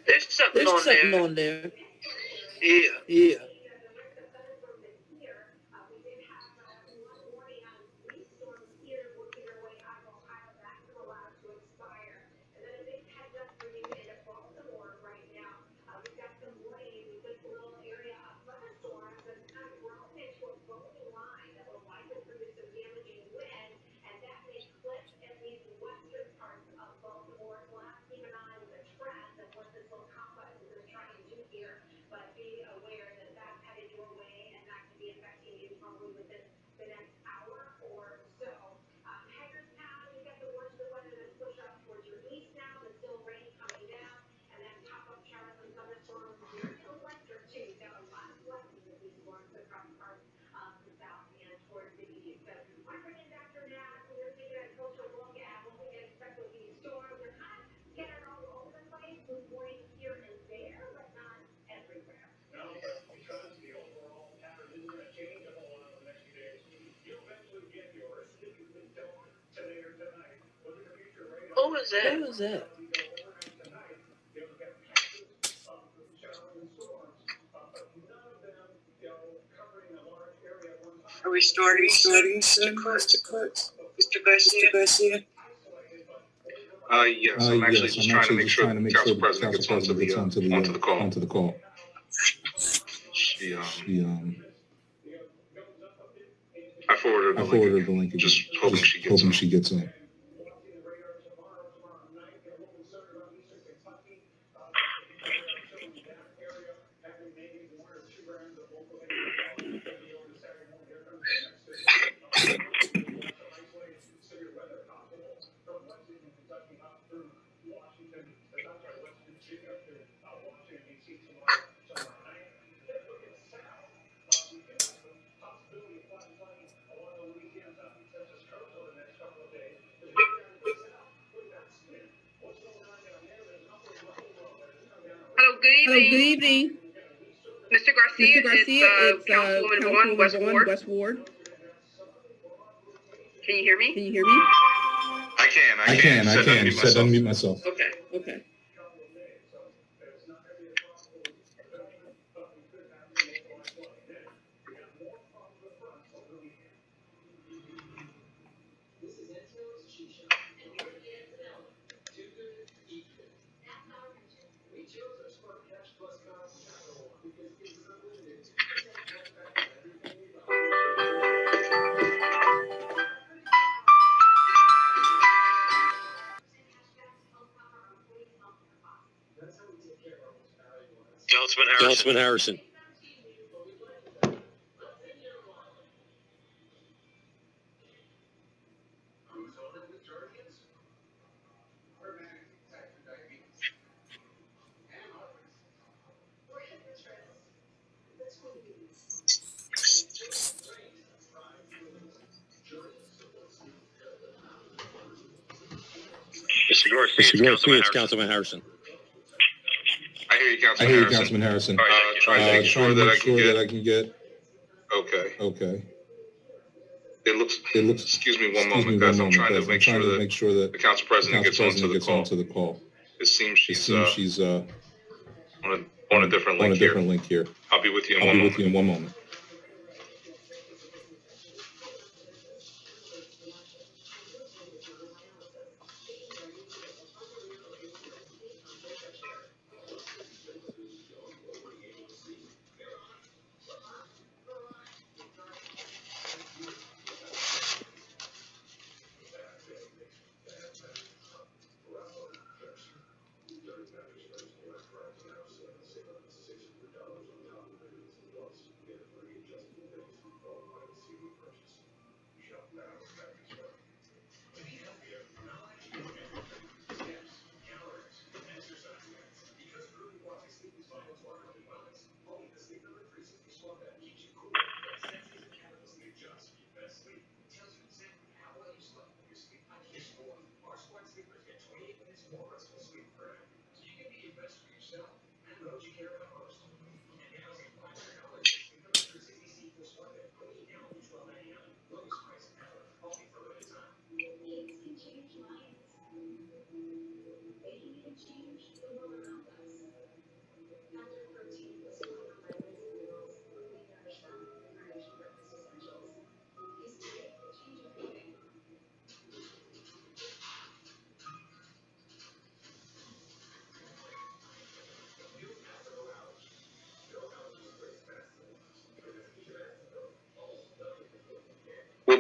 There's something There's on something there. on there. Yeah. Yeah. What was What that? was that? Are we Are we starting soon, starting Mr. soon, Mr. Kurtz? Kurtz? Mr. Mr. Garcia? Garcia? Yes, I'm actually just trying to make sure the council president gets onto the call. She I forwarded her the link again, just hoping she gets in. Hello, good Hello, good evening. evening. Mr. Garcia, Mr. Garcia, it's it's Councilwoman Vaughn, Councilwoman West Vaughn, Ward. West Ward. Can you hear me? Can you hear me? I can. You said unmute myself. Okay. Okay. Councilman Harrison. Mr. Garcia, it's Councilman Harrison. I hear you, Councilman Harrison. Trying to make sure that I can get. Okay. It looks. Excuse me one moment, guys. I'm trying to make sure that the council president gets onto the call. It seems she's on a different link here. I'll be with you in one moment.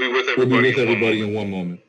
be with everybody in 1 moment.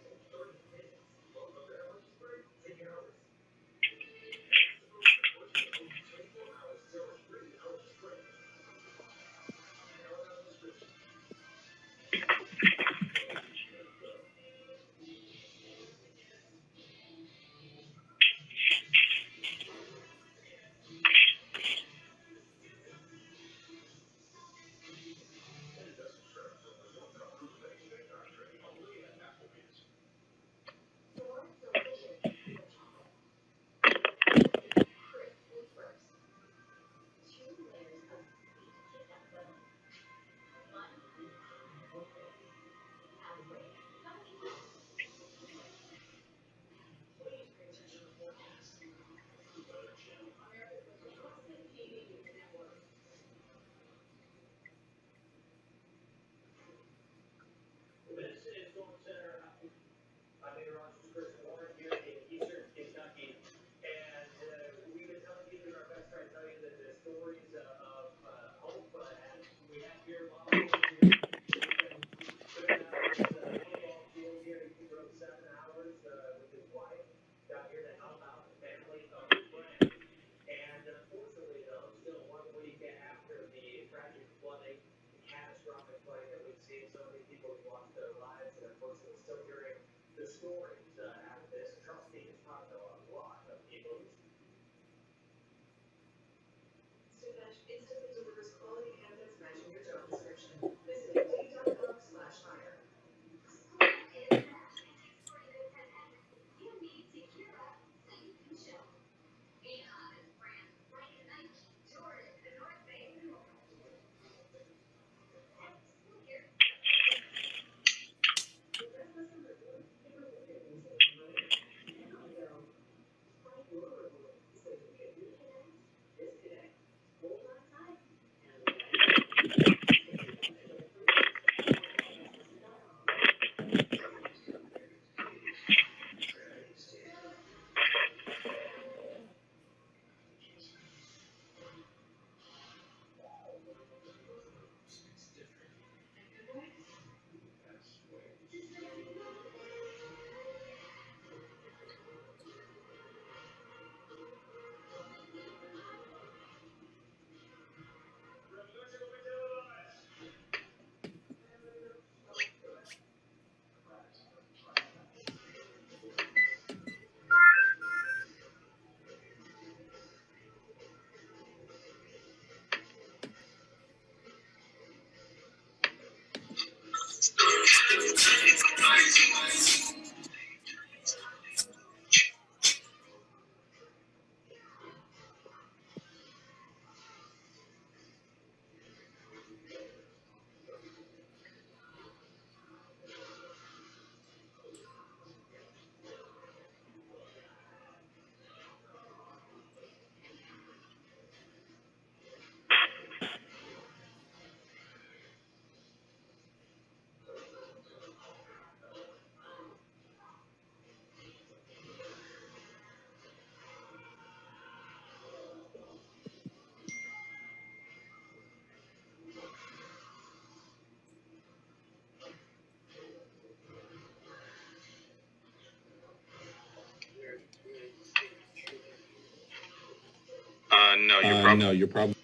No, you're probably.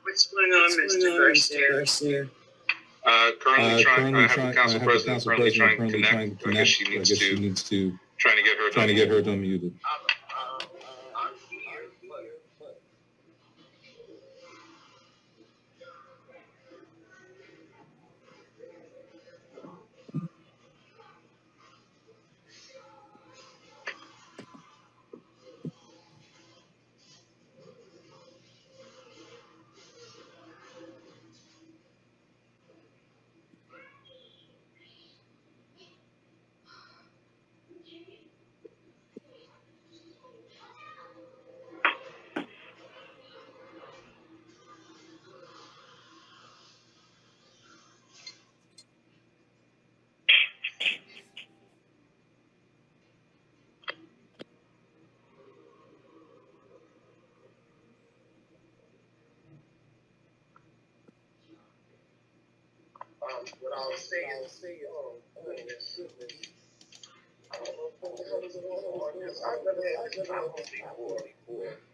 What's going on, Mr. Garcia? Currently trying. I have the council president currently trying to connect. I guess she needs to trying to get her unmuted.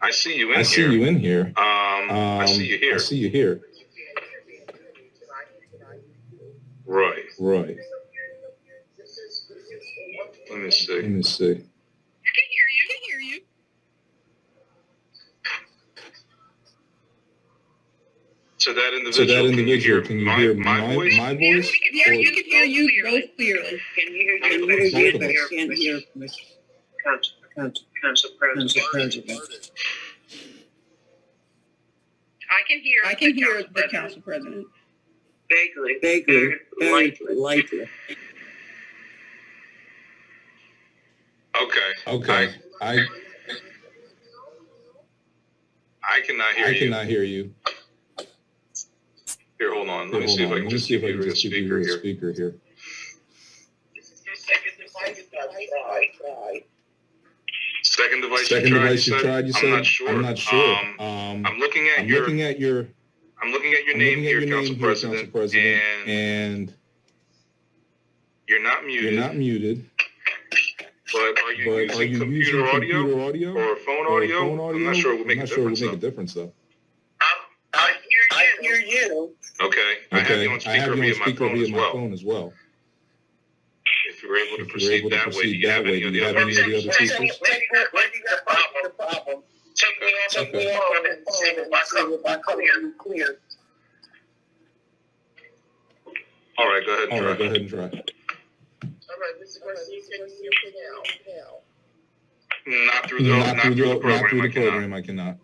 I see you in here. I see you in here. I see you here. I see you here. Right. Right. Let me see. Let me see. I can hear you. I can hear you. So that individual, can you hear my voice? My voice? We can hear you both clearly. Can hear you, but can't hear Council President. I can hear the Council President. Vaguely. Very lightly. Okay. I cannot hear you. I cannot hear you. Here, hold on. Let me see if I can just give you a speaker here. Second device you tried, you said? I'm not sure. I'm looking at your name here, Council President, and you're not muted. But are you using computer audio or phone audio? I'm not sure it would make a difference though. I hear you. Okay. I have you on speaker via my phone as well. If you're able to proceed that way, do you have any of the other pieces? Take me off and see if I come here clear. All right, go ahead and try. All right, Mr. Garcia, can you hear me now? Not through the program, I cannot.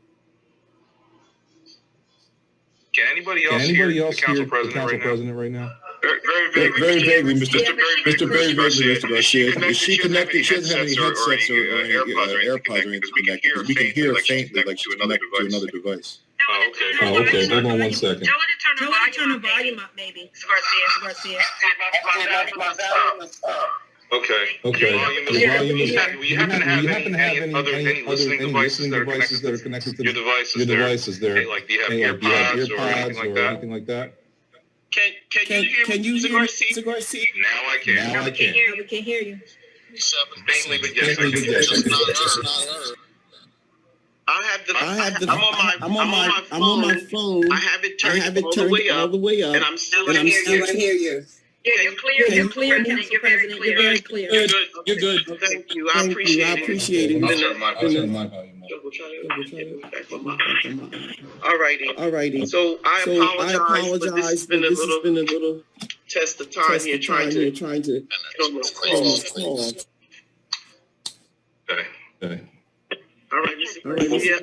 Can anybody else hear the Council President right now? Very vaguely, Mr. Very vaguely, Mr. Garcia. Is she connected? She doesn't have any headsets or AirPods or anything connected. We can hear faintly, like she's connected to another device. Oh, okay. Hold on 1 second. Tell her to turn the volume up, maybe. Garcia. Okay. You happen to have any listening devices that are connected to your devices there? Hey, like, do you have AirPods or anything like that? Can you hear me, Garcia? Now I can. We can hear you. Faintly, but yes. I'm on my phone. I have it turned all the way up, and I'm still gonna hear you. Yeah, you're clear, Council President. You're very clear. You're good. Thank you. I appreciate it. I'll turn my volume up. Alrighty. So I apologize, but this has been a little test of time here trying to get on this call. Okay. All right, Mr. Garcia,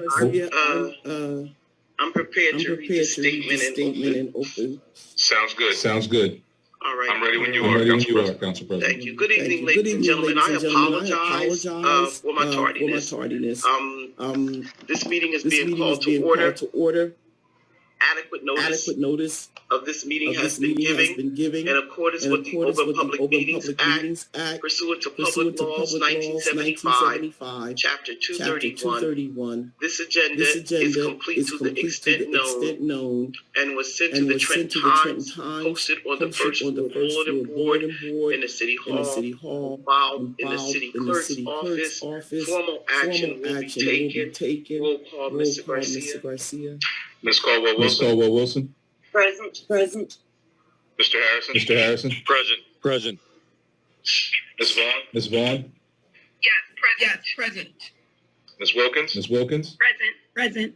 I'm prepared to read the statement and open. Sounds good. All right. I'm ready when you are, Council President. Thank you. Good evening, ladies and gentlemen. I apologize for my tardiness. This meeting is being called to order. Adequate notice of this meeting has been given in accordance with the Open Public Meetings Act, pursuant to Public Laws 1975, Chapter 231. This agenda is complete to the extent known and was sent to the Trenton Times, posted on the first bulletin board in the City Hall, filed in the City Clerk's office. Formal action will be taken. Roll call, Mr. Garcia. Ms. Caldwell-Wilson. Present. Mr. Harrison. Present. Ms. Vaughn. Yes, present. Ms. Wilkins. Present.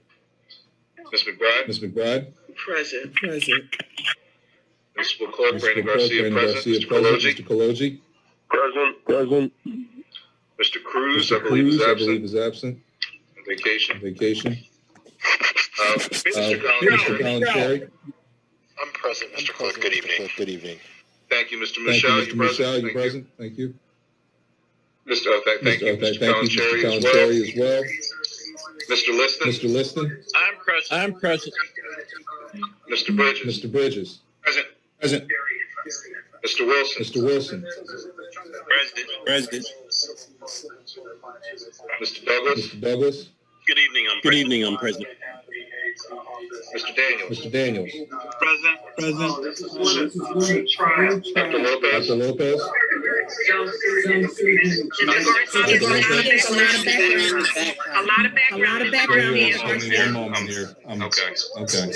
Ms. McBride. Present. Municipal Clerk Brandon Garcia present. Mr. Kaloji. Present. Mr. Cruz, I believe, is absent. On vacation. Mr. Collins Terry. I'm present, Mr. Clerk. Good evening. Thank you, Mr. Michelle. You're present. Thank you. Thank you, Mr. Collins Terry as well. Mr. Liston. I'm present. Mr. Bridges. Present. Mr. Wilson. President. Mr. Douglas. Good evening. I'm present. Mr. Daniels. Mr. Daniels. Present. Dr. Lopez. Dr. Lopez. A lot of background here. One moment here. Okay. Okay.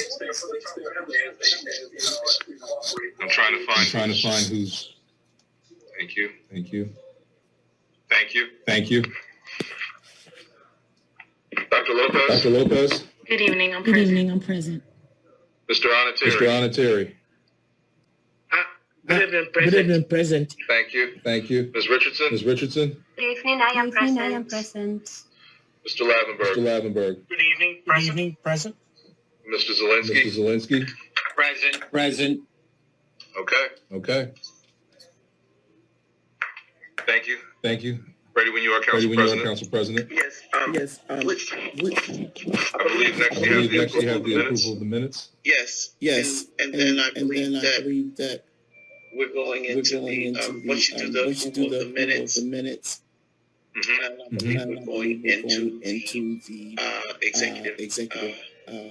I'm trying to find who's. Thank you. Thank you. Thank you. Thank you. Dr. Lopez. Dr. Lopez. Good evening, I'm Good present. evening, I'm present. Mr. Onatiri. Mr. Onatiri. Good evening, Good evening, present. Thank you. Thank you. Ms. Richardson. Ms. Richardson. Good evening, I am present. Mr. Lavenberg. Mr. Lavenberg. Good evening, Present. Mr. Zelensky. Mr. Zelensky. Present. Okay. Okay. Thank you. Thank you. Ready when you are, Council Ready when you are, President. Council President. Yes, I believe next we have the Next we have approval the of the minutes. approval of the minutes. yes. And then I believe that we're going into once you do the approval of the minutes, Mhm. and I believe we're going into the executive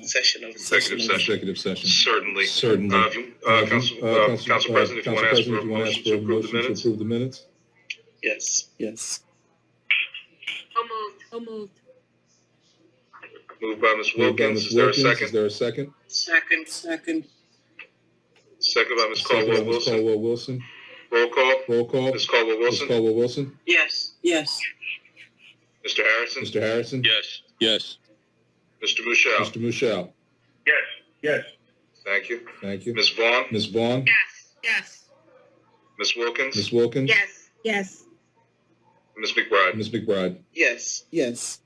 session of Executive session. Certainly. Certainly. If you, Council President, if you want to ask for a motion to approve the minutes. approve the minutes. yes. So moved. Moved by Ms. Moved by Wilkins. Ms. Is there a Wilkins. Is second? there a second? Second. Second by Ms. Second by Caldwell Ms. Wilson. Caldwell Wilson. Roll call. Roll call. Ms. Caldwell Ms. Wilson. Caldwell Wilson. Yes. Mr. Harrison. Mr. Harrison. Yes. Mr. Michelle. Mr. Michelle. Yes. Thank you. Thank you. Ms. Vaughn. Ms. Vaughn. Yes. Ms. Wilkins. Ms. Wilkins. Yes. Ms. McBride. Ms. McBride. Yes. Mr.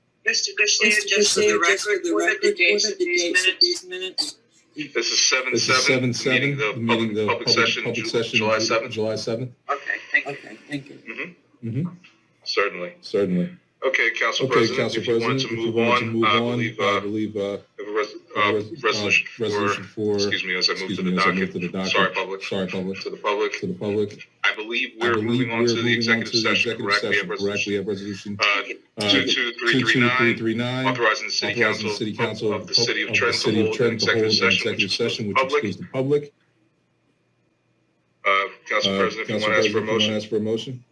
Garcia, just for the record, what are the dates of these minutes? This is 7/7. This is 7/7. Meeting the public session, July 7th. July 7th. Okay, thank you. Mm-hmm. Certainly. Okay, Council President, if you wanted to move on, I believe a resolution for, excuse me, as I move to the docket. Sorry, public. To the public. I believe we're moving on to the executive session, correct? We have resolution 22339, authorizing the City Council of the City of Trenton to hold an executive session which excludes the public. Council President, if you want to ask for a motion.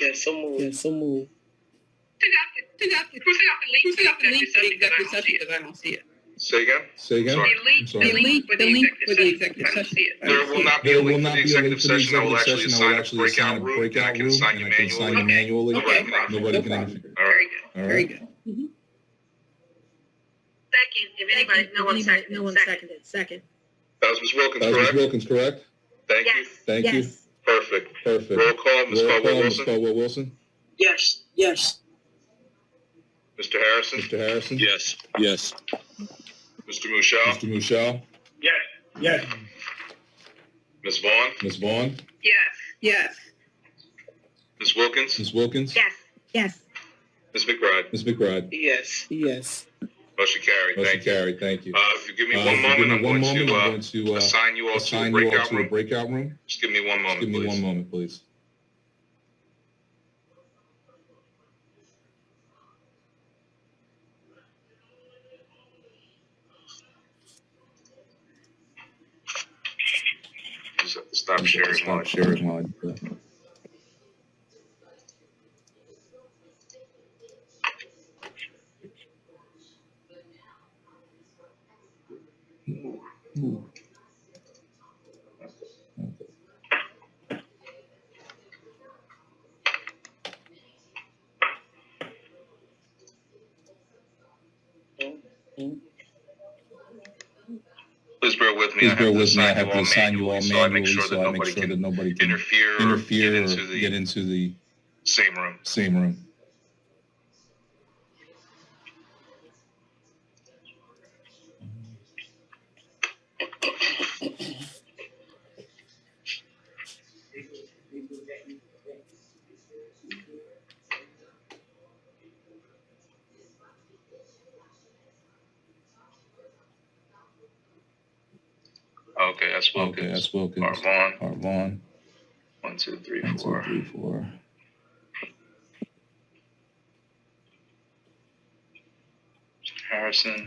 Yes, so moved. Who's got the link for the executive session because I don't see it. Say again? Sorry. The link for the executive session. There will not be a link for the executive session. I will actually assign a breakout room, and I can assign you manually. Nobody can interfere. All right. Very good. Second, if anybody, no one seconded. Second. That was Ms. Wilkins, Ms. correct? Wilkins, correct? Thank you. Thank you. Perfect. Roll call, Ms. Caldwell Wilson. Yes. Mr. Harrison. Mr. Harrison. Yes. Mr. Michelle. Mr. Michelle. Yes. Ms. Vaughn. Ms. Vaughn. Yes. Ms. Wilkins. Ms. Wilkins. Yes. Ms. McBride. Ms. McBride. Yes. Motion carried. Motion carried. Thank you. If you give me one moment, I'm going to assign you all to a breakout room. Just give me one moment, please. Just have to stop sharing while I do that. Please bear with me. I have to assign you all manually, so I make sure that nobody can interfere or get into the same room. Okay, that's Wilkins. Art Vaughn. 1, 2, 3, 4. Mr.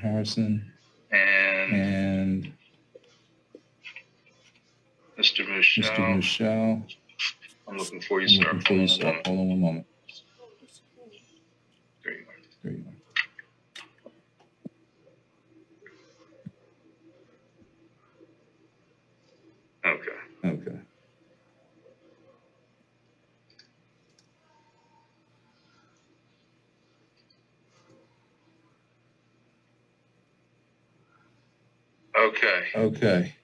Harrison, and Mr. Michelle. I'm looking for you, sir. Hold on one moment. There you are. Okay. Okay.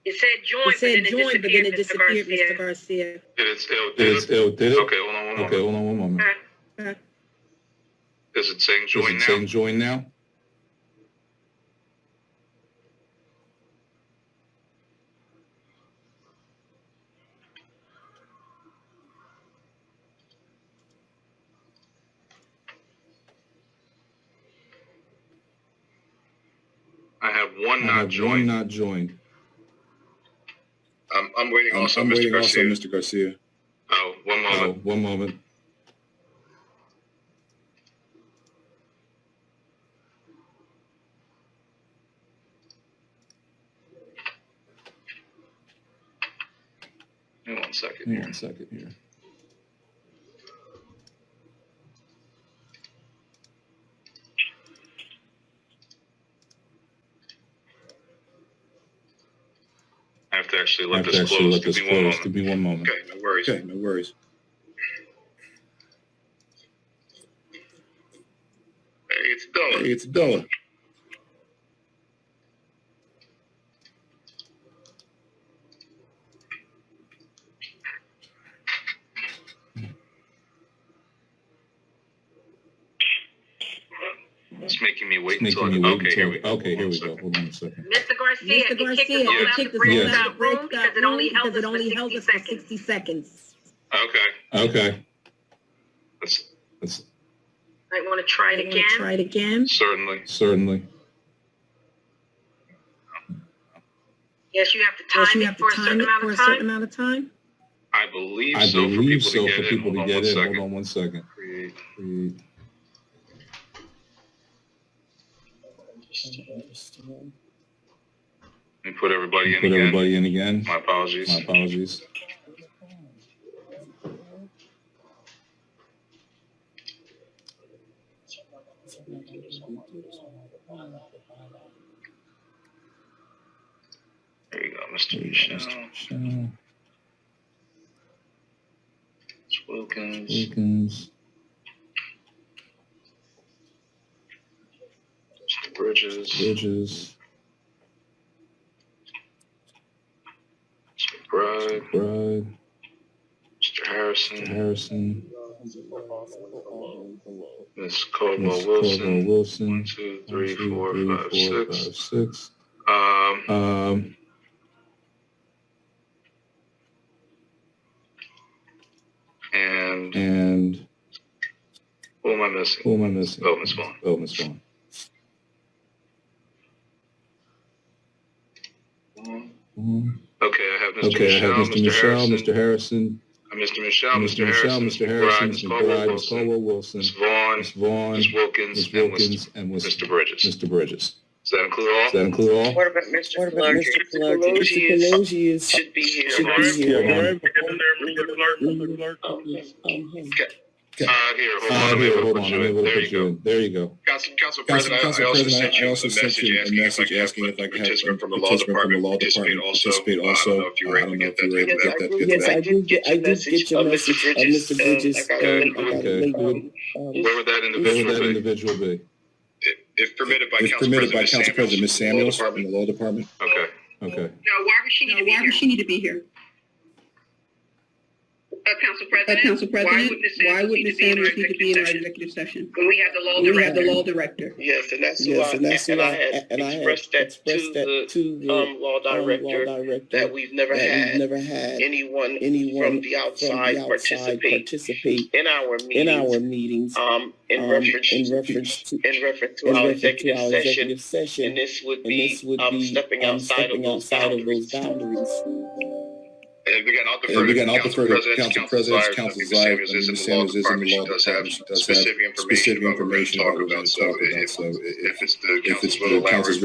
It said join, but then it disappeared, Mr. Garcia. Did it? Okay, hold on one moment. Is it saying join now? I have one not joined. I'm waiting also, Mr. Garcia. Oh, one moment. Give me 1 second here. I have to actually let this close. Give me 1 moment. Okay, no worries. Hey, it's Della. It's making me wait until okay, here we go. Hold on a second. Mr. Garcia, it kicked us out the room because it only held us for 60 seconds. Okay. Let's I want to try it again. Certainly. Yes, you have to time it for a certain amount of time. I believe so for people to get in. Hold on 1 second. Create. Let me put everybody in again. My apologies. There you go, Mr. Michelle. Wilkins. Mr. Bridges. Mr. Bride. Mr. Harrison. Miss Caldwell Wilson. 1, 2, 3, 4, 5, 6. And who am I missing? Oh, Miss Vaughn. Okay, I have Mr. Michelle, Mr. Harrison. Mr. Michelle, Mr. Harrison, Mr. Bride, Miss Caldwell Wilson, Miss Vaughn, Miss Wilkins, and Mr. Bridges. Does that include all? What about Mr. Pelosi? Mr. Pelosi should be here. Here, hold on. I'm able to put you in. There you go. Council President, I also sent you a message asking if I could have a participant from the law department participate also. I don't know if you were able to get that. Yes, I did get your message, Mr. Bridges. Okay. Where would that individual be? If permitted by Council President Ms. Samuels from the law department. Okay. Now, why would she need to be here? Council President, why would Ms. Samuels need to be in our executive session? When we have the law director. Yes, and that's why I had expressed that to the law director that we've never had anyone from the outside participate in our meetings in reference to our executive session, and this would be stepping outside of those boundaries. And again, I'll defer to Council President, Council Desires, and Ms. Samuels is in the law department. She does have specific information about what we're going to talk about. So if it's the council's will allow it,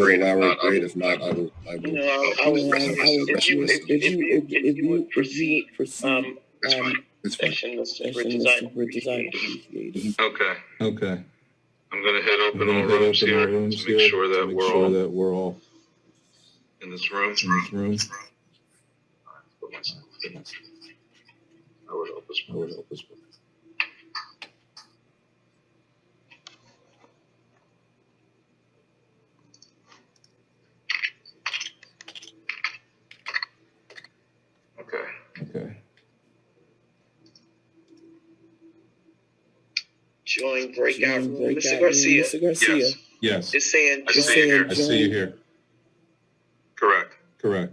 great. If not, I will. If you proceed, it's fine. Mr. Superintendent. Okay. I'm gonna head open all rooms here to make sure that we're all in this room. I would help us. Okay. Join breakout room. Mr. Garcia. Yes. It's saying I see you here. Correct.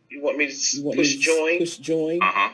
You want me to push join? Uh-huh.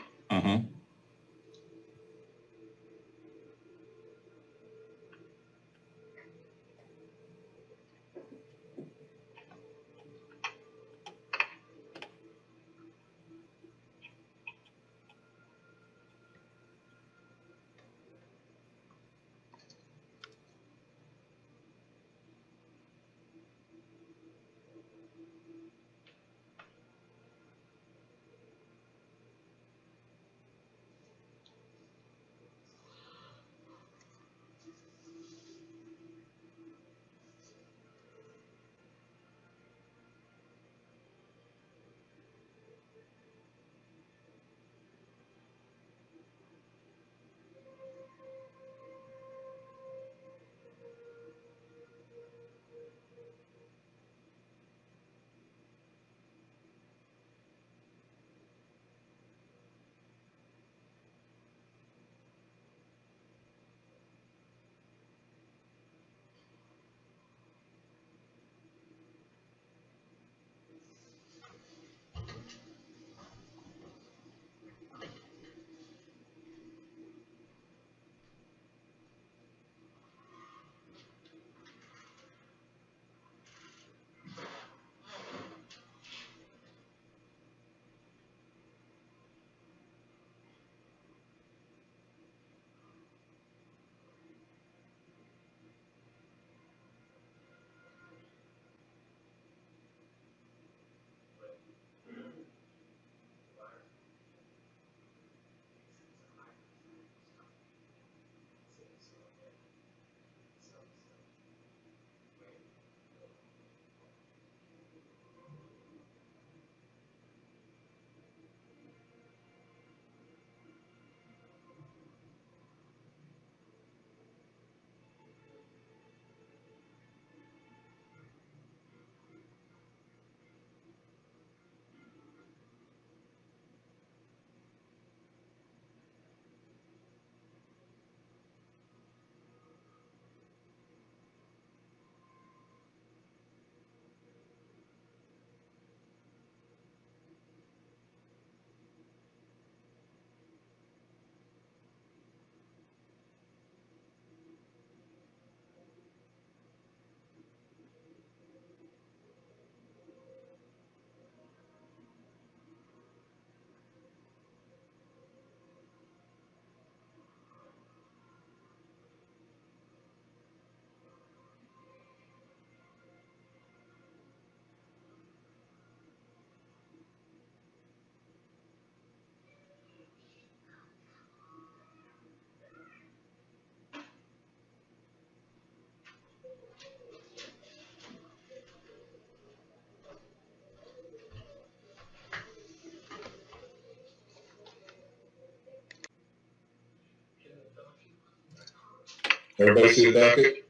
Everybody see the docket?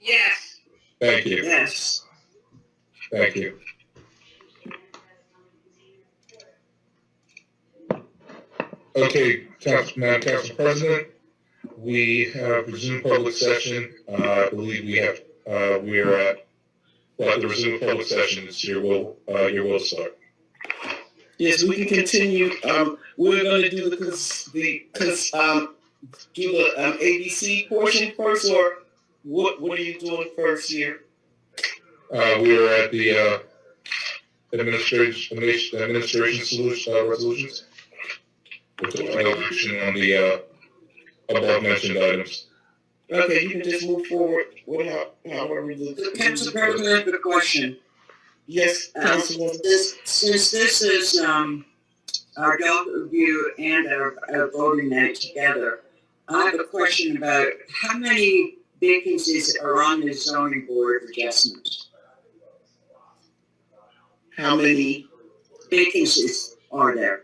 Yes. Thank you. Yes. Thank you. Okay, Madam Council President, we have resumed public session. I believe we're at the resume public session. It's your will to start. Yes, we can continue. We're going to do the ABC portion first, or what are you doing first here? We are at the administration solution resolutions. With the resolution on the above mentioned items. Okay, you can just move forward with however you. Council President, I have a question. Yes, Councilwoman. Since this is, our docket review and our voting night together, I have a question about how many vacancies are on the zoning board of adjustment? How many? Vacancies are there?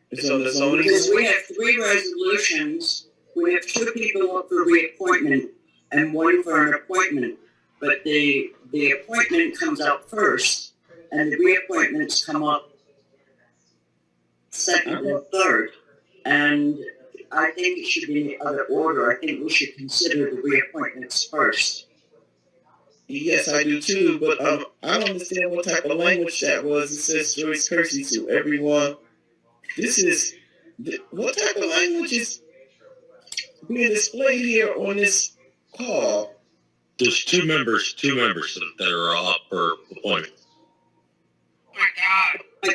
It's on the zoning. Because we have 3 resolutions, we have 2 people up for reappointment and 1 for an appointment. But the appointment comes up first, and the reappointments come up second and third. And I think it should be in the other order. I think we should consider the reappointments first. Yes, I do too, but I don't understand what type of language that was. It says Joyce Kersey to everyone. What type of language is being displayed here on this call? There's two members that are up for appointment. My God. No,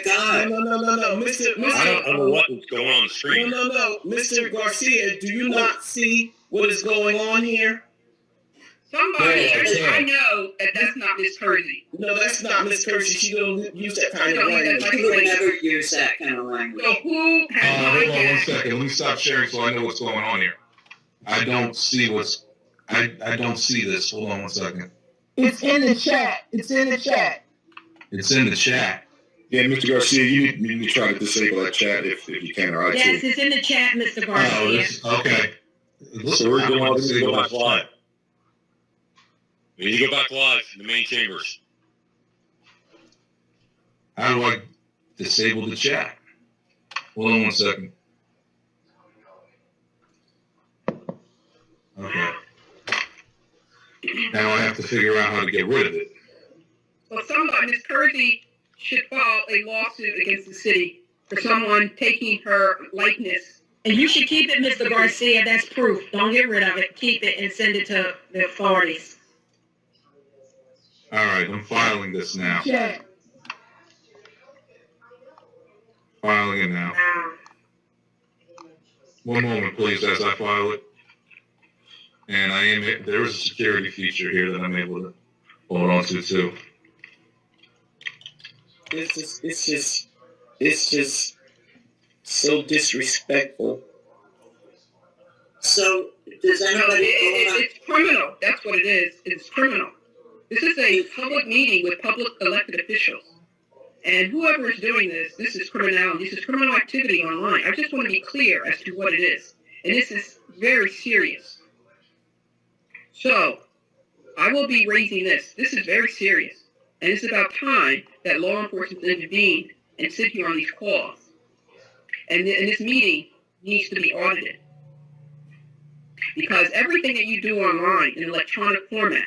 Mr. I don't know what is going on the screen. No, Mr. Garcia, do you not see what is going on here? Somebody, I know that that's not Miss Kersey. No, that's not Miss Kersey. She don't use that kind of language. I would never use that kind of language. So who has Hold on 1 second. Let me stop sharing so I know what's going on here. I don't see I don't see this. Hold on 1 second. It's in the chat. It's in the chat. It's in the chat. Yeah, Mr. Garcia, you need to try to disable that chat if you can, all right? Yes, it's in the chat, Mr. Oh, Garcia. okay. So we're going to go back live. We need to go back live in the main chambers. How do I disable the chat? Hold on 1 second. Okay. Now I have to figure out how to get rid of it. Well, somebody, Miss Kersey should file a lawsuit against the city for someone taking her likeness. And you should keep it, Mr. Garcia. That's proof. Don't get rid of it. Keep it and send it to the authorities. All right, I'm filing this now. Chat. Filing it now. 1 moment, please, as I file it. And there is a security feature here that I'm able to hold on to too. It's just so disrespectful. So, does anybody... It's criminal. That's what it is. It's criminal. This is a public meeting with public elected officials. And whoever is doing this is criminality. This is criminal activity online. I just want to be clear as to what it is. And this is very serious. So, I will be raising this. This is very serious. And it's about time that law enforcement intervene and sit here on these calls. And this meeting needs to be audited. Because everything that you do online in electronic format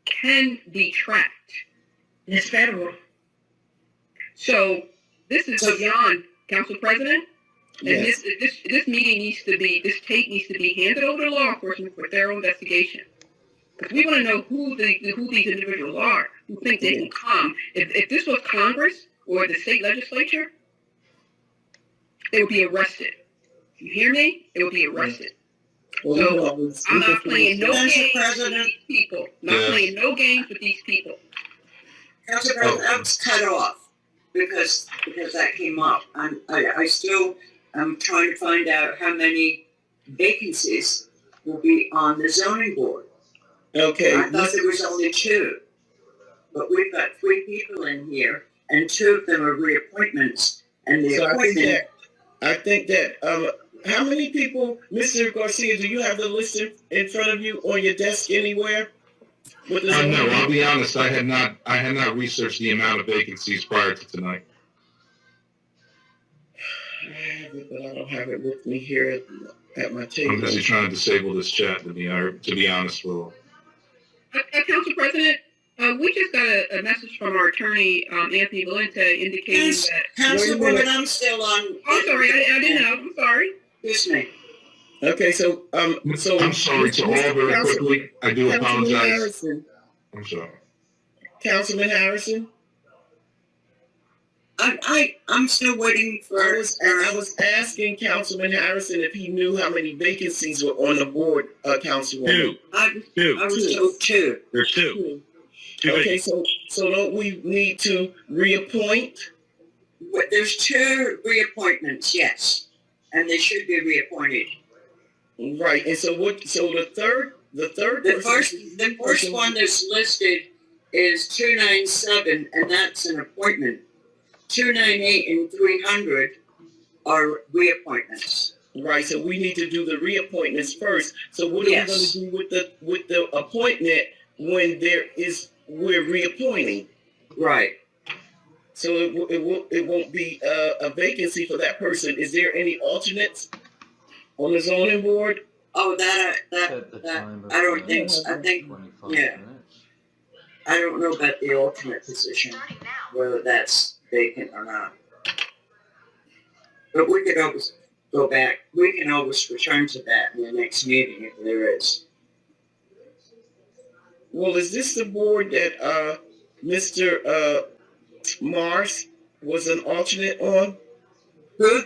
can be tracked. And it's federal. So this is beyond, Council President. And yes. This meeting needs to be, this tape needs to be handed over to law enforcement for thorough investigation. Because we want to know who these individuals are who think they can come. If this was Congress or the state legislature, they would be arrested. You hear me? They would be arrested. So I'm not playing no games with these people. Playing no games with these people. Council President, I was cut off because that came up. I'm trying to find out how many vacancies will be on the zoning board. Okay. I thought there was only 2, but we've got 3 people in here, and 2 of them are reappointments. And the appointment. I think that how many people, Mr. Garcia, do you have the list in front of you on your desk anywhere? No, I'll be honest. I had not researched the amount of vacancies prior to tonight. I have it, but I don't have it with me here at my table. I'm busy trying to disable this chat. To be honest with you. Council President, we just got a message from our attorney, Anthony Valente, indicating that... Councilwoman, I'm still on... I'm sorry, I didn't know. I'm sorry. Excuse me. Okay, so I'm sorry to all very quickly. I do Councilman apologize. Harrison. I'm sorry. Councilman Harrison. I'm still waiting for. I was asking Councilman Harrison if he knew how many vacancies were on the board, Councilwoman. I was told two. There's two. Okay, so don't we need to reappoint? There's two reappointments, yes, and they should be reappointed. Right, and so the third The first one that's listed is 297, and that's an appointment. 298 and 300 are reappointments. Right, so we need to do the reappointments first. So what are we going to do with the appointment when we're reappointing? Right. So it won't be a vacancy for that person. Is there any alternates on the zoning board? Oh, that I don't think so. I think, yeah. I don't know about the alternate position, whether that's vacant or not. But we could always go back. We can always return to that in the next meeting if there is. Well, is this the board that Mr. Mars was an alternate on? Who?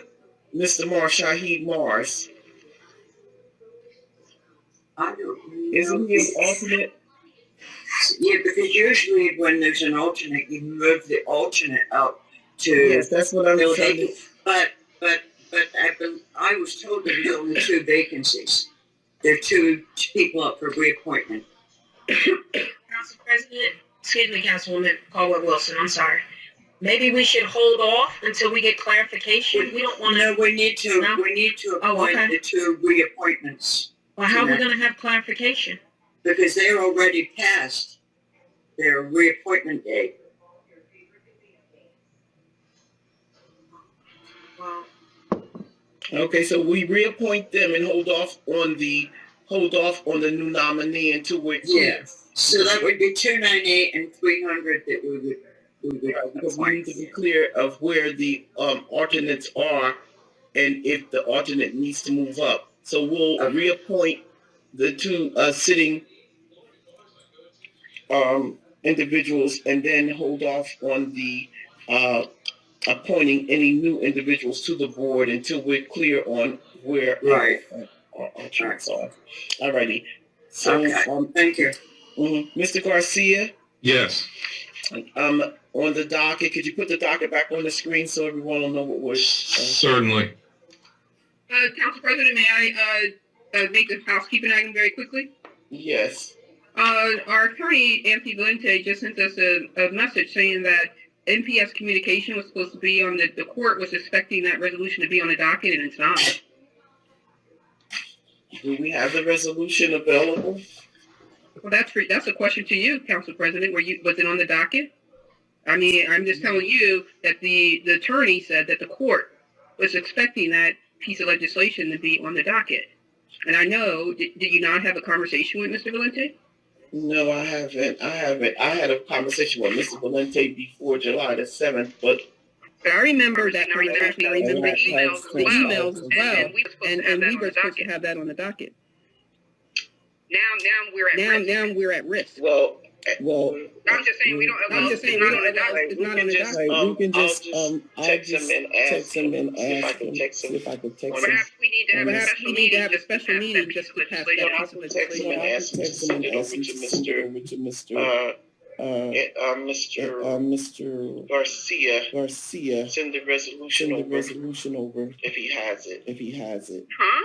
Mr. Mars, Shaheed Mars. I don't know. Isn't he an alternate? Yeah, because usually when there's an alternate, you move the alternate out to. Yes, that's what I'm saying. But I was told there was only two vacancies. There are two people up for reappointment. Council President, excuse me, Councilwoman Caldwell-Wilson, I'm sorry. Maybe we should hold off until we get clarification. We don't want to. No, we need to appoint the two reappointments. Well, how are we going to have clarification? Because they're already past their reappointment date. Well, okay, so we reappoint them and hold off on the new nominee until we're clear. Yeah. So that would be 298 and 300 that we would because we need to be clear of where the alternates are and if the alternate needs to move up. So we'll reappoint the two sitting individuals and then hold off on the appointing any new individuals to the board until we're clear on where our alternates are. Alrighty. So thank you. Mr. Garcia? Yes. On the docket, could you put the docket back on the screen so everyone will know what was? Certainly. Council President, may I make a housekeeping item very quickly? Yes. Our attorney, Anthony Valente, just sent us a message saying that NPS communication was supposed to be on the court was expecting that resolution to be on the docket, and it's not. Do we have the resolution available? Well, that's a question to you, Council President. Was it on the docket? I mean, I'm just telling you that the attorney said that the court was expecting that piece of legislation to be on the docket. And I know, did you not have a conversation with Mr. Valente? No, I haven't. I had a conversation with Mr. Valente before July the 7th, but I remember that conversation. I remember the emails as well. And we were supposed to have that on the docket. Now we're at risk. Well, I'm just saying we don't. It's not on the docket. We can just text him and ask him if I could text him. Perhaps we need to have a special meeting just to pass that piece of legislation. I can text him and ask him to send it over to Mr. Garcia. Send the resolution over if he has it. Huh?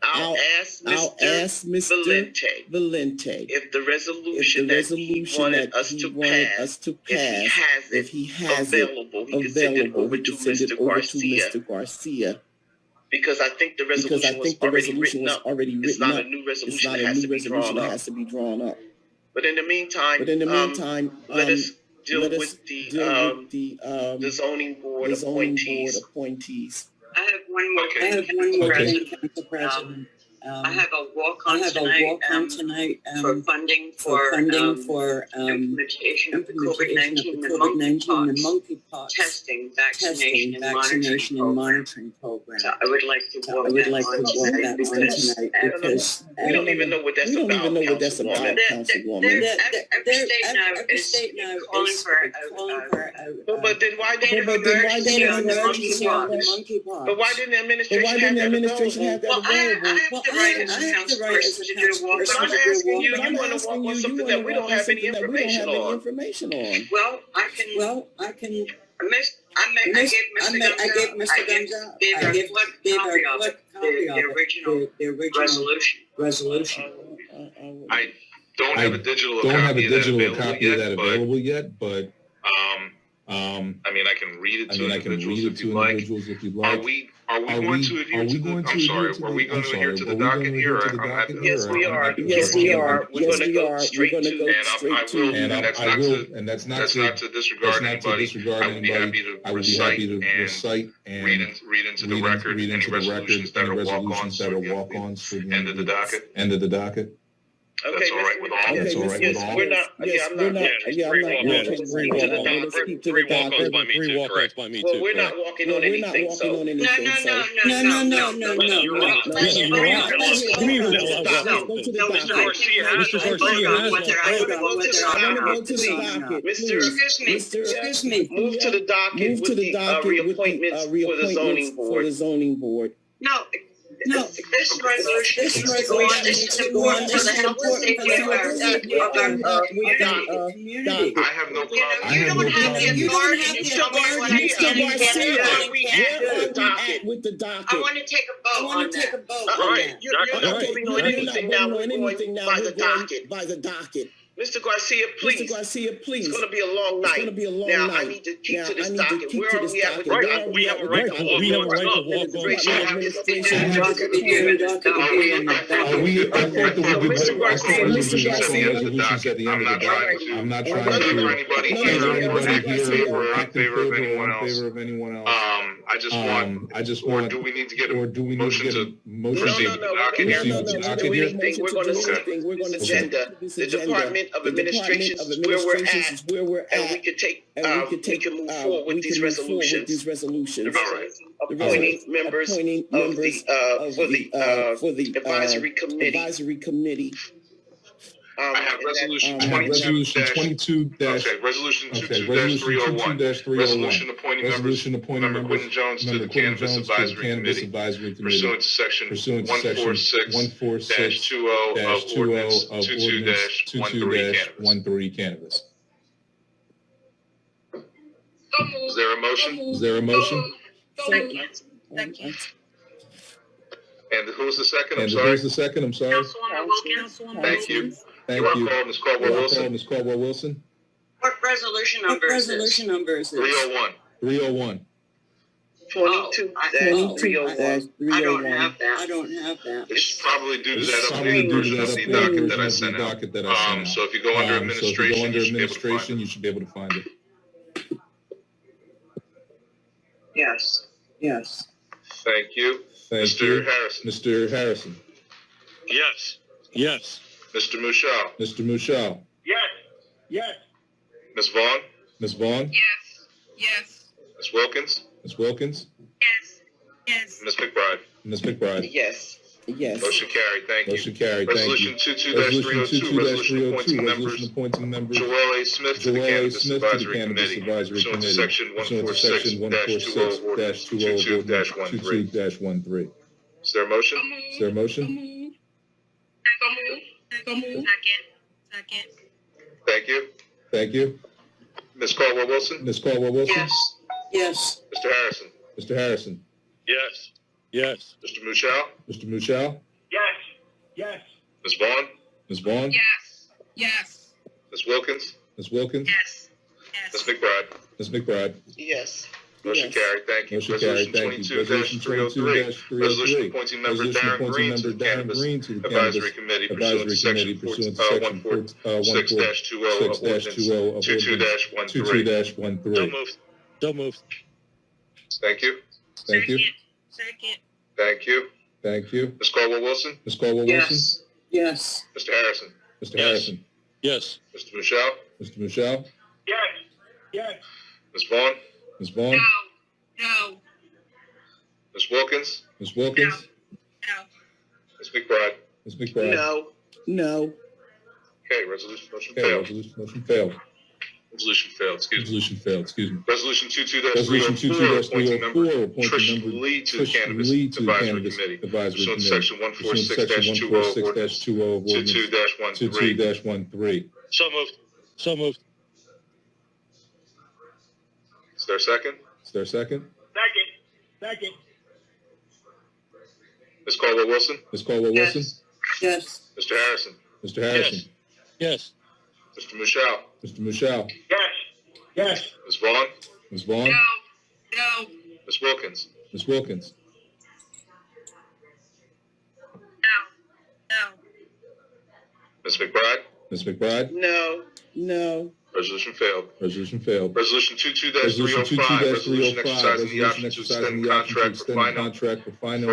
I'll ask Mr. Valente if the resolution that he wanted us to pass, if he has it available, he can send it over to Mr. Garcia. Because I think the resolution was already written up. It's not a new resolution that has to be drawn up. But in the meantime, let us deal with the zoning board appointees. I have one more. Okay. Council President. I have a walk on tonight for funding for implementation of the COVID-19 and monkeypox testing, vaccination, and monitoring program. So I would like to walk that tonight because we don't even know what that's about, Councilwoman. Every state now is calling for but then why didn't emergency on the monkeypox? But why didn't the administration have that available? I have the right as a council person to do a walk. But I'm asking you, you want to walk on something that we don't have any information on. Well, I can. I gave Mr. Gonzalez the original resolution. I don't have a digital copy of that available yet, but I mean, I can read it to individuals if you'd like. Are we going to adhere to the? I'm sorry. Are we going to adhere to the docket here? Yes, we are. Yes, we are. We're going to go straight to. And that's not to disregard anybody. I would be happy to recite and read into the record any resolutions that are walk-ons for the end of the docket. Okay, that's all right with all. That's all right with all. We're not. I'm not. Three walk-ons by me too. Correct. Well, we're not walking on anything. So No. Excuse me. Move to the docket with the reappointments for the zoning board. No, this resolution is important for the health and safety of our community. I have no problem. You don't have the authority to tell me what I can With the docket. I want to take a vote on that. All right, you're not voting on anything now. We're going by the docket. Mr. Garcia, please. It's going to be a long night. Now, I need to keep to this docket. Where are we at with the docket? We have a right to walk on. I'm not trying to anybody here or in favor of anyone else. I just want. Or do we need to get a motion to proceed with the docket here? We're going to see. We're going to agenda. The Department of Administration is where we're at, and we can move forward with these resolutions. All right. Appointing members of the advisory committee. I have resolution 22 resolution 22-301. Resolution appointing member Quentin Jones to the Cannabis Advisory Committee pursuant to section 146-20 of Ordinance 22-13 Cannabis. Is there a motion? Second. And who's the second? I'm sorry. Councilwoman Thank you. You are called Ms. Caldwell Wilson. What resolution number is this? 301. 22-301. I don't have that. It's probably due to that updated version of the docket that I sent out. So if you go under administration, you should be able to find it. Yes. Thank you. Mr. Harrison. Yes. Mr. Mushal. Yes. Ms. Vaughn. Yes. Ms. Wilkins. Yes. Ms. McBride. Yes. Motion carried. Thank you. Resolution 22-302. Resolution appointing members Joel A. Smith to the Cannabis Advisory Committee pursuant to section 146-20 of Ordinance 22-13. Is there a motion? Second. Thank you. Ms. Caldwell Wilson. Yes. Mr. Harrison. Yes. Mr. Mushal. Yes. Ms. Vaughn. Yes. Ms. Wilkins. Yes. Ms. McBride. Yes. Motion carried. Thank you. Resolution 22-303. Resolution appointing member Darren Green to the Cannabis Advisory Committee pursuant to section 146-20 of Ordinance 22-13. Don't move. Thank you. Second. Thank you. Thank you. Ms. Caldwell-Wilson? Ms. Caldwell-Wilson? Yes. Mr. Harrison? Mr. Yes. Harrison? Yes. Mr. Michelle? Mr. Michelle? Yes. Yes. Ms. Vaughn? Ms. Vaughn? No. Ms. Wilkins? Ms. Wilkins? No. Ms. McBride? Ms. McBride? No. No. Okay, resolution motion Okay, failed. resolution motion failed. Resolution failed, excuse me. Resolution failed, excuse me. Resolution Resolution 22-304, appointing member 22-304, appointing Trish member Lee to the Trish Cannabis Lee to the Advisory Cannabis Committee. Advisory Pursuant to Committee. section Pursuant to section 146-20 of ordinance 146-20 of ordinance 22-13. 22-13. So moved. So moved. Is there a second? Is there a second? Second. Ms. Caldwell-Wilson? Ms. Caldwell-Wilson? Yes. Mr. Harrison? Mr. Harrison? Yes. Mr. Michelle? Mr. Michelle? Yes. Ms. Vaughn? Ms. Vaughn? No. Ms. Wilkins? Ms. Wilkins? No. Ms. McBride? Ms. McBride? No. No. Resolution failed. Resolution failed. Resolution Resolution 22-305, resolution 22-305, exercising the option to exercising extend the option to contract extend the contract for final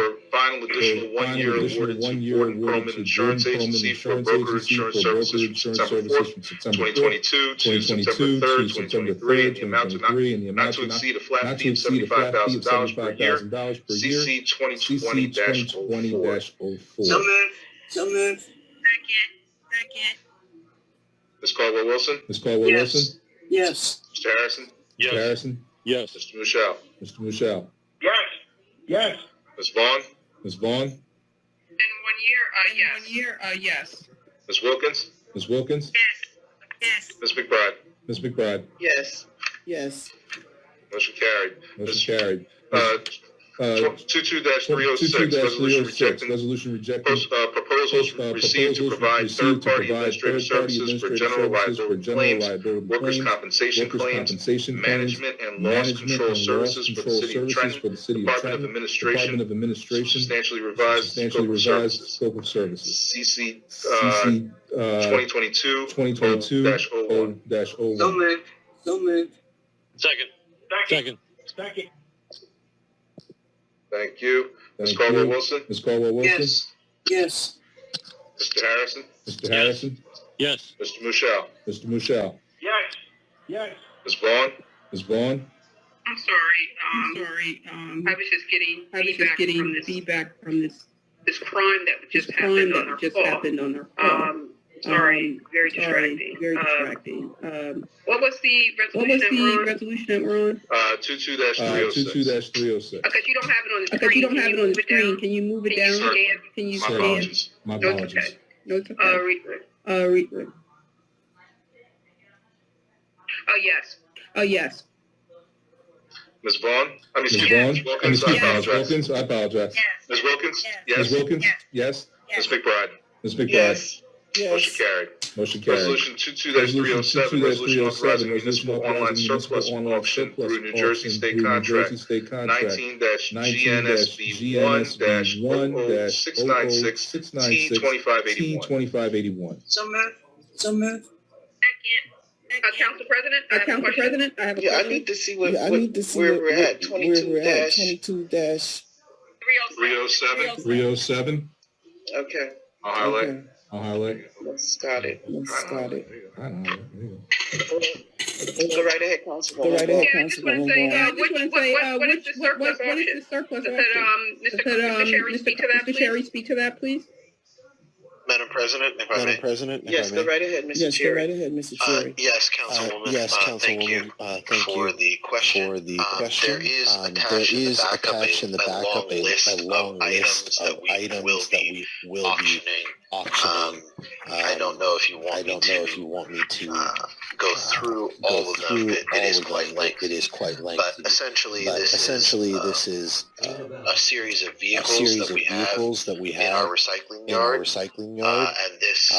additional one-year awarded to Gordon Perlman Insurance Agency for broker insurance services from September 4th, 2022 to September 3rd, 2023, in the amount not to exceed a flat fee of $75,000 per year, CC 2020-04. So moved. So moved. Second. Ms. Caldwell-Wilson? Ms. Caldwell-Wilson? Yes. Mr. Harrison? Mr. Harrison? Yes. Mr. Michelle? Mr. Michelle? Yes. Ms. Vaughn? Ms. Vaughn? In 1 year, yes. Ms. Wilkins? Ms. Wilkins? Yes. Ms. McBride? Ms. McBride? Yes. Yes. Motion carried. Motion carried. 22-306, resolution rejecting proposals received to provide third-party administrative services for general liability claims, workers' compensation claims, management and loss control services for the city of Trenton, Department of Administration, substantially revised scope of services, CC 2022-0-01. So moved. So moved. Second. Thank you. Ms. Thank Caldwell-Wilson? Ms. Caldwell-Wilson? Yes. Yes. Mr. Harrison? Mr. Harrison? Yes. Mr. Michelle? Mr. Michelle? Yes. Ms. Vaughn? Ms. Vaughn? I'm sorry. I was just getting feedback from this crime that just happened on our call. Sorry, very distracting. What was the resolution that we're on? 22-306. Because you don't have it on the screen. Can you move it down? Can you My scan? apologies. My No, it's apologies. okay. No, it's okay. Read it. Oh, yes. Ms. Vaughn? Ms. Vaughn? Ms. Wilkins, I Ms. apologize. Wilkins? I apologize. Ms. Wilkins? Ms. Yes. Wilkins? Yes. Ms. McBride? Ms. McBride? Yes. Motion carried. Motion carried. Resolution 22-307, resolution authorizing municipal online surplus auction through New Jersey State Contract 19-GNSB1-00-696 T2581. So moved. Council President, I have a question. Yeah, I need to see where we're at. 22 dash. 307. 307? Okay. I'll highlight. I'll highlight. Let's got it. I don't know. There you Go right ahead, Councilwoman. I just want to say, what is the surplus auction? Mr. Sherry, speak to that, please. Madam President, if I may. Yes, go right ahead, Mr. Cherry. Yes, Councilwoman. Thank you for the question. There is attached in the backup a long list of items that we will be auctioning. I don't know if you want me to go through all of them. It is quite lengthy. But essentially, this is a series of vehicles that we have in our recycling yard. And this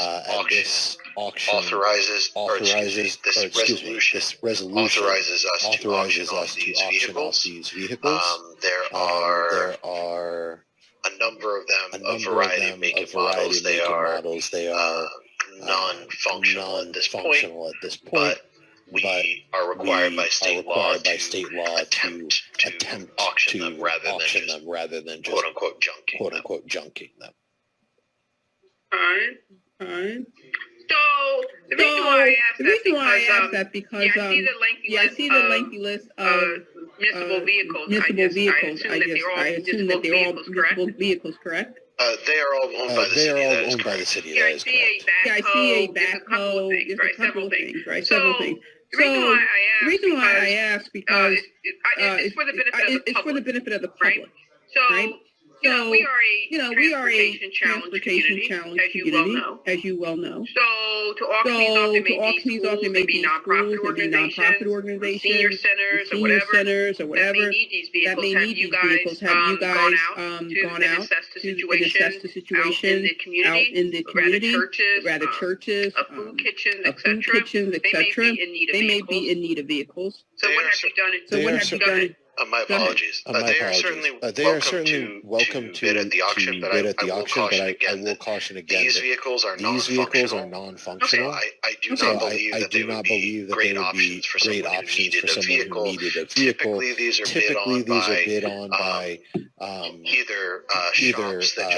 auction authorizes, this resolution authorizes us to auction off these vehicles. There are a number of them, a variety of make and models. They are non-functional at this point, but we are required by state law to attempt auction them rather than just quote unquote junking them. Alright. So the reason why I asked that because I see the lengthy list of municipal vehicles. I assume that they're all municipal vehicles, correct? They are all owned by the city. That is correct. Yeah, I see a backhoe. There's a couple of things, right? Several things. The reason why I ask because it's for the benefit of the public, right? So, we are a transportation challenged community, as you well know. So, to auction these off, they may be nonprofit organizations, senior centers, or whatever, that may need these vehicles. Have you guys gone out to assess the situation out in the community, rather churches, food kitchens, etc. They may be in need of vehicles. So, what have you done? My apologies. They are certainly welcome to bid at the auction, but I will caution again these vehicles are non-functional. I do not believe that they would be great options for someone who needed a vehicle. Typically, these are bid on by either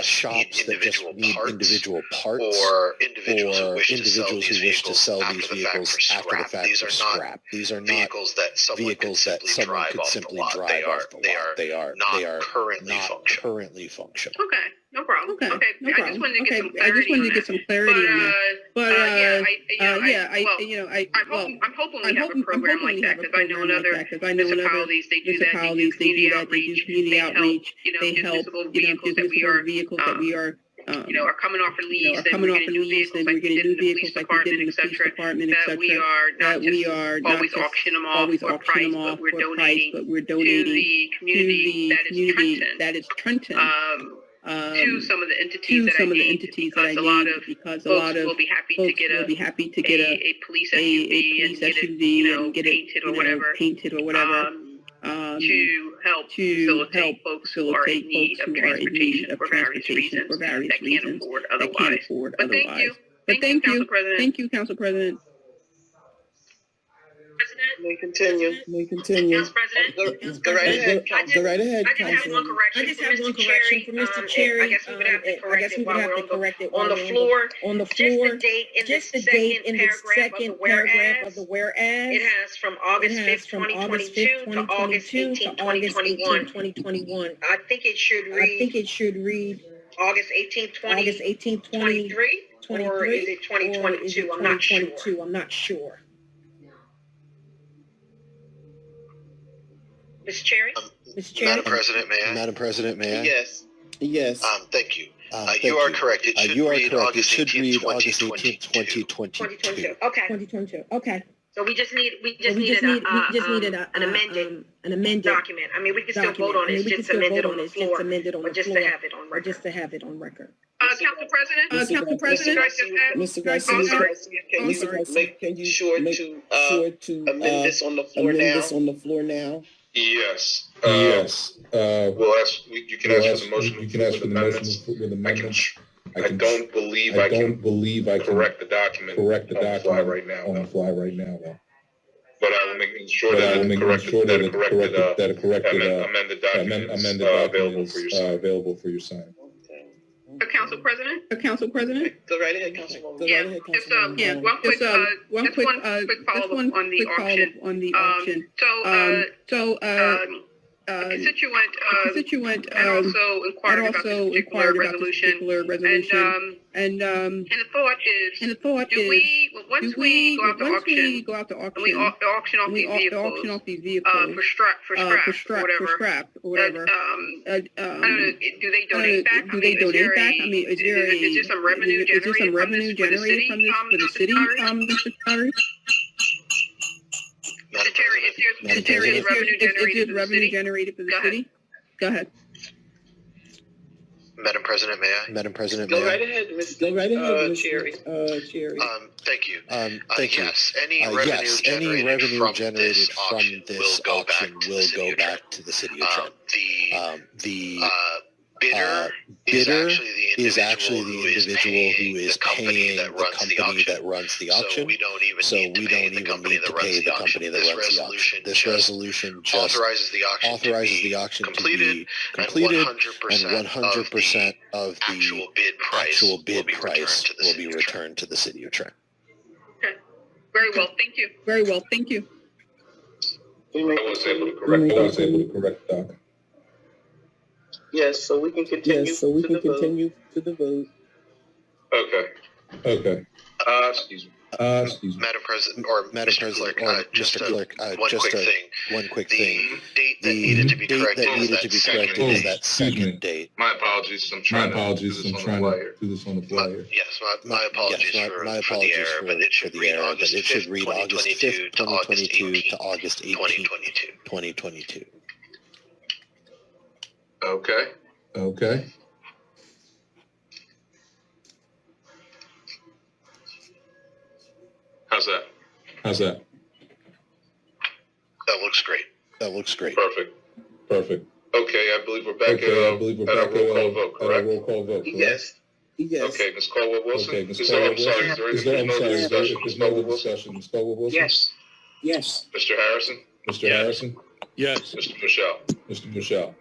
shops that just need individual parts or individuals who wish to sell these vehicles after the fact for scrap. These are not vehicles that someone could simply drive off the lot. They are not currently functional. Okay, no problem. Okay, I just wanted to get some clarity on that. But I'm hoping we have a program like that because I know in other municipalities they do that. They do community outreach. They help vehicles that we are are coming off release, and we're getting new vehicles like we did in the police department, etc. That we are not just always auction them off for price, but we're donating to the community that is Trenton. To some of the entities that I named, because a lot of folks will be happy to get a police SUV and get it painted or whatever. To help facilitate folks who are in need of transportation for various reasons that can't afford otherwise. But thank you, Council President. May continue. Council President. Go right ahead. Go right ahead, Councilman. I just have one correction for Mr. Cherry. I guess we would have to correct it while we're on the floor. Just the date in the second paragraph of the whereas. It has from August 5th, 2022 to August 18th, 2021. I think it should read August 18th, 2023, or is it 2022? I'm not sure. Mr. Cherry? Madam President, may I? Yes. Thank you. You are correct. It should read August 18th, 2022. Okay. 2022. Okay. So we just needed an amended document. I mean, we can still vote on it. It's just amended on the floor, but just to have it on record. Council President. Mr. Garcia, can you sure to amend this on the floor now? Yes. Well, you can ask for the motion. You can ask for the motion with amendments. I don't believe I can correct the document on the fly right now. Though. But I will make sure that a corrected amended document is available for your sign. Council President. Go right ahead, Councilwoman. One quick follow-up on the auction. A constituent had also inquired about this particular resolution, and the thought is, once we go out to auction, and we auction off these vehicles for scrap or whatever. I don't know. Do they donate back? Is there some revenue generated from this for the city? Mr. Curry? Is there revenue generated for the city? Go ahead. Madam President, may I? Go right ahead, Mr. Cherry. Thank you. Yes, any revenue generated from this auction will go back to the city of Trenton. Bidder is actually the individual who is paying the company that runs the auction. So we don't even need to pay the company that runs the auction. This resolution just authorizes the auction to be completed, and 100% of the actual bid price will be returned to the city of Trenton. Okay. Very well. Thank you. Very well. Thank you. I was able to correct Doc. Yes, so we can continue to the vote. Okay. Excuse me. Madam President, or Mr. Clerk, one quick thing. The date that needed to be corrected is that second date. My apologies. I'm trying to do this on the flyer. Yes, my apologies for the error, but it should read August 5th, 2022 to August 18th, 2022. Okay. How's that? That looks great. Perfect. Okay, I believe we're back at a roll call vote, correct? Correct? Yes. Okay, Ms. Caldwell-Wilson? Okay, Ms. Caldwell-Wilson. Is there no discussion? Ms. Caldwell-Wilson? Yes. Mr. Harrison? Harrison? Yes. Mr. Michelle? Michelle?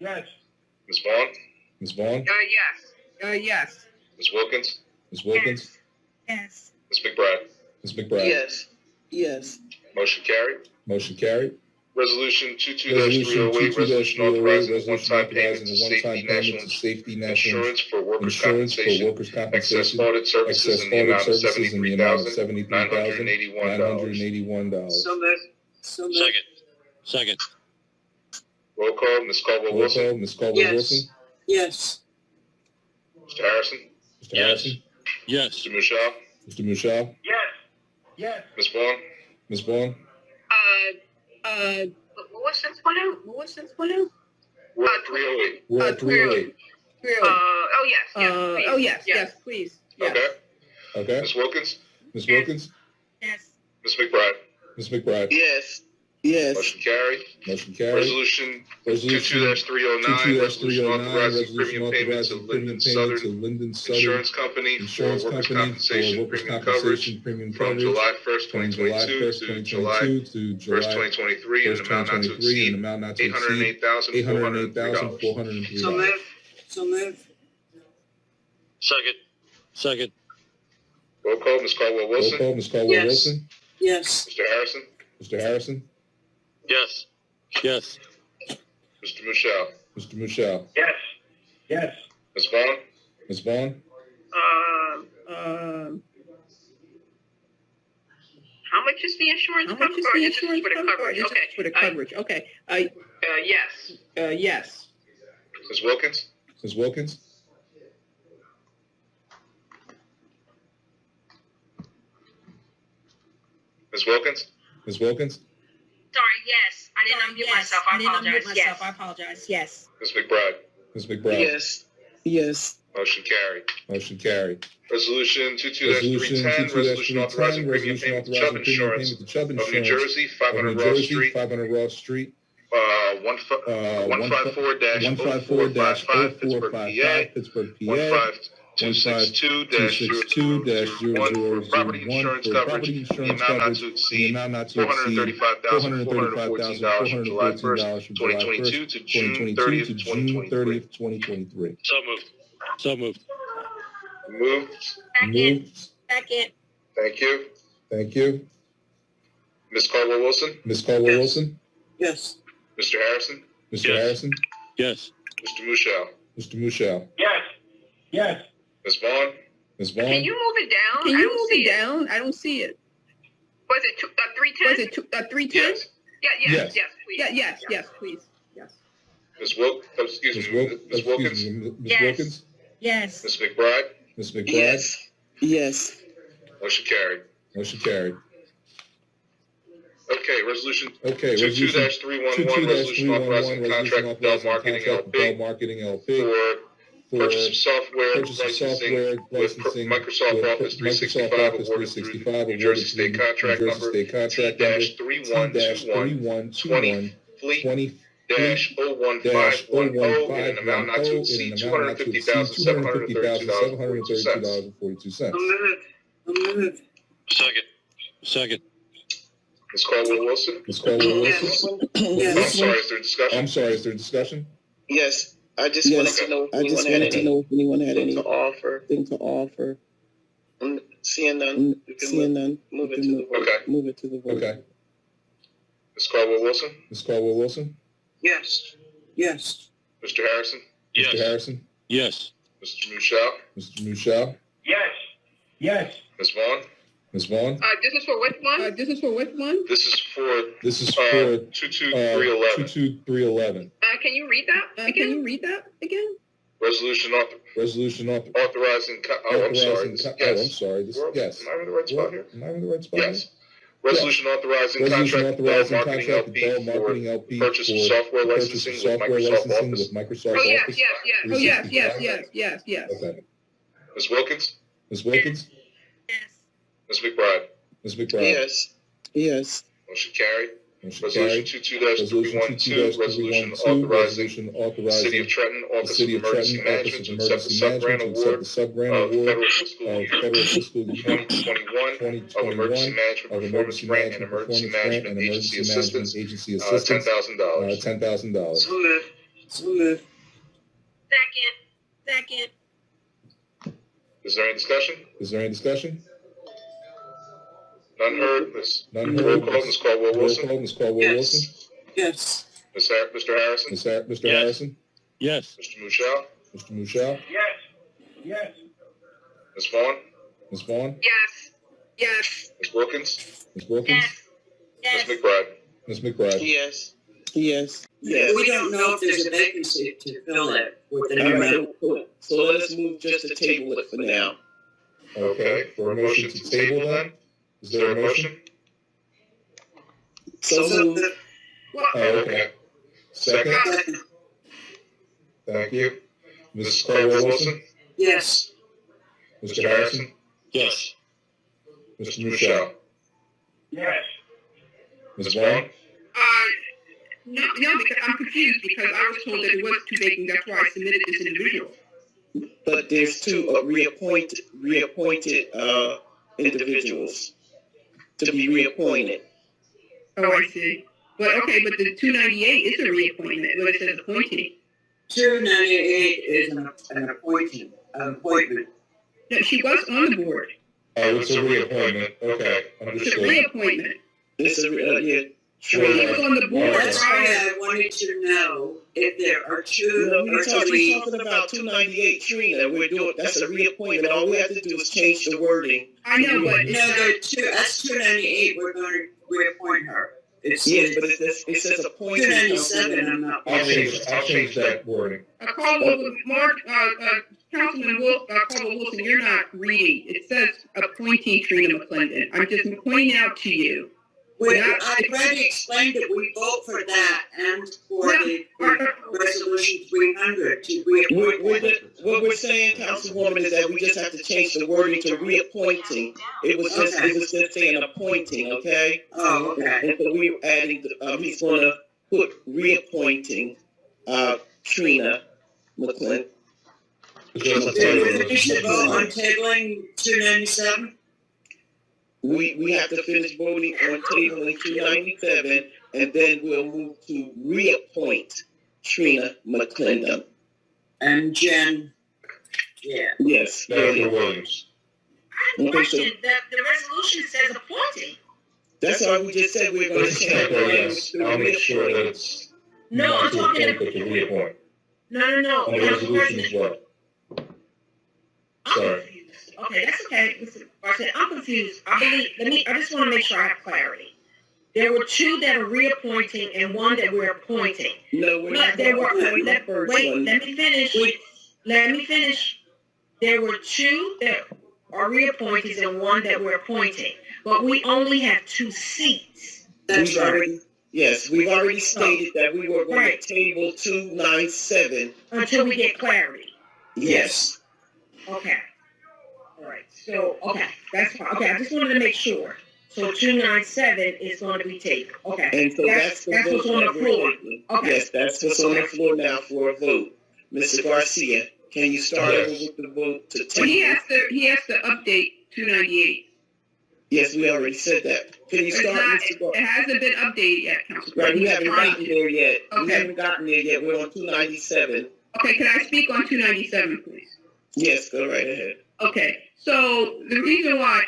Yes. Ms. Vaughn? Yes. Yes. Ms. Wilkins? Yes. Ms. McBride? Yes. Motion carried. Resolution 22-308, resolution authorizing a one-time payment to Safety National Insurance for workers' compensation, excess audit services in the amount of $73,981. So moved. Second. Roll call, Ms. Caldwell-Wilson? Yes. Mr. Harrison? Yes. Mr. Michelle? Yes. Ms. Vaughn? What was since when out? We're at 308. We're at 308. Yes, please. Yes. Okay. Ms. Wilkins? Yes. Ms. McBride? Yes. Motion carried. Resolution 22-309, resolution authorizing premium payment to Linden Southern Insurance Company for workers' compensation premium coverage from July 1st, 2022 to July 1st, 2023 in an amount not to exceed $808,403. So moved. Second. Roll call, Ms. Caldwell-Wilson? Yes. Mr. Harrison? Yes. Mr. Michelle? Yes. Ms. Vaughn? How much is the insurance coverage? For the coverage. Okay. Yes. Ms. Wilkins? Sorry, yes. I didn't unmute myself. I apologize. Yes. Ms. McBride? Yes. Motion carried. Resolution 22-310, resolution authorizing premium payment to Chubb Insurance of New Jersey, 500 Ross Street, 154-0455, Pittsburgh, PA, 152-001 for property insurance coverage in the amount not to exceed $435,414 from July 1st, 2022 to June 30th, 2023. So moved. Second. Thank you. Ms. Caldwell-Wilson? Yes. Mr. Harrison? Yes. Mr. Michelle? Yes. Ms. Vaughn? Can you move it down? I don't see it. Was it 310? 310? Yes, please. Yes, please. Yes. Ms. Wilkins? Yes. Ms. McBride? Yes. Motion carried. Okay, resolution 22-311, resolution authorizing contract with Dell Marketing LP for purchase of software licensing with Microsoft Office 365 awarded through New Jersey State Contract Number T-3121220 2021-0151 in an amount not to exceed $250,732.42. So moved. Second. Ms. Caldwell-Wilson? Yes. I'm sorry, is there discussion? Yes, I just wanted to know if anyone had anything to offer. Seeing none, we can move it to the vote. Okay. Move it to the vote. Okay. Ms. Caldwell-Wilson? Ms. Caldwell-Wilson? Yes. Yes. Mr. Harrison? Yes. Mr. Harrison? Yes. Mr. Michelle? Mr. Michelle? Yes. Yes. Ms. Vaughn? Ms. Vaughn? This is for which one? This is for 22311. Can you read that again? Resolution authorizing. I'm sorry. Yes. Am I in the right spot here? Yes. Resolution authorizing contract with Bell Marketing LP for purchase of software licensing with Microsoft Office. Oh, yes. Okay. Ms. Wilkins? Ms. Wilkins? Yes. Ms. McBride? Ms. McBride? Yes. Motion carried. Resolution 22-312, resolution authorizing the City of Trenton Office of Emergency Management to accept the sub-grant award of Federal Fiscal Year 2021 of Emergency Management Performance Grant and Emergency Management Agency Assistance, $10,000. So moved. Second. Is there any discussion? None heard. Roll call. Ms. Caldwell-Wilson? Yes. Mr. Harrison? Mr. Harrison? Yes. Mr. Michelle? Yes. Ms. Vaughn? Yes. Ms. Wilkins? Yes. Ms. McBride? Yes. We don't know if there's a vacancy to fill it with the new member. So let us move just to table it for now. Okay, for a motion to table then? Is there a motion? So moved. Okay. Second? Thank you. Ms. Caldwell-Wilson? Yes. Mr. Harrison? Yes. Mr. Michelle? Yes. Ms. Vaughn? No, because I'm confused because I was told that it was too vacant. That's why I submitted this individual. But there's two reappointed individuals to be reappointed. Oh, I see. But the 298 is a reappointment, but it says appointing. 298 is an appointment. No, she was on the board. Oh, it's a reappointment. Okay, It's a understood. reappointment. It's a She was on the board. That's why I wanted to know if there are two or We're three. talking about 298 Trina. That's a reappointment. All we have to do is change the wording. I know, but No, there are two. That's 298. We're going to reappoint her. It's Yes, but it says appointed. 297. I'm not. I'll change that wording. Councilman Caldwell-Wilson, you're not reading. It says appointing Trina McClendon. I'm just pointing out to you. I've already explained that we vote for that and for the resolution 300 to reappoint. What we're saying, Councilwoman, is that we just have to change the wording to reappointing. It was just saying appointing, okay? Oh, okay. And so we're adding, he's gonna put reappointing, Trina McClendon. Did we finish the vote on tabling 297? We have to finish voting on tabling 297, and then we'll move to reappoint Trina McClendon. And Jen, Yes. Dr. Williams. I have a question. The resolution says appointing. That's why we just said we're going to change the Yes, I'll make sure that it's No, not I'm to talking appoint, but to reappoint. No. On the resolution as well. I'm Sorry. confused. Okay, that's okay. Mr. Barton, I'm confused. I just want to make sure I have clarity. There were two that are reappointing and one that we're appointing. No, we're not. Let me finish. There were two that are reappointed and one that we're appointing. But we only have 2 seats. that's right. Yes, we've already stated that we were going to table 297. Until we get clarity. Yes. Okay. All right. So, okay. That's fine. Okay, I just wanted to make sure. So 297 is going to be taken. Okay. And so that's what's on the floor. Okay. Yes, that's what's on the floor now for a vote. Mr. Garcia, can you start over with the vote to Well, he table? has to update 298. Yes, we already said that. Can you start, Mr. Garcia? It hasn't been updated yet, Council Right, President. we haven't gotten there yet. We Okay. haven't gotten there yet. We're on 297. Okay, can I speak on 297, please? Yes, go right ahead. Okay, so the reason why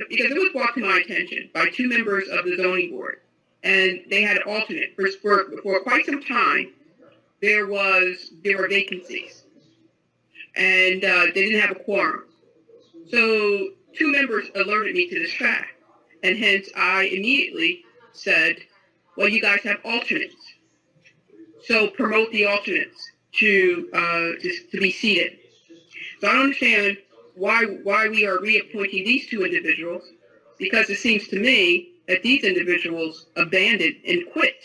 because it was brought to my attention by two members of the zoning board, and they had an alternate for quite some time. There were vacancies, and they didn't have a quorum. So two members alerted me to this fact, and hence I immediately said, well, you guys have alternates, so promote the alternates to be seated. So I don't understand why we are reappointing these two individuals, because it seems to me that these individuals abandoned and quit.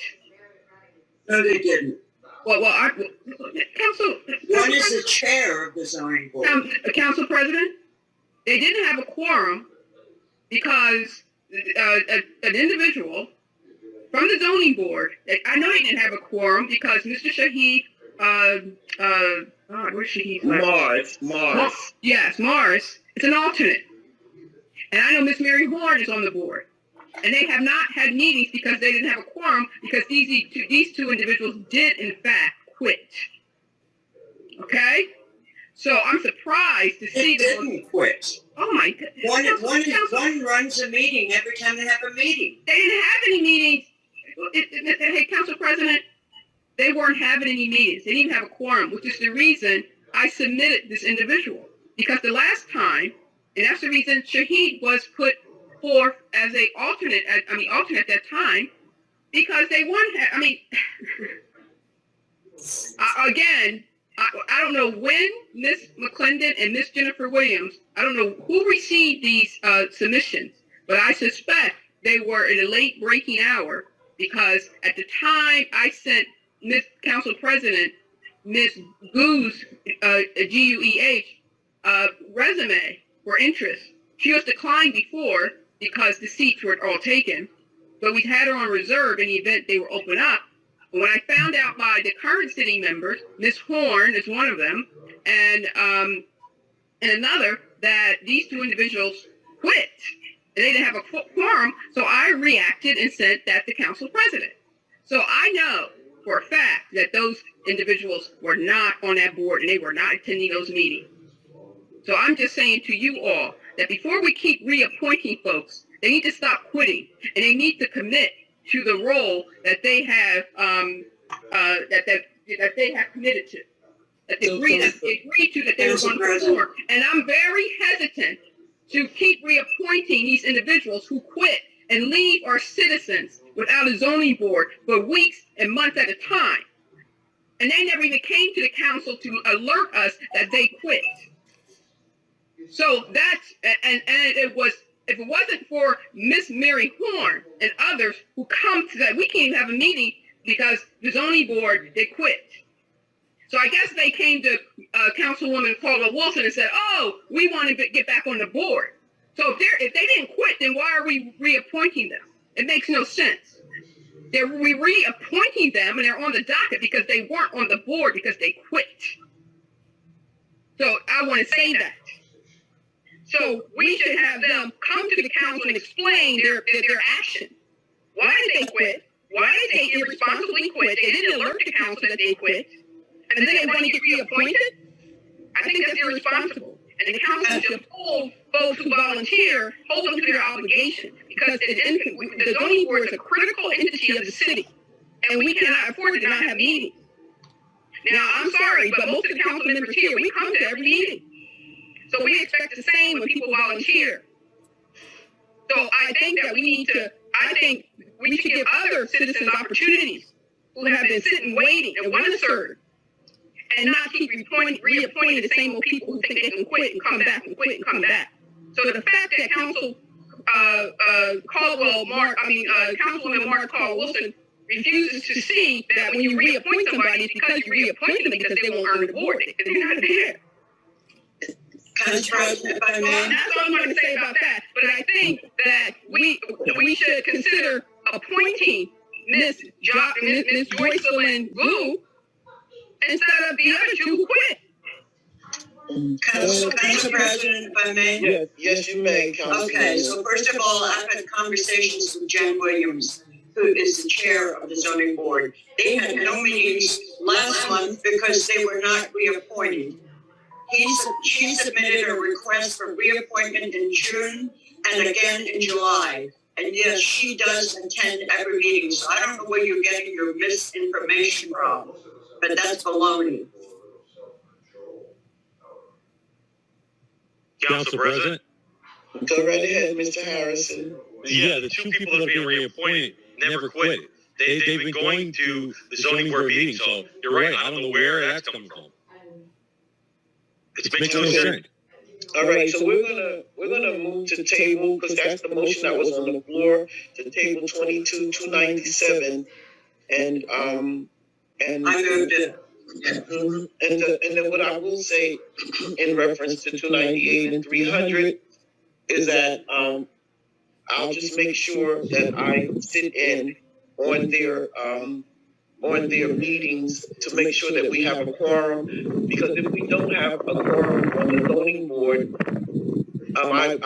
No, they didn't. Well, Council. One is the chair of the zoning board. Council President, they didn't have a quorum because an individual from the zoning board. I know they didn't have a quorum because Mr. Shahid. Where's Shahid? Mars. Yes, Mars. It's an alternate. And I know Miss Mary Horn is on the board. And they have not had meetings because they didn't have a quorum, because these two individuals did, in fact, quit. Okay? So I'm surprised to see They didn't quit. Oh, my goodness. One runs a meeting every time they have a meeting. They didn't have any meetings. Hey, Council President, they weren't having any meetings. They didn't even have a quorum, which is the reason I submitted this individual. Because the last time, and that's the reason Shahid was put forth as a alternate at that time, because they weren't. Again, I don't know when Miss McClendon and Miss Jennifer Williams. I don't know who received these submissions, but I suspect they were in a late breaking hour, because at the time I sent Miss Council President Miss Gu's GUEH resume for interest. She was declined before because the seats were all taken, but we had her on reserve in the event they were open up. When I found out by the current sitting members, Miss Horn is one of them, and another, that these two individuals quit, and they didn't have a quorum, so I reacted and sent that to Council President. So I know for a fact that those individuals were not on that board, and they were not attending those meetings. So I'm just saying to you all that before we keep reappointing folks, they need to stop quitting, and they need to commit to the role that they have that they have committed to, that they agreed to, that they were going to perform. And I'm very hesitant to keep reappointing these individuals who quit and leave our citizens without a zoning board for weeks and months at a time. And they never even came to the council to alert us that they quit. So that's, and it was, if it wasn't for Miss Mary Horn and others who come to that, we can't even have a meeting because the zoning board, they quit. So I guess they came to Councilwoman Caldwell Wilson and said, oh, we want to get back on the board. So if they didn't quit, then why are we reappointing them? It makes no sense. We're reappointing them, and they're on the docket because they weren't on the board because they quit. So I want to say that. So we should have them come to the council and explain their action. Why did they quit? Why did they irresponsibly quit? They didn't alert the council that they quit. And then they want to get reappointed? I think that's irresponsible. And the council should hold folks who volunteer, hold them to their obligation. Because the zoning board is a critical entity of the city. And we cannot afford to not have meetings. Now, I'm sorry, but most of the council members here, we come to every meeting. So we expect the same when people volunteer. So I think that we should give other citizens opportunities who have been sitting waiting and want to serve, and not keep reappointing the same old people who think they can quit and come back and quit and come back. So the fact that Councilwoman Mark Caldwell Wilson refuses to see that when you reappoint somebody, it's because you reappoint them because they won't earn the board. They're not there. Council President, if I may. That's all I'm going to say about that. But I think that we should consider appointing Miss Joycelyn Vu instead of the other two who quit. Council President, if I may. Yes, you may, Councilman. Okay, so first of all, I've had conversations with Jen Williams, who is the chair of the zoning board. They had no meetings last month because they were not reappointed. She submitted a request for reappointment in June and again in July. And yes, she does attend every meeting, so I don't know where you're getting your misinformation from, but that's baloney. Council President? Go right ahead, Mr. Harrison. Yeah, the two people that are being reappointed never quit. They've been going to the zoning board meetings, so you're right. I don't know where that's coming from. It makes no sense. All right, so we're gonna move to table, because that's the motion that was on the floor, to table 22-297, and I moved it. and then what I will say in reference to 298 and 300 is that I'll just make sure that I sit in on their meetings to make sure that we have a quorum, because if we don't have a quorum on the zoning board, I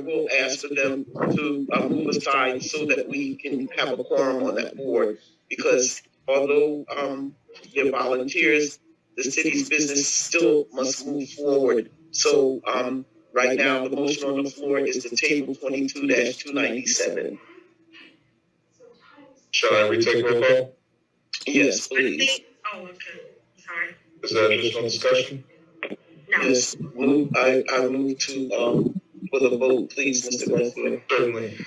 will ask for them to move aside so that we can have a quorum on that board, because although they're volunteers, the city's business still must move forward. So right now, the motion on the floor is to table 22-297. Shall I retake roll call? Yes, please. Oh, okay. Sorry. Is that additional discussion? No. Yes, I move to for the vote, please, Mr. Garcia. Certainly.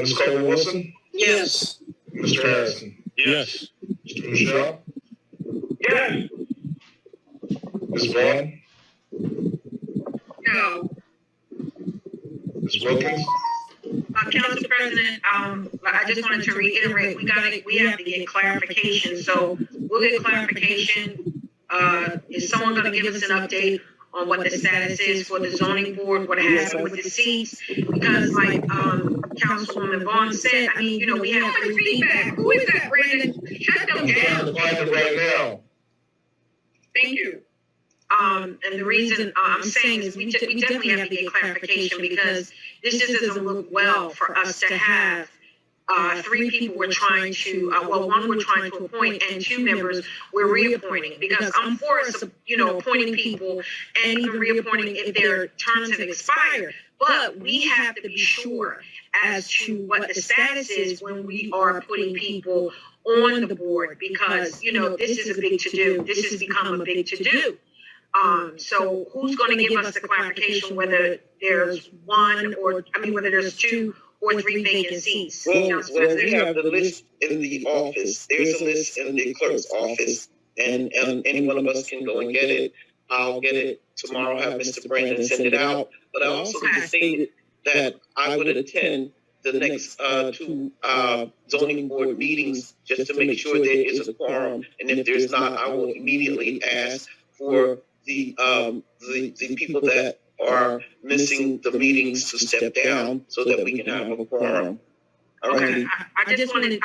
Ms. Coleman-Wilson? Yes. Mr. Harrison? Yes. Mr. Michelle? Yes. Ms. Vaughn? No. Ms. Wilkins? Council President, I just wanted to reiterate, we have to get clarification. So we'll get clarification. Is someone going to give us an update on what the status is for the zoning board, what happened with the seats? Because like Councilwoman Vaughn said, I mean, we have feedback. Who is that, Brandon? Shut them I'm trying down. to find it right now. Thank you. And the reason I'm saying is we definitely have to get clarification, because this just doesn't look well for us to have three people we're trying to, one we're trying to appoint and two members we're reappointing. Because I'm for us, appointing people and even reappointing if their terms have expired. But we have to be sure as to what the status is when we are putting people on the board, because, this is a big to-do. This has become a big to-do. So who's going to give us the clarification whether there's whether there's 2 or 3 vacant seats? Well, we have the list in the office. There's a list in the clerk's office, and any one of us can go and get it. I'll get it tomorrow, have Mr. Brandon send it out. But I also stated that I would attend the next 2 zoning board meetings just to make sure there is a quorum. And if there's not, I will immediately ask for the people that are missing the meetings to step down so that we can have a quorum. Okay, I just wanted,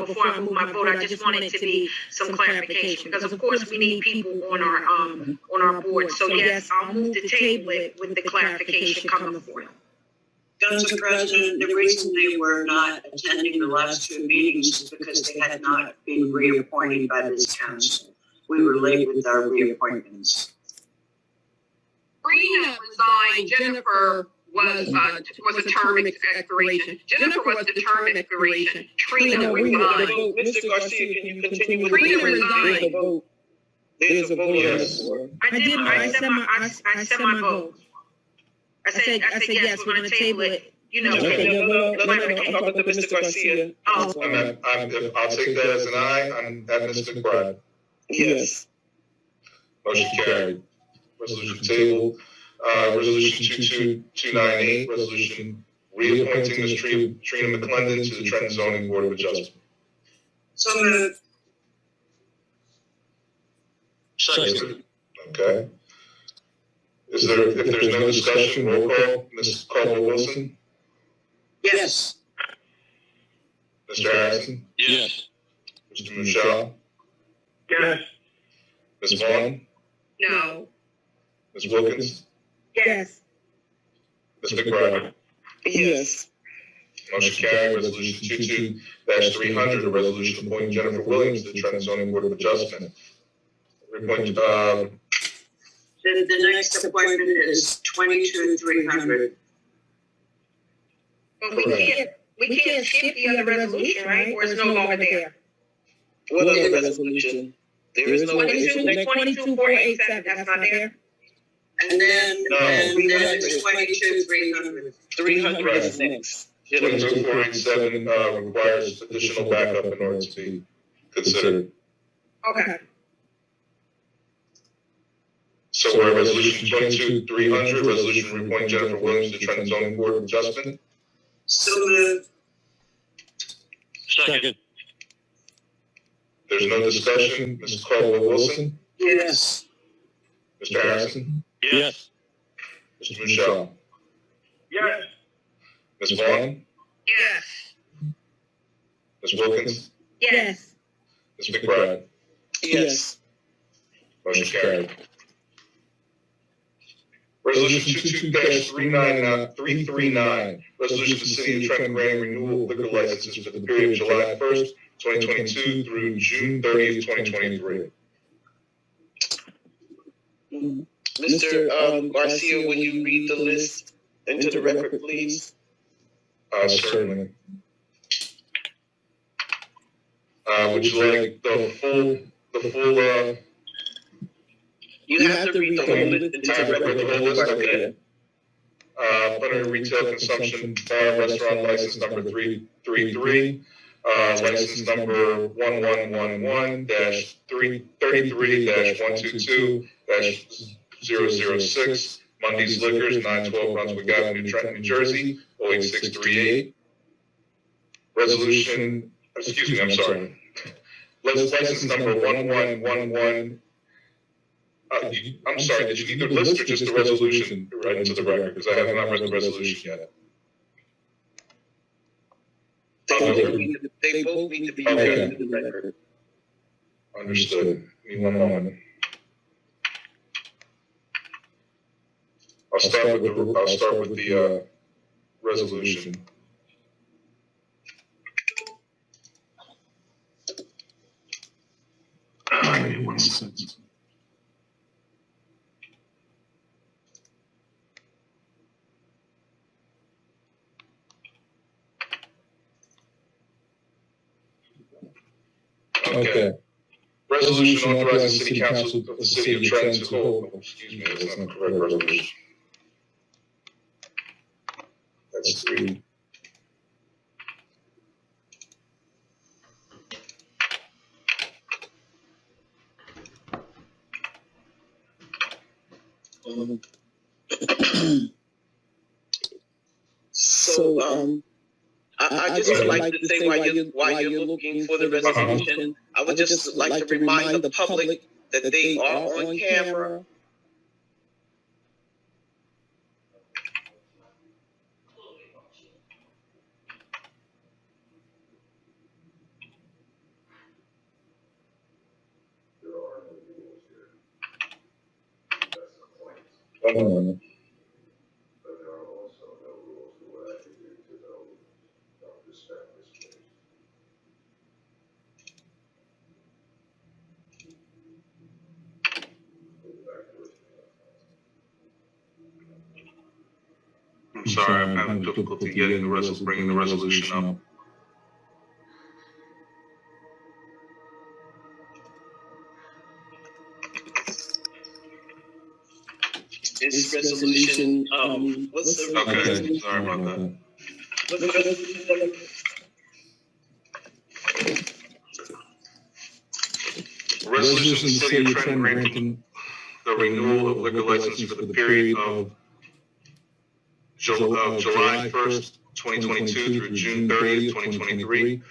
before I move my vote, I just wanted to be some clarification, because of course we need people on our board. So yes, I'll move to table it with the clarification coming forth. Council President, the reason they were not attending the last 2 meetings is because they had not been reappointed by this council. We were late with our reappointments. Rena resigned. Jennifer was a term expiration. Jennifer was the term expiration. Trina resigned. Mr. Garcia, can you continue with Trina resigned. There's a vote on the floor. I said my vote. I said yes, we're going to table it. No, I'm talking to Mr. Garcia. I'll take that as an aye. I'm Mr. McBride. Yes. Motion carried. Resolution tabled. Resolution 2298, resolution reappointing Ms. Trina McClendon to the Trenton Zoning Board of Adjustment. So moved. Second. Okay. If there's no discussion, roll call. Ms. Caldwell-Wilson? Yes. Mr. Harrison? Yes. Mr. Michelle? Yes. Ms. Vaughn? No. Ms. Wilkins? Yes. Ms. McBride? Yes. Motion carried. Resolution 22-300, a resolution appointing Jennifer Williams to the Trenton Zoning Board of Adjustment. Reappoint, The next appointment is 22-300. But we can't skip the other resolution, right? Or it's no longer there? What other resolution? There is no. 22-487, that's not there? And then, it's 22-300. 300 is next. 22-487 requires additional backup in order to be considered. Okay. So we're at resolution 22-300, resolution reappointing Jennifer Williams to the Trenton Zoning Board of Adjustment. So moved. Second. There's no discussion. Ms. Caldwell-Wilson? Yes. Mr. Harrison? Yes. Mr. Michelle? Yes. Ms. Vaughn? Yes. Ms. Wilkins? Yes. Ms. McBride? Yes. Motion carried. Resolution 22-339, resolution of the City of Trenton granting renewal of liquor licenses for the period of July 1st, 2022 through June 30th, 2023. Mr. Garcia, will you read the list into the record, please? Certainly. Would you like the full, You have to read the whole list into the record. Okay. Plenary retail consumption bar restaurant license number 333, license number 1111-33-122-006, Monday's Liquors, 912 Brunswick Avenue, Trenton, New Jersey, 08638. Resolution, excuse me, I'm sorry. License number 1111. I'm sorry, did you need the list or just the resolution right into the record? Because I have not read the resolution yet. They both need to be read into the record. Understood. Give me one moment. I'll start with the resolution. One second. Okay. Resolution authorizing the City Council of the City of Trenton to hold. Excuse me, that's not the correct resolution. That's 3. So, I just would like to say while you're looking for the resolution, I would just like to remind the public that they are on camera. One moment. I'm sorry, I'm having difficulty bringing the resolution up. This resolution, what's the Okay, sorry about that. Resolution of the City of Trenton granting the renewal of liquor license for the period of July 1st, 2022 through June 30th, 2023.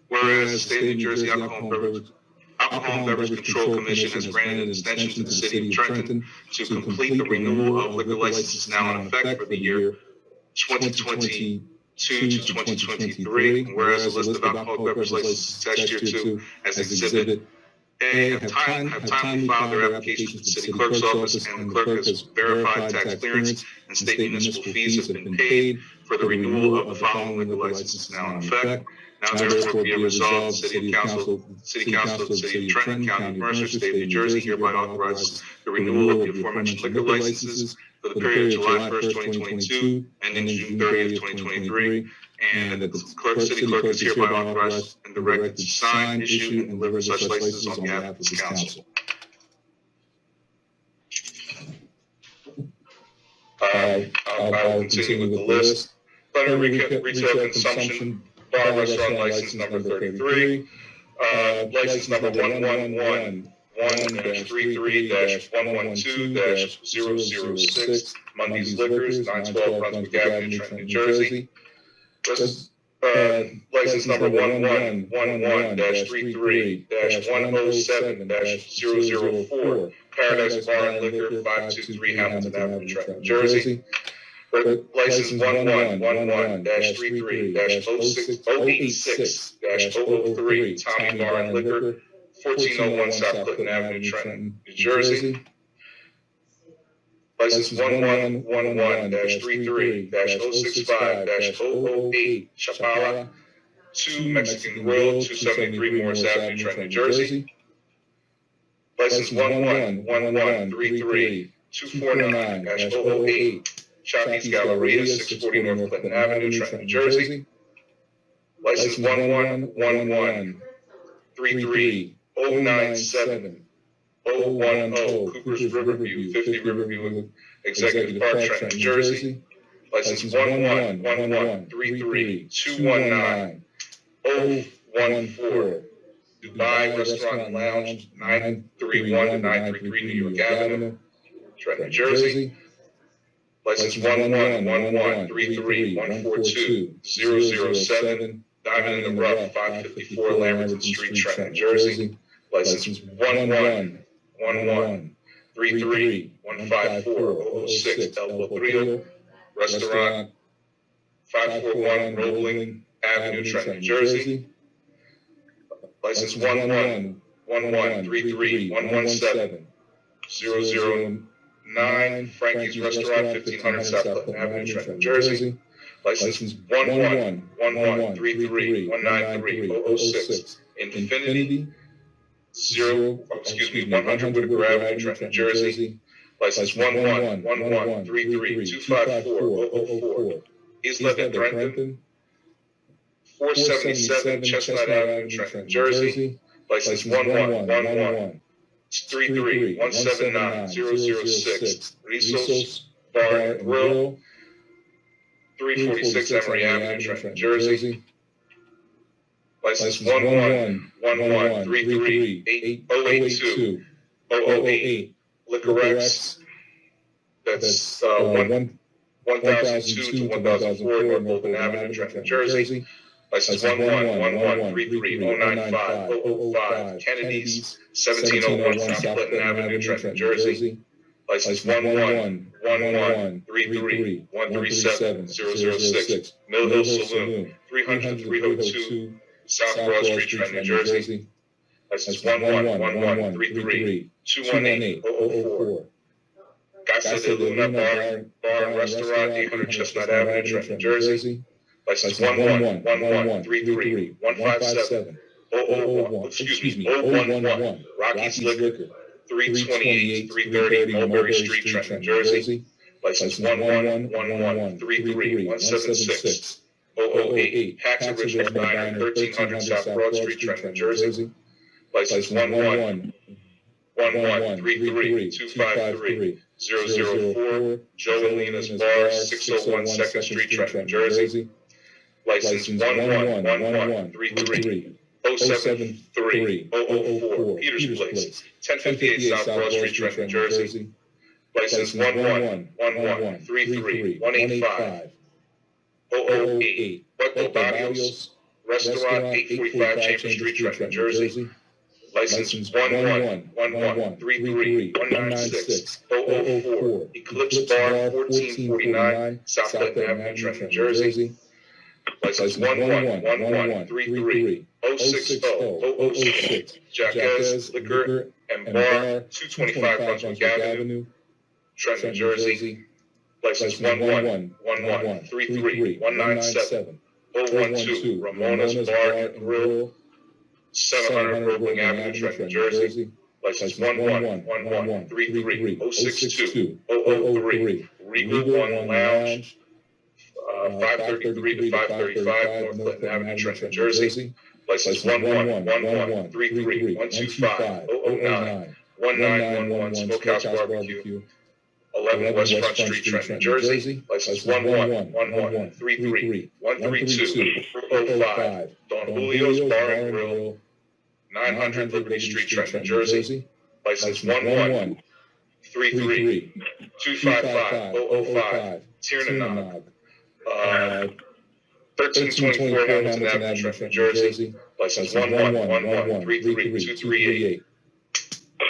Whereas the State of New Jersey Alcohol and Beverage Control Commission has granted an extension to the City of Trenton to complete the renewal of liquor licenses now in effect for the year 2022 to 2023. And whereas a list of alcoholic beverage licenses attached here to as Exhibit A have timely filed their applications with the city clerk's office, and the clerk has verified tax clearance and state municipal fees have been paid for the renewal of the following liquor licenses now in effect. Now therefore be it resolved, the City Council of the City of Trenton, County of Mercer, State of New Jersey hereby authorizes the renewal of the aforementioned liquor licenses for the period of July 1st, 2022, ending June 30th, 2023, and that the city clerk is hereby authorized and directed to sign, issue, and deliver such licenses on behalf of this council. I'll continue with the list. Thunder Retail Consumption Bar Restaurant License number 33. License number 111-1-33-112-006, Mundy's Liquors, 912 Brunswick Avenue, Trenton, New Jersey. License number 11-1-33-107-004, Paradise Bar and Liquor, 523 Hamilton Avenue, Trenton, New Jersey. License 11-1-33-086-003, Tommy Bar and Liquor, 1401 South Clinton Avenue, Trenton, New Jersey. License 11-1-33-065-008, Chapala, 2 Mexican Grill, 273 Morris Avenue, Trenton, New Jersey. License 11-1-33-249-008, Shopkeep's Galleria, 640 North Clinton Avenue, Trenton, New Jersey. License 11-1-1-33-097-010, Cooper's Riverview, 50 Riverview Executive Park, Trenton, New Jersey. License 11-1-1-33-219-014, Dubai Restaurant and Lounge, 931-933 New York Avenue, Trenton, New Jersey. License 11-1-1-33-142-007, Diamond in the Rough, 554 Lamberton Street, Trenton, New Jersey. License 11-1-1-33-154-006, El Potrillo Restaurant, 541 Roebling Avenue, Trenton, New Jersey. License 11-1-33-117-009, Frankie's Restaurant, 1500 South Clinton Avenue, Trenton, New Jersey. License 11-1-1-33-193-006, Infinity 100 Whitaker Avenue, Trenton, New Jersey. License 11-1-1-33-254-004, Isla de Trenton, 477 Chestnut Avenue, Trenton, New Jersey. License 11-1-1-1-33-179-006, Rizos Bar and Grill, 346 Emory Avenue, Trenton, New Jersey. License 11-1-1-33-082-008, Liquorex, that's 1002 to 1004 North Bolton Avenue, Trenton, New Jersey. License 11-1-1-33-095-005, Kennedy's, 1701 South Clinton Avenue, Trenton, New Jersey. License 11-1-1-33-137-006, Mill Hill Saloon, 300-302 South Broad Street, Trenton, New Jersey. License 11-1-1-33-218-004, Casa de Luna Bar and Restaurant, 800 Chestnut Avenue, Trenton, New Jersey. License 11-1-1-33-157-011, Rocky's Liquor, 328-330 Mulberry Street, Trenton, New Jersey. License 11-1-1-33-176-008, Hacks Original Diner, 1300 South Broad Street, Trenton, New Jersey. License 11-1-1-33-253-004, Joe and Lena's Bar, 601 2nd Street, Trenton, New Jersey. License 11-1-1-33-073-004, Peter's Place, 1058 South Broad Street, Trenton, New Jersey. License 11-1-1-1-33-185-008, Puerto Barrios Restaurant, 845 Chambers Street, Trenton, New Jersey. License 111133196004, Eclipse Bar 1449, South Clinton Avenue, Trenton, New Jersey. License 111133060006, Jacques Liquor and Bar 225 Brunswick Avenue, Trenton, New Jersey. License 111133197012, Ramona's Bar and Grill, 700 Roebling Avenue, Trenton, New Jersey. License 111133062003, Regal One Lounge, 533 to 535 North Clinton Avenue, Trenton, New Jersey. License 111133125009, 1911 Smokehouse Barbecue, 11 West Front Street, Trenton, New Jersey. License 111133132005, Don Julio's Bar and Grill, 900 Liberty Street, Trenton, New Jersey. License 1133255005, Tiernanog, 1324 Hamilton Avenue, Trenton, New Jersey. License 1111332238.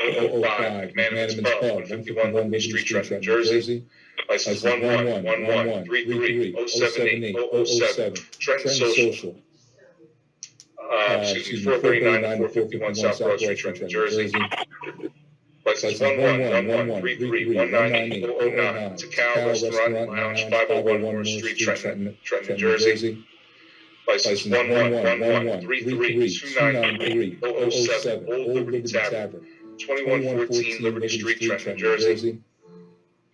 005, McManaman's Pub, 151 Liberty Street, Trenton, New Jersey. License 111133078007, Trenton Social. 439 and 451 South Broad Street, Trenton, New Jersey. License 111133198009, Takao Restaurant and Lounge, 501 Warren Street, Trenton, New Jersey. License 111133293007, Old Liberty Tavern, 2114 Liberty Street, Trenton, New Jersey.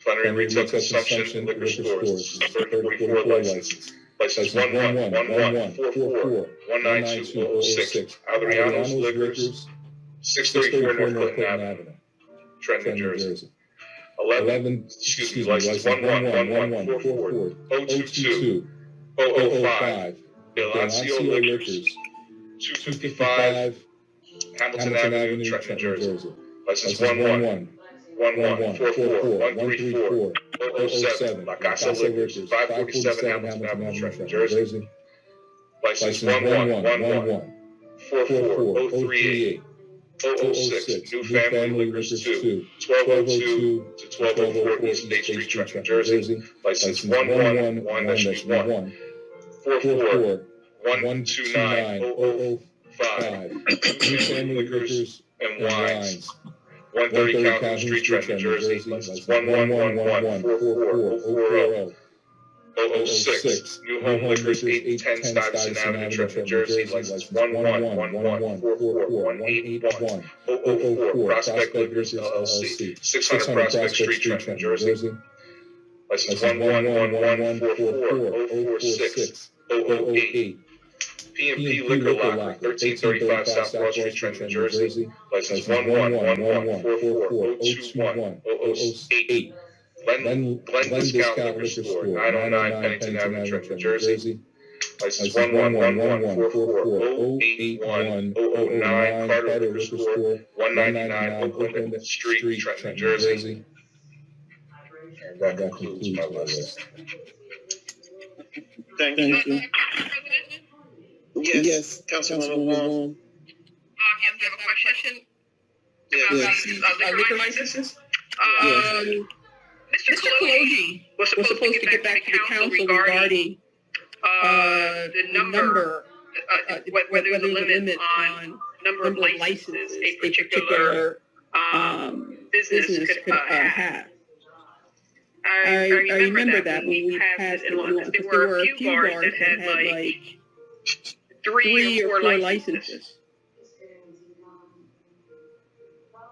Plenary retail consumption and liquor stores, 44 license. License 111144192006, Adriano's Liquors, 634 North Clinton Avenue, Trenton, New Jersey. License 111144022005, Bilancio Liquors, 255 Hamilton Avenue, Trenton, New Jersey. License 111144134007, La Casa Liquors, 547 Hamilton Avenue, Trenton, New Jersey. License 111144038006, New Family Liquors 2, 1202 to 1204 East State Street, Trenton, New Jersey. License 1111-1-1 441290005, New Family Liquors and Wines, 130 Calhoun Street, Trenton, New Jersey. License 1111440006, New Home Liquors, 810 Stuyvesant Avenue, Trenton, New Jersey. License 111144181004, Prospect Liquors LLC, 600 Prospect Street, Trenton, New Jersey. License 111144046008, P&P Liquor Locker, 1335 South Broad Street, Trenton, New Jersey. License 111144021008, Glen Discount Liquor Store, 909 Pennington Avenue, Trenton, New Jersey. License 111144081009, Carter Liquor Store, 199 Oakland Street, Trenton, New Jersey. And that concludes my list. Thank you. Yes, Councilwoman Wong. You have a question? Yes. Liquor licenses? Mr. Mr. Kaloji was supposed to get back to the council regarding the number, whether there's a limit on number of licenses a particular business could have. I remember that when we passed it on, there were a few bars that had like 3 or 4 licenses.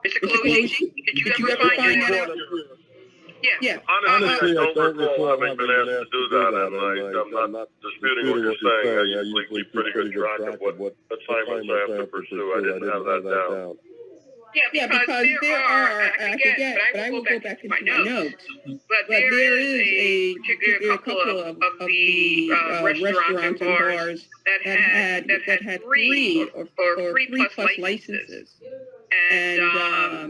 Mr. Kaloji, did you ever find that out? Yeah. Honestly, I don't recall having been asked to do that, and I'm not disputing what you're saying. I usually keep pretty good track of what assignments I have to pursue. I didn't have that down. Yeah, because there are, I forget, but I will go back to my notes. But there is a couple of the restaurants and bars that had 3 or 3 plus licenses. And I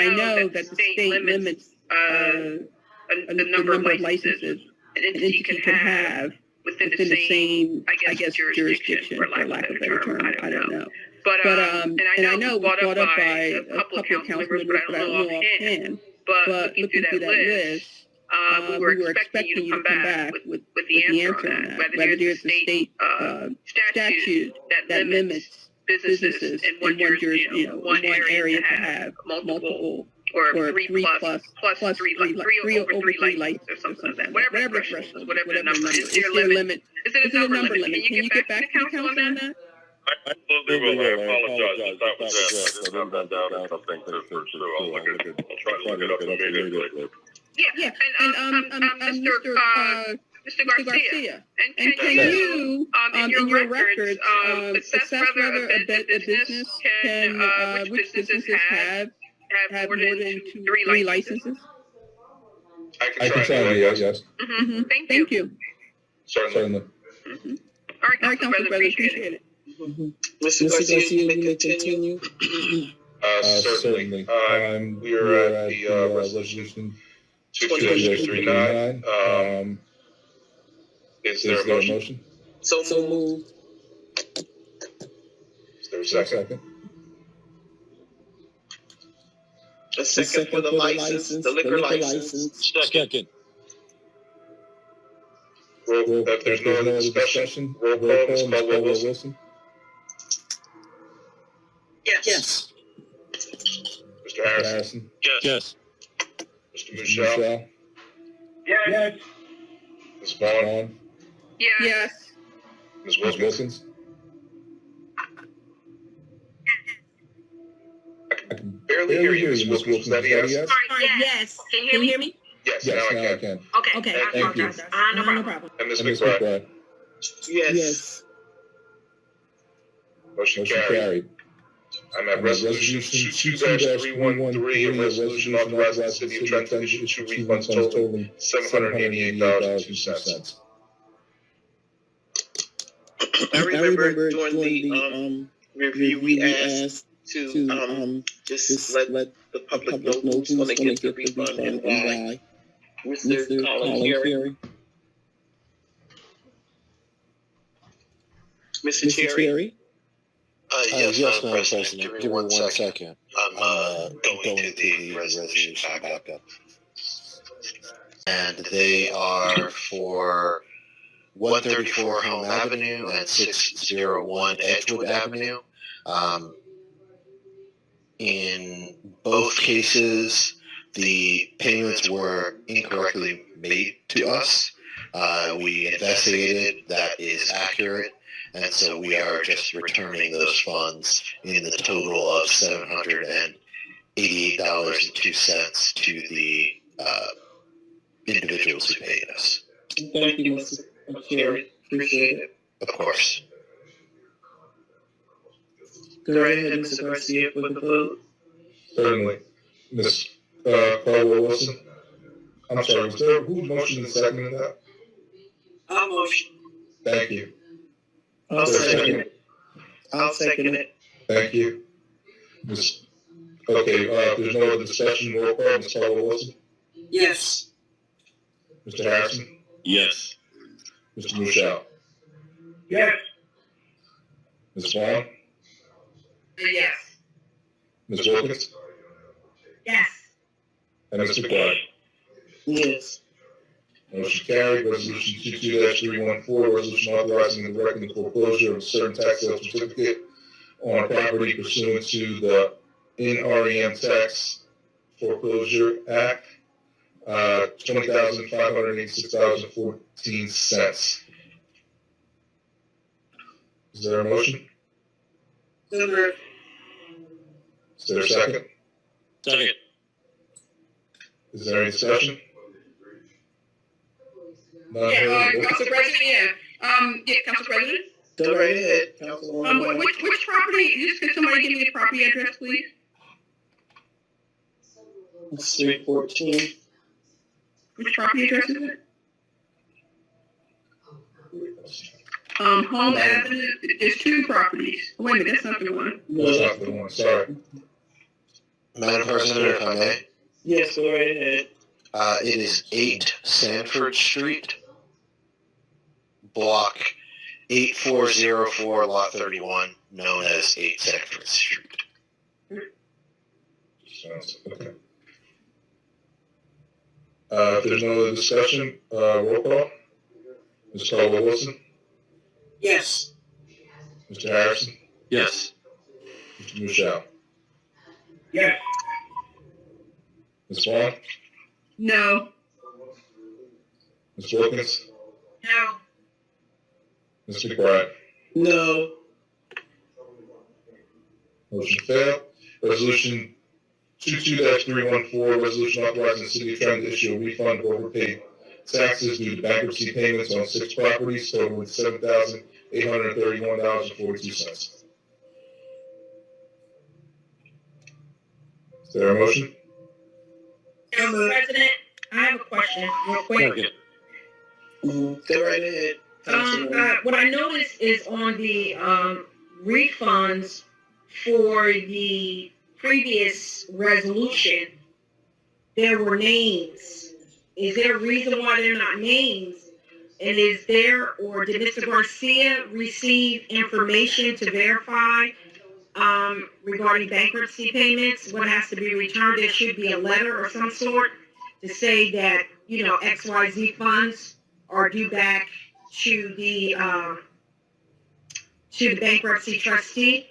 know that the state limits the number of licenses an entity can have within the same, I guess, jurisdiction, for lack of a better term. I don't know. But and I know it was brought up by a couple of council members, but I don't know offhand. But looking through that list, we were expecting you to come back with the answer on that, whether there's a state statute that limits businesses in one area to have multiple or three plus three licenses or something like that. Whatever the threshold, whatever the number is. Is there a limit? Is it a number limit? Can you get back to the council on that? I absolutely will. I apologize if that was that. I didn't have that down as something to pursue. I'll try to look it up immediately. Yeah, and Mr. Garcia, and can you, in your records, assess whether a business can, which businesses have more than three licenses? I can try to, yes. Mm-hmm. Thank you. Certainly. Mm-hmm. All right, Council President, appreciate it. Mr. Garcia, you may continue. Certainly. We are at the resolution 22-39. Is there a motion? So moved. Is there a second? A second for the license, the liquor license. Second. If there's no other discussion, roll call, Ms. Caldwell-Wilson. Yes. Mr. Harrison. Yes. Mr. Michelle. Yes. Ms. Vaughn. Yes. Ms. Wilkins. I can barely hear you, Ms. Wilkins. Was that a yes? Sorry, yes. Can you hear me? Yes, now I can. Okay, I apologize. No problem. And Ms. McBride. Yes. Motion carried. I'm at resolution 2-313, a resolution authorizing the city of Trenton to issue refunds totaling $788.02. I remember during the review, we asked to just let the public know who's going to get the refund and why. Mr. Colin Carey. Mr. Cherry. Yes, Madam President. Give me 1 second. I'm going to the resolution backup. And they are for 134 Home Avenue and 601 Edgewood Avenue. In both cases, the payments were incorrectly made to us. We investigated, that is accurate. And so we are just returning those funds in the total of $788.02 to the individuals who paid us. Thank you, Mr. Cherry. Appreciate it. Of course. Go right ahead, Mr. Garcia, for the vote. Certainly. Ms. Caldwell-Wilson. I'm sorry, was there, who motioned and seconded that? I'll motion. Thank you. I'll second it. I'll second it. Thank you. Okay, if there's no other discussion, roll call, Ms. Caldwell-Wilson. Yes. Mr. Harrison. Yes. Mr. Michelle. Yes. Ms. Vaughn. Yes. Ms. Wilkins. Yes. And Mr. McBride. Yes. Motion carried. Resolution 22-314, resolution authorizing and directing the foreclosure of a certain tax sale certificate on property pursuant to the NREM Tax Foreclosure Act, $20,586.14. Is there a motion? So moved. Is there a second? Second. Is there any discussion? Council President, Council President. Go right ahead, Councilwoman. Which property, just could somebody give me the property address, please? 314. Which property address is it? Home Avenue, there's two properties. Wait a minute, that's not the one. That's not the one, sorry. Madam President, if I may. Yes, go right ahead. It is 8 Sanford Street, block 8404 Lot 31, known as 8 Second Street. Okay. If there's no other discussion, roll call. Ms. Caldwell-Wilson? Yes. Mr. Harrison? Yes. Mr. Michelle? Yes. Ms. Vaughn? No. Ms. Wilkins? No. Ms. McBride? No. Motion failed. Resolution 22-314, resolution authorizing the city of Trenton to issue a refund of overpaid taxes due to bankruptcy payments on 6 properties totaling $7,831.42. Is there a motion? Mr. President, I have a question real quick. Go right ahead. What I noticed is on the refunds for the previous resolution, there were names. Is there a reason why they're not names? And is there, or did Mr. Garcia receive information to verify regarding bankruptcy payments? What has to be returned? There should be a letter or some sort to say that, you know, XYZ funds are due back to the bankruptcy trustee.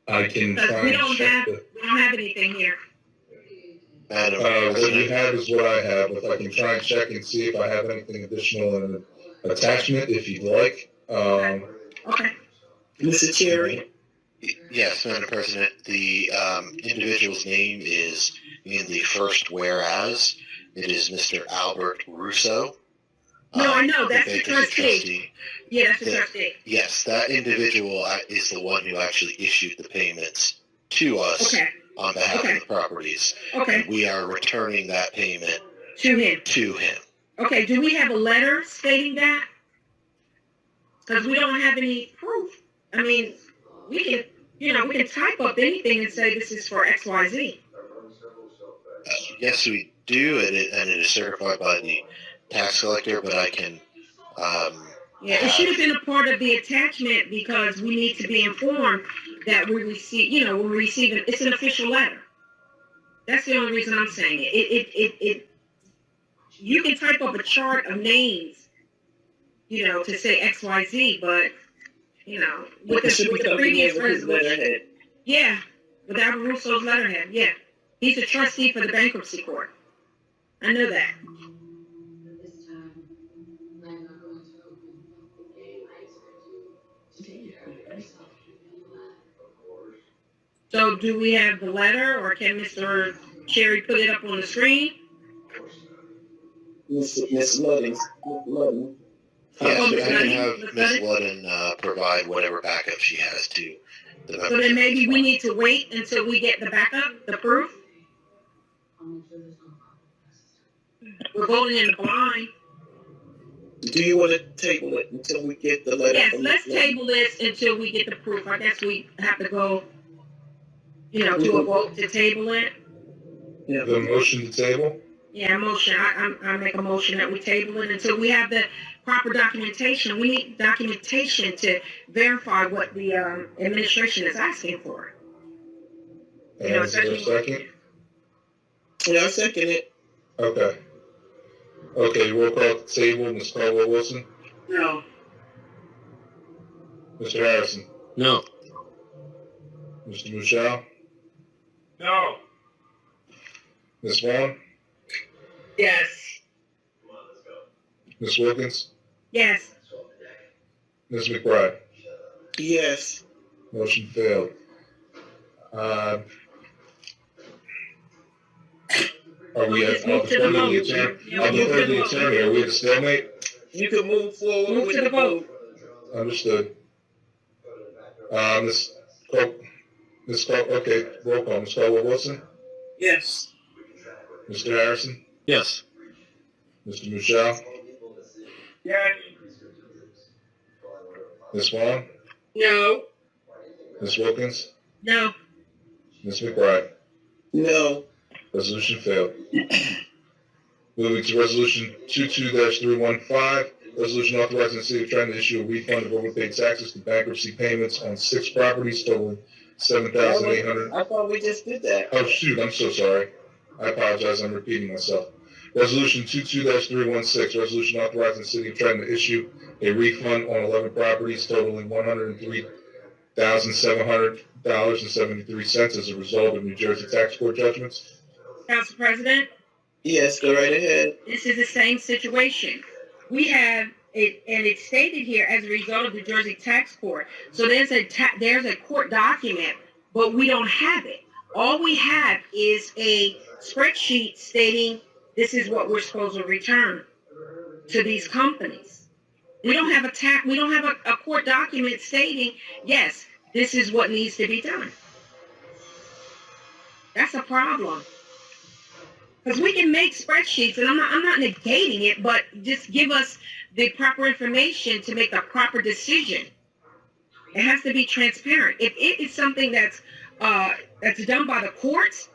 I can Because try we and don't check have anything here. what you have is what I have. If I can try and check and see if I have anything additional in an attachment, if you'd like. Okay. Mr. Cherry? Yes, Madam President, the individual's name is in the first whereas. It is Mr. Albert Russo. No, I know, that's the Baker's trustee. Yeah, that's the trustee. Yes, that individual is the one who actually issued the payments to us on behalf of the properties. Okay. And we are returning that payment To him. to him. Okay, do we have a letter stating that? Because we don't have any proof. I mean, we can, you know, we can type up anything and say this is for XYZ. Yes, we do, and it is certified by the tax collector, but I can... Yeah, it should have been a part of the attachment because we need to be informed that we receive, you know, we're receiving, it's an official letter. That's the only reason I'm saying it. You can type up a chart of names, you know, to say XYZ, but, you know, with the previous resolution. Yeah, with Albert Russo's letterhead, yeah. He's a trustee for the bankruptcy court. I know that. So do we have the letter, or can Mr. Cherry put it up on the screen? Miss Ludden. Yes, I can have Ms. Ludden provide whatever backup she has to the members. So then maybe we need to wait until we get the backup, the proof? We're voting in the blind. Do you want to table it until we get the letter? Yes, let's table this until we get the proof. I guess we have to go, you know, do a vote to table it. Yeah. The motion to table? Yeah, motion. I make a motion that we table it until we have the proper documentation. We need documentation to verify what the administration is asking for. And is there a second? Yeah, I second it. Okay. Okay, roll call table, Ms. Caldwell-Wilson? No. Mr. Harrison? No. Mr. Michelle? No. Ms. Vaughn? Yes. Ms. Wilkins? Yes. Ms. McBride? Yes. Motion failed. Are we at the attorney? Are we at a stalemate? You can move forward with the vote. Understood. Okay, roll call. Ms. Caldwell-Wilson? Yes. Mr. Harrison? Yes. Mr. Michelle? Yes. Ms. Vaughn? No. Ms. Wilkins? No. Ms. McBride? No. Resolution failed. Moving to resolution 22-315, Resolution authorizing the city of Trenton to issue a refund of overpaid taxes to bankruptcy payments on 6 properties totaling $7,800. I thought we just did that. Oh, shoot, I'm so sorry. I apologize, I'm repeating myself. Resolution 22-316, resolution authorizing the city of Trenton to issue a refund on 11 properties totaling $103,700.73 as a result of New Jersey tax court judgments. Council President, Yes, go right ahead. this is the same situation. We have it, and it's stated here as a result of the Jersey tax court. So there's a court document, but we don't have it. All we have is a spreadsheet stating this is what we're supposed to return to these companies. We don't have a court document stating, yes, this is what needs to be done. That's a problem. Because we can make spreadsheets, and I'm not negating it, but just give us the proper information to make the proper decision. It has to be transparent. If it is something that's done by the courts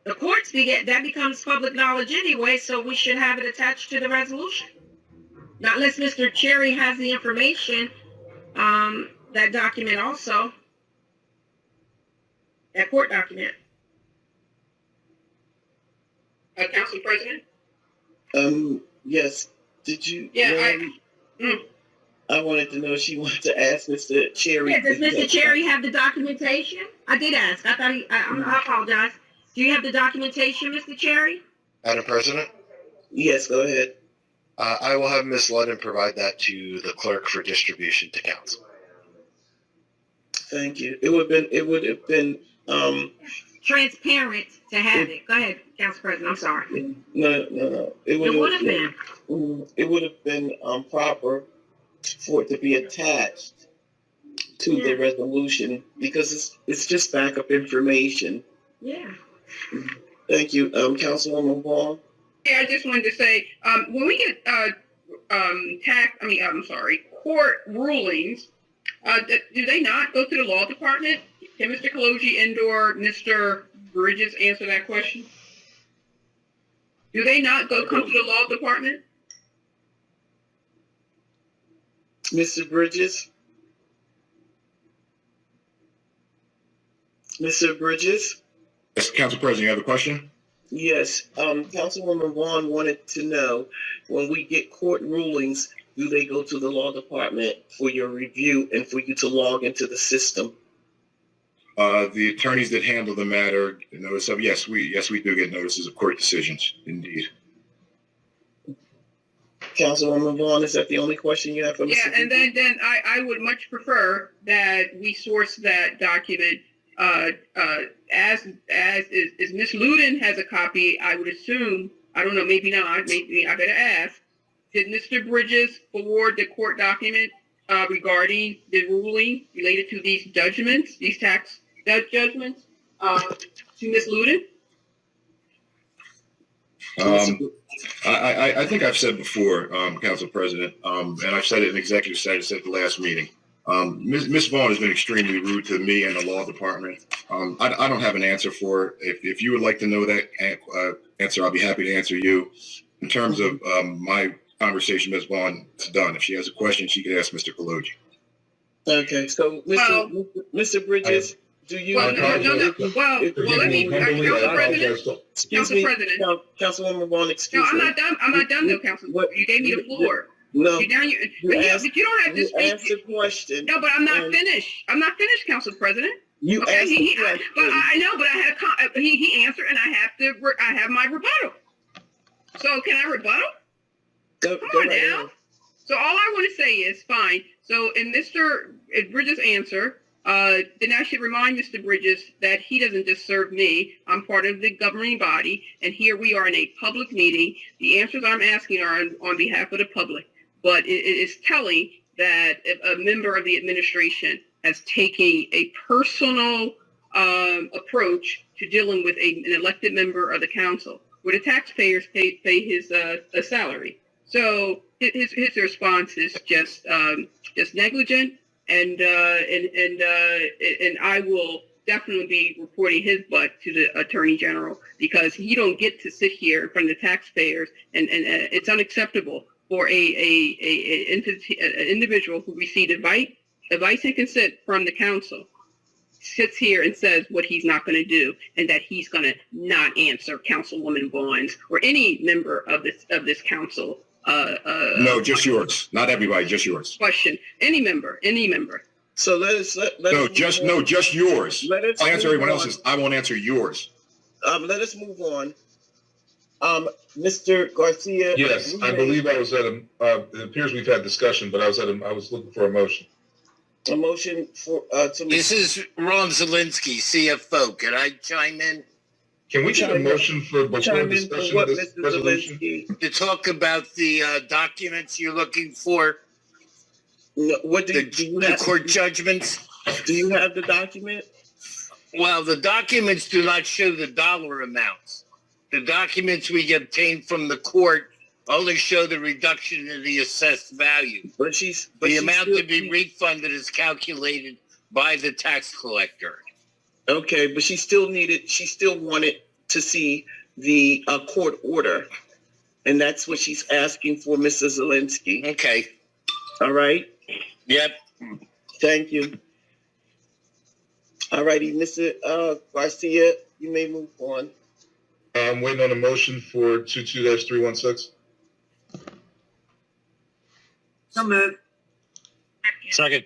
that becomes public knowledge anyway, so we should have it attached to the resolution. Not unless Mr. Cherry has the information, that document also, that court document. Council President? Yes. Did you? Yeah, I wanted to know if she wanted to ask Mr. Cherry. Yeah, does Mr. Cherry have the documentation? I did ask. I thought I apologize. Do you have the documentation, Mr. Cherry? Madam President, Yes, go ahead. I will have Ms. Ludden provide that to the clerk for distribution to council. Thank you. It would have been Transparent to have it. Go ahead, Council President. I'm sorry. no. It would have been. It would have been proper for it to be attached to the resolution because it's just backup information. Yeah. Thank you, Councilwoman Wong. Yeah, I just wanted to say, when we get court rulings, do they not go to the law department? Can Mr. Kaloji and/or Mr. Bridges answer that question? Do they not come to the law department? Mr. Bridges? Mr. Bridges? Yes, Council President, you have a question? Yes, Councilwoman Vaughn wanted to know, when we get court rulings, do they go to the law department for your review and for you to log into the system? The attorneys that handle the matter notice of, yes, we do get notices of court decisions, indeed. Councilwoman Vaughn, is that the only question you have for Mr. Yeah, and then I would much prefer that we source that document as Ms. Ludden has a copy. I would assume, I don't know, maybe not, maybe I better ask, did Mr. Bridges forward the court document regarding the ruling related to these judgments, these tax judgments, to Ms. Ludden? I think I've said before, Council President, and I've said it in executive session at the last meeting. Ms. Vaughn has been extremely rude to me and the law department. I don't have an answer for her. If you would like to know that answer, I'll be happy to answer you. In terms of my conversation, Ms. Vaughn is done. If she has a question, she can ask Mr. Kaloji. Okay, so Mr. Bridges, do you? Well, let me, Council President. Excuse me, Councilwoman Vaughn, excuse me. No, I'm not done though, Council. You gave me the floor. No, but you don't have to speak. Ask the question. No, but I'm not finished. I'm not finished, Council President. You asked the question. But I know, but I had he answered, and I have my rebuttal. So can I rebuttal? Come on now. So all I want to say is fine. So in Mr. Bridges' answer, then I should remind Mr. Bridges that he doesn't just serve me. I'm part of the governing body, and here we are in a public meeting. The answers I'm asking are on behalf of the public. But it is telling that a member of the administration has taken a personal approach to dealing with an elected member of the council, where the taxpayers pay his salary. So his response is just negligent, and I will definitely be reporting his butt to the Attorney General, because you don't get to sit here in front of the taxpayers, and it's unacceptable for an individual who received advice and consent from the council sits here and says what he's not going to do, and that he's going to not answer Councilwoman Vaughn's or any member of this council. No, just yours. Not everybody, just yours. Question. Any member. So just yours. I'll answer everyone else's. I won't answer yours. Let us move on. Mr. Garcia. Yes, I believe I was at a. It appears we've had discussion, but I was looking for a motion. A motion for This is Ron Zielinski, CFO. Can I chime in? Can we get a motion for before discussion of this resolution? To talk about the documents you're looking for? No, what do you the court judgments? Do you have the document? Well, the documents do not show the dollar amounts. The documents we obtained from the court only show the reduction in the assessed value. The amount to be refunded is calculated by the tax collector. Okay, but she still wanted to see the court order. And that's what she's asking for, Mr. Zielinski. Okay. All right? Yep. Thank you. All righty, Mr. Garcia, you may move on. I'm waiting on a motion for 22-316. So moved. Second.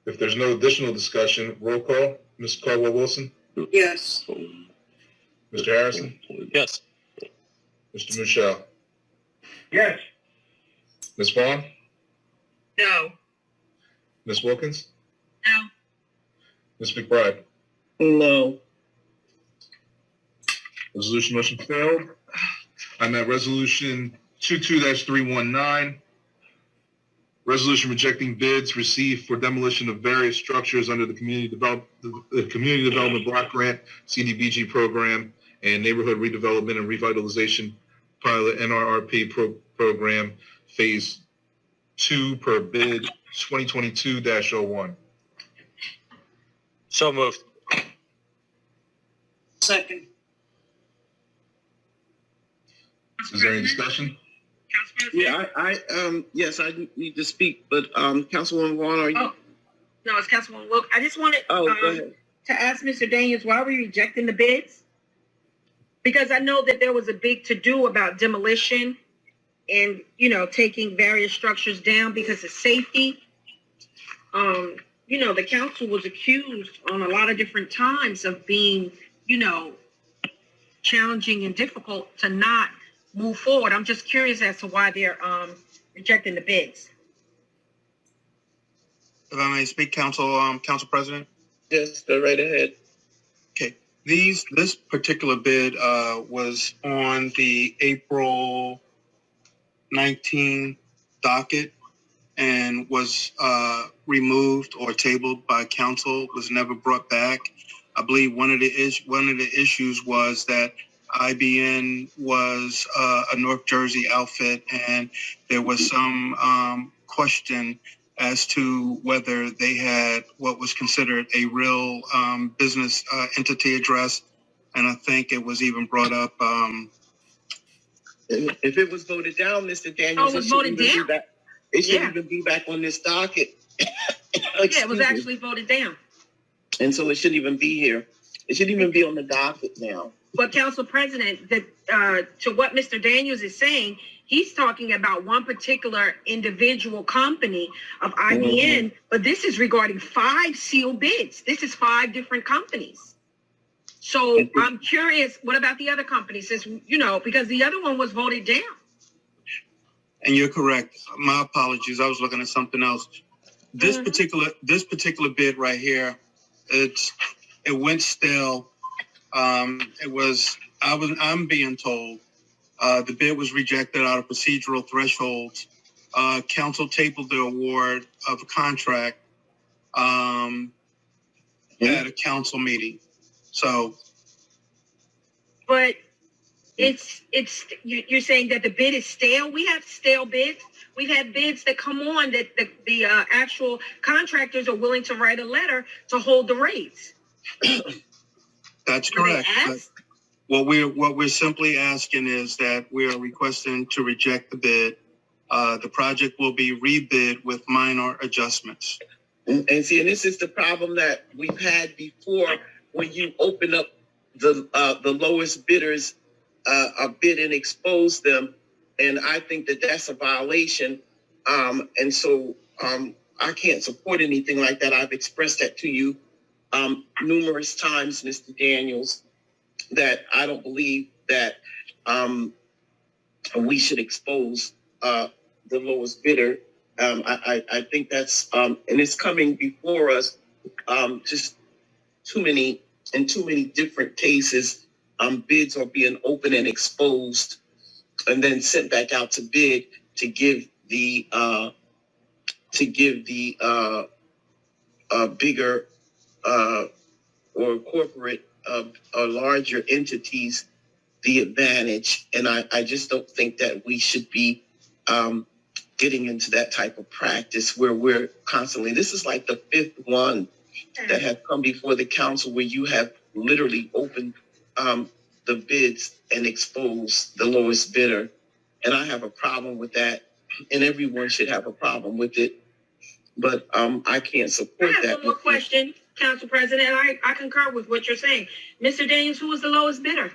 If there's no additional discussion, roll call. Ms. Caldwell-Wilson? Yes. Mr. Harrison? Yes. Mr. Michelle? Yes. Ms. Vaughn? No. Ms. Wilkins? No. Ms. McBride? No. Resolution motion failed. I'm at resolution 22-319. Resolution rejecting bids received for demolition of various structures under the Community Development Block Grant CDBG program and Neighborhood Redevelopment and Revitalization Pilot NRRP program Phase 2 per bid 2022-01. So moved. Second. Is there any discussion? Yeah, yes, I need to speak, but Councilwoman Vaughn, are you? Oh, no, it's Councilwoman Wilk. I just wanted Go ahead. to ask Mr. Daniels, why are we rejecting the bids? Because I know that there was a big to-do about demolition and, taking various structures down because of safety. The council was accused on a lot of different times of being, challenging and difficult to not move forward. I'm just curious as to why they're rejecting the bids. If I may speak, Council President. Yes, go right ahead. Okay, this particular bid was on the April 19 docket and was removed or tabled by council. Was never brought back. I believe one of the issues was that IBN was a North Jersey outfit, and there was some question as to whether they had what was considered a real business entity address, and I think it was even brought up. If it was voted down, Mr. Daniels, it was voted down. It shouldn't even be back on this docket. It was actually voted down. And so it shouldn't even be here. It shouldn't even be on the docket now. But Council President, to what Mr. Daniels is saying, he's talking about one particular individual company of IBN, but this is regarding 5 sealed bids. This is 5 different companies. So I'm curious, what about the other companies? Because the other one was voted down. And you're correct. My apologies. I was looking at something else. This particular bid right here, it went stale. I'm being told the bid was rejected out of procedural thresholds. Council tabled the award of a contract at a council meeting. So, but you're saying that the bid is stale. We have stale bids. We've had bids that come on that the actual contractors are willing to write a letter to hold the rates. That's correct. What we're simply asking is that we are requesting to reject the bid. The project will be rebid with minor adjustments. And see, and this is the problem that we've had before when you open up the lowest bidders a bid and expose them, and I think that that's a violation. And so I can't support anything like that. I've expressed that to you numerous times, Mr. Daniels, that I don't believe that we should expose the lowest bidder. I think that's and it's coming before us just too many different cases. Bids are being opened and exposed and then sent back out to bid to give the bigger or corporate or larger entities the advantage. And I just don't think that we should be getting into that type of practice where we're constantly, this is like the fifth one that has come before the council where you have literally opened the bids and exposed the lowest bidder. And I have a problem with that, and everyone should have a problem with it. But I can't support that. I have one more question, Council President. I concur with what you're saying. Mr. Daniels, who was the lowest bidder?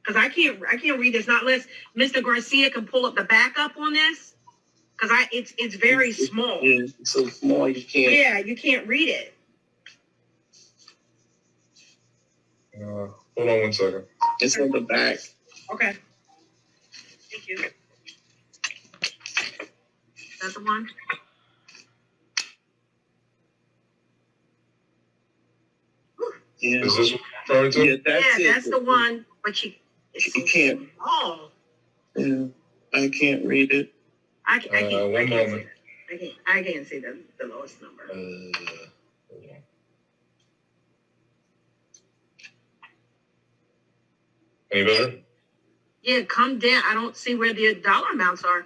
Because I can't read this, not unless Mr. Garcia can pull up the backup on this. Because it's very small. Yeah, it's so small you can't. Yeah, you can't read it. Hold on 1 second. It's on the back. Okay. Thank you. That's the one? Yeah. Is this what you're referring to? Yeah, That's the one. But you can't. Oh. Yeah, I can't read it. I can't. One moment. I can't see the lowest number. Hold on. Any better? Yeah, come down. I don't see where the dollar amounts are.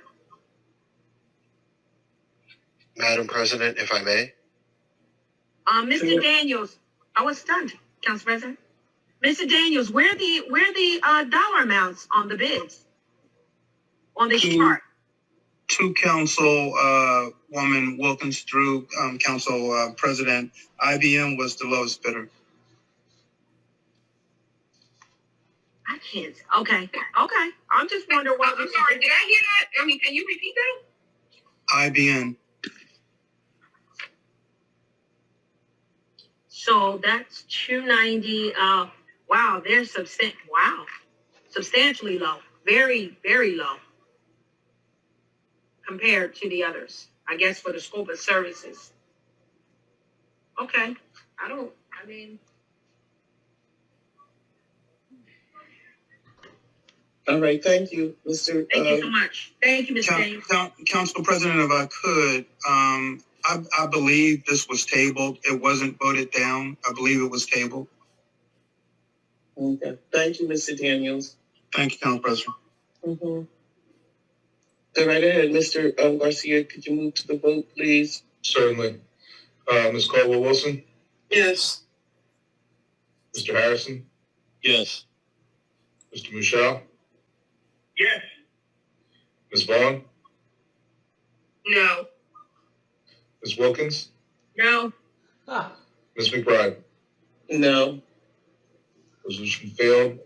Madam President, if I may. Mr. Daniels, I was stunned, Council President. Mr. Daniels, where the dollar amounts on the bids? On the chart? To Council Woman Wilkins through Council President, IBM was the lowest bidder. I can't. Okay. I'm just wondering why. I'm sorry. Did I hear that? I mean, can you repeat that? IBM. So that's 290. Wow, they're substantially low. Very, very low compared to the others, I guess, for the scope of services. Okay. All right, thank you, Mr. Thank you so much. Thank you, Mr. James. Council President, if I could, I believe this was tabled. It wasn't voted down. I believe it was tabled. Okay. Thank you, Mr. Daniels. Thank you, Council President. Mm-hmm. Go right ahead, Mr. Garcia. Could you move to the vote, please? Certainly. Ms. Caldwell-Wilson? Yes. Mr. Harrison? Yes. Mr. Michelle? Yes. Ms. Vaughn? No. Ms. Wilkins? No. Ms. McBride? No. Resolution failed.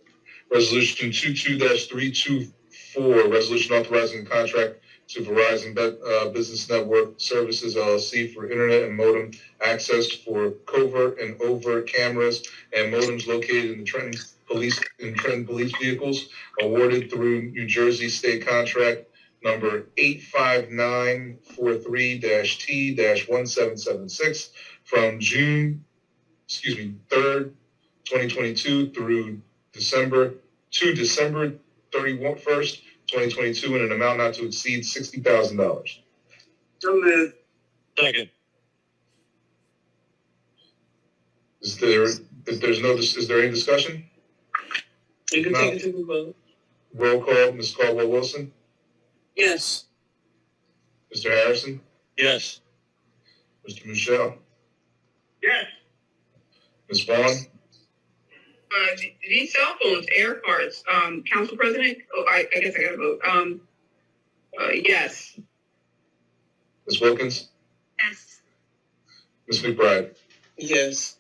Resolution 22-324, resolution authorizing the contract to Verizon Business Network Services LLC for internet and modem access for covert and overt cameras and modems located in the Trenton police vehicles, awarded through New Jersey State Contract number 85943-T-1776 from June 3rd, 2022 through December 31st, 2022 in an amount not to exceed $60,000. So moved. Second. Is there any discussion? You can take it to the vote. Roll call, Ms. Caldwell-Wilson, Yes. Mr. Harrison, Yes. Mr. Michelle, Yes. Ms. Vaughn, these cell phones, air cards, Council President, I guess I gotta vote. Yes. Ms. Wilkins? Yes. Ms. McBride? Yes.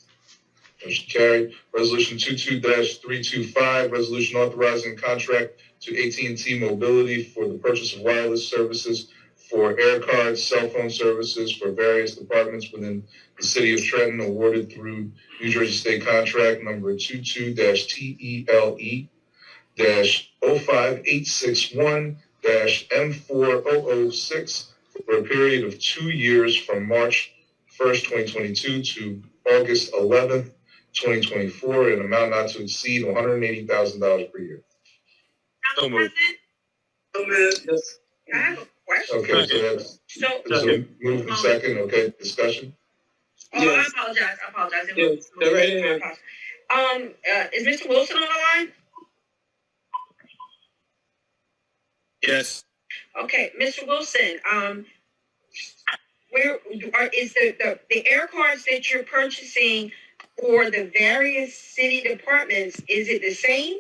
Motion carried. Resolution 22-325, resolution authorizing a contract to AT&T Mobility for the purchase of wireless services for air cards, cell phone services for various departments within the city of Trenton, awarded through New Jersey State Contract number 22-TELE-05861-M4006 for a period of 2 years from March 1st, 2022 to August 11th, 2024, in an amount not to exceed $180,000 per year. Council President? Yes. I have a question. Okay, so that's So, moved in second. Okay, discussion. oh, Yes. I apologize. Yes, go right ahead. Is Mr. Wilson on the line? Yes. Okay, Mr. Wilson, is the air cards that you're purchasing for the various city departments, is it the same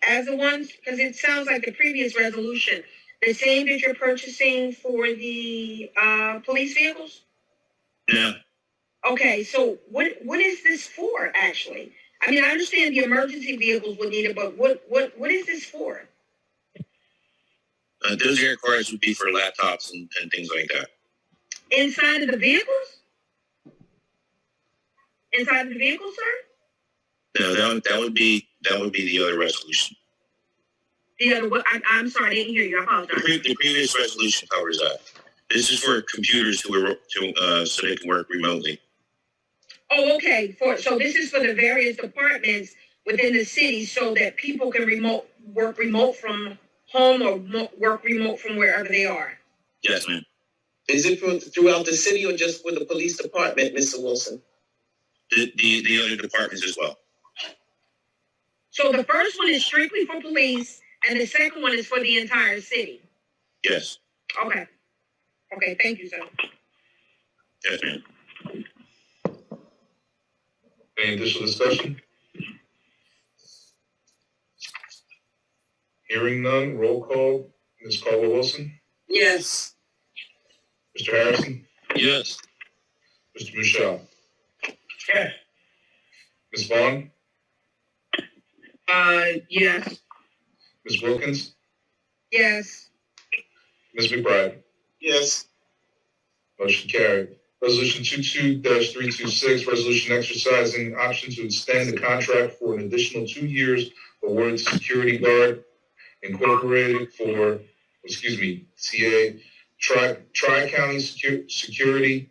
as the ones, because it sounds like the previous resolution, the same that you're purchasing for the police vehicles? No. Okay, so what is this for, actually? I mean, I understand the emergency vehicles would need it, but what is this for? Those air cards would be for laptops and things like that. Inside of the vehicles? Inside of the vehicles, sir? No, that would be the other resolution. The other, I'm sorry, I didn't hear you. I apologize. The previous resolution covers that. This is for computers so they can work remotely. Oh, okay. So this is for the various departments within the city, so that people can work remote from home or work remote from wherever they are. Yes, ma'am. Is it throughout the city or just for the police department, Mr. Wilson? The other departments as well. So the first one is strictly for police, and the second one is for the entire city. Yes. Okay. Okay. Thank you, sir. Yes, ma'am. Any additional discussion? Hearing none, roll call. Ms. Caldwell-Wilson? Yes. Mr. Harrison? Yes. Mr. Michelle? Yes. Ms. Vaughn? Yes. Ms. Wilkins? Yes. Ms. McBride? Yes. Motion carried. Resolution 22-326, resolution exercising option to extend the contract for an additional 2 years awarded to Security Guard Incorporated for, CA, Tri-County Security,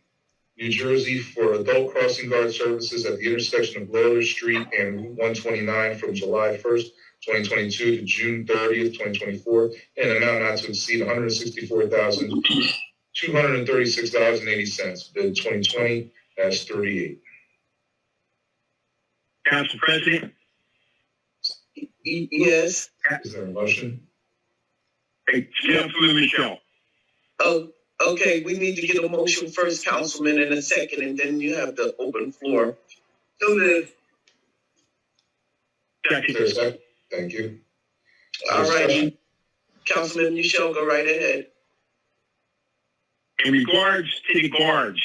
New Jersey for adult crossing guard services at the intersection of Lawler Street and Route 129 from July 1st, 2022 to June 30th, 2024, in an amount not to exceed $164,236.80, bid 2020-38. Council President? Yes. Is there a motion? Hey, Councilman Michelle. Oh, okay, we need to get a motion first, Councilman, and a second, and then you have the open floor. So moved. Is there a second? Thank you. All right. Councilman Michelle, go right ahead. In regards to the guards,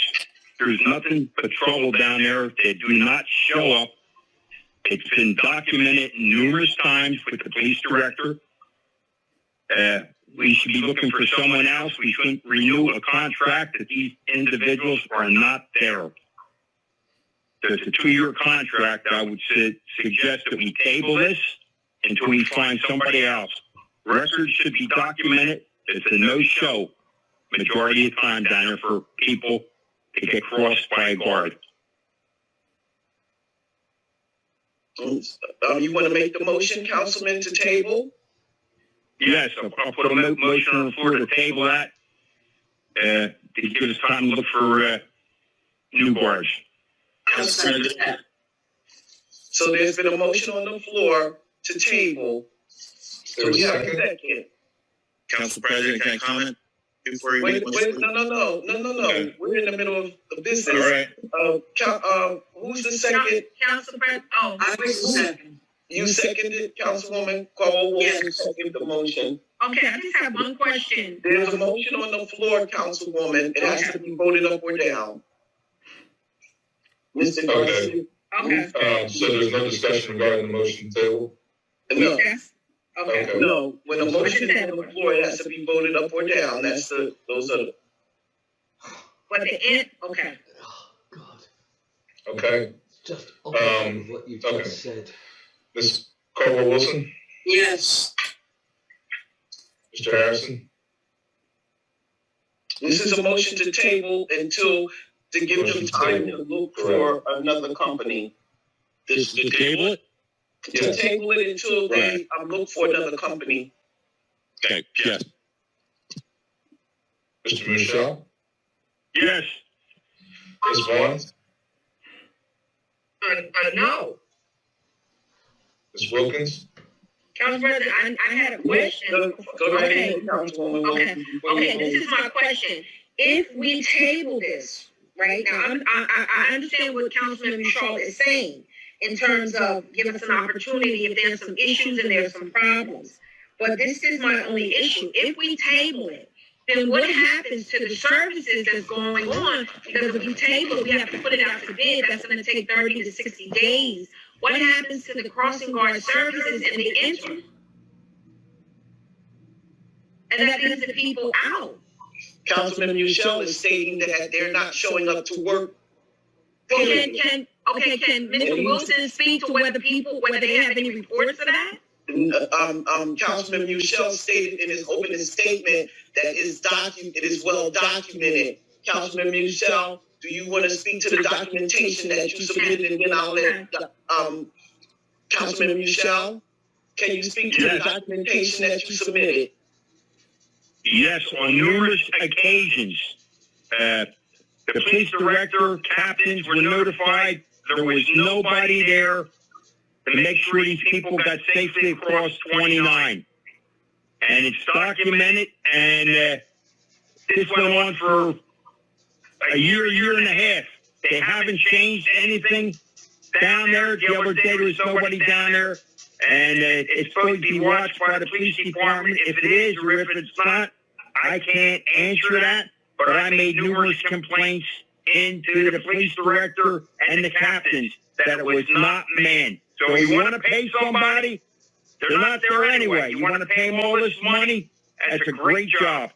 there's nothing but trouble down there. They do not show up. It's been documented numerous times with the police director. We should be looking for someone else. We shouldn't renew a contract that these individuals are not there. It's a 2-year contract. I would suggest that we table this until we find somebody else. Records should be documented. It's a no-show majority of the time down there for people to get crossed by a guard. You want to make the motion, Councilman, to table? Yes, I'll put a motion on the floor to table that. To give us time to look for new guards. So there's been a motion on the floor to table. So we have a second. Council President, can I comment? before wait, no. We're in the middle of the business. All right. Who's the second? Council President, I was the second. You seconded, Councilwoman Caldwell Wilson Yes. seconded the motion. okay, I just have one question. There's a motion on the floor, Councilwoman. It has to be voted up or down. Mr. Garcia? Okay. So there's no discussion regarding the motion table? No. Yes. Okay. Okay. No, when a motion is on the floor, it has to be voted up or down. Those are the. But the end, okay. Okay. Just what you've okay. just said. Ms. Caldwell Wilson? Yes. Mr. Harrison? This is a motion to table until, to give them time to look for another company. Just to table it? To table it until they look for another company. Okay, yes. Mr. Michelle? Yes. Ms. Vaughn? No. Ms. Wilkins? Council President, I had a question. Go right Okay. ahead, Councilwoman. Okay, this is my question. If we table this, right, now, I understand what Councilman Shaw is saying in terms of giving us an opportunity if there's some issues and there's some problems. But this is my only issue. If we table it, then what happens to the services that's going on? Because if we table it, we have to put it out to bid. That's going to take 30 to 60 days. What happens to the crossing guard services in the interim? And that leaves the people out. Councilman Michelle is stating that they're not showing up to work. Can Mr. Wilson speak to whether they have any reports of that? Councilman Michelle stated in his opening statement that it is well documented. Councilman Michelle, do you want to speak to the documentation that you submitted, and then I'll let Councilman Michelle, can you speak to the documentation that you submitted? Yes, on numerous occasions. The police director, captains were notified. There was nobody there to make sure these people got safely across 29. And it's documented, and this went on for a year and a half. They haven't changed anything down there. The other day there was nobody down there, and it's supposed to be watched by the police department. If it is or if it's not, I can't answer that, but I made numerous complaints into the police director and the captains that it was not manned. So you want to pay somebody, they're not there anyway. You want to pay them all this money, that's a great job.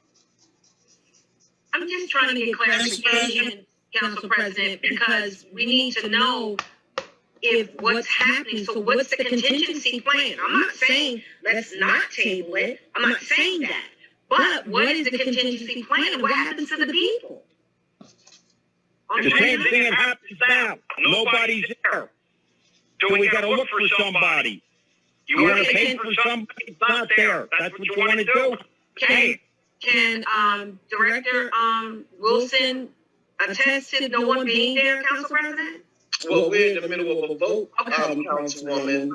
I'm just trying to get clarification, Council President, because we need to know if what's happening. So what's the contingency plan? I'm not saying let's not table it. I'm not saying that. But what is the contingency plan? What happens to the people? The same thing that happens now. Nobody's there. So we got to look for somebody. You want to pay for somebody that's not there. That's what you want to do. Can Director Wilson attest to no one being there, Council President? Well, we're in the middle of a vote, Councilwoman.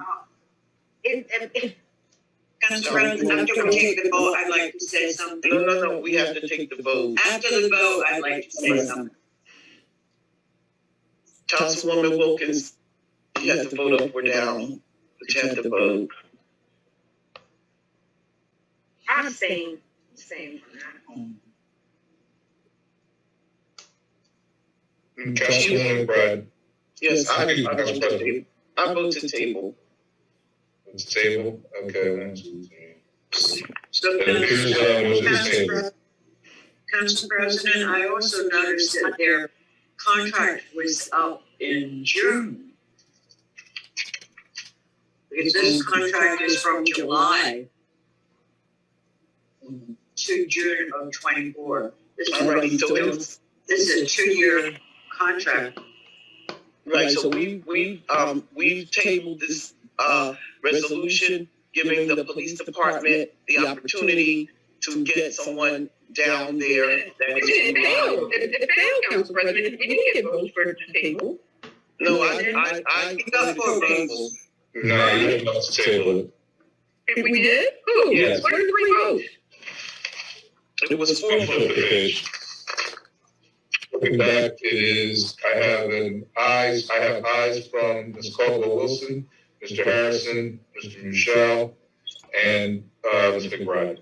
Council President, after we take the vote, I'd like to say something. No, we have to take the vote. After the vote, I'd like to say something. Councilwoman Wilkins, you have to vote up or down, but you have to vote. I'm saying. Councilwoman Brad? Yes, I vote to table. It's table? Okay. So, Council President, I also noticed that their contract was up in June. Because this contract is from July to June of 24. This is a 2-year contract. Right, so we've tabled this resolution, giving the police department the opportunity to get someone down there. It failed, Council President. We didn't get votes for the table. No, I got 4 votes. No, you didn't vote to table it. If we did? Who? Yes. Where are the 3 votes? It was 4 Flip the page. Looking back, I have ayes from Ms. Caldwell Wilson, Mr. Harrison, Mr. Michelle, and Ms. McBride.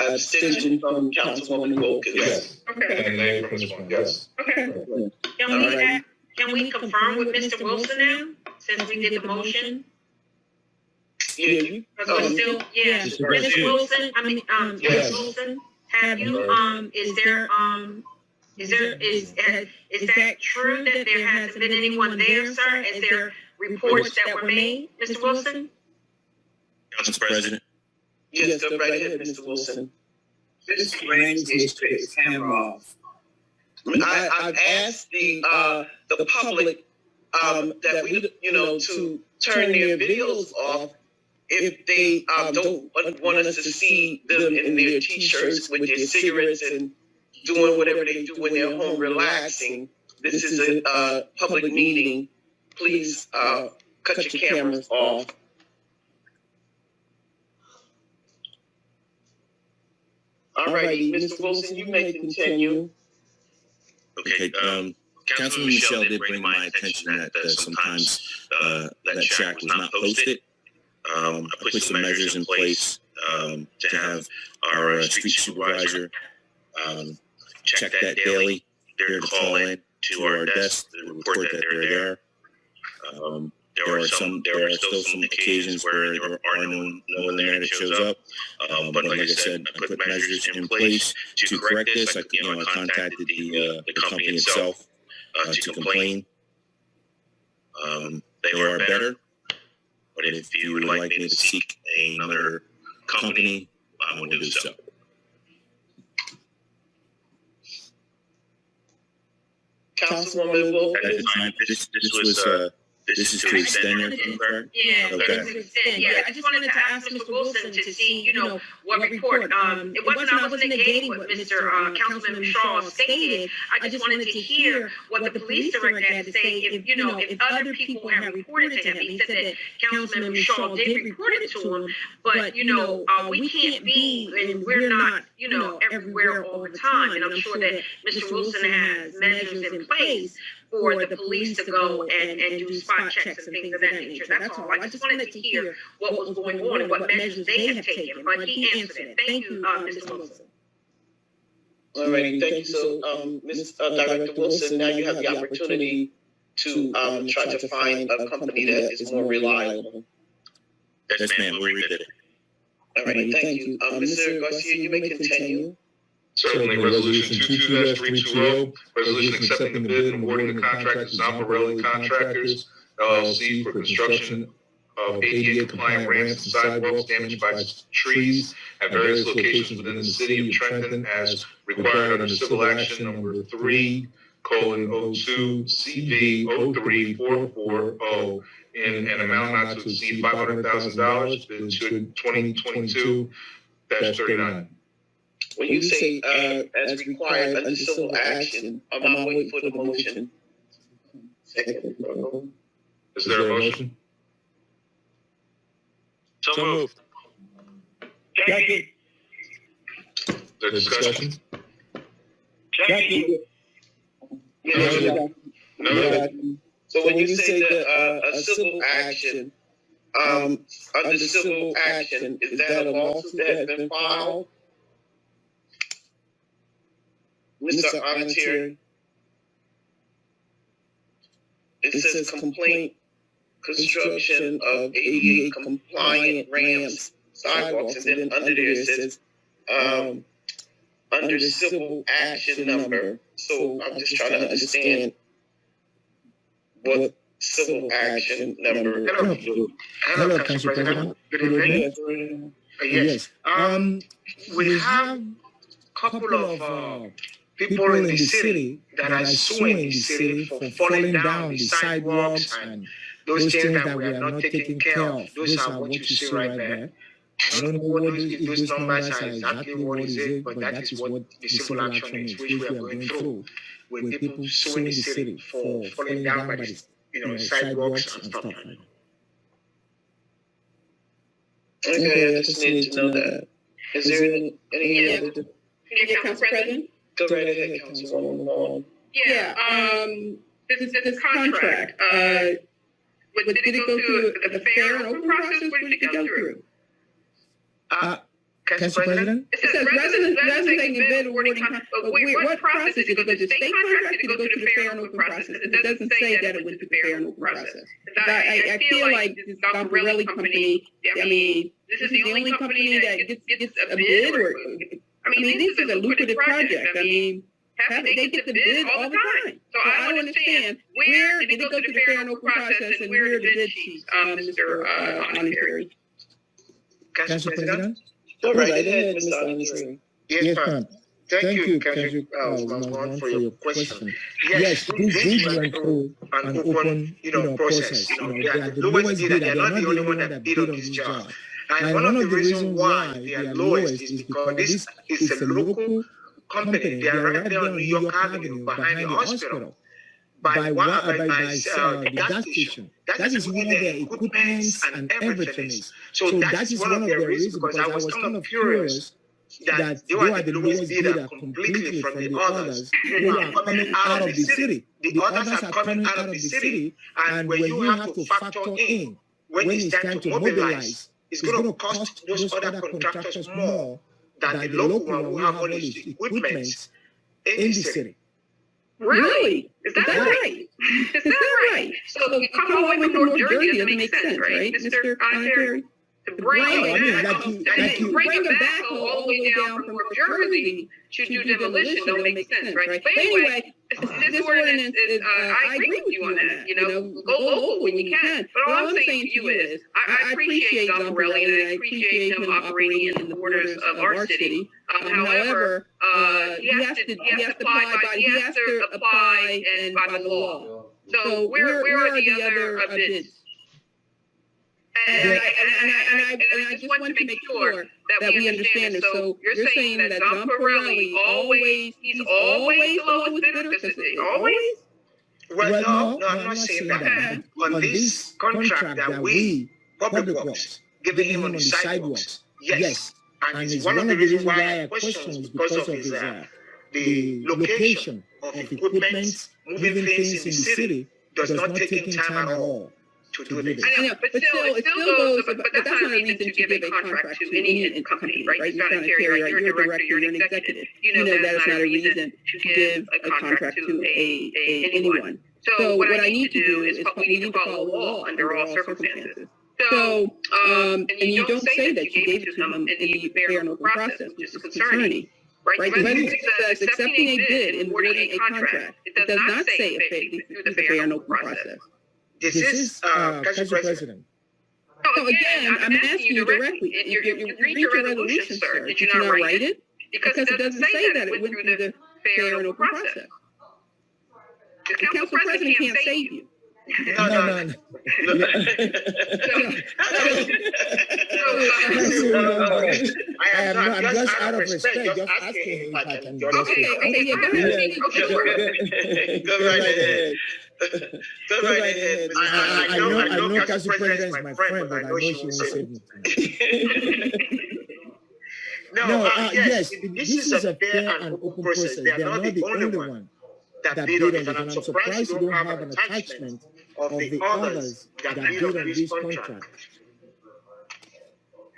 Abstention from Councilwoman Wilkins. Yes. Okay. And a nay from this one, yes. Okay. Can we confirm with Mr. Wilson now, since we did the motion? Yeah, Because we're still, yeah, Mr. Wilson, Yes. Mr. Wilson, have you, is that true that there hasn't been anyone there, sir? Is there reports that were made, Mr. Wilson? Council President. Yes, go right ahead, Mr. Wilson. Mr. Raines needs to put his camera off. I've asked the public that we, to turn their videos off if they don't want us to see them in their t-shirts with their cigarettes and doing whatever they do when they're home relaxing. This is a public meeting. Please cut your cameras off. All righty, Mr. Wilson, you may continue. Okay, Councilman Michelle did bring to my attention that sometimes that track was not posted. I put some measures in place to have our street supervisor check that daily. They're to call in to our desk to report that they're there. There are still some occasions where there are no one there that shows up. But like I said, I put measures in place to correct this. I contacted the company itself to complain. They are better, but if you would like me to seek another company, I will do so. Councilwoman Wilkins. This is to extend your contract? Yeah, Okay. I just wanted to ask Mr. Wilson to see, what report, I wasn't negating what Mr. Councilman Shaw stated. I just wanted to hear what the police director had to say if other people have reported to him. He said that Councilman Shaw did report it to him, but, we can't be, and we're not, everywhere all the time. And I'm sure that Mr. Wilson has measures in place for the police to go and do spot checks and things of that nature. That's all. I just wanted to hear what was going on and what measures they have taken, but he answered it. Thank you, Mr. Wilson. All right, thank you. So, Ms. Director Wilson, now you have the opportunity to try to find a company that is more reliable. Yes, ma'am, we redid it. All right, thank you. Mr. Garcia, you may continue. Certainly, Resolution 22-320, resolution accepting the bid and awarding the contract to Zamparelli Contractors, LLC, for construction of ADA-compliant ramps and sidewalks damaged by trees at various locations within the city of Trenton as required under Civil Action Number 3:02 CV 03440 in an amount not to exceed $500,000, bid 2022-39. When you say as required under civil action, I'm waiting for the motion. Second. Is there a motion? So moved. Is there discussion? No. So when you say that a civil action, under civil action, is that a lawsuit that has been filed? Mr. Onatieri, it says complaint, construction of ADA compliant ramps, sidewalks, and then under there it says, under civil action number. So I'm just trying to understand what civil action number. Hello, Council President. Good evening. Yes. We have a couple of people in the city that are suing the city for falling down the sidewalks and those things that we are not taking care of. Those are what you see right there. I don't know what those numbers are exactly what is it, but that is what the civil action is, which we are going through, with people suing the city for falling down by the sidewalks and stuff like that. Okay, I just need to know that. Is there any other? Yeah, Council President? Go right ahead, Councilwoman Vaughn. Yeah, this contract, did it go through the fair and open process? What did it go through? Council President? It says rather than bid awarding contract, but what process did it go through? The state contract, did it go through the fair and open process? It doesn't say that it went through the fair and open process. I feel like this Gombarelli company, I mean, this is the only company that gets a bid, or, I mean, this is a lucrative project. I mean, they get the bid all the time. So I don't understand, where did it go through the fair and open process, and where are the bid sheets, Mr. Honorary? Council President? Go right ahead, Mr. Honorary. Yes, ma'am. Thank you, Councilwoman, for your question. Yes, this went through an open, process. They are the lowest bidder. They are not the only one that bid on this job. And one of the reasons why they are lowest is because this is a local company. They are right there on New York Avenue behind the hospital. By the gas station. That is one of their equipments and everything is. So that is one of the reasons, because I was kind of curious that they are the lowest bidder completely from the others who are coming out of the city. The others are coming out of the city, and when you have to factor in, when it's time to mobilize, it's going to cost those other contractors more than the local one who have all these equipments in the city. Really? Is that right? Is that right? So you come all the way from North Jersey, doesn't make sense, right, Mr. Honorary? To bring a backhoe all the way down from North Jersey to do demolition don't make sense, right? But anyway, this ordinance is, I agree with you on that, go local when you can. But all I'm saying to you is, I appreciate Gombarelli, and I appreciate him operating in the borders of our city. However, he has to apply and by the law. So where are the other bids? And I just want to make sure that we understand this. So you're saying that Gombarelli he's always the lowest bidder? Always? Well, no, I'm not saying that. On this contract that we, Public Works, giving him on the sidewalks, yes. And it's one of the reasons why I question is because of his, the location of equipment, moving things in the city does not take time at all to do this. I know, but still, it still goes, but that's not a reason to give a contract to any company, right? You're not a carrier, right? You're a director, you're an executive. You know that is not a reason to give a contract to anyone. So what I need to do is, we need to follow the law under all circumstances. So, and you don't say that you gave it to him in the fair and open process, which is concerning. Right? Because it says accepting a bid and awarding a contract. It does not say through the fair and open process. This is Council President. So again, I'm asking you directly. You read your resolution, sir. Did you not write it? Because it doesn't say that it went through the fair and open process. The Council President can't save you. No. I'm just out of respect, just asking him if I can just... Okay, go right ahead. Go right ahead. I know Council President is my friend, but I know she won't save me tonight. Yes, this is a fair and open process. They are not the only one that bid on it, and I'm surprised you don't have an attachment of the others that bid on this contract.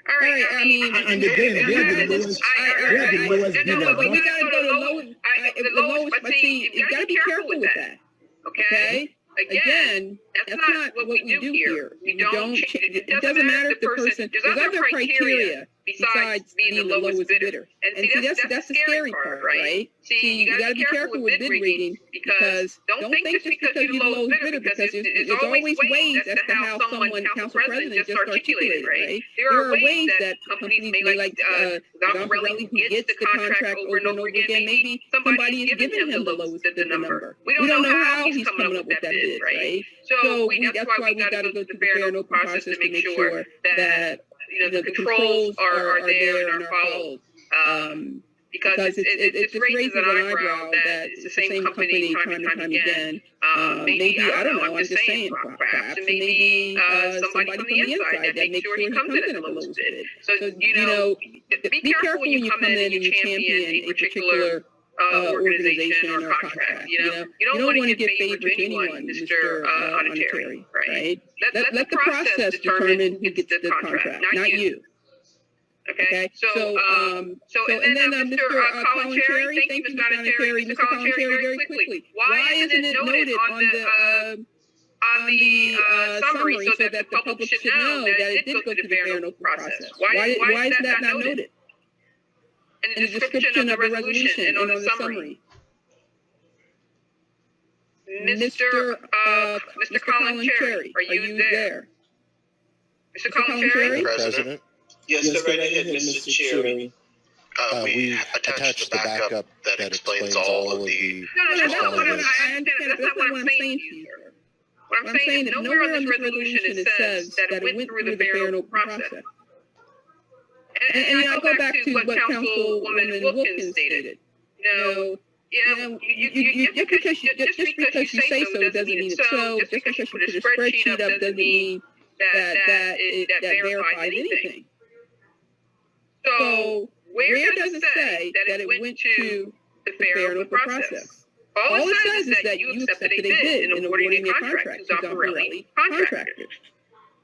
All right, I mean, and again, they're the lowest bidder. No, but we gotta go to the lowest, but see, you gotta be careful with that, okay? Again, that's not what we do here. We don't, it doesn't matter if the person, there's other criteria besides being the lowest bidder. And see, that's the scary part, right? See, you gotta be careful with bid rigging, because don't think just because you're the lowest bidder, because there's always ways as to how someone, Council President just articulated, right? There are ways that companies may, like Gombarelli, who gets the contract over and over again, maybe somebody is giving him the lowest bid number. We don't know how he's coming up with that bid, right? So that's why we gotta go through the fair and open process to make sure that the controls are there and are followed. because it raises an eyebrow that it's the same company time and time again. Maybe, I don't know, I'm just saying, perhaps it may be somebody from the inside that makes sure he comes in at the lowest bid. So, be careful when you come in and you champion a particular organization or contract. You don't want to give favor to anyone, Mr. Onetary, right? Let the process determine who gets the contract, not you. Okay. So and then Mr. Colin Cherry, thank you, Mr. Onetary. Mr. Colin Cherry, very quickly. Why isn't it noted on the summary so that the public should know that it did go through the fair and open process? Why is that not noted in the description of the resolution and on the summary? Mr. Colin Cherry, are you there? Mr. Colin Cherry? President? Yes, go right ahead, Mr. Cherry. We attached the backup that explains all of the... No, that's not what I'm saying to you, sir. What I'm saying is nowhere on this resolution it says that it went through the fair and open process. And I go back to what Councilwoman Wilkins stated. Just because you say so doesn't mean it's so. Just because you put a spreadsheet up doesn't mean that verifies anything. So where does it say that it went to the fair and open process? All it says is that you accepted a bid in awarding a contract to Zaffarelli Contractors.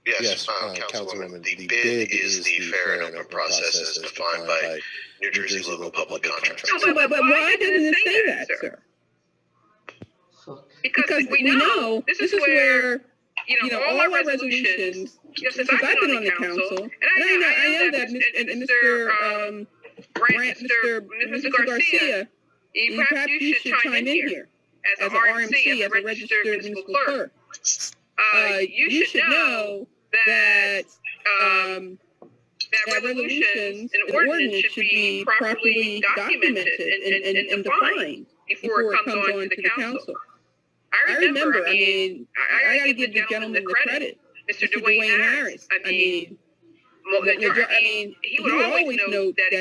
Yes, Councilwoman, the bid is the fair and open process as defined by New Jersey Local Public Contracts. But why doesn't it say that, sir? Because we know this is where, all our resolutions, since I've been on the council, and I know that Mr. Garcia, perhaps you should chime in here as an RMC, as a registered municipal clerk. You should know that resolutions and ordinance should be properly documented and defined before it comes on to the council. I remember, I got to give the gentleman the credit, Mr. Dwayne Harris. He would always note that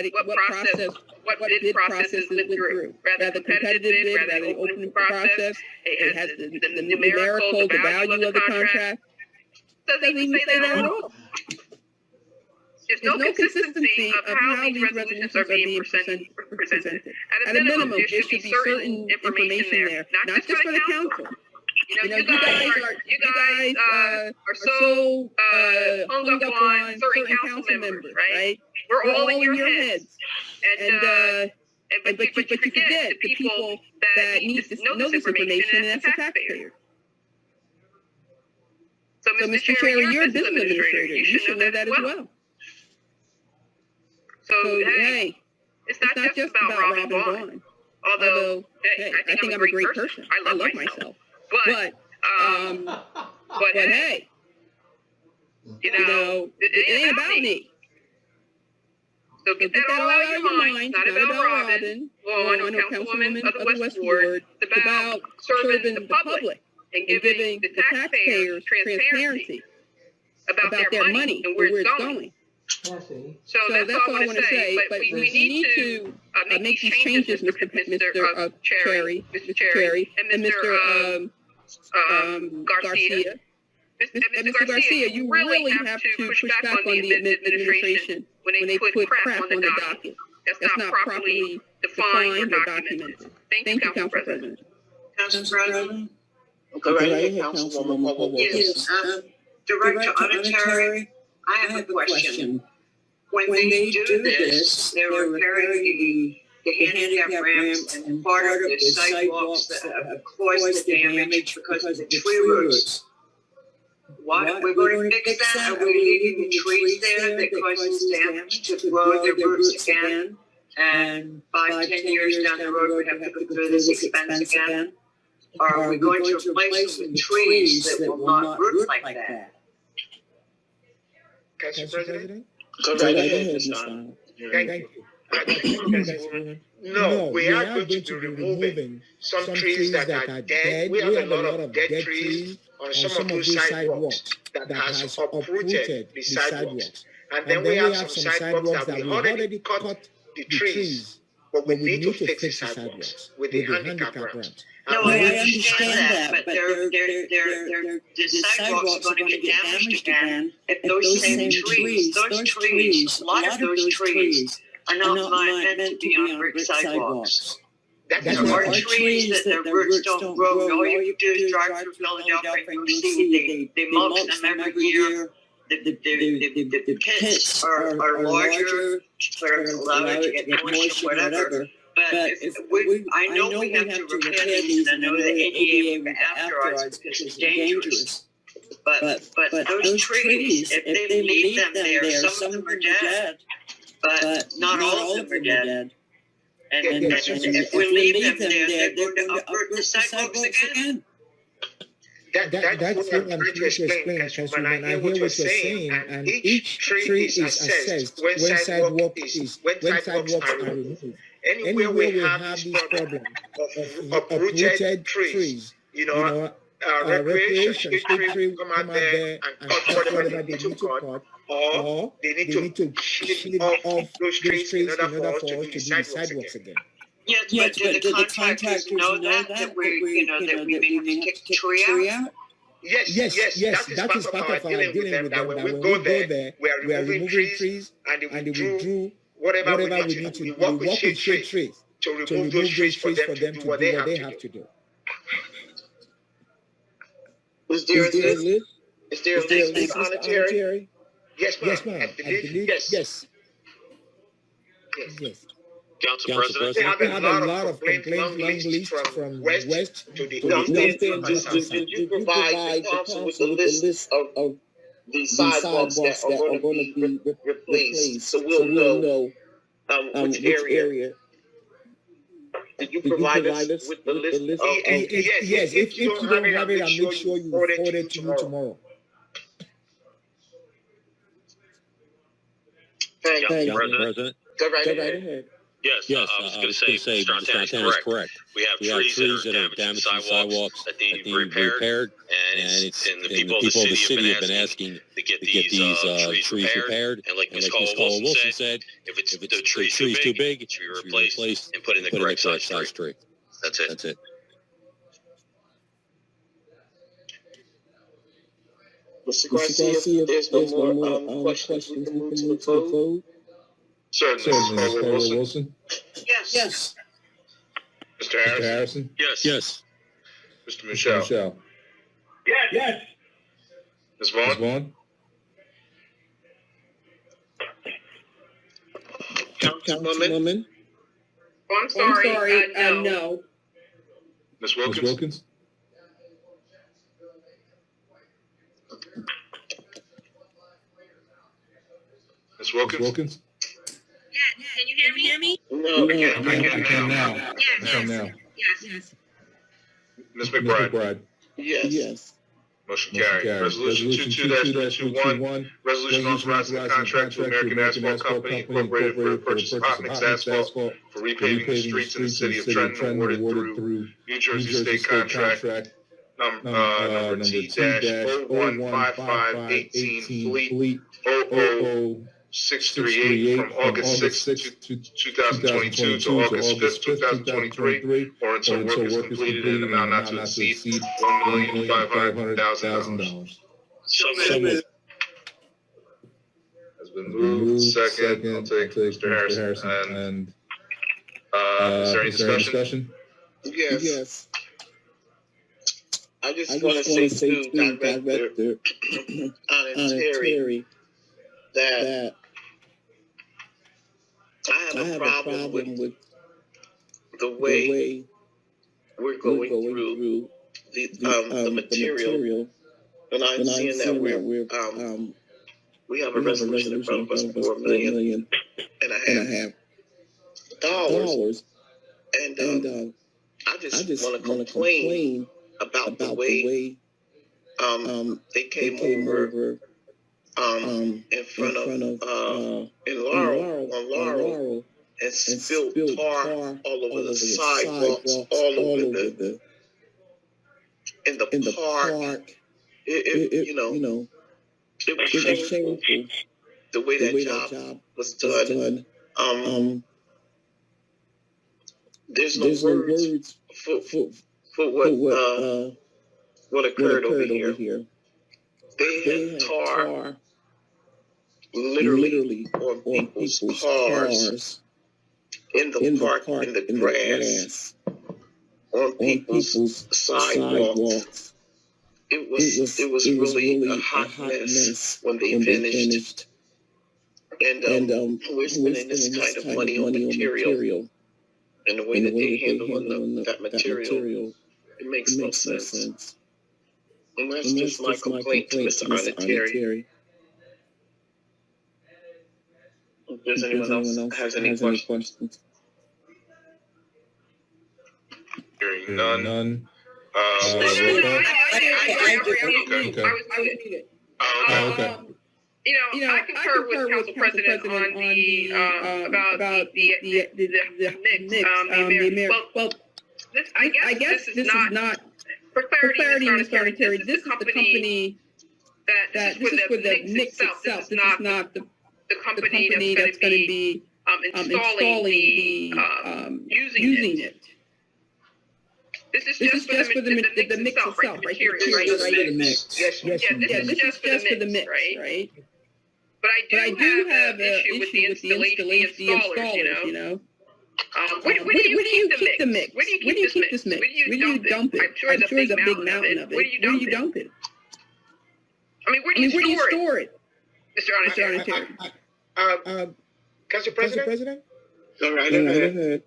what bid processes went through. Rather competitive bid, rather the open process. It has the numerical, the value of the contract. Doesn't even say that at all. There's no consistency of how these resolutions are being presented. At a minimum, there should be certain information there, not just for the council. You guys are so hung up on certain council members, right? We're all in your heads. But you forget the people that need to know this information, and that's the taxpayer. So, Mr. Cherry, you're a business administrator. You should know that as well. So, hey, it's not just about Robin Vaughn. Although, hey, I think I'm a great person. I love myself. But hey, it ain't about me. So get that all out of your mind. It's not about Robin Vaughn or Councilwoman of the West Ward. It's about serving the public and giving the taxpayers transparency about their money and where it's going. So that's all I want to say. But we need to make these changes, Mr. Cherry, and Mr. Garcia. Mr. Garcia, you really have to push back on the administration when they put crap on the docket. That's not properly defined or documented. Thank you, Council President. Council President? Go right ahead, Councilwoman. Yes, Director Onetary, I have a question. When they do this, they're repairing the handicap ramps and part of the sidewalks that have caused the damage because of the tree roots. What? We're going to fix that? Are we leaving the trees there that causes damage to grow their roots again? And 5, 10 years down the road, we have to go through this expense again? Or are we going to replace them with trees that will not root like that? Council President? Go right ahead, Mr. Thank you. No, we are going to be removing some trees that are dead. We have a lot of dead trees on some of those sidewalks that has uprooted the sidewalks. And then we have some sidewalks that we already cut the trees but we need to fix the sidewalks with the handicap ramps. No, I understand that, but the sidewalks are going to get damaged again if those same trees, a lot of those trees are not meant to be on brick sidewalks. That's There are right. trees that their roots don't grow. All you do is drive through Philadelphia and you'll see they mulch them every year. The pits are larger, sort of allow it to get moisture, whatever. But I know we have to repair these, and I know the ADA will afterwards because it's dangerous. But those trees, if they leave them there, some of them are dead, but not all of them are dead. And if we leave them there, they're going to uproot the sidewalks again. That's what I'm trying to explain, Councilman. I hear what you're saying, and each tree is assessed when sidewalks are removed. Anywhere we have this problem of uprooted trees, recreation state tree come out there and cut whatever they need to cut, or they need to clean off those trees in order for us to do the sidewalks again. Yes, but do the contractors know that we may have to take the tree out? Yes. That is part of our dealing with them. That when we go there, we are removing trees, and we withdrew whatever we need to do. We work with shade trees to remove those trees for them to do what they have to do. Is there a list on it, Terry? Yes, ma'am. I believe yes. Council President? We have a lot of complaints, long list from west to the east. Did you provide the council with a list of the sidewalks that are going to be replaced, so we'll know which area? Did you provide us with the list? Yes, if you don't have it, I'll make sure you forward it to you tomorrow. Thank you, President? Go right ahead. Yes, I was going to say, Mr. Montana is correct. We have trees that are damaging sidewalks that need to be repaired, and the people of the city have been asking to get these trees repaired. And like Ms. Caldwell-Wilson said, if the tree's too big, it should be replaced and put in the correct size tree. That's it. Mr. Garcia, if there's no more questions, we can move to the vote. Certainly, Ms. Caldwell-Wilson. Yes. Mr. Harrison. Yes. Mr. Michelle. Yes. Ms. Vaughn. Councilwoman. I'm sorry. No. Ms. Wilkins. Ms. Wilkins. Can you hear me? No. I can now. Yes. Ms. McBride. Yes. Motion carried. Resolution 22-321, resolution authorizing a contract to American Asphalt Company Incorporated for the purchase of hot mix asphalt for repaving the streets in the city of Trenton, awarded through New Jersey State Contract number T-015518 Fleet 00638 from August 6th, 2022 to August 5th, 2023, or until work is completed in an amount not to exceed $1,500,000. So moved. Has been moved. Second. I'll take Mr. Harrison. And is there any discussion? Yes. I just want to say to Director Terry that I have a problem with the way we're going through the material, and I'm seeing that we have a resolution in front of us for $1.5 million, and I just want to complain about the way they came over in front of Laurel and spilled tar all over the sidewalks, all over in the park. It was shameful the way that job was done. there's no words for what occurred over here. They had tar literally on people's cars, in the park, in the grass, on people's sidewalks. It was really a hot mess when they finished. And we're spending this kind of money on material. And the way that they handle that material, it makes no sense. And that's just my complaint to Mr. Arnottieri. If there's anyone else that has any questions. Hearing none. I was muted. Okay. I concur with Council President on the about the mix. Well, I guess this is not for clarity, Mr. Arnottieri. This is the company that this is for the mix itself. This is not the company that's going to be installing using it. This is just for the mix itself, right? Materials, right? Yes, this is just for the mix, right? But I do have an issue with the installers, you know. Where do you keep the mix? Where do you keep this mix? Where do you dump it? I'm sure there's a big mountain of it. Where do you dump it? I mean, where do you store it? Mr. Arnottieri. Council President? All right, ahead.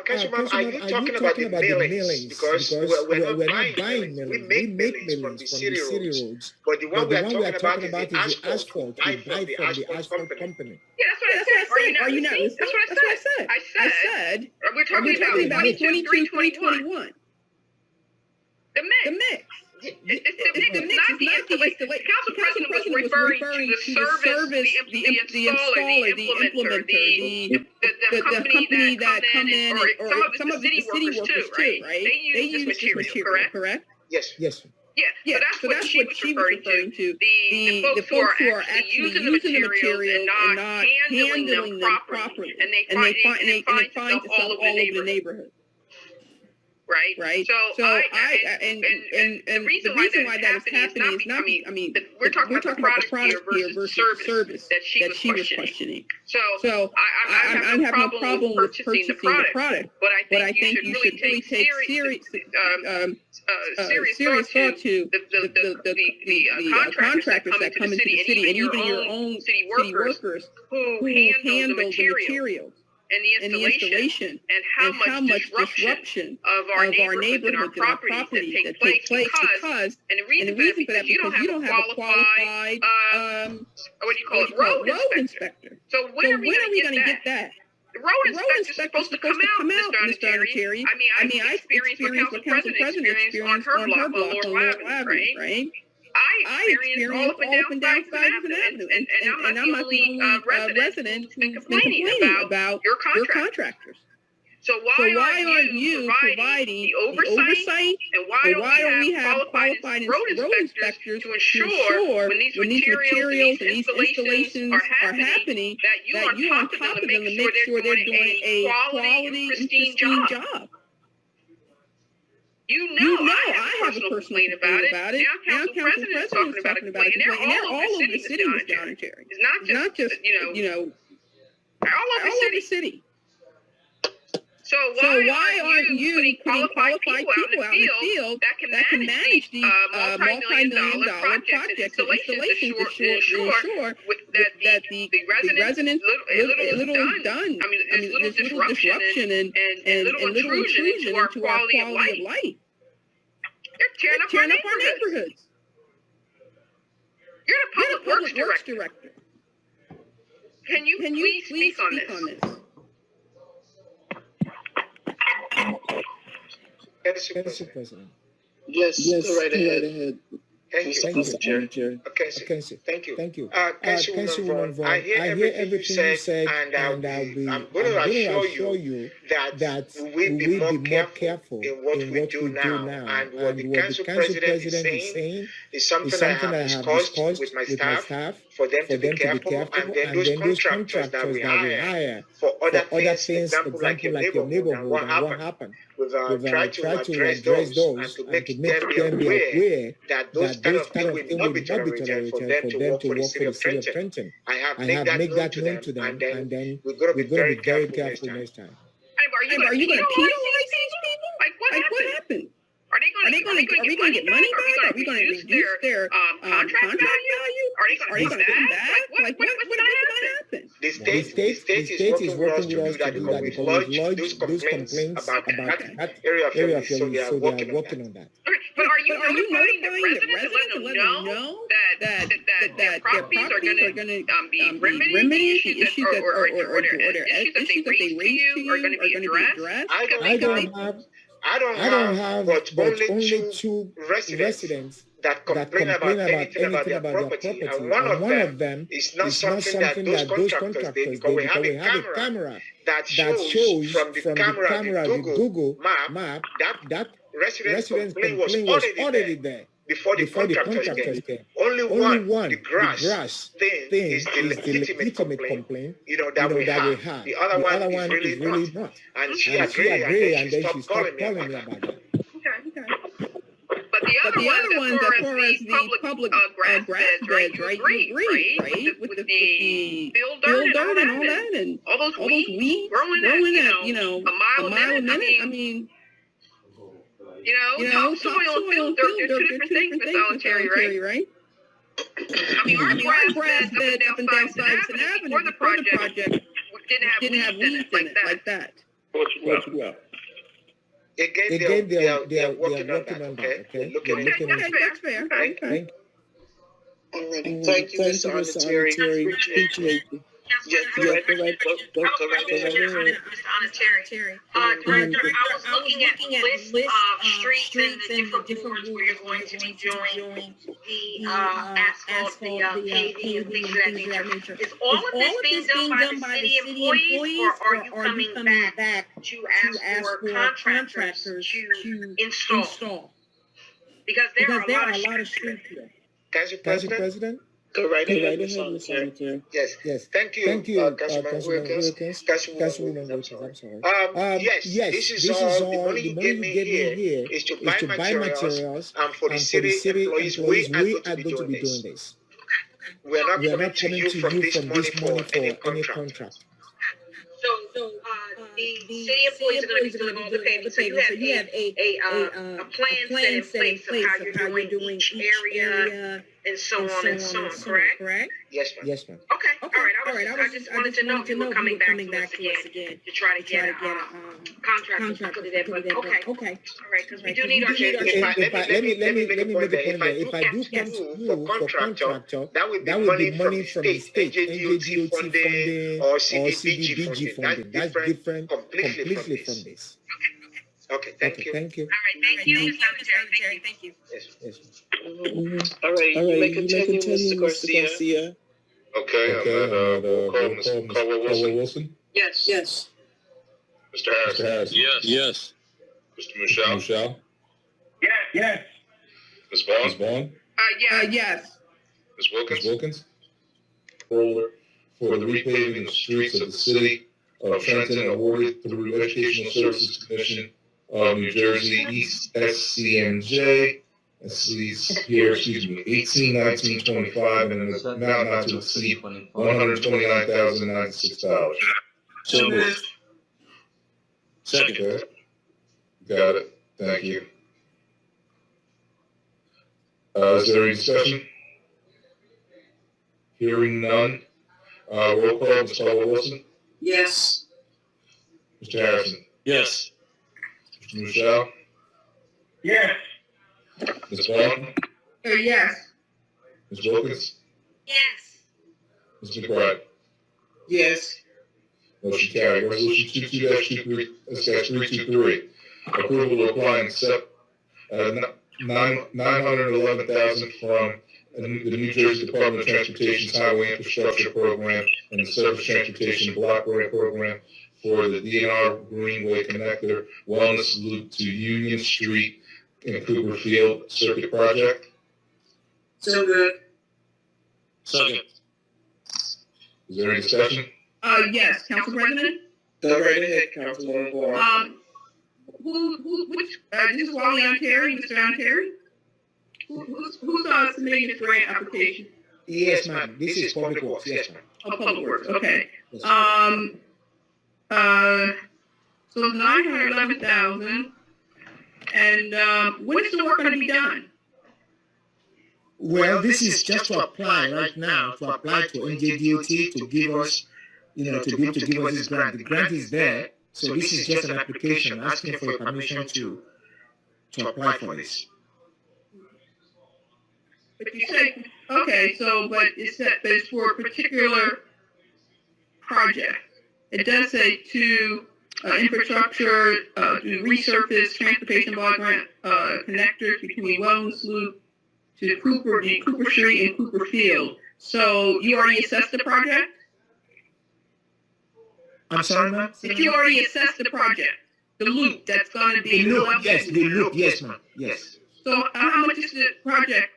Councilman, are you talking about the millings? Because we're not buying millings. We make millings from the city roads. But the one we are talking about is the asphalt. We buy from the asphalt company. Yeah, that's what I said. Are you not listening? That's what I said. I said we're talking about 22, 21. The mix. It's the mix, not the installation. Council President was referring to the service, the installer, the implementer, the company that come in, or some of the city workers too, right? They use this material, correct? Yes. Yeah, so that's what she was referring to. The folks who are actually using the materials and not handling them properly, and they find themselves all over the neighborhood. Right. So the reason why that is happening is not. I mean, we're talking about the product here versus service that she was questioning. So I'm having no problem with purchasing the product, but I think you should really take serious thought to the contractors that come into the city, and even your own city workers who handle the materials and the installation, and how much disruption of our neighborhoods and our properties that take place because and the reason for that because you don't have a qualified what do you call it, road inspector. So when are we going to get that? The road inspector is supposed to come out, Mr. Arnottieri. I mean, I experienced what Council President experienced on her block on Lower Avenue, right? I experienced all up and down Stuyvesant Avenue, and I'm not the only resident who's been complaining about your contractors. So why aren't you providing the oversight, and why don't we have qualified road inspectors to ensure when these materials and these installations are happening that you on top of them to make sure they're doing a quality and pristine job? You know I have a personal complaint about it. Now Council President is talking about a complaint, and they're all over the city, Mr. Arnottieri. It's not just you know, all over the city. So why aren't you putting qualified people out in the field that can manage these multi-million-dollar projects and installations to ensure that the residents little done. I mean, there's little disruption and little intrusion into our quality of life. They're tearing up our neighborhoods. You're the public works director. Can you please speak on this? Council President. Yes, go right ahead. Thank you, Mr. Chair. Okay, against it. Thank you. Thank you. Councilwoman Vaughn, I hear everything you said, and I'm going to assure you that we will be more careful in what we do now. And what the council president is saying is something I have discussed with my staff for them to be careful. And then those contractors that we hire for other things, example like your neighborhood and what happened. We've tried to address those and to make them be aware that those kind of things will not be tolerated for them to work for the city of Trenton. I have made that known to them, and then we're going to be very careful next time. Are you going to penalize these people? Like what happened? Are we going to get money back? Are we going to reduce their contract value? Are they going to come back? Like what's going to happen? The state is working with us to do that because we lodged those complaints about that area of your lease, so they are working on that. Okay, but are you notifying the residents to let them know that their properties are going to be remedying the issues or their issues that they raised to you are going to be addressed? I don't have but only two residents that complain about anything about their property. And one of them is not something that those contractors did, because we have a camera that shows from the camera, the Google map, that residents' complaint was already there before the contractors came. Only one, the grass thing is the legitimate complaint, that we have. The other one is really not. And she agreed, and then she stopped calling me about that. Okay. But the other ones, as far as the public grass beds, right? You agree, right? With the field dirt and all that, and all those weeds growing at, a mile a minute. I mean, topsoil and field dirt, they're two different things, Ms. Solitary, right? I mean, our grass beds up and down Stuyvesant Avenue before the project didn't have weeds in it like that. Again, they are working on that, okay? That's fair. Okay. Thank you, Ms. Solitary. Appreciate you. Yes, go right ahead. Mr. Onitary. Director, I was looking at the list of streets and the different wards where you're going to be doing the asphalt, the paving, and things of that nature. Is all of this being done by the city employees, or are you coming back to ask for contractors to install? Because there are a lot of streets here. Council President? Go right ahead, Ms. Solitary. Yes. Thank you, Councilman Wilkins. Councilwoman Wilkins, I'm sorry. Yes, this is all, the money you gave me here is to buy materials, and for the city employees, we are going to be doing this. We are not coming to you from this money for any contract. So the city employees are going to be doing all the payment. So you have a plan set in place of how you're doing each area and so on, correct? Yes, ma'am. Okay. All right. I just wanted to know if you were coming back to us again to try to get contractors to put it in. But okay. All right, because we do need our Let me make a point there. If I do come to you for contractor, that would be money from the state, NJDOT funding or CDBG funding. That's different completely from this. Okay, thank you. All right, thank you, Ms. Solitary. Thank you. Yes. All right, you may continue, Mr. Garcia. Okay, I'm at Mr. Caldwell Wilson. Yes. Mr. Harrison. Yes. Mr. Michelle. Yes. Ms. Vaughn. Yes. Ms. Wilkins. For the repaving of streets of the city of Trenton awarded through Educational Services Commission of New Jersey, East SCMJ, here, 18/19/25, and an amount not to exceed $129,096. So moved. Second. Okay. Got it. Thank you. Is there any discussion? Hearing none. Roll call, Ms. Caldwell Wilson. Yes. Mr. Harrison. Yes. Mr. Michelle. Yes. Ms. Vaughn. Yes. Ms. Wilkins. Yes. Ms. McBride. Yes. Motion carried. Resolution 22-323. Approval to apply and accept $911,000 from the New Jersey Department of Transportation's Highway Infrastructure Program and the Surface Transportation Block Grant Program for the DNR Greenway Connector Wellness Loop to Union Street and Cooper Field Circuit Project. So good. Second. Is there any discussion? Yes, Council President? Go right ahead, Councilwoman Vaughn. Which, this is Wally Terry, Mr. Terry? Who's submitting this grant application? Yes, ma'am. This is Public Works. Yes, ma'am. Oh, Public Works, okay. Yes. So it's 911,000. And when is the work gonna be done? Well, this is just to apply right now, to apply to NJDOT to give us, to be able to give us this grant. The grant is there, so this is just an application asking for permission to apply for this. But you say, okay, so, but it's for a particular project. It does say to infrastructure, to resurface transportation block grant, connectors between Wellness Loop to Cooper Street and Cooper Field. So you already assessed the project? I'm sorry, ma'am? If you already assessed the project, the loop that's going to be... The loop, yes, the loop, yes, ma'am, yes. So how much is the project?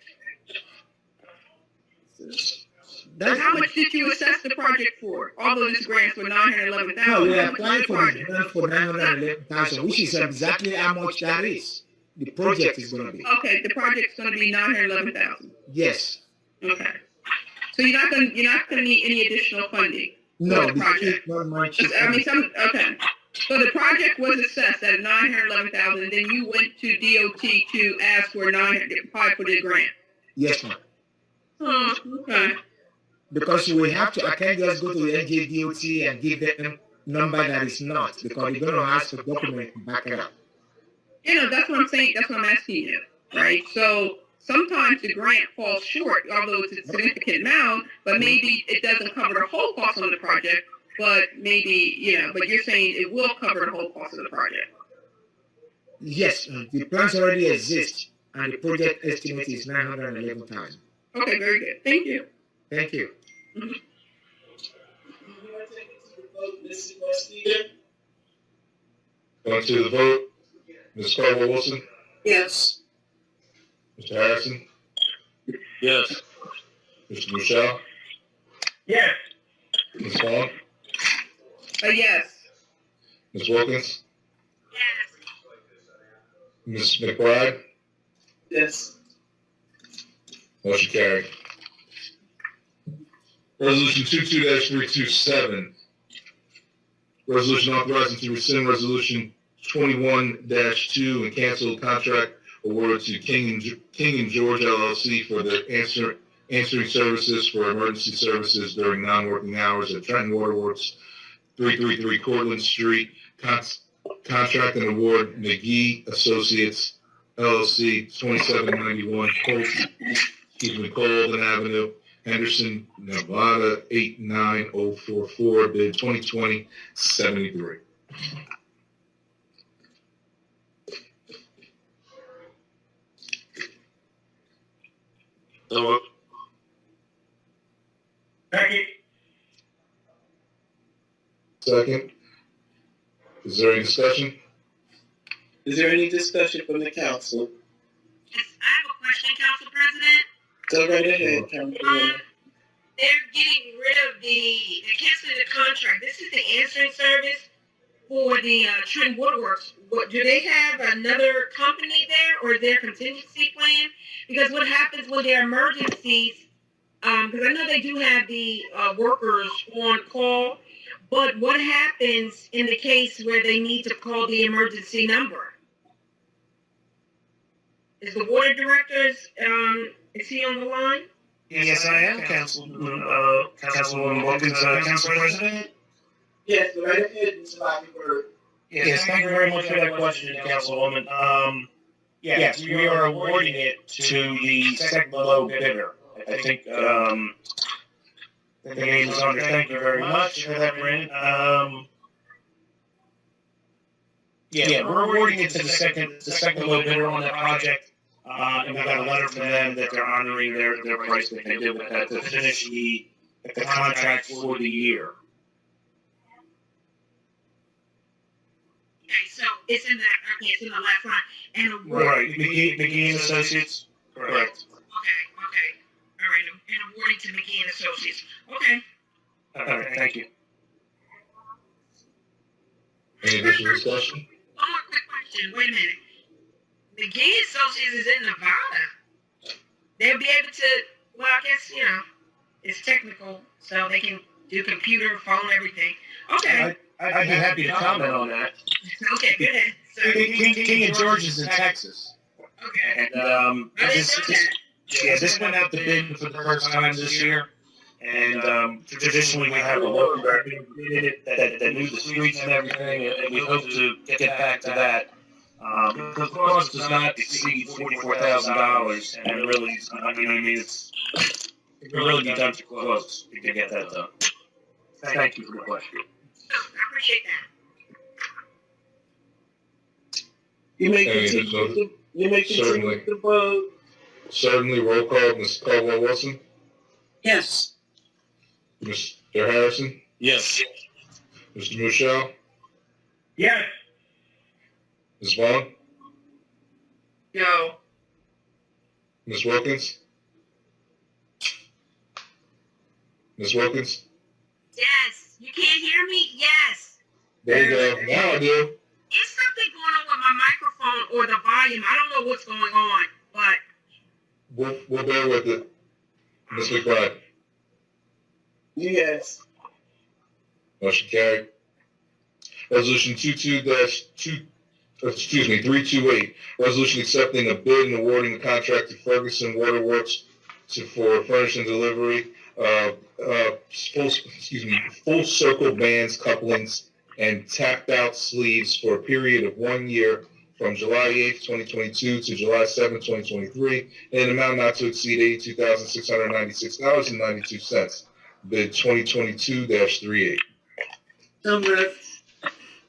How much did you assess the project for? Although this grant for 911,000. No, we applied for the grant for 911,000, which is exactly how much that is. The project is going to be. Okay, the project's going to be 911,000. Yes. Okay. So you're not going to need any additional funding. No, for the project. Not much. Okay. So the project was assessed at 911,000, and then you went to DOT to ask for 905 for the grant. Yes, ma'am. Oh, okay. Because we have to, I can't just go to the NJDOT and give them a number that is not, because they're going to ask for document to back it up. That's what I'm saying. That's what I'm asking you, right? So sometimes the grant falls short, although it's a significant amount, but maybe it doesn't cover the whole cost of the project, but maybe, but you're saying it will cover the whole cost of the project. Yes, the plans already exist, and the project estimate is 911,000. Okay, very good. Thank you. Thank you. Mm-hmm. Going to the vote. Ms. Caldwell-Wilson? Yes. Mr. Harrison? Yes. Mr. Michelle? Yes. Ms. Vaughn? Yes. Ms. Wilkins? Ms. McBride? Yes. Motion carried. Resolution 22-327. Resolution authorizing to rescind Resolution 21-2 and cancel contract awarded to King and George LLC for the answering services for emergency services during non-working hours at Trenton Waterworks, 333 Cortlandt Street. Contract and award McGee Associates LLC, 2791 Colden Avenue, Henderson, Nevada, 89044, bid 2020-73. So moved. Second. Second. Is there any discussion? Is there any discussion from the council? Yes, I have a question, Council President. Go right ahead, Councilwoman. They're getting rid of they're canceling the contract. This is the answering service for the Trenton Waterworks. Do they have another company there, or is there a contingency plan? Because what happens when there are emergencies, because I know they do have the workers on call, but what happens in the case where they need to call the emergency number? Is the water director, is he on the line? Yes, I am, Councilwoman Wilkins, Council President. Yes, go right ahead, Mr. Lockenberg. Yes, thank you very much for that question, Councilwoman. Yes, we are awarding it to the second low bidder. I think the name is under. Thank you very much for that, Brent. We're awarding it to the second low bidder on that project. And we got a letter from them that they're honoring their price that they did to finish the contract for the year. Okay, so it's in the last line. And Right, McGee and Associates, correct. Okay. All right, and awarding to McGee and Associates. Okay. All right, thank you. Any additional discussion? One more quick question. Wait a minute. McGee Associates is in Nevada. They'll be able to, well, I guess, it's technical, so they can do computer, phone, everything. Okay. I'd be happy to comment on that. Okay, go ahead. King of George is in Texas. Okay. And this went out to bid for the first time this year. And traditionally, we have a local bid that knew the streets and everything, and we hope to get back to that. The cost does not exceed $44,000, and really, it can really be done too close to get that done. Thank you for the question. I appreciate that. You may continue to vote. Certainly, roll call, Ms. Caldwell-Wilson. Yes. Mr. Harrison. Yes. Mr. Michelle. Yes. Ms. Vaughn. No. Ms. Wilkins. Ms. Wilkins. Yes. You can't hear me? Yes. There you go. Now I do. It's something going on with my microphone or the volume. I don't know what's going on, but We'll bear with it. Ms. McBride. Yes. Motion carried. Resolution 328. Resolution accepting a bid and awarding the contract to Ferguson Waterworks for furnish and delivery full circle bands, couplings, and tapped out sleeves for a period of 1 year from July 8th, 2022 to July 7th, 2023, in an amount not to exceed $82,696.92. Bid 2022-38. So moved.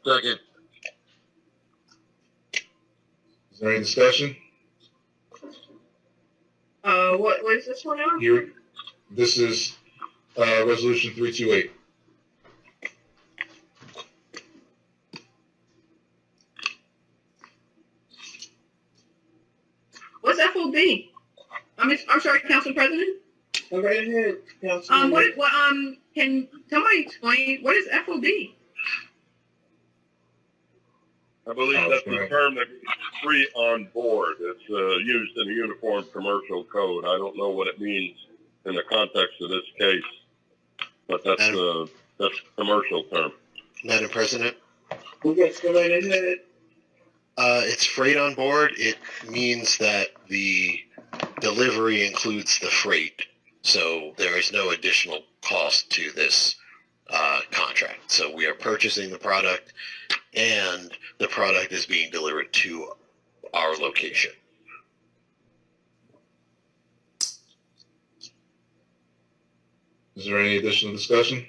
Second. Is there any discussion? What is this one on? Here, this is Resolution 328. What's FOB? I'm sorry, Council President. Go right ahead, Councilman. Can somebody explain what is FOB? I believe that's the term that means free on board. It's used in the Uniform Commercial Code. I don't know what it means in the context of this case, but that's a commercial term. Madam President? Yes, go right ahead. It's freight on board. It means that the delivery includes the freight, so there is no additional cost to this contract. So we are purchasing the product, and the product is being delivered to our location. Is there any additional discussion?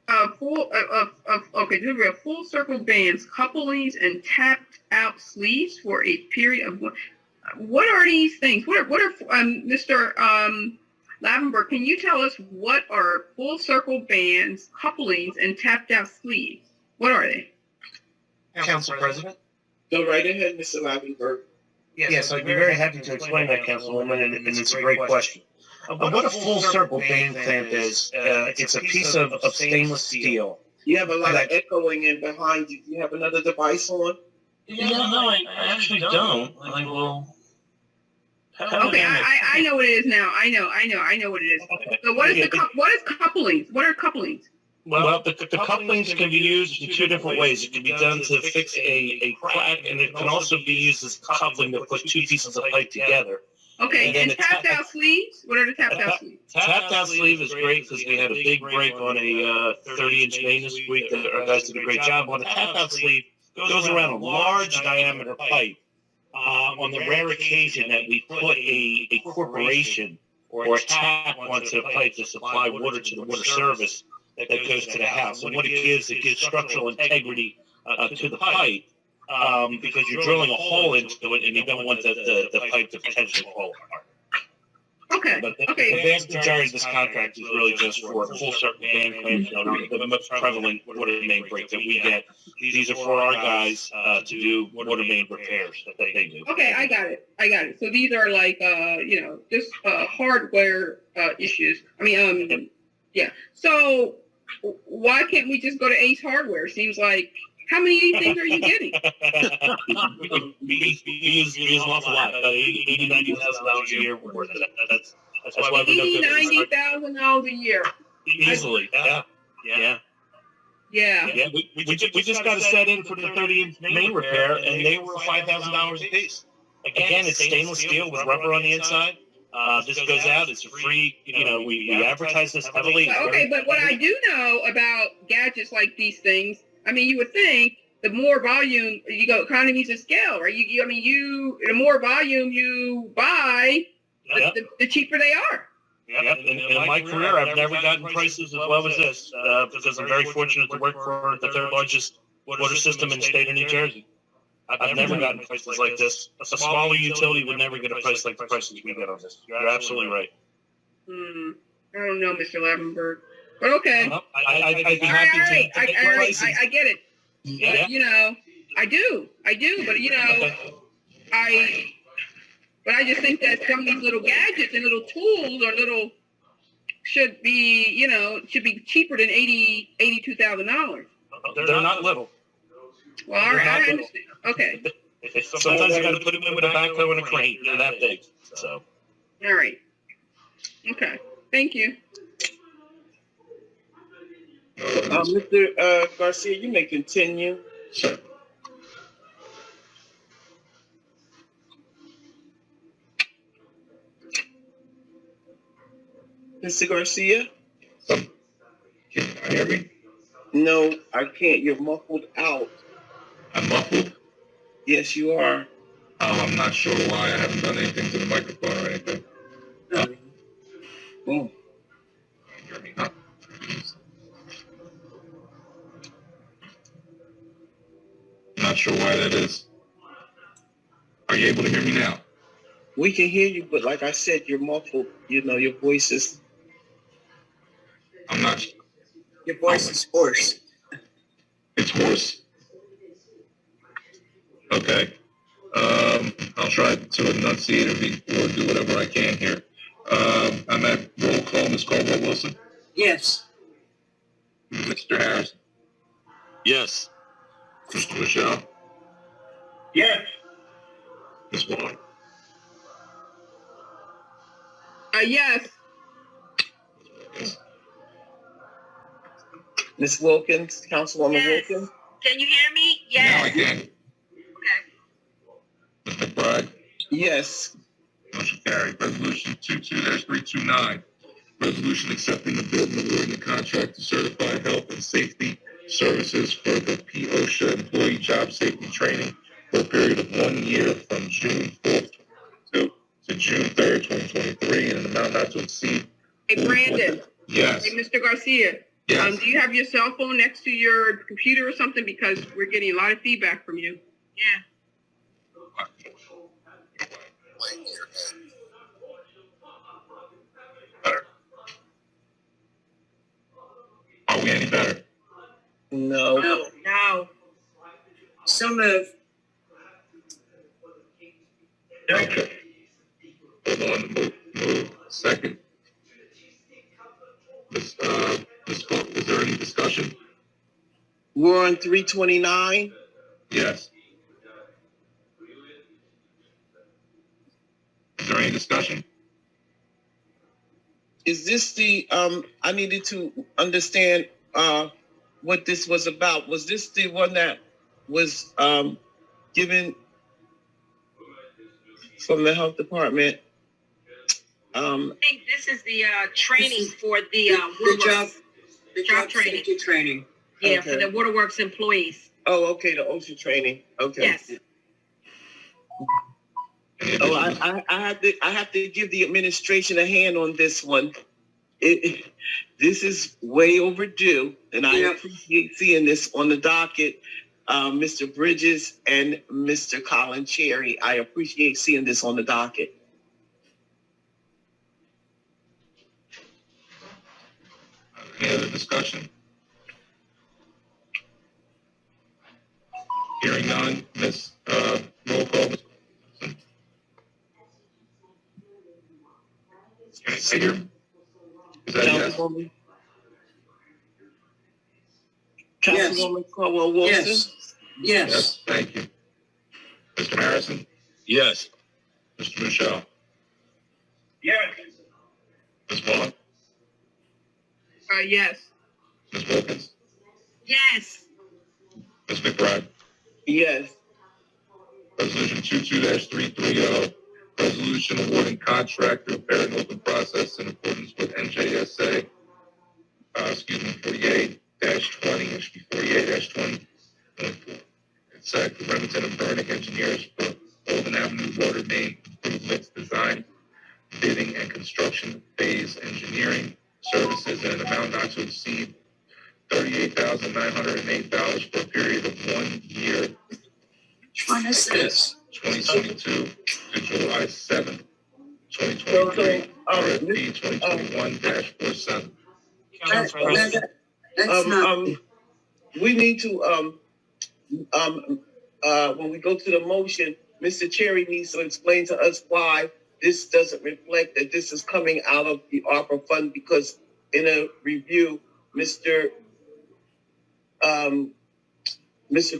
Delivery of full circle bands, couplings, and tapped out sleeves for a period of what are these things? What are Mr. Lavenberg, can you tell us what are full circle bands, couplings, and tapped out sleeves? What are they? Council President? Go right ahead, Mr. Lavenberg. Yes, I'd be very happy to explain that, Councilwoman, and it's a great question. What a full circle band clamp is, it's a piece of stainless steel. You have a lot of echoing in behind you. Do you have another device on? Yeah, no, I actually don't. Okay, I know what it is now. I know what it is. Okay. So what is couplings? What are couplings? Well, the couplings can be used in two different ways. It can be done to fix a crack, and it can also be used as coupling to put two pieces of pipe together. Okay, and tapped out sleeves? What are the tapped out sleeves? Tapped out sleeve is great because we had a big break on a 30-inch main this week that our guys did a great job on. The tapped out sleeve goes around a large diameter pipe. On the rare occasion that we put a corporation or a tap onto the pipe to supply water to the water service that goes to the house. And what it gives structural integrity to the pipe. because you're drilling a hole into it and you don't want the pipe to potentially fall apart. Okay. But the vast majority of this contract is really just for full circuit band clamps, the most prevalent water main break that we get. These are for our guys to do water main repairs that they do. Okay, I got it. So these are like, just hardware issues. I mean, yeah. So why can't we just go to Ace Hardware? Seems like, how many of these things are you getting? we use an awful lot, about $80,000-$90,000 a year worth of that. That's why we don't get $80,000-$90,000 a year. Easily, yeah. We just got a set in for the 30-inch main repair, and they were $5,000 a piece. Again, it's stainless steel with rubber on the inside. This goes out. It's a free. We advertise this heavily. Okay, but what I do know about gadgets like these things, I mean, you would think the more volume you go, economies of scale, right? The more volume you buy, the cheaper they are. Yep. In my career, I've never gotten prices as low as this because I'm very fortunate to work for the third largest water system in the state of New Jersey. I've never gotten prices like this. A smaller utility would never get a price like the prices we get on this. You're absolutely right. I don't know, Mr. Lavenberg, but okay. I'd be happy to get prices. I get it. Yeah. I do, but I just think that some of these little gadgets and little tools should be cheaper than $82,000. They're not little. Well, I understand. Okay. Sometimes you got to put them in with a backhoe and a crane. They're that big. So. All right. Okay. Thank you. Mr. Garcia, you may continue. Sure. Mr. Garcia? Can you hear me? No, I can't. You're muffled out. I'm muffled? Yes, you are. Oh, I'm not sure why. I haven't done anything to the microphone or anything. Oh. Hear me, huh? I'm not sure why that is. Are you able to hear me now? We can hear you, but like I said, you're muffled. Your voice is... I'm not... Your voice is hoarse. It's hoarse? Okay. I'll try to enunciate or do whatever I can here. I'm at roll call. Ms. Caldwell-Wilson? Yes. Mr. Harrison? Yes. Mr. Michelle? Yes. Ms. Vaughn? Yes. Ms. Wilkins, Councilwoman Wilkins? Can you hear me? Now I Yes. can. Okay. Ms. McBride? Yes. Motion carried. Resolution 22-329. Resolution accepting the bid and awarding the contract to certify health and safety services for the POSHA employee job safety training for a period of 1 year from June 4th, 2022 to June 3rd, 2023, in an amount not to exceed. Hey, Brandon. Yes. Hey, Mr. Garcia. Yes. Do you have your cell phone next to your computer or something? Because we're getting a lot of feedback from you. Yeah. Better. Are we any better? No. No. So move. Okay. Hold on. Move. Second. Ms. Cook, is there any discussion? We're on 329. Yes. Is there any discussion? Is this the, I needed to understand what this was about. Was this the one that was given from the health department? I think this is the training for the job training. Training. Yeah, Okay. for the waterworks employees. Oh, okay, the OSHA training. Okay. Yes. Oh, I have to give the administration a hand on this one. This is way overdue, and I appreciate seeing this on the docket. Mr. Bridges and Mr. Colin Cherry. I appreciate seeing this on the docket. Any other discussion? Hearing none, Ms. Roll call. Can I say here? Is that yes? Councilwoman Caldwell Wilson? Yes. Yes, thank you. Mr. Harrison? Yes. Mr. Michelle? Yes. Ms. Vaughn? Yes. Ms. Wilkins? Yes. Ms. McBride? Yes. Resolution 22-330, resolution awarding contract to repair and open process in accordance with NJSA, 48-20, 48-20. It's Remington and Burning Engineers for Golden Avenue Water Main Improvements Design, Bidding and Construction Phase Engineering Services in an amount not to exceed $38,908 for a period of 1 year. Which one is this? 2022 to July 7th, 2023, RFP 2021-47. That's not. We need to, when we go to the motion, Mr. Cherry needs to explain to us why this doesn't reflect that this is coming out of the ARPA fund, because in a review, Mr.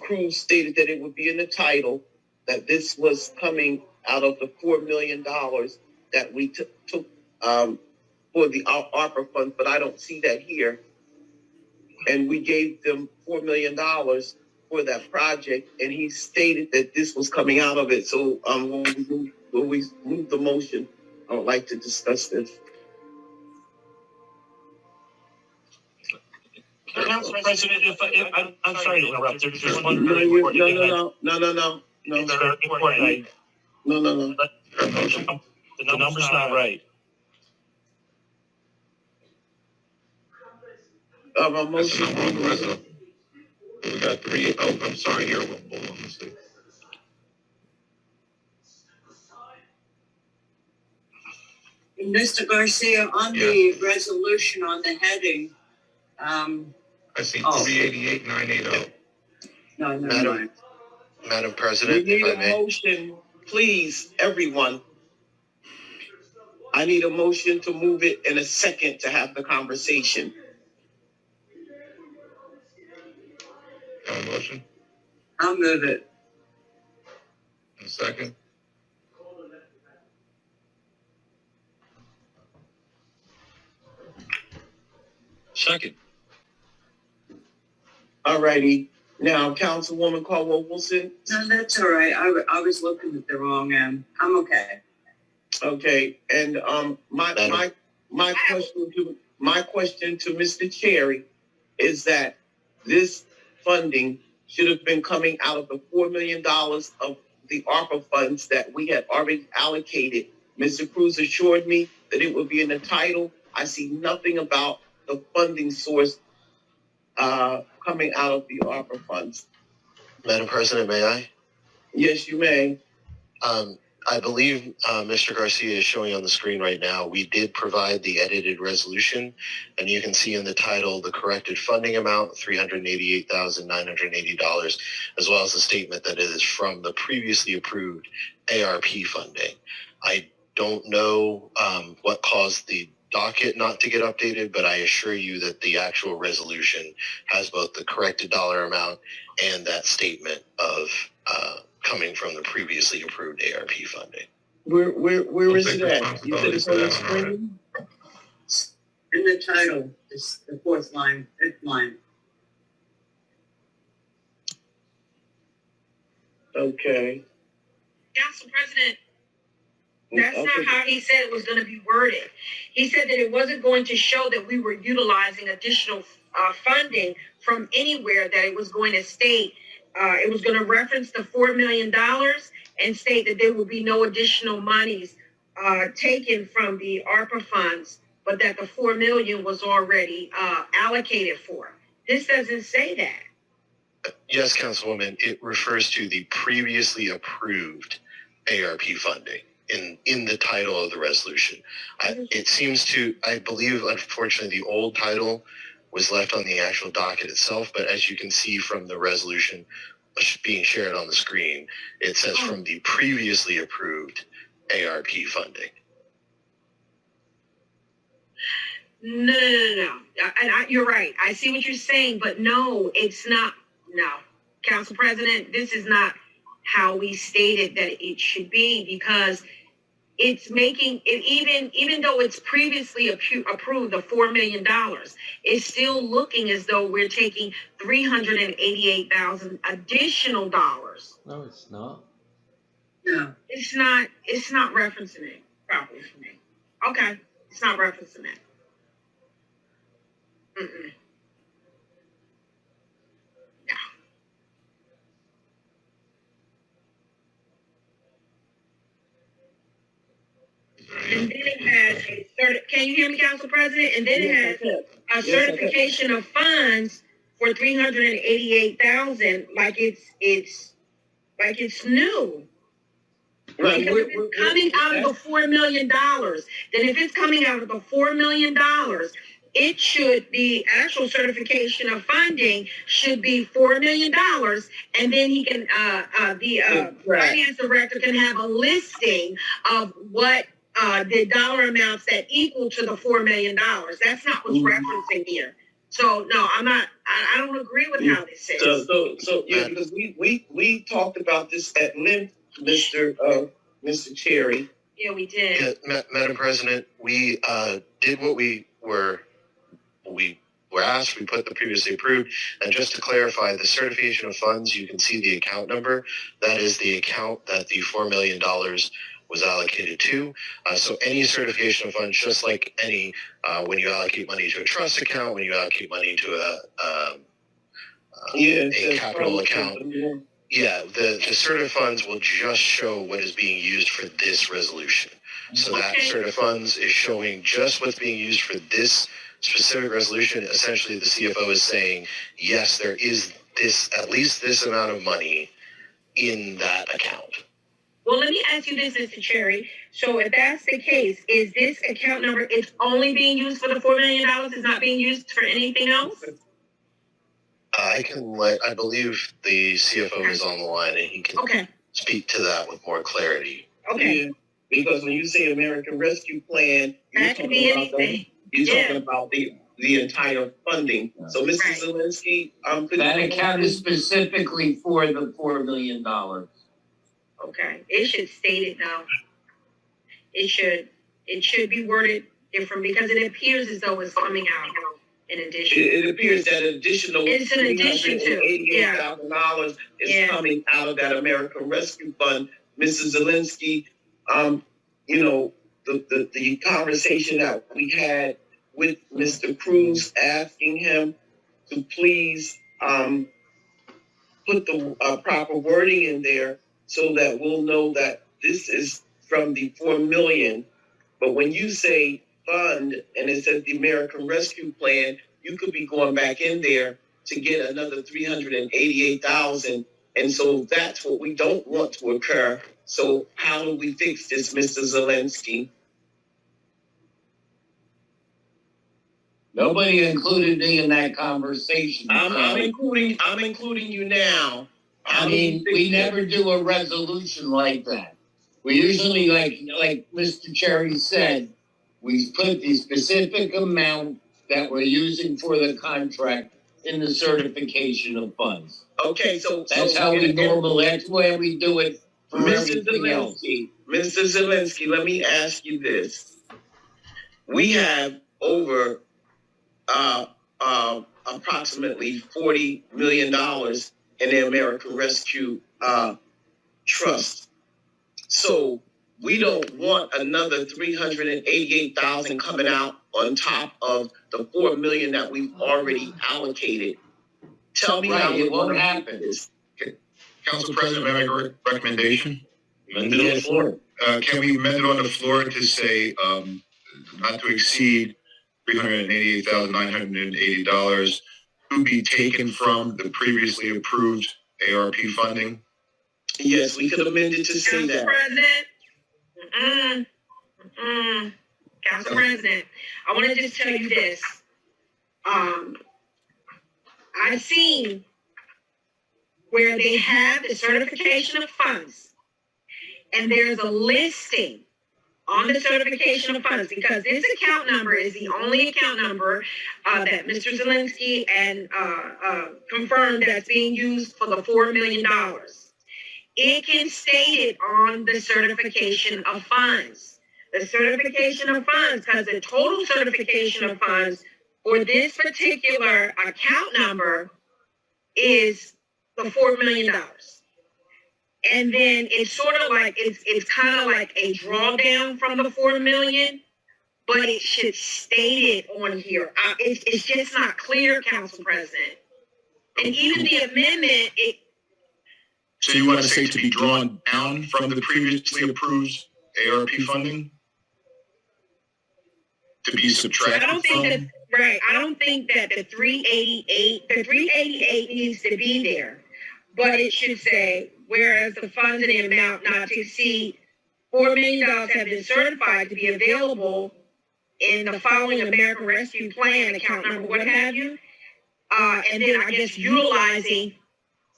Cruz stated that it would be in the title that this was coming out of the $4 million that we took for the ARPA funds, but I don't see that here. And we gave them $4 million for that project, and he stated that this was coming out of it. So when we move the motion, I would like to discuss this. Council President, if I'm sorry to interrupt. There's one No. The number's not right. A motion. We got 3. Oh, I'm sorry. Here, hold on. Let's see. Mr. Garcia, on the resolution on the heading, I see 388,980. No, Madam President, We need if I a may. motion, please, everyone. I need a motion to move it in a second to have the conversation. Got a motion? I'll move it. In a second. Second. All righty. Now, Councilwoman Caldwell Wilson. No, that's all right. I was looking at the wrong end. I'm okay. Okay, and my question to Mr. Cherry is that this funding should have been coming out of the $4 million of the ARPA funds that we had already allocated. Mr. Cruz assured me that it would be in the title. I see nothing about the funding source coming out of the ARPA funds. Madam President, may I? Yes, you may. I believe Mr. Garcia is showing on the screen right now. We did provide the edited resolution, and you can see in the title the corrected funding amount, $388,980, as well as the statement that it is from the previously approved ARP funding. I don't know what caused the docket not to get updated, but I assure you that the actual resolution has both the corrected dollar amount and that statement of coming from the previously approved ARP funding. Where is it at? You said it's on the screen? In the title, it's the fourth line, fifth line. Okay. Council President, that's not how he said it was going to be worded. He said that it wasn't going to show that we were utilizing additional funding from anywhere, that it was going to state, it was going to reference the $4 million and state that there will be no additional monies taken from the ARPA funds, but that the $4 million was already allocated for. This doesn't say that. Yes, Councilwoman, it refers to the previously approved ARP funding in the title of the resolution. It seems to, I believe, unfortunately, the old title was left on the actual docket itself, but as you can see from the resolution being shared on the screen, it says from the previously approved ARP funding. No. You're right. I see what you're saying, but no, it's not. No, Council President, this is not how we stated that it should be, because it's making it, even though it's previously approved the $4 million, it's still looking as though we're taking $388,000 additional dollars. No, it's not. No, it's not. It's not referencing it properly for me. Okay, it's not referencing it. Mm-mm. And then it has can you hear me, Council President? And then it has a certification of funds for $388,000, like it's new. Right. Because if it's coming out of the $4 million, then if it's coming out of the $4 million, it should be actual certification of funding should be $4 million, and then he can the finance director can have a listing of what the dollar amounts that equal to the $4 million. That's not what's referencing here. So no, I'm not. I don't agree with how this says. So yeah, because we talked about this at length, Mr. Cherry. Yeah, we did. Yeah, Madam President, we did what we were asked. We put the previously approved, and just to clarify, the certification of funds, you can see the account number. That is the account that the $4 million was allocated to. So any certification of funds, just like any, when you allocate money to a trust account, when you allocate money to a capital account, the certif funds will just show what is being used for this resolution. So that certif funds is showing just what's being used for this specific resolution. Essentially, the CFO is saying, yes, there is at least this amount of money in that account. Well, let me ask you this, Mr. Cherry. So if that's the case, is this account number, it's only being used for the $4 million? It's not being used for anything else? I believe the CFO is on the line, and he can speak to that with more clarity. Okay. Yeah, because when you say American Rescue Plan, you're talking about the entire funding. So, Mr. Zielinski, that account is specifically for the $4 million. Okay, it should state it now. It should be worded different, because it appears as though it's coming out in addition. It appears that it's an addition to $88,000 is coming out of that American Rescue Fund. Mrs. Zielinski, the conversation that we had with Mr. Cruz, asking him to please put the proper wording in there, so that we'll know that this is from the $4 million. But when you say fund and it says the American Rescue Plan, you could be going back in there to get another $388,000. And so that's what we don't want to occur. So how do we fix this, Mr. Zielinski? Nobody included me in that conversation. I'm including you now. I mean, we never do a resolution like that. We usually, like Mr. Cherry said, we put the specific amount that we're using for the contract in the certification of funds. Okay, so that's how we normally. That's where we do it for everything else. Mr. Zielinski, let me ask you this: we have over approximately $40 million in the American Rescue Trust. So we don't want another $388,000 coming out on top of the $4 million that we've already allocated. Tell me how it won't happen. Council President, may I make a recommendation? Amend it on the floor. Can we amend it on the floor to say not to exceed $388,980 to be taken from the previously approved ARP funding? Yes, we could amend it to say that. President. Council President, I want to just tell you this. I've seen where they have the certification of funds, and there's a listing on the certification of funds, because this account number is the only account number that Mr. Zelensky and confirmed that's being used for the $4 million. It can state it on the certification of funds. The certification of funds, because the total certification of funds for this particular account number is the $4 million. And then it's sort of like, it's kind of like a drawdown from the $4 million, but it should state it on here. It's just not clear, Council President. And even the amendment, So you want to say to be drawn down from the previously approved ARP funding? To be subtracted I don't think that the 388 needs to be there, but it should say, whereas the funds in the amount not to exceed $4 million have been certified to be available in the following American Rescue Plan account number, what have you, and then I guess utilizing,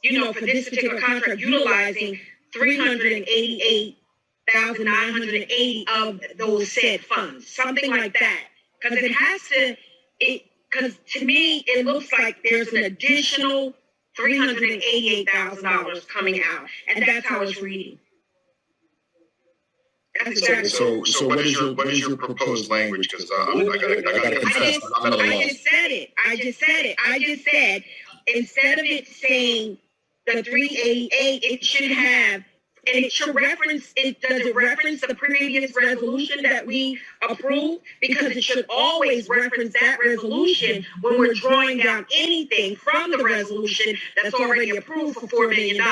for this particular contract, utilizing 388,980 of those said funds, something like that. Because because to me, it looks like there's an additional $388,000 coming out. And that's how it's reading. That's exactly. So what is your proposed language? Because I gotta confess, I'm at a loss. I just said, instead of it saying the 388, it should have, and it should reference, does it reference the previous resolution that we approved? Because it should always reference that resolution when we're drawing down anything from the resolution that's already approved for $4 million.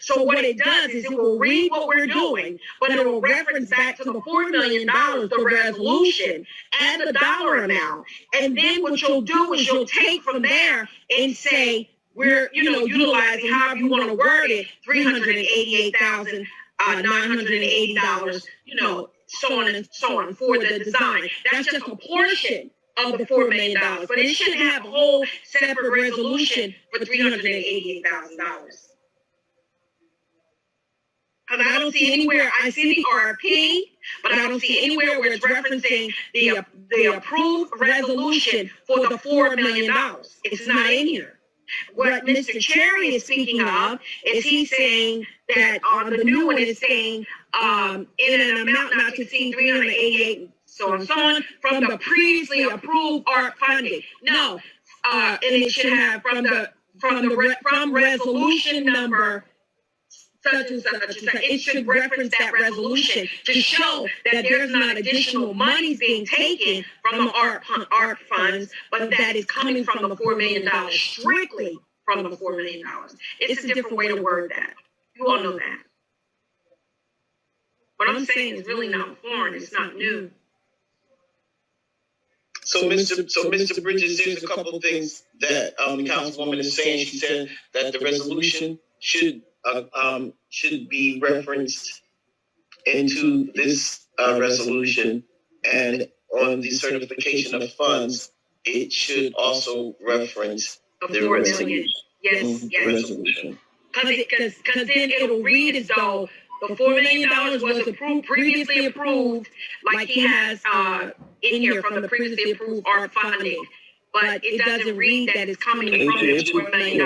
So what it does is it will read what we're doing, but it will reference back to the $4 million, the resolution, and the dollar amount. And then what you'll do is you'll take from there and say, we're, utilizing, however you want to word it, $388,980, so on and so on for the design. That's just a portion of the $4 million, but it shouldn't have a whole separate resolution for $388,000. Because I don't see anywhere, I see the RP, but I don't see anywhere where it's referencing the approved resolution for the $4 million. It's not in here. What Mr. Cherry is speaking of is he's saying that on the new one is saying in an amount not to exceed 388, so on and so on, from the previously approved ARP funding. No, and it should have from resolution number such and such and such. It should reference that resolution to show that there's not additional monies being taken from the ARP funds, but that is coming from the $4 million, strictly from the $4 million. It's a different way to word that. You all know that. What I'm saying is really not foreign. It's not new. So, Mr. Bridges, there's a couple of things that the councilwoman is saying. She said that the resolution should be referenced into this resolution, and on the certification of funds, it should also reference the resolution. Yes. Resolution. Because then it'll read as though the $4 million was approved, previously approved, like he has in here from the previously approved ARP funding. But it doesn't read that it's coming from the $4 million.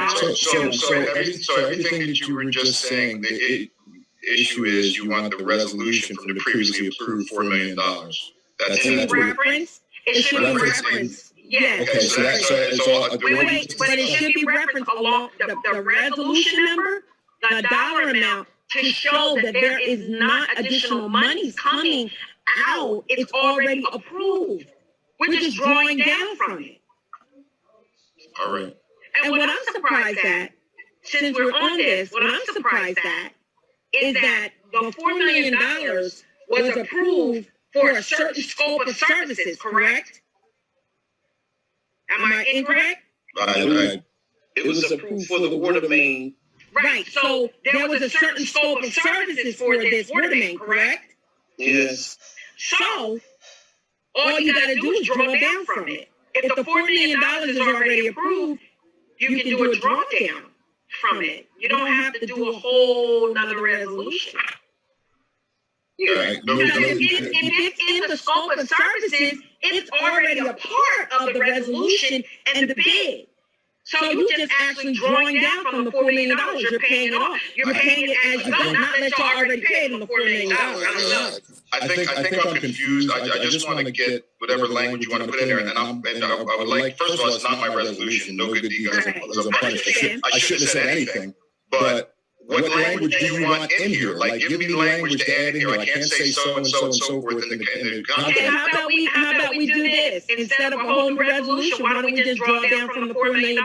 So everything that you were just saying, the issue is you want the resolution from the previously approved $4 million. That's reference. It should be referenced. Yes. Okay, so it's all. Wait, but it should be referenced along the resolution number, the dollar amount, to show that there is not additional monies coming out. It's already approved. We're just drawing down from it. All right. And what I'm surprised at, since we're on this, what I'm surprised at is that the $4 million was approved for a certain scope of services, correct? Am I incorrect? It was approved for the water main. Right, so there was a certain scope of services for this water main, correct? Yes. So, all you gotta do is draw down from it. If the $4 million is already approved, you can do a drawdown from it. You don't have to do a whole nother resolution. Yeah. Because if it's in the scope of services, it's already a part of the resolution and the bid. So you just actually drawing down from the $4 million, you're paying it off. You're paying it as you go, not that y'all already paid them the $4 million. I think I'm confused. I just want to get whatever language you want to put in there, and I would like, first of all, it's not my resolution. No good deed goes unpunished. I shouldn't have said anything, but what language do you want in here? Like, give me language to add in here. I can't say so and so and so forth in the contract. Okay, how about we do this? Instead of a whole new resolution, why don't we just draw down from the $4 million?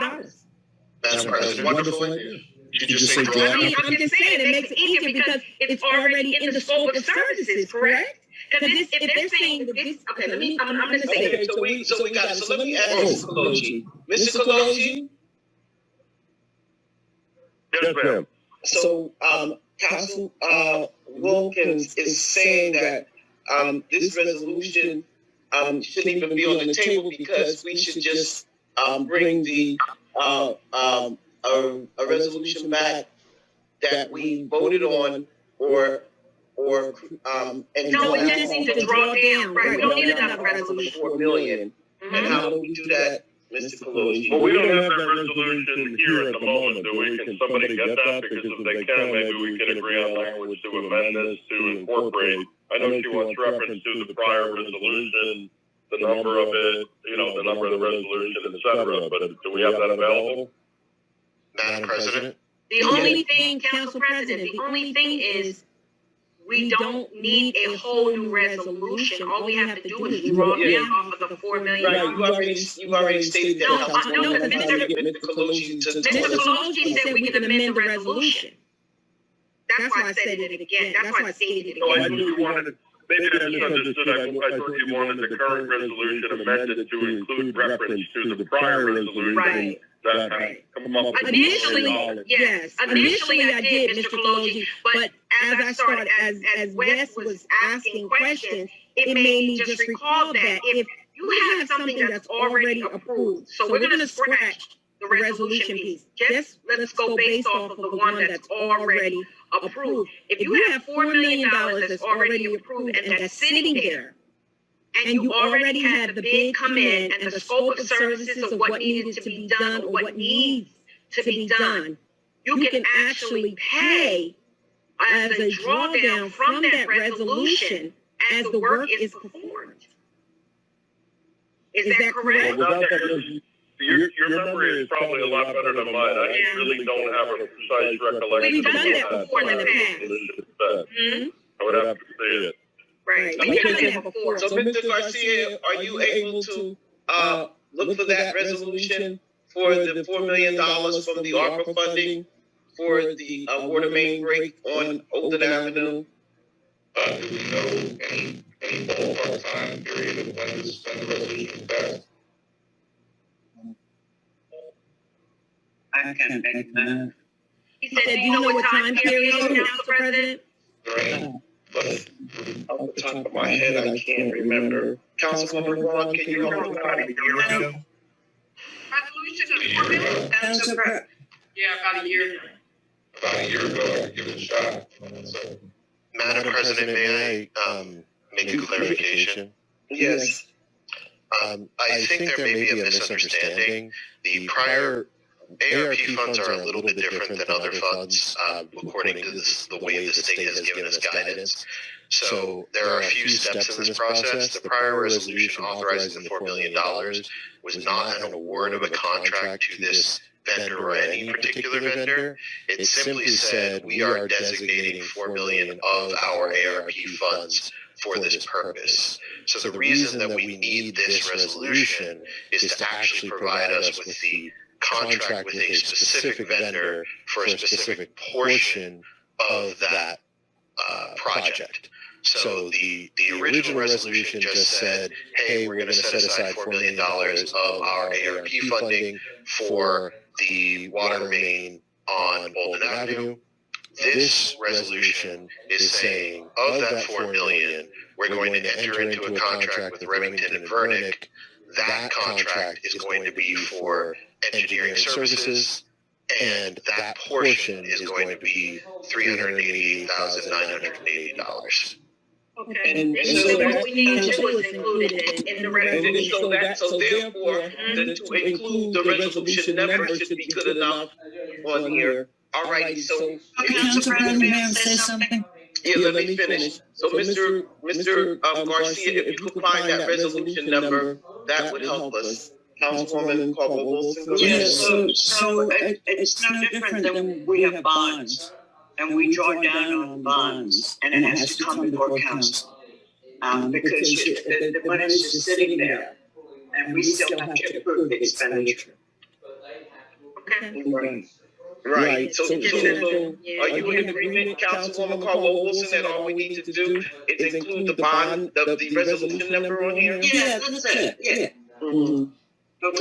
That's a wonderful idea. Did you just say draw down? I'm just saying, it makes it easier because it's already in the scope of services, correct? Because if they're saying that this, okay, I'm going to say Okay, so we got it. So let me ask Mr. Kaloji. Mr. Kaloji? Yes, ma'am. So, Council Wilkins is saying that this resolution shouldn't even be on the table because we should just bring the a resolution back that we voted on or and no, we just need to draw down. Right, we don't need another resolution. $4 million. And how do we do that, Mr. Kaloji? Well, we don't have that resolution here at the moment, do we? Can somebody get that? Because if they can, maybe we can agree on language to amend this to incorporate. I know she wants reference to the prior resolution, the number of it, the number of the resolution, et cetera. But do we have that available? Madam President? The only thing, Council President, the only thing is we don't need a whole new resolution. All we have to do is draw down off of the $4 million. Right, you already stated that. No, Mr. Kaloji Mr. Kaloji said we can amend the resolution. That's why I said it again. That's why I stated it So I again. knew you wanted, maybe I misunderstood. I thought you wanted the current resolution amended to include reference to the prior resolution. Right. That come up with Initially, yes. Initially, I did, Mr. Kaloji, but as I started, as Wes was asking questions, it made me just recall that if you have something that's already approved, so we're going to scratch the resolution piece. Just let's go based off of the one that's already approved. If you have $4 million that's already approved and that's sitting there, and you already had the bid come in and the scope of services of what needed to be done or what needs to be done, you can actually pay as a drawdown from that resolution as the work is performed. Is that correct? Well, your memory is probably a lot better than mine. I really don't have a precise recollection. We've done that before in the past. I would have to see it. Right. We've done that before. So, Mr. Garcia, are you able to look for that resolution for the $4 million from the ARPA funding for the water main break on Olden Avenue? Do we know any ballpark time period of when this resolution passed? I can make that. He said, do you know what time period, Council President? Right. But off the top of my head, I can't remember. Councilman Ron, can you help me out? Resolution of $4 million? Yeah, about a year. about a year ago, I could give it a shot. Madam President, may I make a clarification? Yes. I think there may be a misunderstanding. The prior ARP funds are a little bit different than other funds, according to the way the state has given us guidance. So there are a few steps in this process. The prior resolution authorizing the $4 million was not an award of a contract to this vendor or any particular vendor. It simply said we are designating $4 million of our ARP funds for this purpose. So the reason that we need this resolution is to actually provide us with the contract with a specific vendor for a specific portion of that project. So the original resolution just said, hey, we're going to set aside $4 million of our ARP funding for the water main on Bolden Avenue. This resolution is saying, of that $4 million, we're going to enter into a contract with Remington and Vernick. That contract is going to be for engineering services, and that portion is going to be $388,980. Okay. And so what we need to do is include it in the resolution. So therefore, to include the resolution number should be good enough on here. All right, so. Council President, may I say something? Yeah, let me finish. So Mr. Garcia, if you could find that resolution number, that would help us. Councilwoman Caldwell-Wilson. Yeah, so it's no different than we have bonds, and we draw down on bonds, and it has to come before council. Because the money is just sitting there, and we still have to approve the expenditure. Okay. Right. So are you in agreement, Councilwoman Caldwell-Wilson, that all we need to do is include the bond, the resolution number on here? Yeah, that's it, yeah. Mm-hmm. But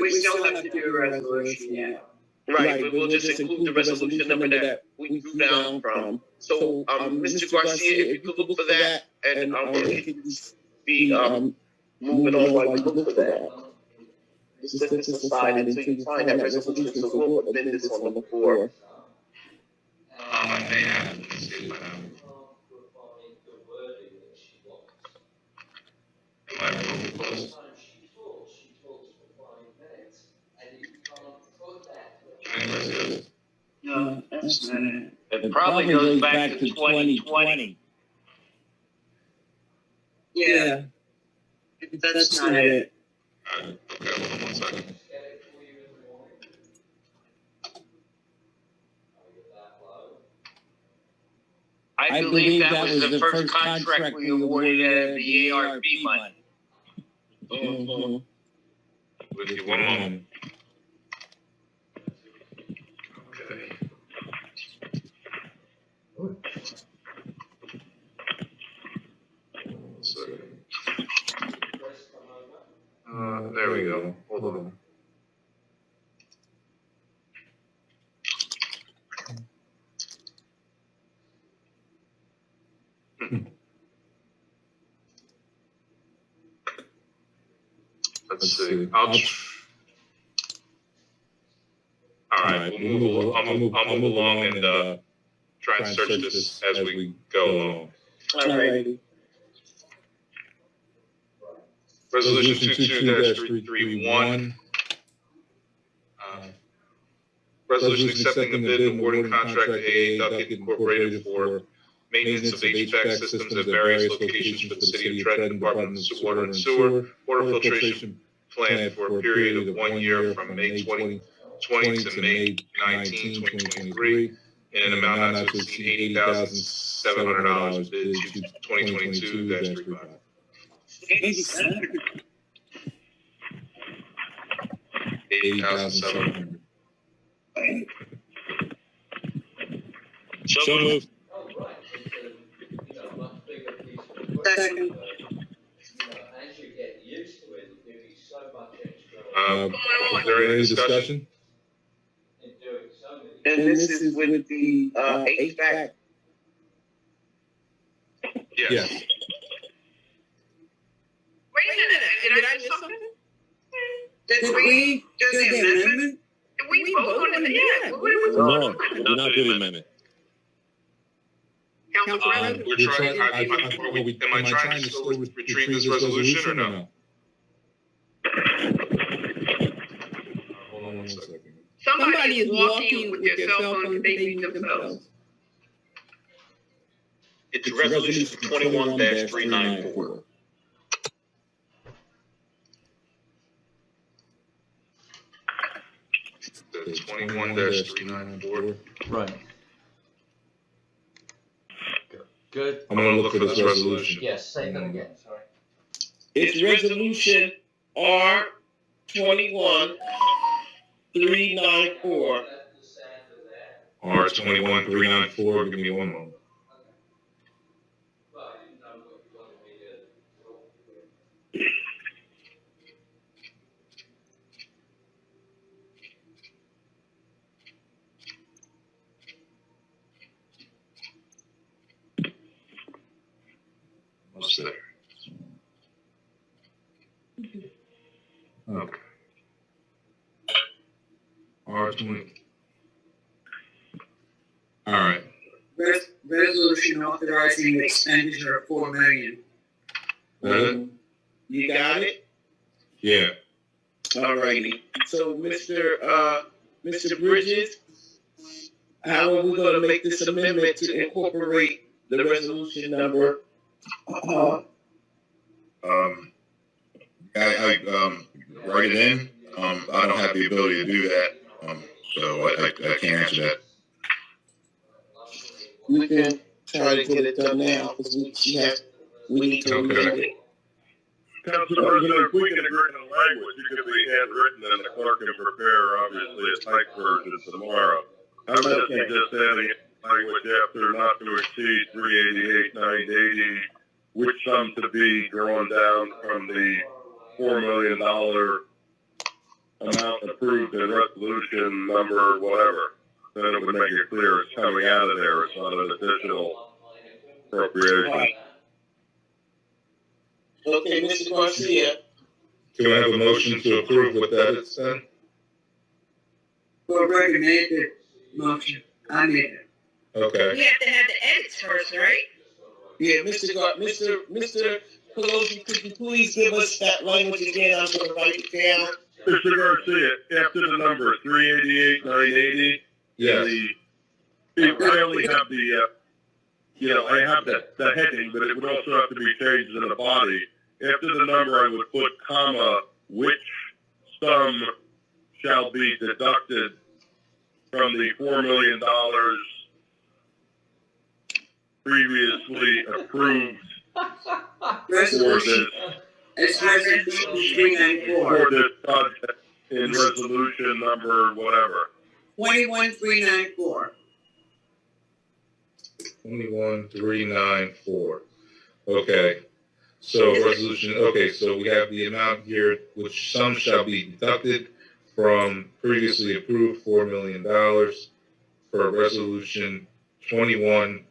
we still have to do a resolution, yeah. Right, but we'll just include the resolution number that we drew down from. So, Mr. Garcia, if you could look for that, and we can be moving on while we look for that. Just set this aside until you find that resolution, so we'll amend this on the floor. No, that's not it. It probably goes back to 2020. Yeah. That's not it. Okay, hold on 1 second. I believe that was the first contract we awarded out of the ARP money. Mm-hmm. With you 1 moment. Okay. There we go. Hold on. Let's see. All right, I'll move along and try and search this as we go along. All righty. Resolution 22-331. Resolution accepting the bid and awarding contract to AA Duckett Incorporated for maintenance of HVAC systems at various locations for the City of Trenton Department of Water and Sewer, water filtration plant for a period of 1 year from May 2020 to May 19, 2023, in an amount not to exceed $80,700 bid 2022-35. 80,700. So moved. Second. Is there any discussion? And this is with the HVAC. Yes. Wait a minute, did I miss something? Did we do the amendment? Did we vote on it yet? No, did not do the amendment. Council President? We're trying, am I trying to still retrieve this resolution or no? Hold on 1 second. Somebody is walking with their cell phone and they mute themselves. It's resolution 21-394. That's 21-394. Right. Good. I'm gonna look for this resolution. Yes, say that again, sorry. It's resolution R21-394. R21-394, give me 1 moment. almost there. Okay. R20. All right. Resolution authorizing the expenditure of $4 million. You got it? Yeah. Alrighty. So, Mr. Bridges, how are we going to make this amendment to incorporate the resolution number? I write it in. I don't have the ability to do that, so I can't answer that. We can try to get it done now because we need to amend it. Council President, if we can agree on the language, it could be handwritten and the clerk can prepare, obviously, a typed version tomorrow. I would just suggest adding language after not to exceed 388,980, which sum to be drawn down from the $4 million amount approved in resolution number whatever. Then it would make it clear it's coming out of there. It's not an additional appropriation. Okay, Mr. Garcia. Can I have a motion to approve with that it's done? Who already made the motion? I made it. Okay. We have to have the edits first, right? Yeah, Mr. Pelosi, could you please give us that language again? I'm going to write it down. Mr. Garcia, after the number 388,980, yes. I only have the, I have the heading, but it would also have to be changed in the body. After the number, I would put comma, which sum shall be deducted from the $4 million previously approved Resolution. It's resolution 394. For this project in resolution number whatever. 21394. 21394. Okay. So resolution, okay, so we have the amount here, which sum shall be deducted from previously approved $4 million for resolution 21-394.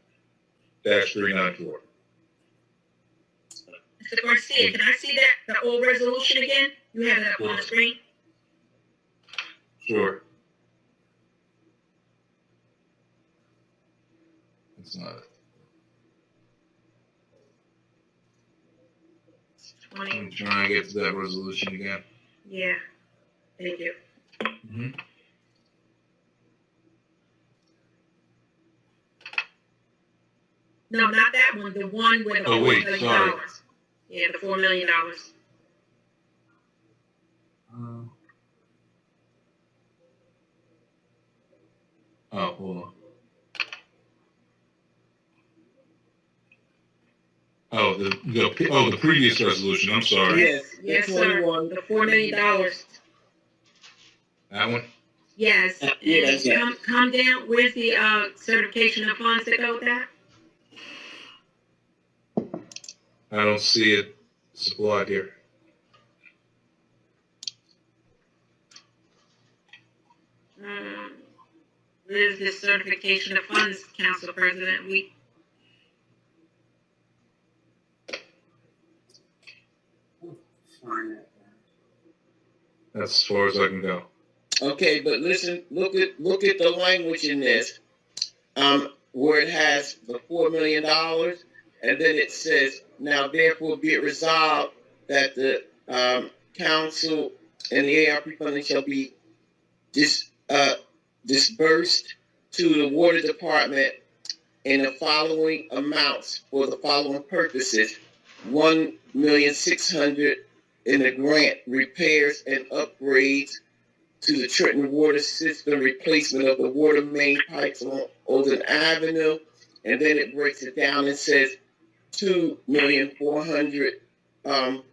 Mr. Garcia, can I see that, the old resolution again? You have it up on the screen? Sure. That's not it. 20. I'm trying to get to that resolution again. Yeah. Thank you. Mm-hmm. No, not that one. The one with the Oh, wait, $4 sorry. million. Yeah, the $4 million. Oh, hold on. Oh, the previous resolution. I'm sorry. Yes, sir. The $4 million. That one. Yes. Yes. Come down. Where's the certification of funds that go with that? I don't see it supplied here. Where's the certification of funds, Council President? That's as far as I can go. Okay, but listen, look at the language in this, where it has the $4 million, and then it says, now therefore be it resolved that the council and the ARP funding shall be disbursed to the water department in the following amounts for the following purposes: $1,600,000 in the grant repairs and upgrades to the Trenton water system, replacement of the water main pipes on Olden Avenue, and then it breaks it down and says $2,400,000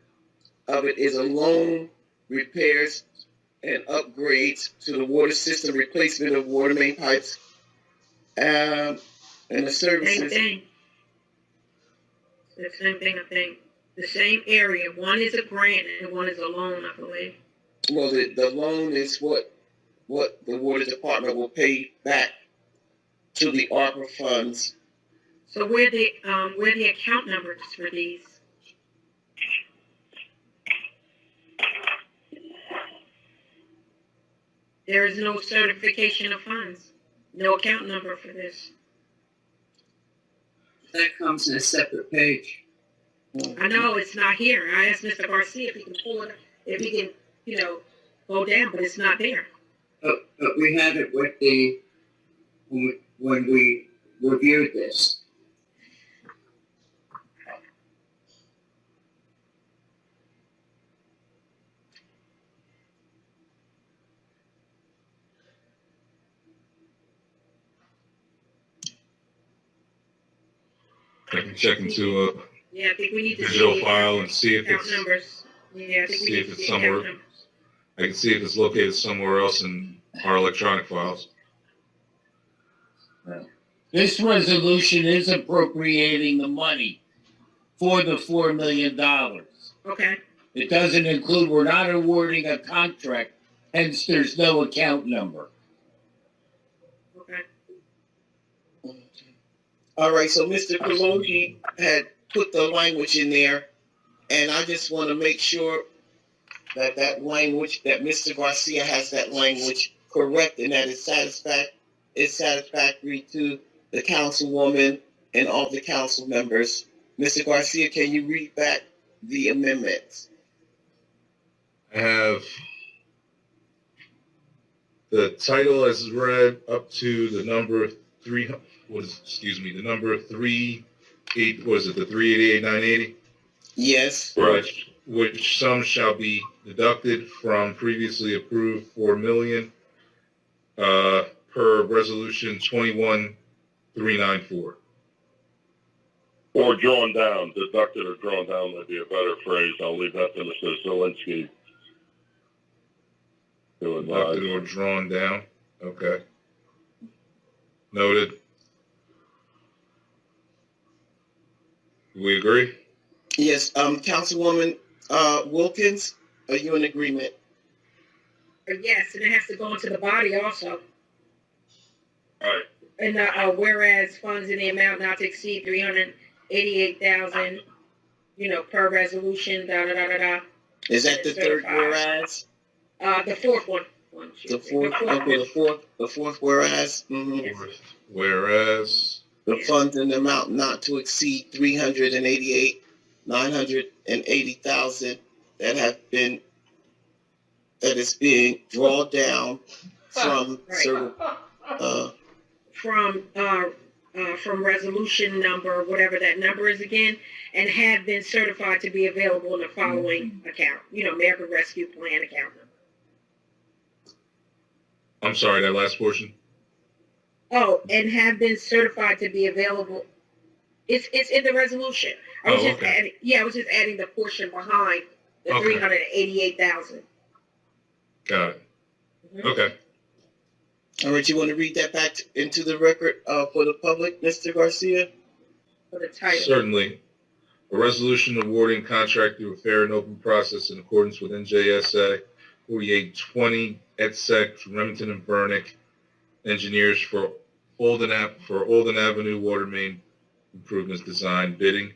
of it is a loan, repairs and upgrades to the water system, replacement of water main pipes, and the services. Same thing. The same thing, I think. The same area. One is a grant and one is a loan, I believe. Well, the loan is what the water department will pay back to the ARPA funds. So where the account numbers for these? There is no certification of funds, no account number for this. That comes in a separate page. I know it's not here. I asked Mr. Garcia if he can pull it, if he can, go down, but it's not there. But we had it with when we reviewed this. I can check into Yeah, I think we need a to digital see file and see if account it's numbers. Yeah, I think we see need if to it's see somewhere. account numbers. I can see if it's located somewhere else in our electronic files. This resolution is appropriating the money for the $4 million. Okay. It doesn't include, we're not awarding a contract, hence there's no account number. Okay. All right, so Mr. Kaloji had put the language in there, and I just want to make sure that that language, that Mr. Garcia has that language correct and that it's satisfactory to the councilwoman and all the council members. Mr. Garcia, can you read back the amendments? I have the title as read up to the number 3. The number 38. Was it the 388,980? Yes. Which sum shall be deducted from previously approved $4 million per resolution 21394. Or drawn down, deducted or drawn down would be a better phrase. I'll leave that to Mr. Zelinski to advise. Deducted or drawn down. Okay. Noted. We agree? Yes, Councilwoman Wilkins, are you in agreement? Yes, and it has to go into the body also. All right. And whereas funds in the amount not to exceed 388,000, per resolution, Is that the third whereas? The fourth one. The fourth whereas. Mm-hmm. Fourth whereas. The funds in the amount not to exceed 388,980,000 that is being drawn down from from resolution number, whatever that number is again, and have been certified to be available in the following account, American Rescue Plan account number. I'm sorry, that last portion. Oh, and have been certified to be available. It's in the resolution. I was just adding the portion behind the 388,000. Got it. Mm-hmm. Okay. All right, you want to read that back into the record for the public, Mr. Garcia? For the title. Certainly. A resolution awarding contract through a fair and open process in accordance with NJSA 4820 EDSEC Remington and Burnick engineers for Olden Avenue water main improvements design, bidding,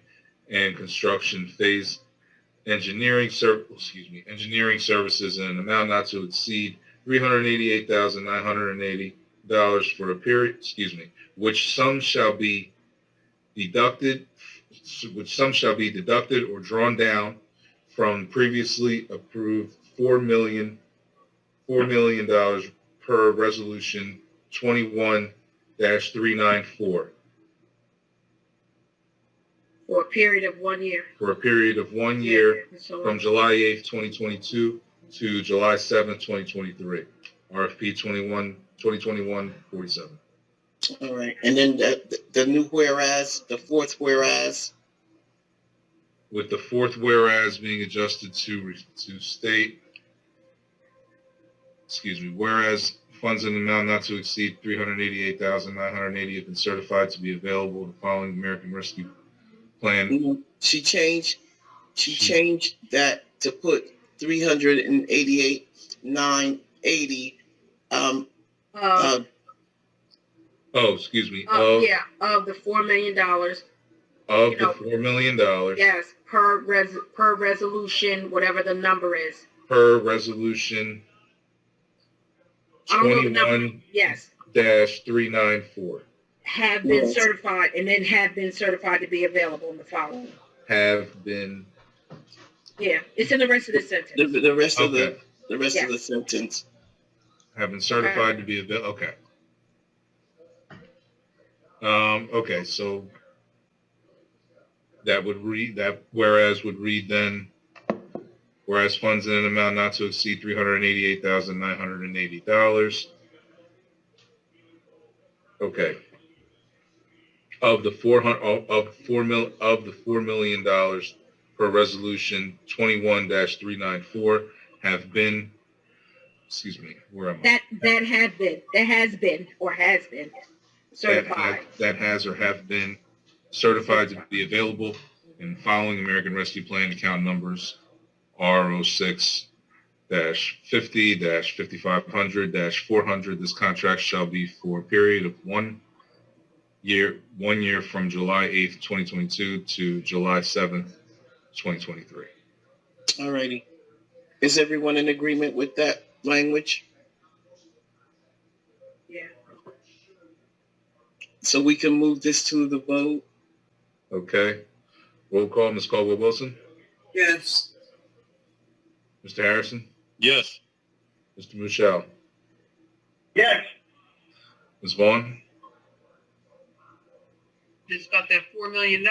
and construction phase engineering services in an amount not to exceed $388,980 for a period, which sum shall be deducted or drawn down from previously approved $4 million per resolution 21-394. For a period of 1 year. For a period of 1 year from July 8th, 2022 to July 7th, 2023. RFP 2021-47. All right. And then the new whereas, the fourth whereas. With the fourth whereas being adjusted to state, whereas funds in the amount not to exceed $388,980 have been certified to be available the following American Rescue Plan. She changed that to put 388,980. Of the $4 million. Of the $4 million. Yes, per resolution, whatever the number is. Per resolution I don't know the number. 21 Yes. -394. Have been certified, and then have been certified to be available in the following. Have been. Yeah, it's in the rest of the sentence. The rest of Okay. the rest of the sentence. Have been certified to be available. Okay. Okay, so that would read that. Whereas would read then. Whereas funds in an amount not to exceed $388,980. Okay. Of the $4 million per resolution 21-394 have been. Excuse me. Where am I? That has been certified. That has or have been certified to be available in following American Rescue Plan account numbers R06-50-5500-400. This contract shall be for a period of 1 year from July 8th, 2022 to July 7th, 2023. All righty. Is everyone in agreement with that language? Yeah. So we can move this to the vote. Okay. Roll call, Ms. Caldwell-Wilson. Yes. Mr. Harrison. Yes. Mr. Michelle. Yes. Ms. Vaughn. It's about that $4 million.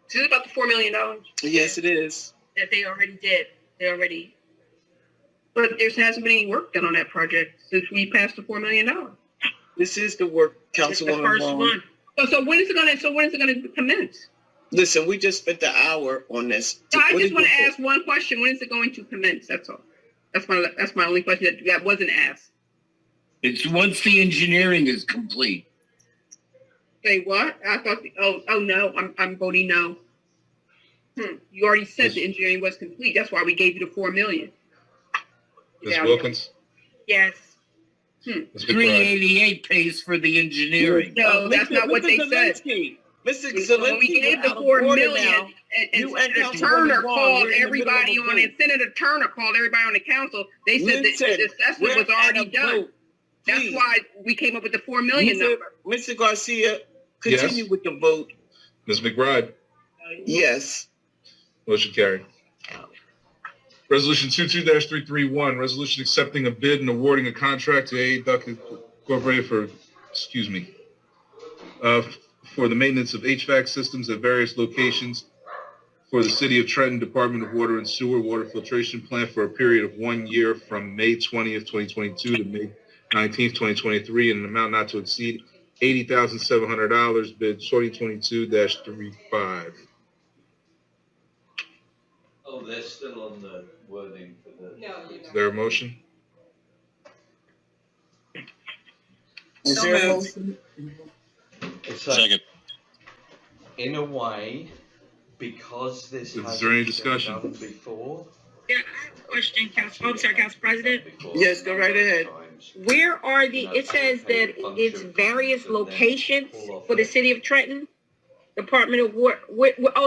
Is it about the $4 million? Yes, it is. That they already did. But there hasn't been any work done on that project since we passed the $4 million. This is the work, It's the Councilwoman first Vaughn. one. So when is it gonna commence? Listen, we just spent the hour on this. No, I just want to ask one question. When is it going to commence? That's all. That's my only question that wasn't asked. It's once the engineering is complete. Say what? I thought. Oh no. I'm voting no. You already said the engineering was complete. That's why we gave you the $4 million. Ms. Wilkins. Yes. 388 pays for the engineering. No, that's not what they said. Mr. When we gave the $4 million, and Senator Turner called everybody on it. Senator Turner called everybody on the council. They said that the assessment was already done. That's why we came up with the $4 million number. Mr. Garcia, continue with the vote. Ms. McBride. Yes. Motion carried. Resolution 22-331, resolution accepting a bid and awarding a contract to A. Duck Incorporated for the maintenance of HVAC systems at various locations for the City of Trenton Department of Water and Sewer Water Filtration Plant for a period of 1 year from May 20th, 2022 to May 19th, 2023, in an amount not to exceed $80,700, bid 2022-35. Oh, they're still on the wording for the. No. Is there a motion? Is there a motion? It's like, in a way, because this Is has there any been discussion? done before. Yeah, I have a question, Council President. Yes, go right ahead. Where are it says that it's various locations for the City of Trenton, Department of Water.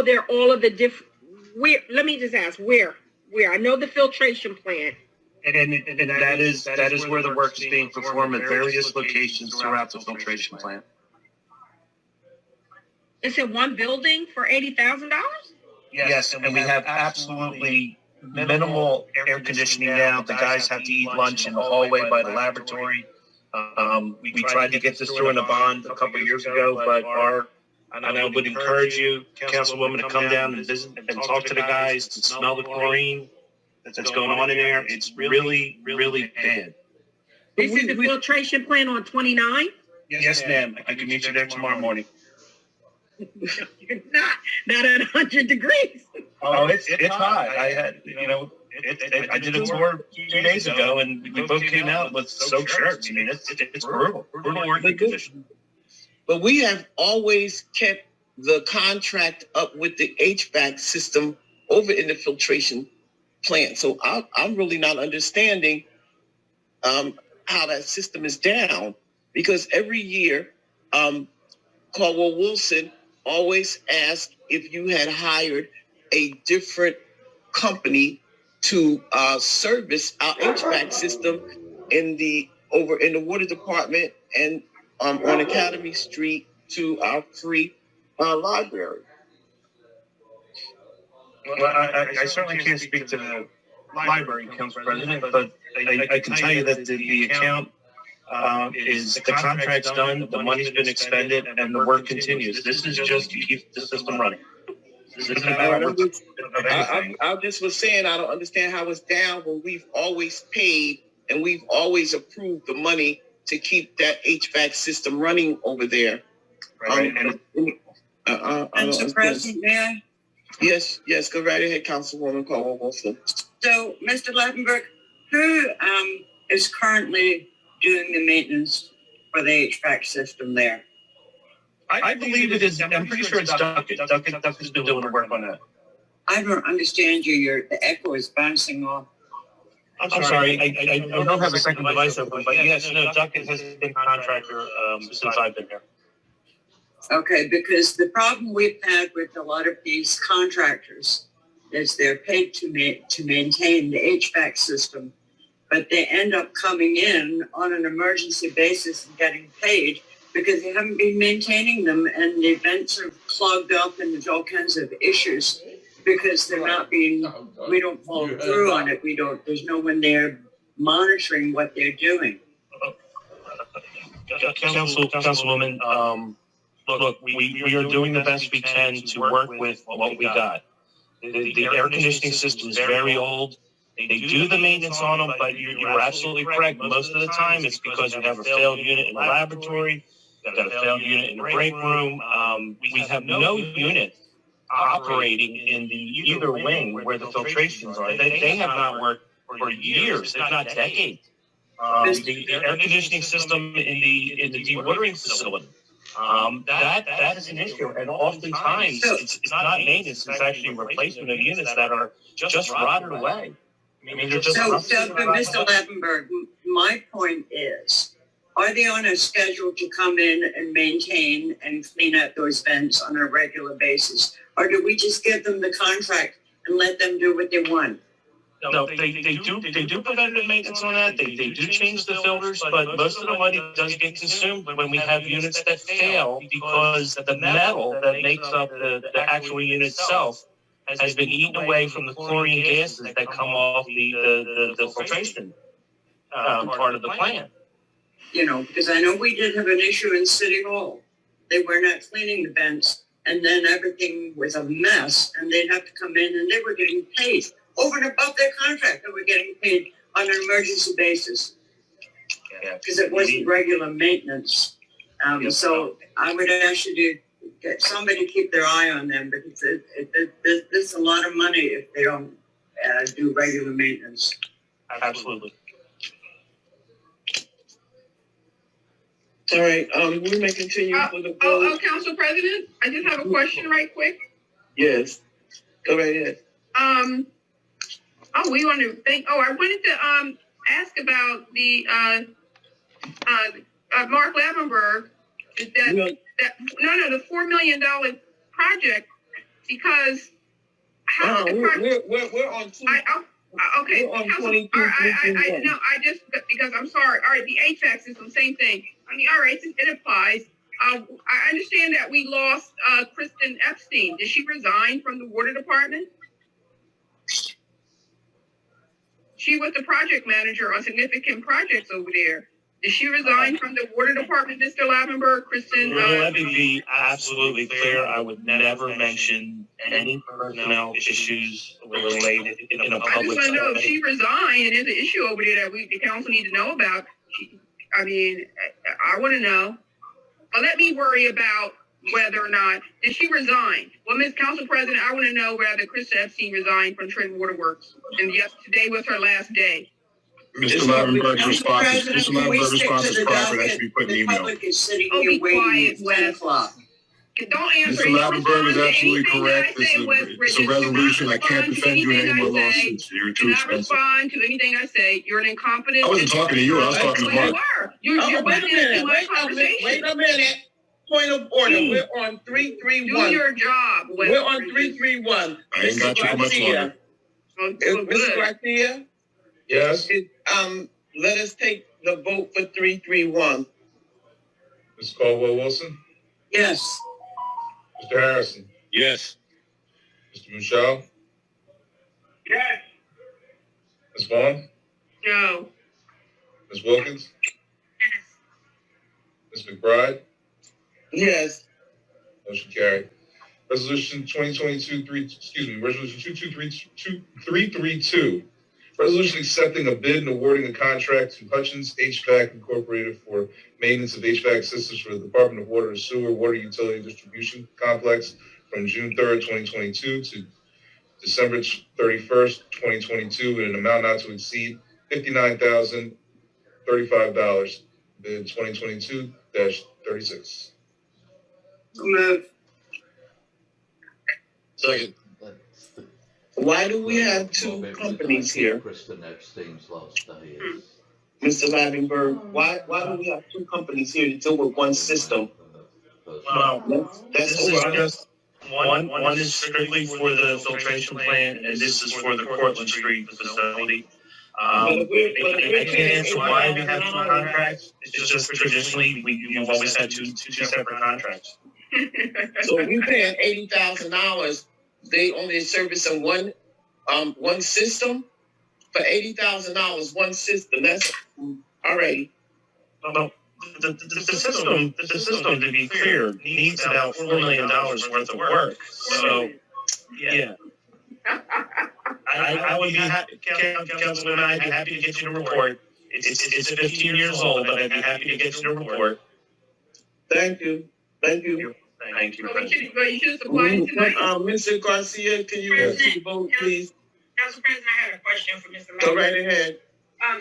They're all of the different. Where? Let me just ask. Where? I know the filtration plant. And that is where the work is being performed at various locations throughout the filtration plant. It's in one building for $80,000. Yes, and we have absolutely minimal air conditioning now. The guys have to eat lunch in the hallway by the laboratory. We tried to get this through in a bond a couple of years ago, but and I would encourage you, Councilwoman, to come down and visit and talk to the guys, to smell the chlorine that's going on in there. It's really, really bad. This is the filtration plant on 29? Yes, ma'am. I can meet you there tomorrow morning. You're not at 100 degrees. Oh, it's hot. I had, I did a tour 2 days ago, and we both came out with soaked shirts. I mean, it's brutal working conditions. But we have always kept the contract up with the HVAC system over in the filtration plant. So I'm really not understanding how that system is down, because every year Caldwell Wilson always asked if you had hired a different company to service our HVAC system, over in the water department and on Academy Street to our free library. Well, I certainly can't speak to the library, Council President, but I can tell you that the account is, the contract's done, the money's been expended, and the work continues. This is just to keep the system running. This isn't about I just was saying I don't understand how it's down when we've always paid and we've always approved the money to keep that HVAC system running over there. Right. Mr. President, may I? Yes, go right ahead, Councilwoman Caldwell Wilson. So, Mr. Lavenberg, who is currently doing the maintenance for the HVAC system there? I believe it is. I'm pretty sure it's Duckett. Duckett has been doing the work on that. I don't understand you. The echo is bouncing off. I'm sorry. I don't have a second device open, but yes, no, Duckett has been contractor since I've been here. Okay, because the problem we've had with a lot of these contractors is they're paid to maintain the HVAC system, but they end up coming in on an emergency basis and getting paid because they haven't been maintaining them, and the vents are clogged up and there's all kinds of issues because they're not being, we don't follow through on it. There's no one there monitoring what they're doing. Councilwoman, look, we are doing the best we can to work with what we got. The air conditioning system is very old. They do the maintenance on them, but you're absolutely correct. Most of the time, it's because you have a failed unit in the laboratory, you've got a failed unit in the break room. We have no unit operating in the either wing where the filtrations are. They have not worked for years, if not decades. The air conditioning system in the dewatering facility, that is an issue, and oftentimes it's not maintenance; it's actually replacement of units that are just rotted away. I mean, they're just. So, Mr. Lavenberg, my point is, are they on a schedule to come in and maintain and clean out those vents on a regular basis, or do we just give them the contract and let them do what they want? No, they do preventative maintenance on that. They do change the filters, but most of the money does get consumed when we have units that fail because the metal that makes up the actual unit itself has been eaten away from the chlorine gases that come off the filtration part of the plant. You know, because I know we did have an issue in City Hall. They were not cleaning the vents, and then everything was a mess, and they'd have to come in, and they were getting paid over and above their contract. They were getting paid on an emergency basis because it wasn't regular maintenance. So I would ask you to get somebody to keep their eye on them because there's a lot of money if they don't do regular maintenance. Absolutely. All right, we may continue for the vote. Council President, I just have a question right quick. Yes, go right ahead. I wanted to ask about the Mark Lavenberg. The $4 million project, because how we're on two. Okay. We're on Council, 22. I just because I'm sorry. All right, the HVAC system, same thing. I mean, all right, it applies. I understand that we lost Kristen Epstein. Did she resign from the water department? She was the project manager on significant projects over there. Did she resign from the water department, Mr. Lavenberg, Kristen? Let me be absolutely clear. I would never mention any personnel issues related in a public. I just want to know if she resigned and there's an issue over there that the council need to know about. I want to know. But let me worry about whether or not did she resign. Well, Ms. Council President, I want to know whether Krista Epstein resigned from Trenton Waterworks, and yes, today was her last day. Mr. Lavenberg's response is proper. That should be put in the email. The public is sitting Oh, here be waiting quiet, at 10 o'clock. Don't answer. Mr. Lavenberg is absolutely correct. It's a resolution. I can't defend you in any more lawsuits. You're too expensive. Do not respond to anything I say. You're an incompetent. I wasn't talking to you. I was talking to Mark. You're wait a minute. Point of order. We're on 331. Do your job. We're on 331. I ain't got you for much longer. Mr. Garcia? Yes. let us take the vote for 331. Ms. Caldwell Wilson, Yes. Mr. Harrison, Yes. Mr. Michelle, Yes. Ms. Vaughn, No. Ms. Wilkins, Ms. McBride, Yes. motion carried. Resolution 23232, resolution accepting a bid and awarding a contract to Hutchins HVAC Incorporated for maintenance of HVAC systems for the Department of Water and Sewer Water Utility Distribution Complex from June 3rd, 2022 to December 31st, 2022 in an amount not to exceed $59,035. Bid 2022-36. Move. Second. Why do we have two companies here? Kristen Epstein's last day is. Mr. Lavenberg, why do we have two companies here to deal with one system? Well, That's this is just one is strictly for the filtration plant, and this is for the Cortlandt Street facility. I can't answer why we have two contracts. It's just traditionally, you've always had two separate contracts. So if you paying $80,000, they only servicing one system for $80,000, one system. That's already. Well, the system, to be clear, needs about $4 million worth of work. So, yeah. I would be happy, Councilman, I'd be happy to get you the report. It's 15 years old, but I'd be happy to get you the report. Thank you. Thank you. But you should supply it tonight. Mr. Garcia, can you answer the vote, please? Council President, I had a question for Mr. Go Lavenberg. right ahead.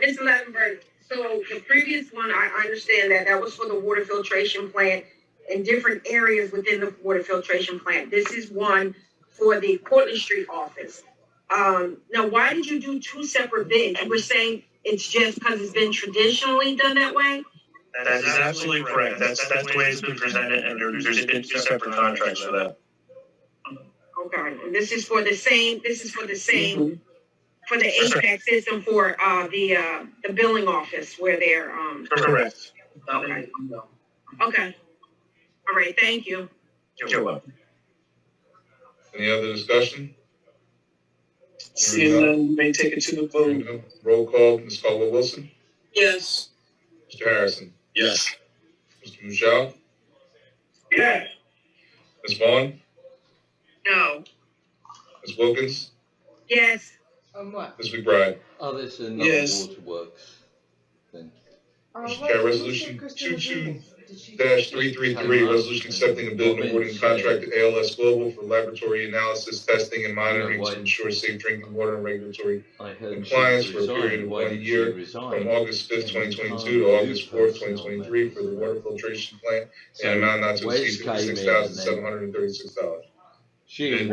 Mr. Lavenberg, so the previous one, I understand that was for the water filtration plant in different areas within the water filtration plant. This is one for the Cortlandt Street office. Now, why did you do two separate bids? You were saying it's just because it's been traditionally done that way? That is absolutely correct. That's the way it's been presented, and there's been two separate contracts for that. Okay, and this is for the same, for the HVAC system for, the billing office where they're, Correct. Okay. Okay. All right, thank you. You're welcome. Any other discussion? Seeing none, you may take it to the vote. Roll call, Ms. Caldwell Wilson, Yes. Mr. Harrison, Yes. Mr. Michelle, Yes. Ms. Vaughn, No. Ms. Wilkins, Yes. Ms. McBride. Oh, this is another Yes. waterworks thing. Mr. Chair, resolution 22-333, resolution accepting a bid and awarding a contract to ALS Global for laboratory analysis, testing, and monitoring to ensure safe drinking water and regulatory I heard compliance she for a period resigned. of Why 1 did she year resign? from August 5th, 2022 to August 4th, 2023 for the water filtration plant in an amount not to exceed $56,736. She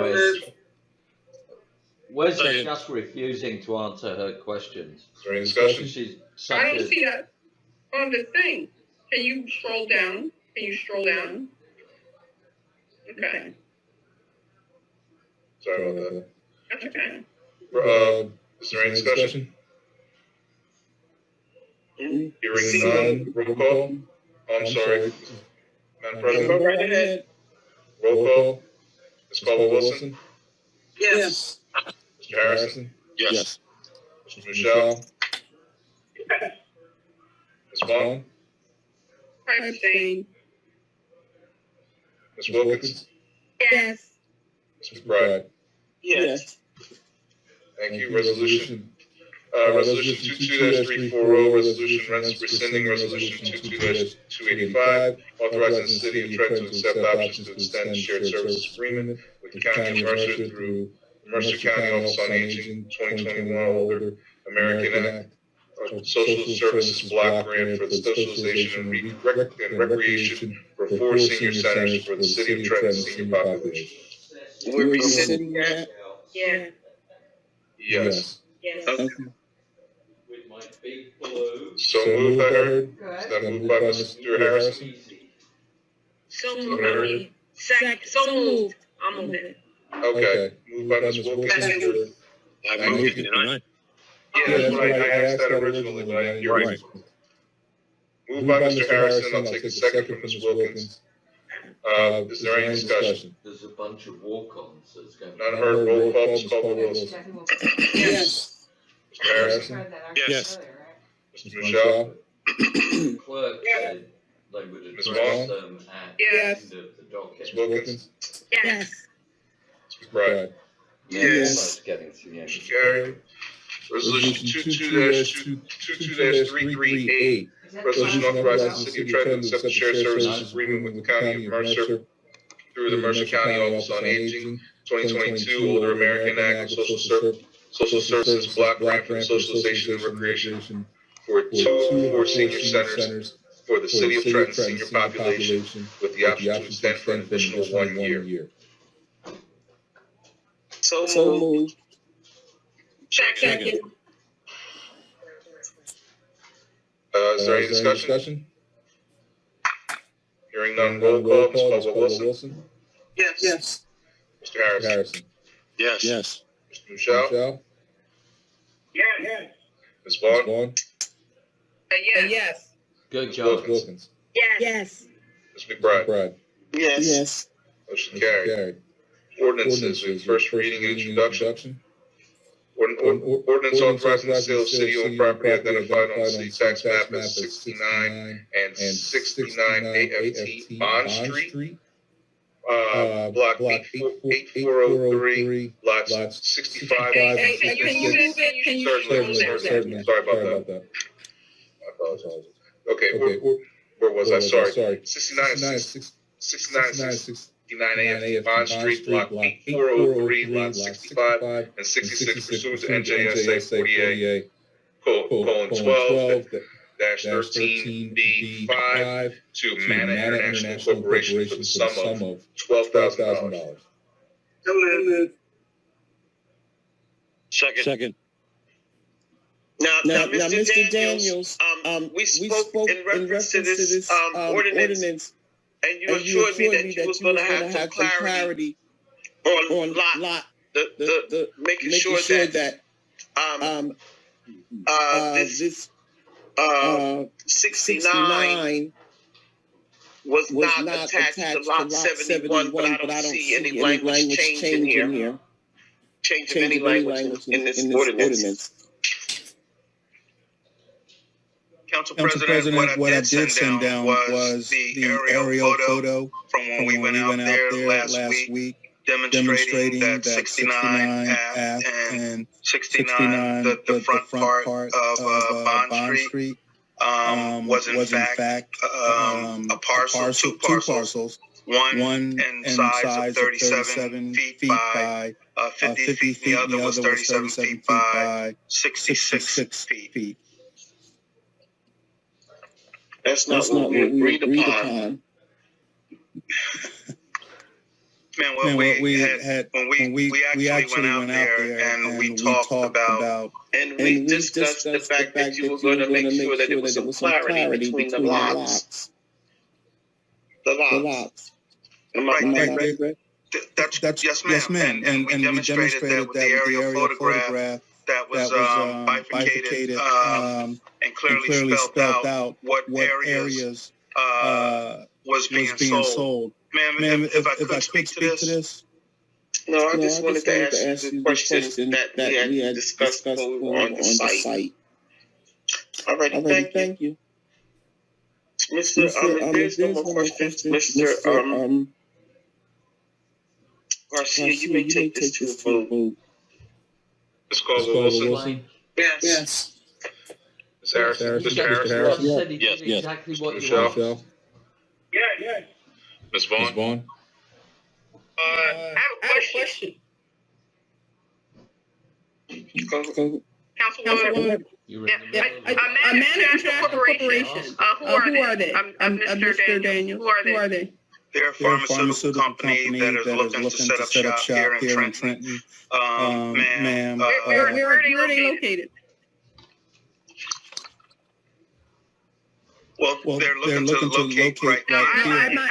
Wes is just refusing to answer her questions. Is there any discussion? She's I don't see that on the thing. Can you scroll down? Okay. Sorry about that. That's okay. Is there any discussion? Hearing none, roll call. I'm sorry, Madam President. Go right ahead. Roll call. Ms. Caldwell Wilson, Yes. Mr. Harrison, Yes. Mr. Michelle, Ms. Vaughn, I abstain. Ms. Wilkins, Yes. Ms. McBride. Yes. Thank you. Resolution 22-340, resolution rescinding resolution 22-285, authorizing the city of Trenton to accept options to extend shared services agreement with the County of Mercer through the Mercer County Office on Aging 2021 Older American Act Social Services Block Grant for the socialization and recreation for 4 senior centers for the city of Trenton senior population. We're rescinding that? Yeah. Yes. Yes. Okay. With my big blue. So moved, I heard. Is that moved by Mr. Harrison? So moved. So moved. I'll move it. Okay. Moved by Ms. Wilkins. I move it tonight. Yeah, that's what I asked that originally, but you're right. Moved by Mr. Harrison, I'll take a second from Ms. Wilkins. Is there any discussion? There's a bunch of walk-ons that's going. None heard, roll call, Ms. Caldwell-Wilson. Yes. Mr. Harrison? Yes. Mr. Michelle? Clerk said they would Ms. address Vaughn? them at the Yes. end of the docket. Ms. Wilkins? Yes. Ms. McBride? Almost getting to the end. Motion carried. Resolution 22-338. Resolution authorizing the city of Trenton to accept the shared services agreement with the county of Mercer through the Mercer County Office on Aging, 2022 Older American Act of Social Services Block Grant for the Socialization and Recreation for 2 4 senior centers for the city of Trenton senior population with the option to extend for an additional 1 year. So moved. Second. Is there any discussion? Hearing none, roll call, Ms. Caldwell-Wilson. Yes. Mr. Harrison. Yes. Yes. Mr. Michelle. Yes. Ms. Vaughn. Yes. Good Ms. job. Wilkins. Yes. Ms. McBride. Yes. Motion carried. Ordinances with first reading and introduction. Ordinance authorizing the sale of city-owned property identified on the city tax map as 69 and 69 AFT Bond Street. Block 8403, lots 65 and Hey, can you move it? Can you Certainly. Sorry about that. I apologize. Okay, where was I? Sorry. 69 AFT Bond Street, block 8403, lot 65 and 66 pursuant to NJSA 48:12-13B5 to Mana International Corporation for the sum of $12,000. So moved. Second. Now, Mr. Daniels, we spoke in reference to this ordinance, and you assured me that you was going to have some clarity on lot, the making sure that this 69 was not attached to lot 71, but I don't see any language change in here. Change of any language in this ordinance. Council President, what I did send down was the aerial photo from when we went out there last week, demonstrating that 69 Ave and 69, the front part of Bond Street, was in fact a parcel, two parcels, one in size of 37 feet by 50 feet, the other was 37 feet by 66 feet. That's not what we agreed upon. Man, what we had when we actually went out there and we talked about and we discussed the fact that you were going to make sure that there was some clarity between the lots. The lots. Right. That's yes, ma'am. And we demonstrated that with the aerial photograph that was bifurcated and clearly spelled out what areas was being sold. Ma'am, if I could speak to this. No, I just wanted to ask you the question that we had discussed when we were on the site. All right, thank you. Mr. There's no more questions. Mr. Garcia, you may take this to a vote. Ms. Caldwell-Wilson. Yes. Ms. Harrison. Mr. Harrison. Yes. Exactly what you Michelle. want. Yes. Ms. Vaughn. I have a question. Councilwoman. A Mana International Corporation. Who are they? I'm Mr. Daniels. Who are they? They're a pharmaceutical company that is looking to set up shop here in Trenton. Ma'am. Where are they located? Well, they're looking to locate right No, here. I'm not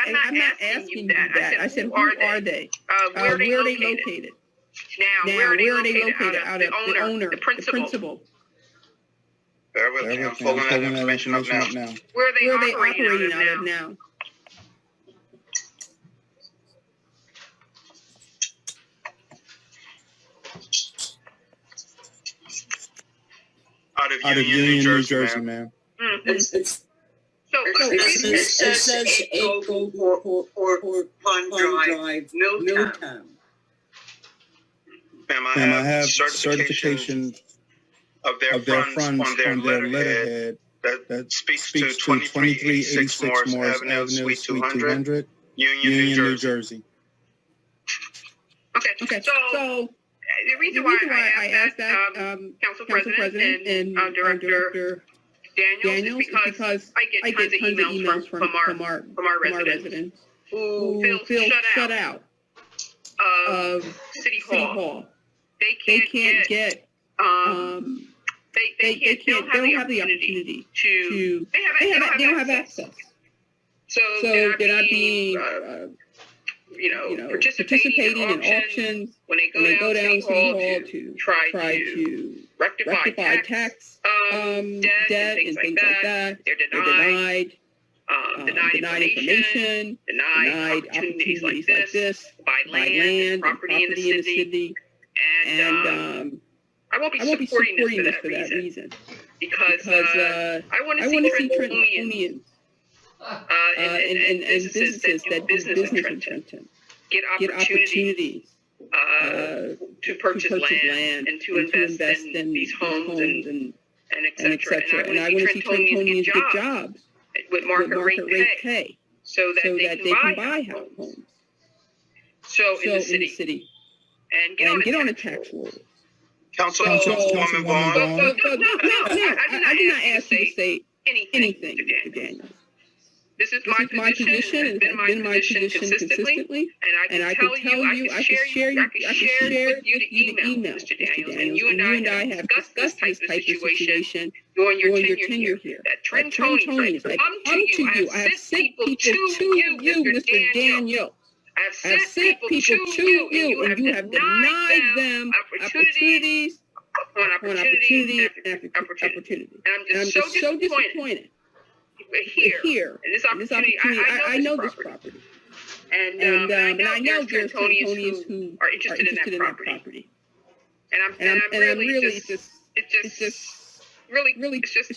asking you that. I said, who are they? Where are they located? Now, where are they located? Out of the owner, the principal. Bear with me, I'm pulling that information up now. Where are they operating out of now? Out of Union, New Jersey, ma'am. It says 8 Gold Pond Drive, Milltown. Ma'am, I have certification of their funds on their letterhead that speaks to 2386 Morris Avenue, Suite 200, Union, New Jersey. Okay. So the reason why I asked that, Council President and Director Daniels is because I get tons of emails from our residents who feel shut out of City Hall. They can't get they don't have the opportunity to they don't have access. So they're not being participating in auctions when they go down City Hall to try to rectify tax debt and things like that. They're denied information, denied opportunities like this, buy land, property in the city, and I won't be supporting this for that reason because I want to see Trentonians and businesses that do business in Trenton get opportunities to purchase land and to invest in these homes and et cetera. And I want to see Trentonians get jobs with market rate pay so that they can buy homes. So in the city and get on a tax roll. Councilwoman Vaughn. No, I did not ask you to say anything to Daniel. This is my position, and it's been my position consistently, and I can tell you, I can share with you the email, Mr. Daniels, and you and I have discussed this type of situation during your tenure here. That Trentonians, I come to you, I have sent people to you, Mr. Daniel. I have sent people to you, and you have denied them opportunities upon opportunity after opportunity. And I'm just so disappointed. Here, in this opportunity, I know this property. And I know there's Trentonians who are interested in that property. And I'm really it's just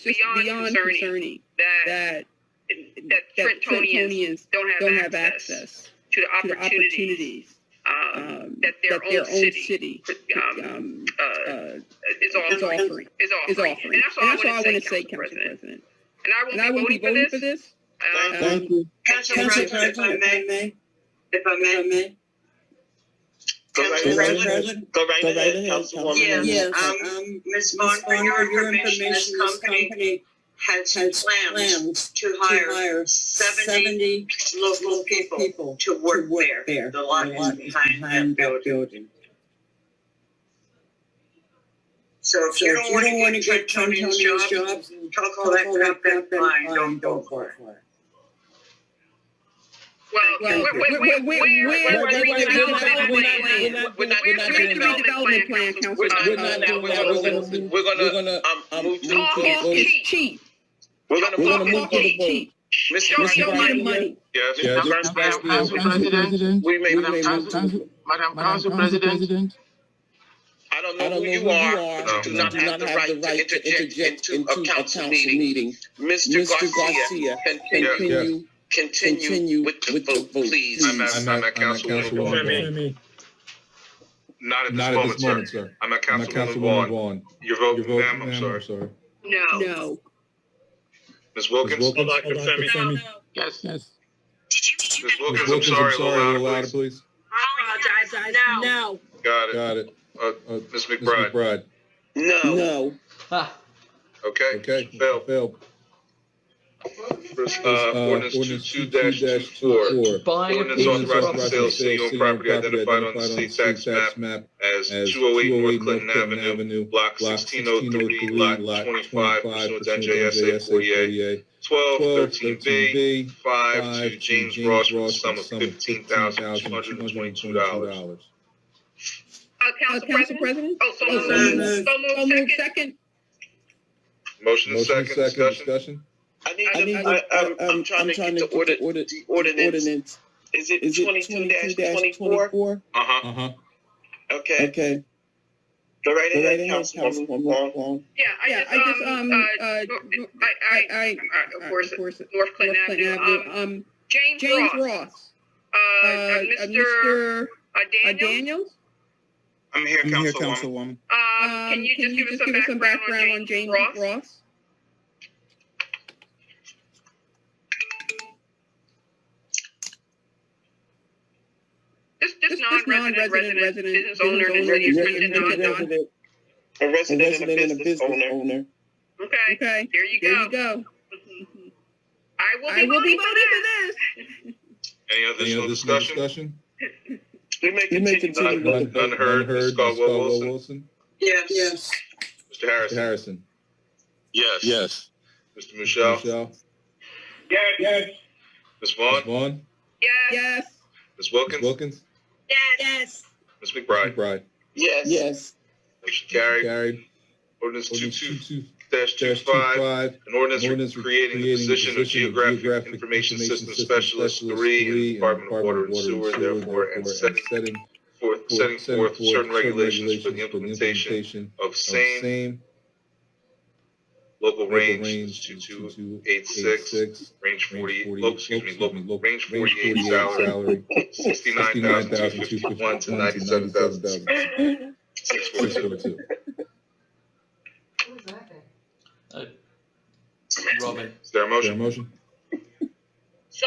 beyond concerning that Trentonians don't have access to the opportunities that their own city is offering. And that's all I want to say, Council President. And I won't be voting for this. Thank you. Council President, if I may. Go right ahead, Councilwoman. Yes. Ms. Vaughn, for your information, this company has plans to hire 70 local people to work there. The lot is behind that building. So if you don't want to get Trentonians jobs, talk all that crap, that's fine. Don't go for it. Well, we're redevelopment plan, Council. We're not doing that. We're gonna move to the vote. Cheap. We're gonna move to the vote. Mr. Money. Yes. Council President. Madam Council President. I don't know who you are, but you do not have the right to interject into a council meeting. Mr. Garcia, continue with the vote, please. I'm at Councilwoman. Not at this moment, sir. I'm at Councilwoman Vaughn. Your vote, ma'am, I'm sorry. No. Ms. Wilkins? No. Yes. Ms. Wilkins, I'm sorry, a little louder, please. I apologize. No. Got it. Ms. McBride? No. Okay. Failed. Ordinance 22-24. Ordinance authorizing the sale of city-owned property identified on the state tax map as 208 North Clinton Avenue, Block 1603, Lot 25, pursuant to NJSA 48. 1213B, 5 to James Ross for the sum of $15,222. Council President? So moved. Second. Motion is second, discussion? I'm trying to get the ordinance. Is it 22-24? Uh-huh. Okay. Go right ahead, Councilwoman Wong. Of course, North Clinton Avenue. James Ross. Mr. Daniels. I'm here, Councilwoman. Councilwoman. Can you just give us some background on James Ross? Just non-resident business owner in the city of Trenton. A resident and a business owner. Okay. There you go. I will be voting for this. Any other discussion? We may continue with None heard. Ms. Caldwell-Wilson? Yes. Mr. Harrison? Yes. Mr. Michelle? Yes. Ms. Vaughn? Yes. Ms. Wilkins? Yes. Ms. McBride? Yes. Motion carried. Ordinance 22-25, an ordinance creating the position of Geographic Information System Specialist 3 in the Department of Water and Sewer, therefore, and setting forth certain regulations for the implementation of same local range 2286, range 48 salary, 69,251 to 97,642. Robin. Is there a motion? So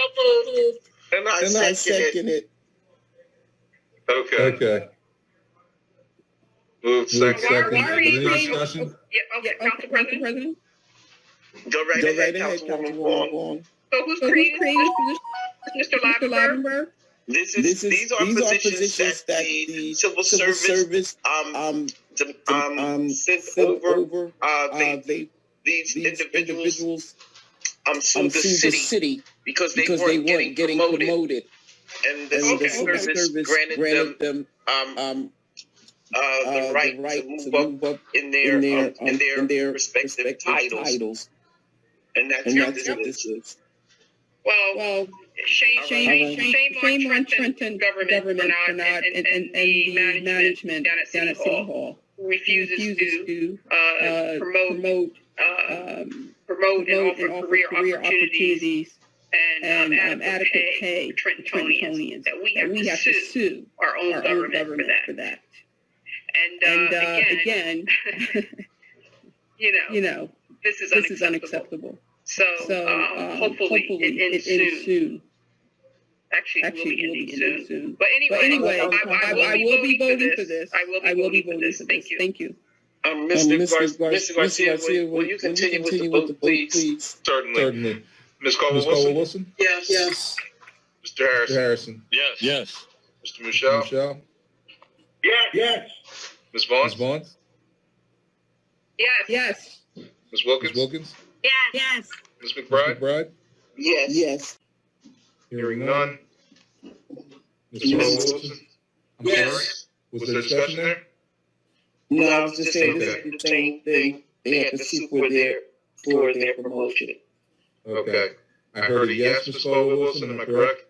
moved. And I second it. Okay. Moved second. Why are you Any saying- discussion? Council President. Go right ahead, Councilwoman Wong. So who's creating this position? Mr. Lavenberg? These are positions that the civil service sent over. These individuals sued the city because they weren't getting promoted. And the civil service granted them the right to move up in their respective titles. And that's what this is. Well, shame on Trenton government for not and the management down at City Hall who refuses to promote and offer career opportunities and adequate pay for Trentonians. That we have to sue our own government for that. And again, you know, this is unacceptable. So hopefully it ends soon. Actually, it will be ending soon. But anyway, I will be voting for this. I will be voting for this. Thank you. Mr. Garcia, will you continue with the vote, please? Certainly. Ms. Caldwell-Wilson? Yes. Mr. Harrison? Yes. Mr. Michelle? Yes. Ms. Vaughn? Yes. Ms. Wilkins? Yes. Ms. McBride? Yes. Hearing none. Ms. Caldwell-Wilson? I'm sorry? Was there discussion there? No, I was just saying this is the same thing. They had to sue for their promotion. Okay. I heard a yes, Ms. Caldwell-Wilson, am I correct?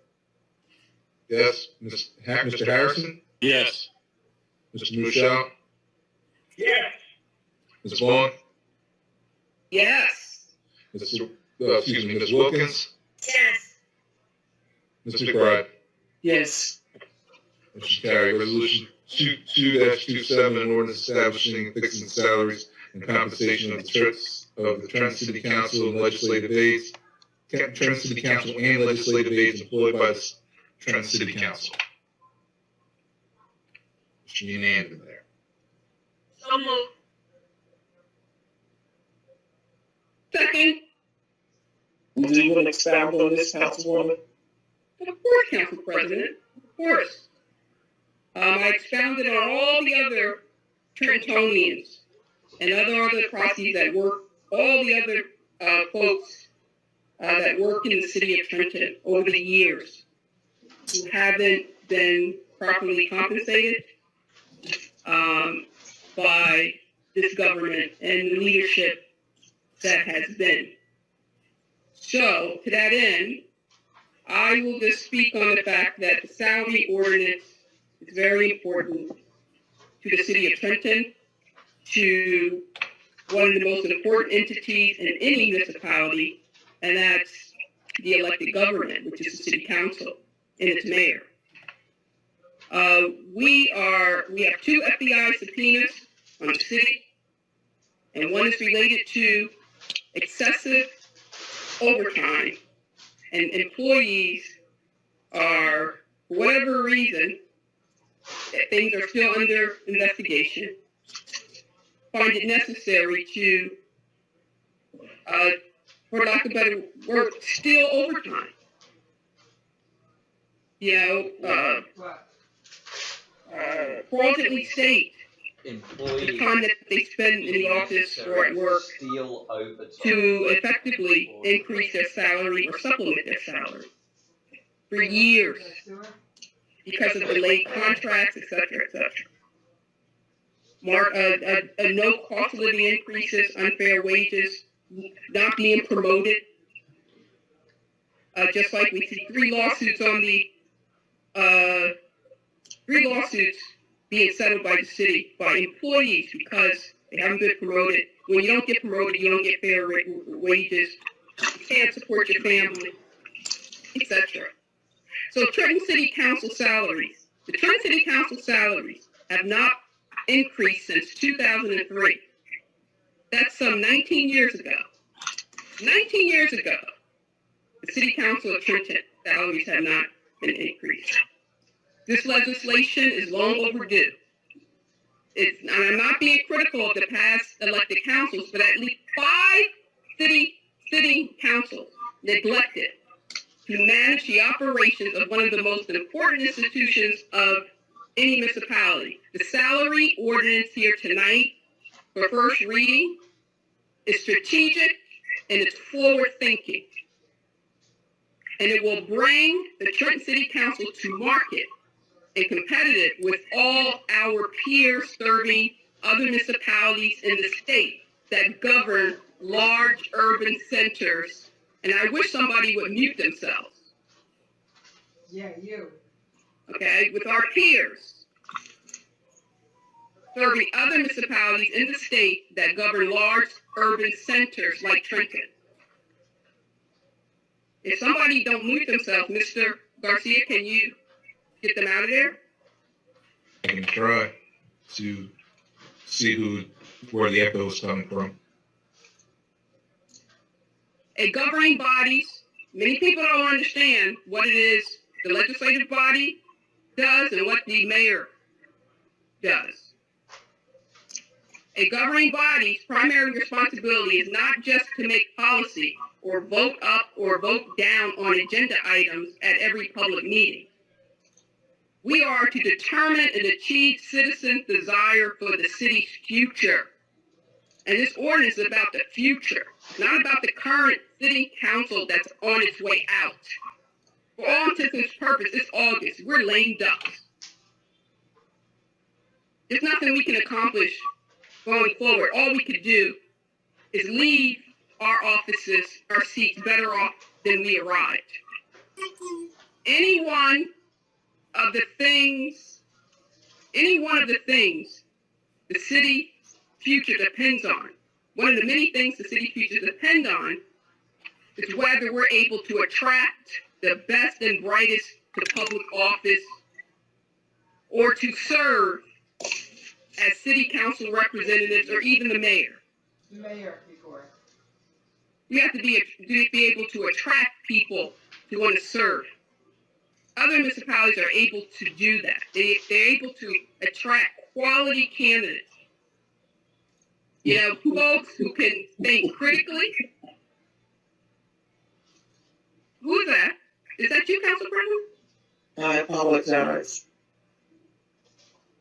Yes. Mr. Harrison? Yes. Mr. Michelle? Yes. Ms. Vaughn? Yes. Ms. Wilkins? Yes. Ms. McBride? Yes. Motion carried. Resolution 22-27, an ordinance establishing and fixing salaries and compensation of the Trenton City Council and legislative aides, Trenton City Council and legislative aides employed by the Trenton City Council. Unanimous there. So moved. Second. Do you want to expound on this, Councilwoman? Of course, Council President. Of course. I expounded on all the other Trentonians and other proxies that work, all the other folks that work in the city of Trenton over the years who haven't been properly compensated by this government and leadership that has been. So, to that end, I will just speak on the fact that the salary ordinance is very important to the city of Trenton, to one of the most important entities in any municipality, and that's the elected government, which is the city council and its mayor. We have 2 FBI subpoenas on the city, and one is related to excessive overtime, and employees are, for whatever reason, things are still under investigation, find it necessary to, for lack of a better word, steal overtime. Fraudulently state the time that they spend in the office or at work to effectively increase their salary or supplement their salary for years because of delayed contracts, etc., etc. No cost of living increases, unfair wages, not being promoted. Just like we see 3 lawsuits on the 3 lawsuits being settled by the city by employees because they haven't been promoted. When you don't get promoted, you don't get fair wages. You can't support your family, etc. So Trenton City Council salaries. The Trenton City Council salaries have not increased since 2003. That's some 19 years ago. 19 years ago, the City Council of Trenton salaries have not been increased. This legislation is long overdue. I'm not being critical of the past elected councils, but at least 5 city councils neglected to manage the operations of one of the most important institutions of any municipality. The salary ordinance here tonight for first reading is strategic and it's forward thinking. And it will bring the Trenton City Council to market and competitive with all our peers serving other municipalities in the state that govern large urban centers. And I wish somebody would mute themselves. Yeah, you. Okay, with our peers serving other municipalities in the state that govern large urban centers like Trenton. If somebody don't mute themselves, Mr. Garcia, can you get them out of there? I can try to see where the echo is coming from. A governing bodies, many people don't understand what it is the legislative body does and what the mayor does. A governing body's primary responsibility is not just to make policy or vote up or vote down on agenda items at every public meeting. We are to determine and achieve citizens' desire for the city's future. And this ordinance is about the future, not about the current city council that's on its way out. For all intents and purposes, it's August. We're lame ducks. There's nothing we can accomplish going forward. All we could do is leave our offices, our seats better off than we arrived. Any one of the things the city future depends on, one of the many things the city future depend on is whether we're able to attract the best and brightest to public office or to serve as city council representatives or even the mayor. The mayor before. We have to be able to attract people to want to serve. Other municipalities are able to do that. They're able to attract quality candidates. You know, folks who can think critically. Who is that? Is that you, Council President? I apologize.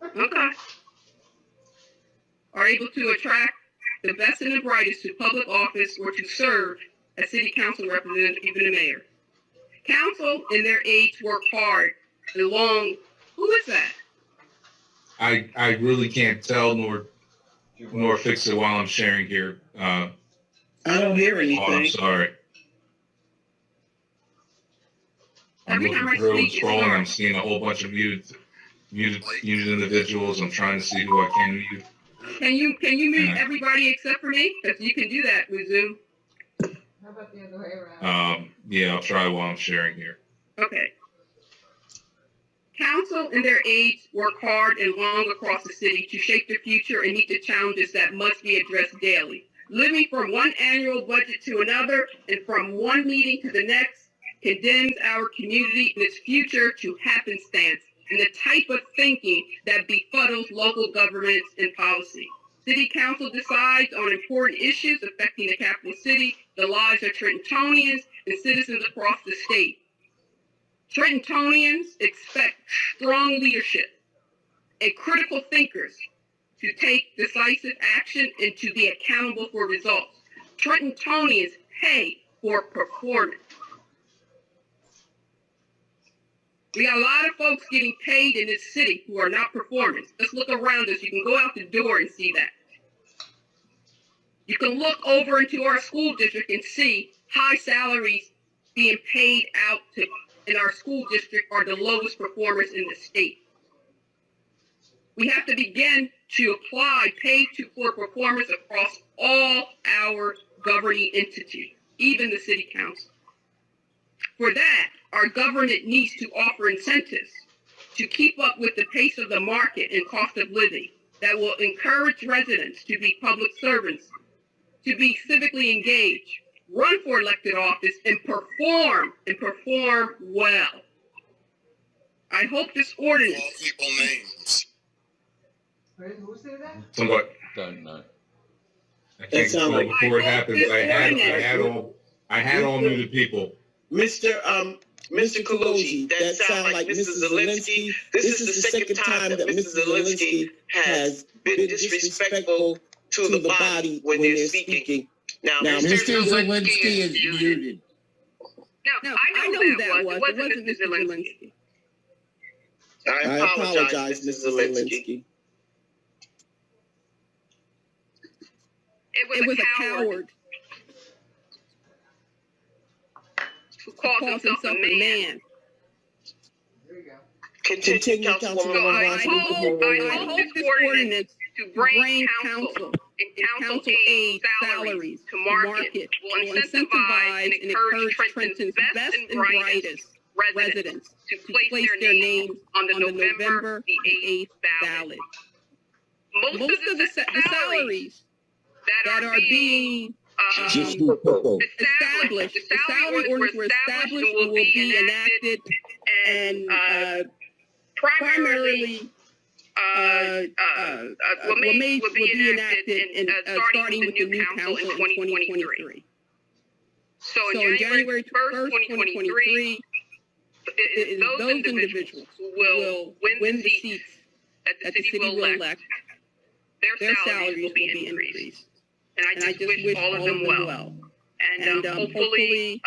Okay. Are able to attract the best and the brightest to public office or to serve as city council representatives, even the mayor. Council in their age work hard and long. Who is that? I really can't tell nor fix it while I'm sharing here. I don't hear Oh, I'm anything. sorry. I'm Every looking time I through and speak, it scrolling. I'm starts. seeing a whole bunch of muted individuals. I'm trying to see who I can mute. Can you mute everybody except for me? Because you can do that with Zoom. How about the other way around? Yeah, I'll try while I'm sharing here. Okay. Council and their aides work hard and long across the city to shape the future and meet the challenges that must be addressed daily. Living from one annual budget to another and from one meeting to the next condemns our community and its future to happenstance and the type of thinking that befuddles local governments and policy. City Council decides on important issues affecting the capital city, the lives of Trentonians, and citizens across the state. Trentonians expect strong leadership and critical thinkers to take decisive action and to be accountable for results. Trentonians pay for performance. We got a lot of folks getting paid in this city who are not performing. Let's look around us. You can go out the door and see that. You can look over into our school district and see high salaries being paid out to, in our school district are the lowest performers in the state. We have to begin to apply pay for performance across all our governing entities, even the city council. For that, our government needs to offer incentives to keep up with the pace of the market and cost of living that will encourage residents to be public servants, to be civically engaged, run for elected office, and perform well. I hope this ordinance. Call people names. Who said that? Somebody. Don't know. I can't control before it happens. I had all muted people. Mr. Kaloji, that sounds like Mrs. Zelensky. This is the second time that Mrs. Zelensky has been disrespectful to the body when they're speaking. Now Mr. Zelensky is muted. No, I know who that was. It wasn't Mr. Zelensky. I apologize, Mrs. Zelensky. It was a coward who calls himself a man. There you go. Continue, Councilwoman I hope this ordinance to bring council and council aid salaries to market will incentivize and encourage Trenton's best and brightest residents to place their names on the November the 8th ballot. Most of the salaries that are being established, the salary ordinance were established and will be enacted and primarily will be enacted and starting with the new council in 2023. So in January 1st, 2023, those individuals who will win the seats that the city will elect, their salaries will be increased. And I just wish all of them well. And hopefully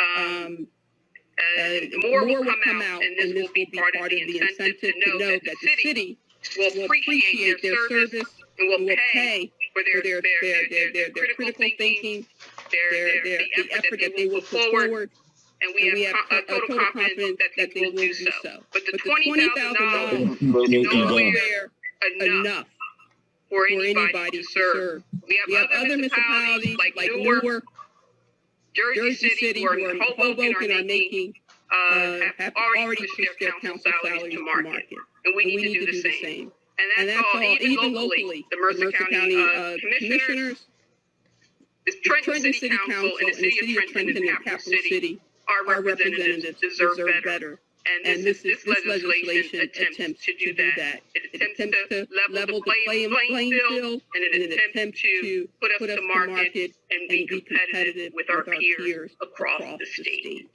more will come out, and this will be part of the incentive to know that the city will appreciate their service and will pay for their critical thinking, the effort that they will put forward. And we have total confidence that they will do so. But the $20,000 is nowhere enough for anybody to serve. We have other municipalities like Newark, Jersey City, who are in Hoboken are making, have already pushed their council salaries to market. And we need to do the same. And that's all, even locally, the Mercer County commissioners, the Trenton City Council, and the City of Trenton and Capital City, our representatives deserve better. And this legislation attempts to do that. It attempts to level the playing field, and it attempts to put us to market and be competitive with our peers across the state.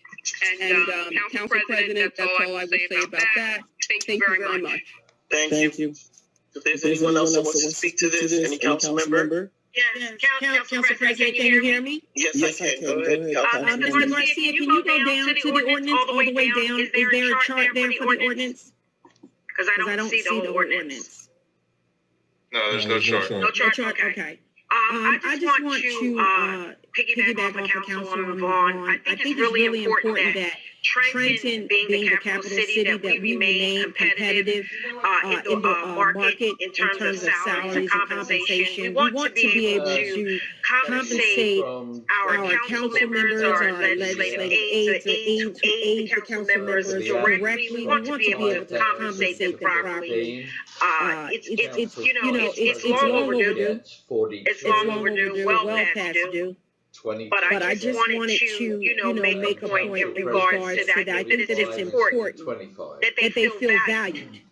And Council President, that's all I will say about that. Thank you very much. Thank you. If there's anyone else that wants to speak to this, any council member? Yes, Council President, can you hear me? Yes, I can. Go ahead. Mr. Garcia, can you go down to the ordinance all the way down? Is there a chart there for the ordinance? Because I don't see the ordinance. No, there's no chart. No chart, okay. I just want to piggyback off of Councilwoman Vaughn. I think it's really important that Trenton, being the capital city, that we remain competitive in the market in terms of salaries and compensation. We want to be able to compensate our council members, our legislative aides, or aides to council members directly. We want to be able to compensate them properly. It's long overdue. It's long overdue, well past due. But I just wanted to, make a point in regards to that. I think that it's important that they feel valued.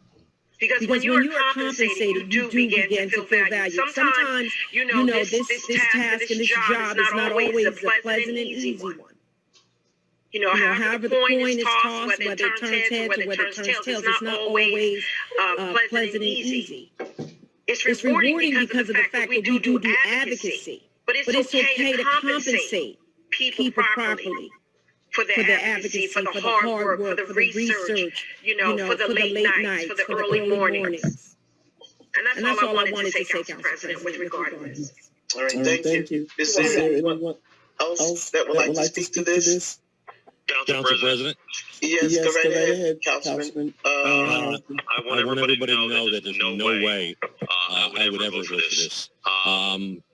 Because when you are compensated, you do begin to feel valued. Sometimes, this task and this job is not always a pleasant and easy one. However the coin is tossed, whether it turns heads or whether it turns tails, it's not always pleasant and easy. It's rewarding because of the fact that we do advocacy. But it's okay to compensate people properly for their advocacy, for the hard work, for the research, for the late nights, for the early mornings. And that's all I wanted to say, Council President, with regard to this. All right, thank you. Is there anyone else that would like to speak to this? Council President? Yes, go right ahead, Councilman. I want everybody to know that there's no way I would ever vote for this.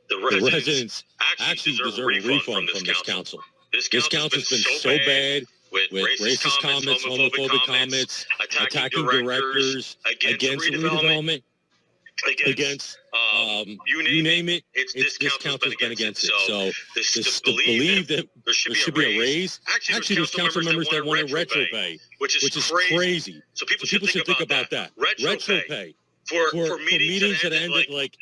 The residents actually deserve a refund from this council. This council's been so bad with racist comments, homophobic comments, attacking directors, against redevelopment, against you name it. This council's been against it. So to believe that there should be a raise, actually there's council members that want to retro pay, which is crazy. So people should think about that. Retro pay for meetings that end at like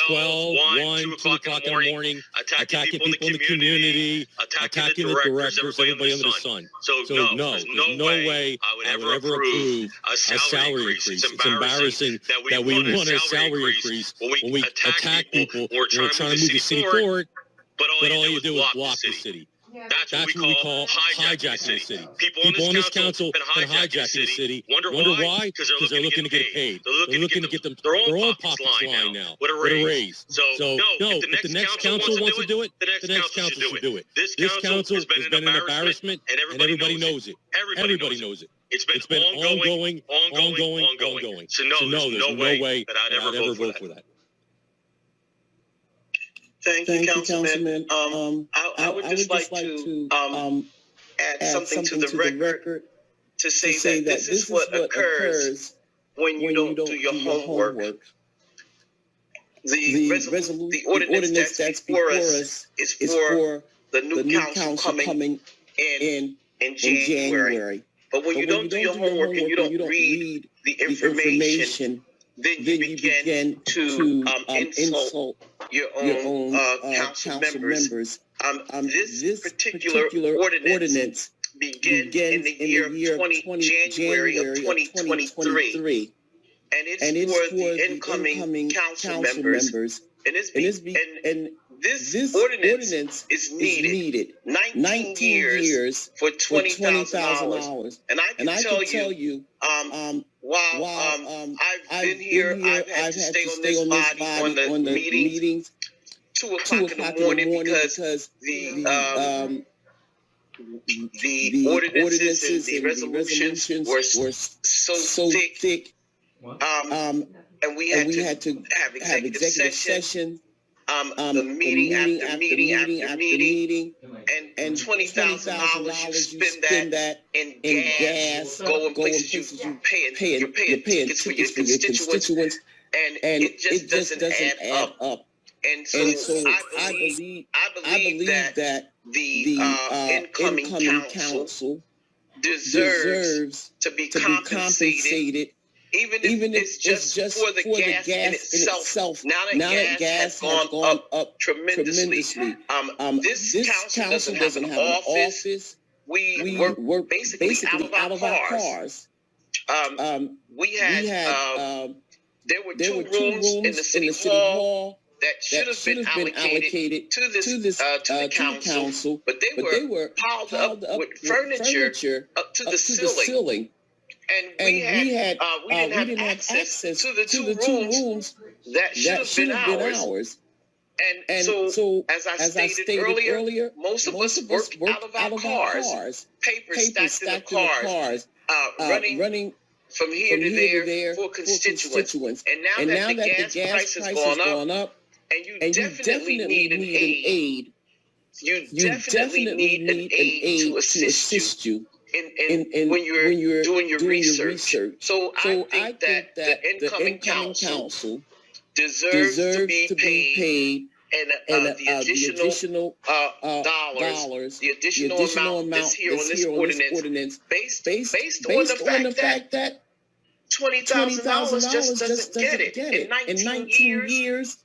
12, 1, 2 o'clock in the morning, attacking people in the community, attacking the directors, everybody under the sun. So no, there's no way I would ever approve a salary increase. It's embarrassing that we want a salary increase when we attack people, we're trying to move the city forward, but all you do is block the city. That's what we call hijacking the city. People on this council have been hijacking the city. Wonder why? Because they're looking to get paid. They're looking to get their own pockets lined now with a raise. So no, if the next council wants to do it, the next council should do it. This council has been an embarrassment, and everybody knows it. Everybody knows it. It's been ongoing. So no, there's no way that I'd ever vote for that. Thank you, Councilman. I would just like to add something to the record to say that this is what occurs when you don't do your homework. The ordinance that's before us is for the new council coming in January. But when you don't do your homework and you don't read the information, then you begin to insult your own council members. This particular ordinance begins in the year January of 2023, and it's for the incoming council members. And this ordinance is needed 19 years for $20,000. And I can tell you, while I've been here, I've had to stay on this body on the meetings 2 o'clock in the morning because the ordinances and the resolutions were so thick. And we had to have executive session. The meeting after meeting, and $20,000 you spend that in gas, going places you're paying tickets for your constituents, and it just doesn't add up. And so I believe that the incoming council deserves to be compensated. Even if it's just for the gas in itself. Now that gas has gone up tremendously. This council doesn't have an office. We work basically out of our cars. We had there were two rooms in the city hall that should have been allocated to the council, but they were piled up with furniture up to the ceiling. And we didn't have access to the two rooms that should have been ours. And so, as I stated earlier, most of us work out of our cars, papers stacked in the cars, running from here to there for constituents. And now that the gas price has gone up, and you definitely need an aid, you definitely need an aid to assist you in when you're doing your research. So I think that the incoming council deserves to be paid, and the additional dollars, the additional amount that's here on this ordinance, based on the fact that $20,000 just doesn't get it. In 19 years,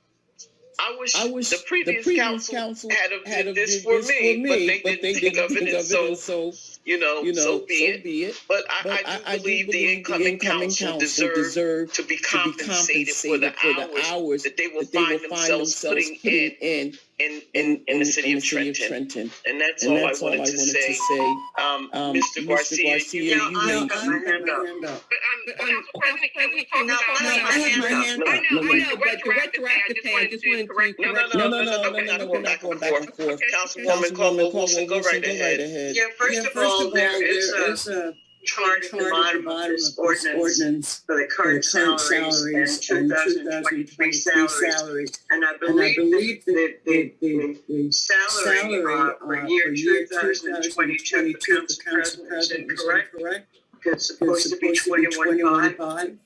I wish the previous council had done this for me, but they didn't think of it, and so so be it. But I do believe the incoming council deserve to be compensated for the hours that they will find themselves putting in the city of Trenton. And that's all I wanted to say. Mr. Garcia, you I have my hand up. Council President, can we talk about I have my hand up. I know, but the retroactive pay, I just wanted to correct. No, we're not going back and forth. Councilwoman Caldwell Wilson, go right ahead. Yeah, first of all, there is a chart at the bottom of this ordinance for the current salaries and 2023 salaries. And I believe that the salary for year 2022 for council president is correct? It's supposed to be 21.5.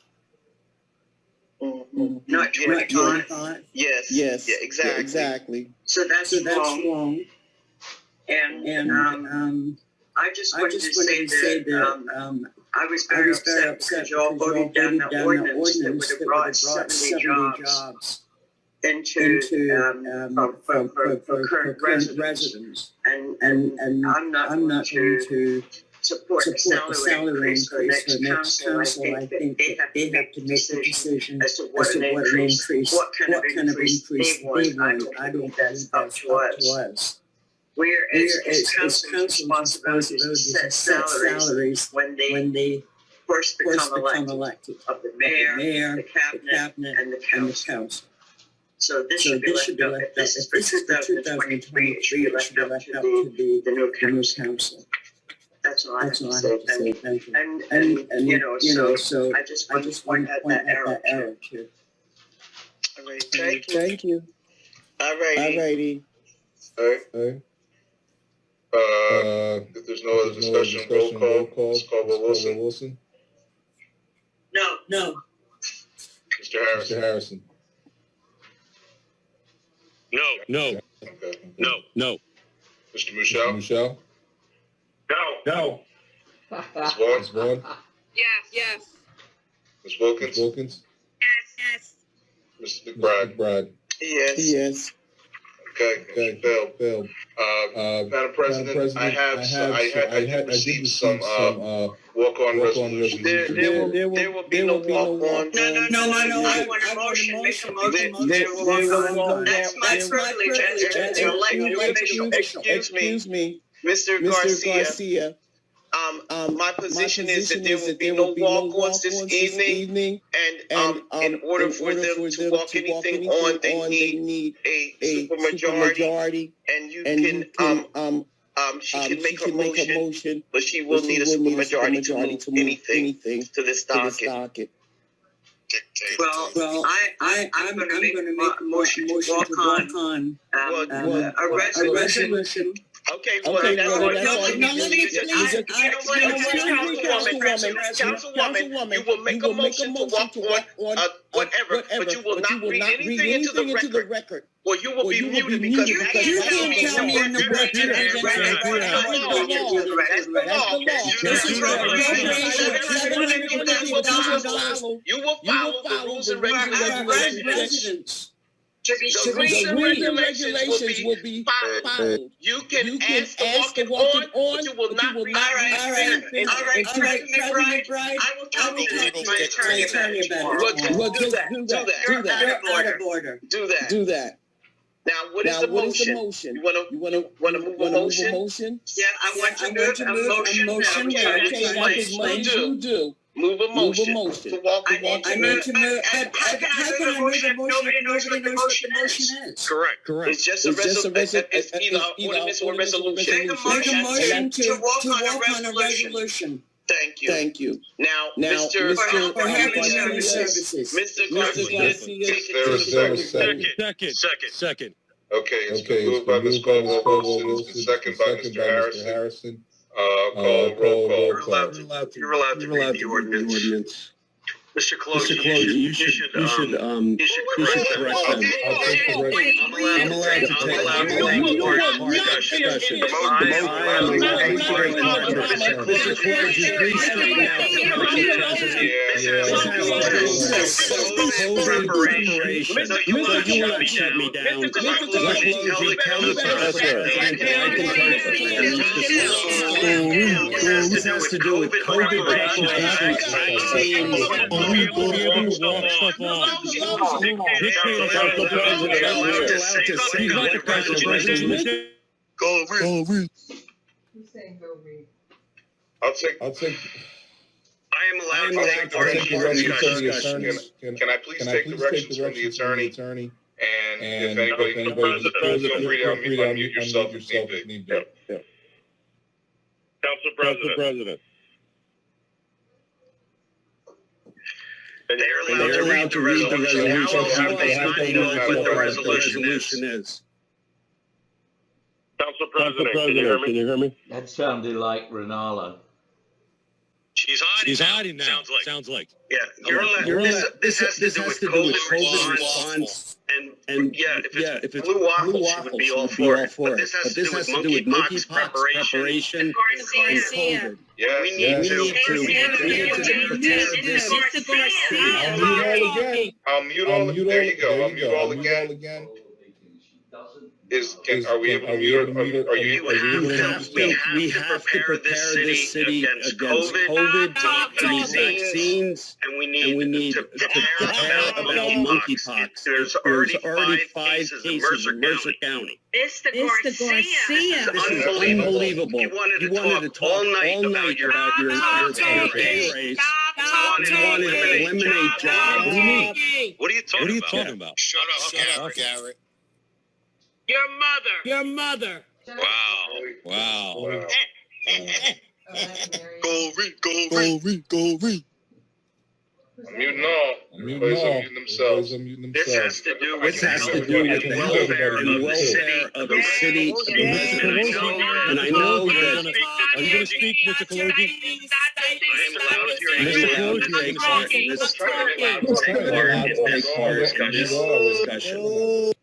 Not 25. Yes. Yeah, exactly. So that's wrong. And I just wanted to say that I was very upset because you all voted down the ordinance that would have brought 70 jobs into for current residents. And I'm not going to support the salary increase for the next council. I think that they have to make the decision as to what kind of increase they want. I don't think that's up to us. Where it's council's responsibility to set salaries when they first become elected of the mayor, the cabinet, and the council. So this should be left up. If this is for 2023, it should be left up to the new council. That's all I have to say. Thank you. And so I just want to point out that error too. All right, Thank you. All righty. If there's no other discussion, roll call. Ms. Caldwell Wilson. No. Mr. Harrison. No. Okay. No. Mr. Michelle. No. Ms. Vaughn. Yes. Ms. Wilkins. Yes. Mr. McBride. Yes. Okay. Failed. Madam President, I did receive some walk-on resolutions. There will be no walk-on. No. I want a motion. Make a motion. That's my privilege as an elected official. Excuse me, Mr. Garcia. My position is that there will be no walk-ons this evening, and in order for them to walk anything on, they need a supermajority, and you can she can make a motion, but she will need a supermajority to move anything to this docket. Well, I'm going to make a motion to walk on a resolution. Okay, well, that's all you Councilwoman, you will make a motion to walk on whatever, but you will not read anything into the record. Or you will be muted because you can't tell me in the record. You will follow the rules and regulations. The rules and regulations will be followed. You can ask to walk it on, but you will not read anything. All right, I will talk to my attorney about it. Well, do that. Now, what is the motion? You want to move a motion? Yeah, I want to move a motion. Okay, that's as much as you do. Move a motion to walk the walk. I meant to move, but how can I move a motion if nobody knows what the motion is? Correct. It's just a resolution. It's either ordinance or resolution. Make a motion to walk on a resolution. Thank you. Now, For having human services. Mr. Garcia. Second. Okay, it's been moved by Ms. Caldwell-Wilson, it's been seconded by Mr. Harrison. Roll call. You're allowed to read the ordinance. Mr. Colosi, you should correct them. I'm allowed to take discussion. This has to do with COVID vaccines. We'll be able to walk stuff off. Council President, I'm allowed to say what kind of resolution. Go read. Who's saying go read? I'll take. I am allowed to take direction from the attorney. Can I please take directions from the attorney? And if anybody feel free to unmute yourself if need be. Council President. They're allowed to read the resolution. How they know what the resolution is. Council President, can you hear me? That sounded like Renala. She's hiding now. Sounds like. Yeah, this has to do with COVID response. And if it's blue waffles, she would be all for it. But this has to do with monkeypox preparation and COVID. Yes, we need to prepare this. I'll mute all again. There you go. I'll mute all again. Are we able to mute? We have to prepare this city against COVID. We need vaccines, and we need to prepare about monkeypox. There's already 5 cases in Mercer County. Mr. Garcia. This is unbelievable. You wanted to talk all night about your pay raise. You wanted to eliminate jobs. What are you talking about? Shut up, Garrett. Your mother. Wow. Go read. I'm muting all. Everybody's unmuting themselves. This has to do with the welfare of the city. And I know that. Are you going to speak, Mr. Colosi? Discussion.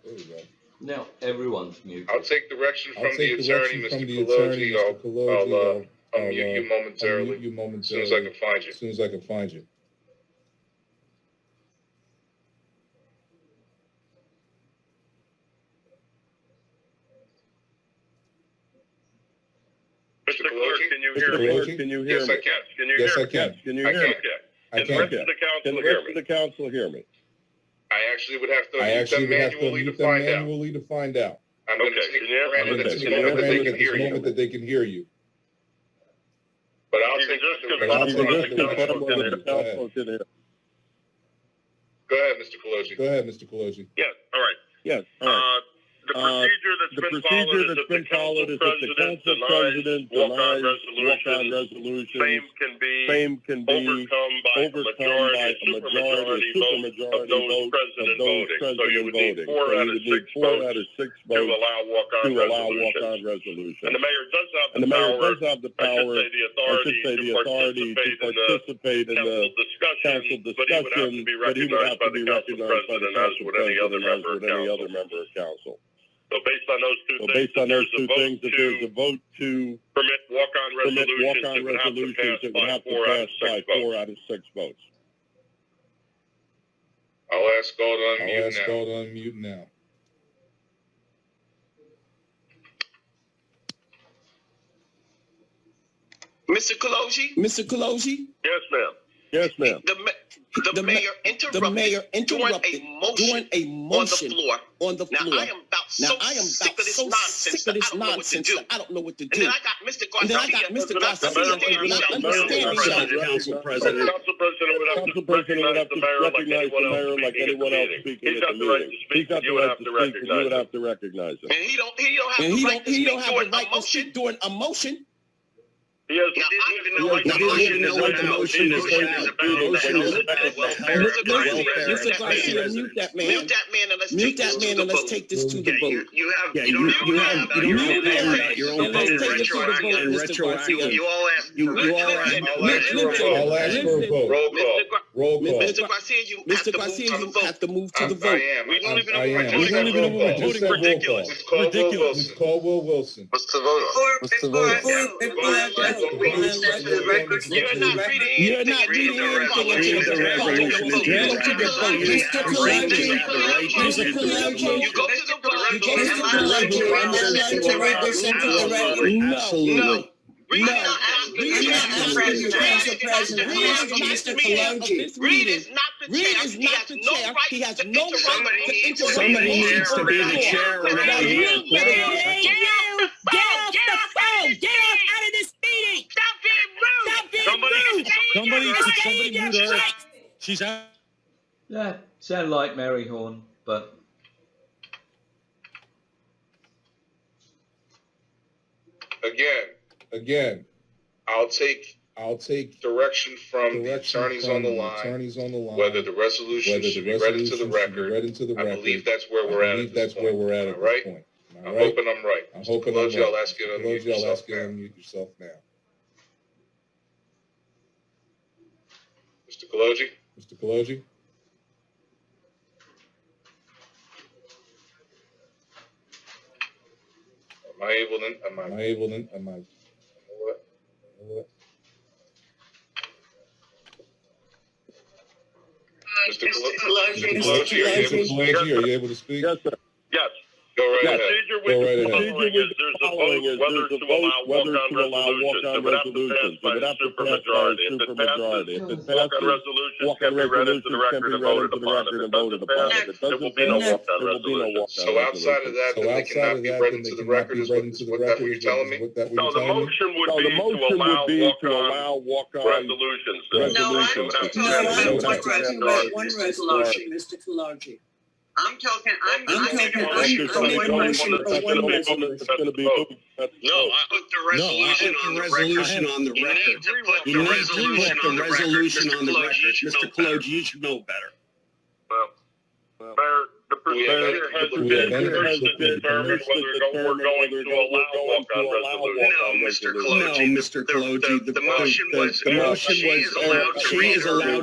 There we go. Now everyone's muted. I'll take direction from the attorney, Mr. Colosi. I'll unmute you momentarily. As soon as I can find you. Mr. Clerk, can you hear me? Yes, I can. Yes, I can. Can you hear me? Can the rest of the council hear me? I actually would have to unmute them manually to find out. I'm going to take this moment that they can hear you. But I'll take the direction. Go ahead, Mr. Colosi. Yes, all right. Yes, all right. The procedure that's been followed is that the council president denies walk-on resolutions. Same can be overcome by a supermajority vote of those present voting. So you would need 4 out of 6 votes to allow walk-on resolutions. And the mayor does have the power, I should say the authority to participate in the council discussion, but he would have to be recognized by the council president as would any other member of council. So based on those two things, if there's a vote to permit walk-on resolutions, it would have to pass by 4 out of 6 votes. I'll ask all to unmute now. Mr. Colosi? Yes, ma'am. The mayor interrupted during a motion on the floor. Now, I am about Now I am sick of this nonsense. I don't know what to do. I don't know what to do. And then I got Mr. Garcia. Mr. Garcia there not understanding something. Council President would have to recognize the mayor like anyone else speaking at the meeting. He's got the right to speak, but you would have to recognize him. And he don't have the right to speak during a motion. He doesn't even know what the motion is about. Mr. Garcia, mute that man. Mute that man and let's take this to the vote. You have your own vote retroactive. You all ask. I'll ask for a vote. Roll call. Mr. Garcia, you have to move to the vote. I am. We don't even know what we're voting. Ridiculous. Ms. Caldwell Wilson. What's the vote on? You're not reading anything into the resolution. You go to the vote. Absolutely. Read is not the chair. He has no right to interrupt. Somebody needs to be the chair around here. Get off the phone! Get off out of this meeting! Stop being rude! Stop being rude! Somebody mute her. She's out. That sounded like Mary Horn, but Again, I'll take direction from the attorneys on the line, whether the resolution should be read into the record. I believe that's where we're at at this point. All right? I'm hoping I'm right. Mr. I'll ask you to unmute yourself now. Mr. Kaloji? Am I able to? What? Mr. Kaloji, are you able to speak? Yes, sir. Yes. Go right ahead. Procedure with the following is there's a vote whether to allow walk-on resolutions. It would have to pass by a supermajority. If it passes, walk-on resolutions can be read into the record and voted upon. If it doesn't pass, there will be no walk-on resolution. So outside of that, then they cannot be read into the record, is what you're telling me? No, the motion would be to allow walk-on resolutions. No, I'm talking about one resolution, Mr. Kaloji. I'm talking one resolution. No, I put the resolution on the record. You need to put the resolution on the record. Mr. Kaloji, you should know better. Well, the procedure has been determined whether we're going to allow walk-on resolutions. No, Mr. Kaloji, the motion was she is allowed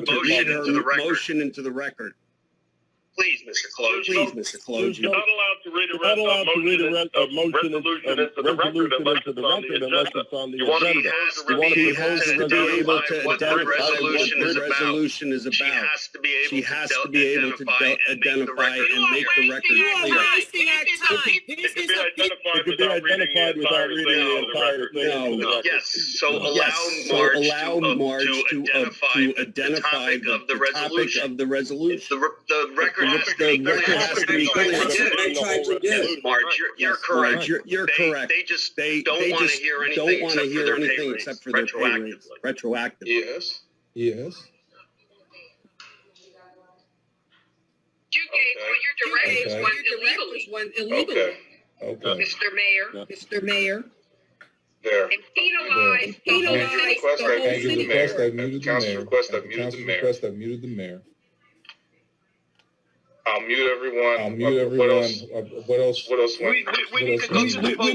to read her motion into the record. Please, Mr. Kaloji. You're not allowed to read a motion into the record unless it's on the agenda. He has to be able to identify what the resolution is about. She has to be able to identify and make the record clear. You are wasting our time. It can be identified without reading the entire thing. Yes, so allow Marge to identify the topic of the resolution. The record has to be clear. Marge, you're correct. You're correct. They just don't want to hear anything except for their pay raise. Retroactive. Yes. You gave your directives one illegally. Okay. Mr. Mayor. There. And penalize the muted the mayor. I'll mute everyone. What else? We need to go to the vote,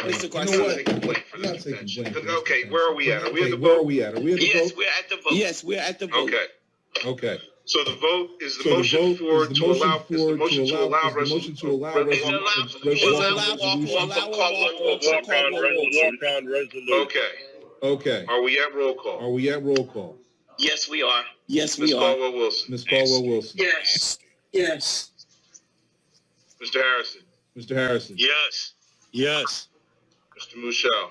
Mr. Garcia. Okay, where are we at? Are we at the vote? Yes, we're at the vote. Yes, we're at the vote. Okay. So the vote is the motion to allow resolution. Walk-on resolution. Okay. Are we at roll call? Yes, we are. Ms. Caldwell Wilson. Yes. Mr. Harrison. Yes. Mr. Mushel.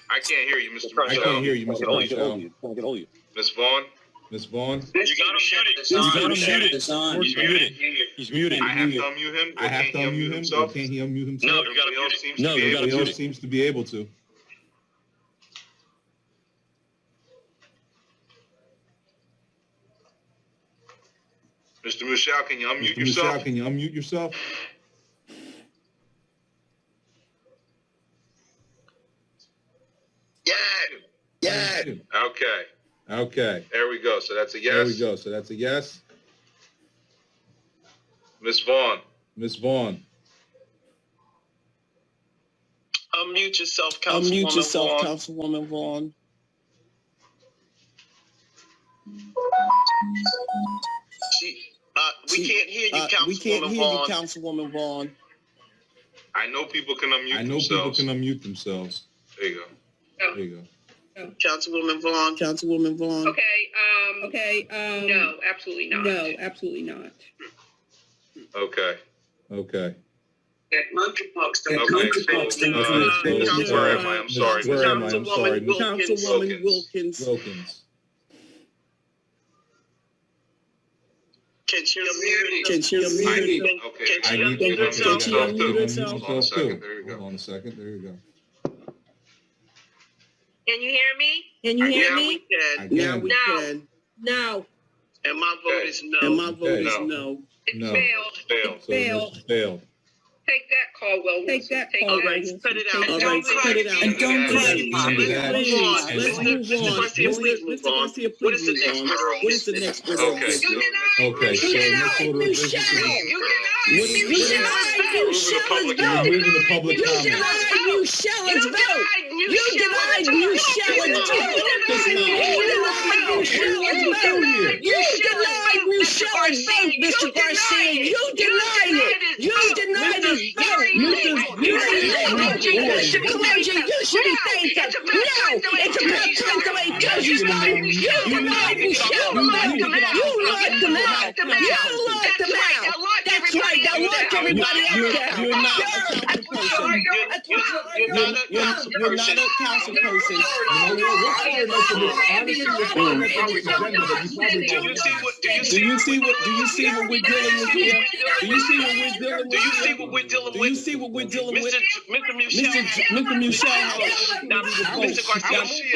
I can't hear you, Mr. I can't Michelle. hear you, Mr. Michelle. Miss Vaughn? Miss Vaughn? You got him muted. You got him muted. It's on. He's muted. He's muted. I have to unmute him? I have to unmute him. himself? Can't he unmute himself? No, you got Everybody else seems No, to be you able gotta to. Everybody else seems to be able to. Mr. Michelle, can you unmute Mr. yourself? Michelle, can you unmute yourself? Yeah. Okay. Okay. There we go. So that's a yes. There we go. So that's a yes. Miss Vaughn? Miss Vaughn. Unmute yourself, Councilwoman Vaughn. We can't hear you, Councilwoman Vaughn. I know people can unmute themselves. People can unmute themselves. There you go. There you go. Councilwoman Vaughn. Okay, no, absolutely not. No, absolutely not. Okay. Okay. Monkeypox. Where am I? I'm sorry. Where am I? I'm sorry. Councilwoman Wilkins. Wilkins. Can she unmute? Okay. I need unmute to herself? unmute herself? Hold on a second. There you go. Hold on a second. There you go. Can you hear me? Can you hear Now me? we can. I Now can. we can. No. And my vote is no. No. It No. failed. Failed. So this failed. Take that, Caldwell. Take that, All Caldwell. right, cut it out. Take All right, cut it out. And don't cry. Let's move on. Let's move on. Let's move on. What is the next order? What is the next order? Okay. Okay. So next order of business is moving the public comment. Mr. Garcia. You denied it. You denied it. Mr. Clergy, you should be thankful. No, it's about time somebody tells you something. You denied Michelle. You locked them out. You locked them out. That's right. Now lock everybody out. You're not a council person. You're not a council person. Do you see what we're dealing with here? Do you see what we're dealing with?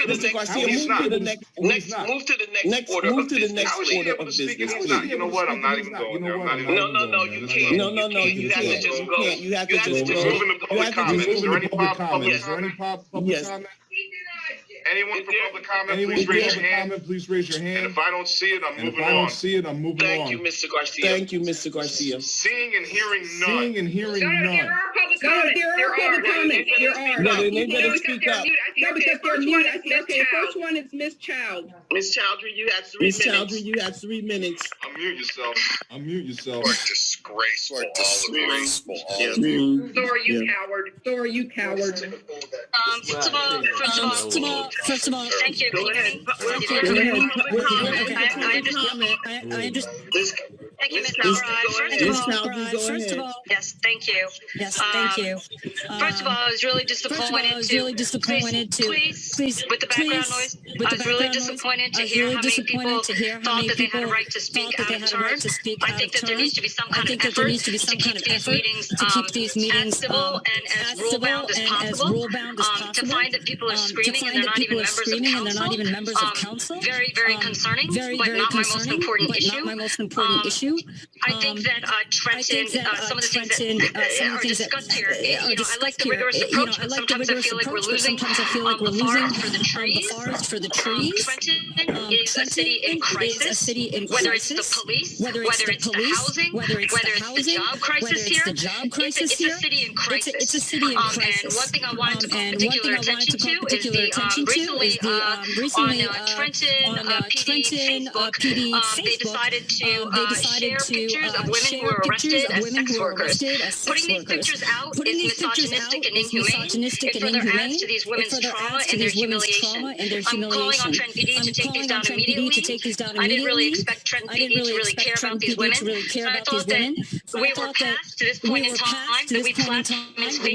Mr. Garcia, move to the next order of business. You know what? I'm not even going there. No, you can't. No, you have to just go. You have to just go. Moving to public comments. Is there any public comment? Is there any public comment? Anyone for public comment, please raise your hand. Please raise your hand. And if I don't see it, I'm moving If I don't on. see it, I'm moving on. Thank you, Mr. Garcia. Seeing and hearing none. Seeing and hearing none. There are public comments. There are. No, they better speak up. No, because they're mute. I see. Okay, the first one is Miss Child. Miss Chowdhury, you have 3 minutes. Unmute yourself. Unmute yourself. Disgraceful. So are you, coward. So are you, coward. First of all, thank you. Go ahead. I understand. Thank you, Ms. McBride. First of all, yes, thank you. First of all, I was really disappointed to, please, with the background noise, I was really disappointed to hear how many people thought that they had a right to speak out of turn. I think that there needs to be some kind of effort to keep these meetings as civil and as rule-bound as possible. To find that people are screaming and they're not even members of council. Very, very concerning, but not my most important issue. I think that Trenton, some of the things that are discussed here, I like the rigorous approach, but sometimes I feel like we're losing the forest for the trees. Trenton is a city in crisis, whether it's the police, whether it's the housing, whether it's the job crisis here. It's a city in crisis. And one thing I wanted to call particular attention to is recently on Trenton PD Facebook, they decided to share pictures of women who are arrested as sex workers. Putting these pictures out is misogynistic and inhumane. It further adds to these women's trauma and their humiliation. I'm calling on Trenton PD to take these down immediately. I didn't really expect Trenton PD to really care about these women. I thought that we were past to this point in time, that we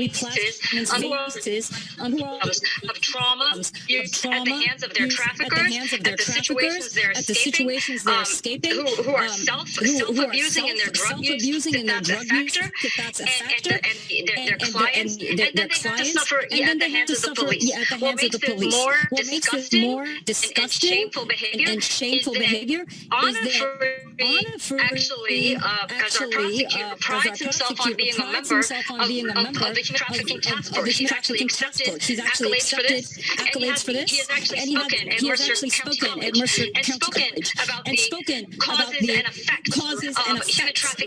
platform spaces of trauma used at the hands of their traffickers, at the situations they're escaping, who are self-abusing in their drug use, if that's a factor, and their clients, and then they have to suffer at the hands of the police. What makes this more disgusting and shameful behavior is that Honor Free actually, as our prosecutor, prides himself on being a member of the Human Trafficking Task Force. He's actually accepted accolades for this, and he has actually spoken at Mercer College about the causes and effects of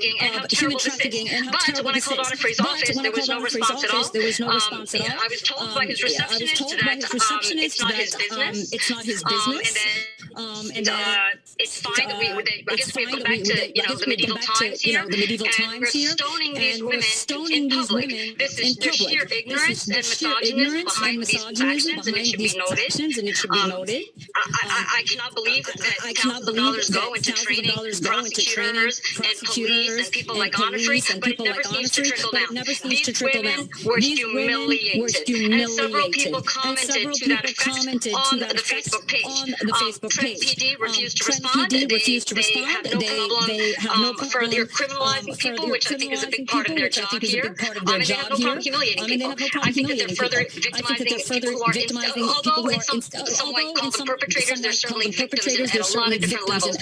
human trafficking and how terrible this is. But when I called Honor Free's office, there was no response at all. I was told by his receptionist that it's not his business. And then it's fine that I guess we go back to the medieval times here, and we're stoning these women in public. This is sheer ignorance and misogynism behind these actions, and it should be noted. I cannot believe that thousands of dollars go into training prosecutors and police and people like Honor Free, but it never seems to trickle down. These women were humiliated, and several people commented to that effect on the Facebook page. Trenton PD refused to respond. They have no problem further criminalizing people, which I think is a big part of their job here. And they have no problem humiliating people. I think that they're further victimizing people who are, although some might call them perpetrators, they're certainly victims at a lot of different levels.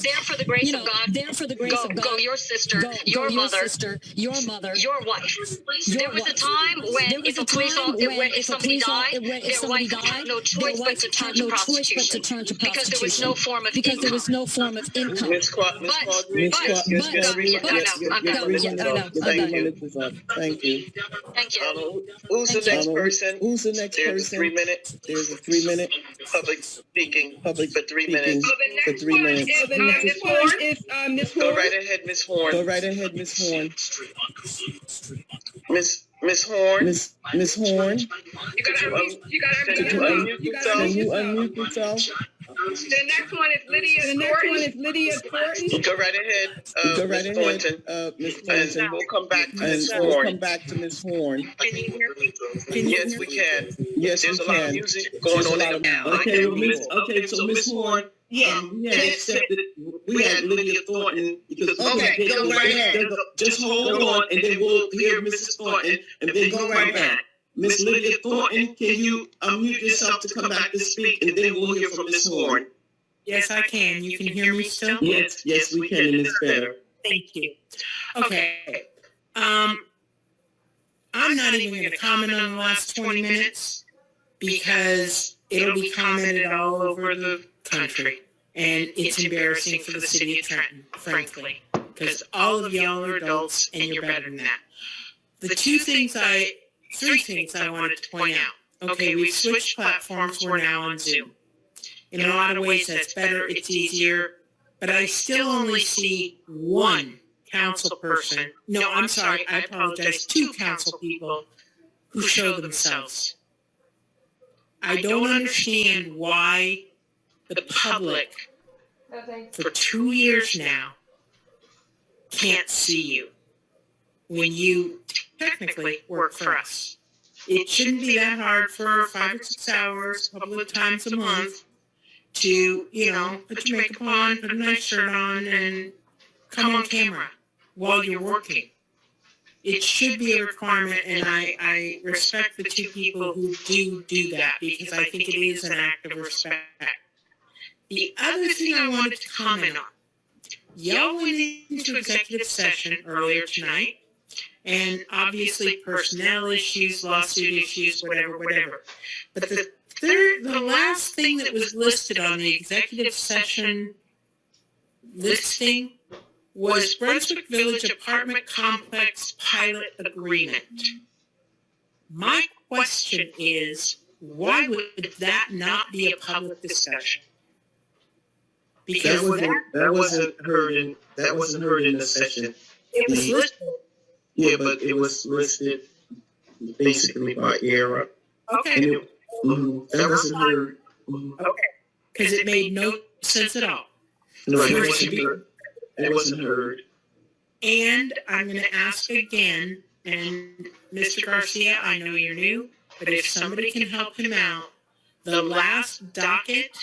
There for the grace of God, go your sister, your mother, your wife. There was a time when if somebody died, their wife had no choice but to turn to prostitution because there was no form of income. Thank you. Who's the next person? There's a 3 minute. There's a 3 minute public speaking. For 3 minutes. For 3 minutes. The next one is Miss Horn. Go right ahead, Miss Horn. Go right ahead, Miss Horn. Miss Horn. Miss Horn. You gotta unmute yourself. The next one is Lydia Thornton. Go right ahead, Miss Thornton. And we'll come back to Miss Horn. Can you hear me? Yes, we can. Yes, there's a lot of music going on now. Okay, so Miss Horn. Yeah, we had Lydia Thornton. Okay, go right ahead. Just hold on, and then we'll hear Mrs. Thornton, and then go right back. Miss Lydia Thornton, can you unmute yourself to come back to speak, and then we'll hear from Miss Horn. Yes, I can. You can hear me still? Yes, we can, and it's better. Thank you. Okay. I'm not even going to comment on the last 20 minutes because it'll be commented all over the country. And it's embarrassing for the city of Trenton, frankly, because all of y'all are adults and you're better than that. The three things I wanted to point out. Okay, we've switched platforms. We're now on Zoom. In a lot of ways, that's better. It's easier. But I still only see one council person. No, I'm sorry. I apologize. 2 council people who show themselves. I don't understand why the public, for 2 years now, can't see you when you technically work for us. It shouldn't be that hard for 5 or 6 hours, a couple of times a month, to, put your makeup on, put a nice shirt on, and come on camera while you're working. It should be a requirement, and I respect the 2 people who do that because I think it is an act of respect. The other thing I wanted to comment on, y'all went into executive session earlier tonight, and obviously personnel issues, lawsuit issues, whatever. But the last thing that was listed on the executive session listing was Brunswick Village Apartment Complex Pilot Agreement. My question is, why would that not be a public discussion? Because that wasn't heard in the session. it was listed. Yeah, but it was listed basically by error. Okay. And that wasn't heard. Okay. Because it made no sense at all. No, it wasn't heard. And I'm going to ask again, and Mr. Garcia, I know you're new, but if somebody can help him out, the last docket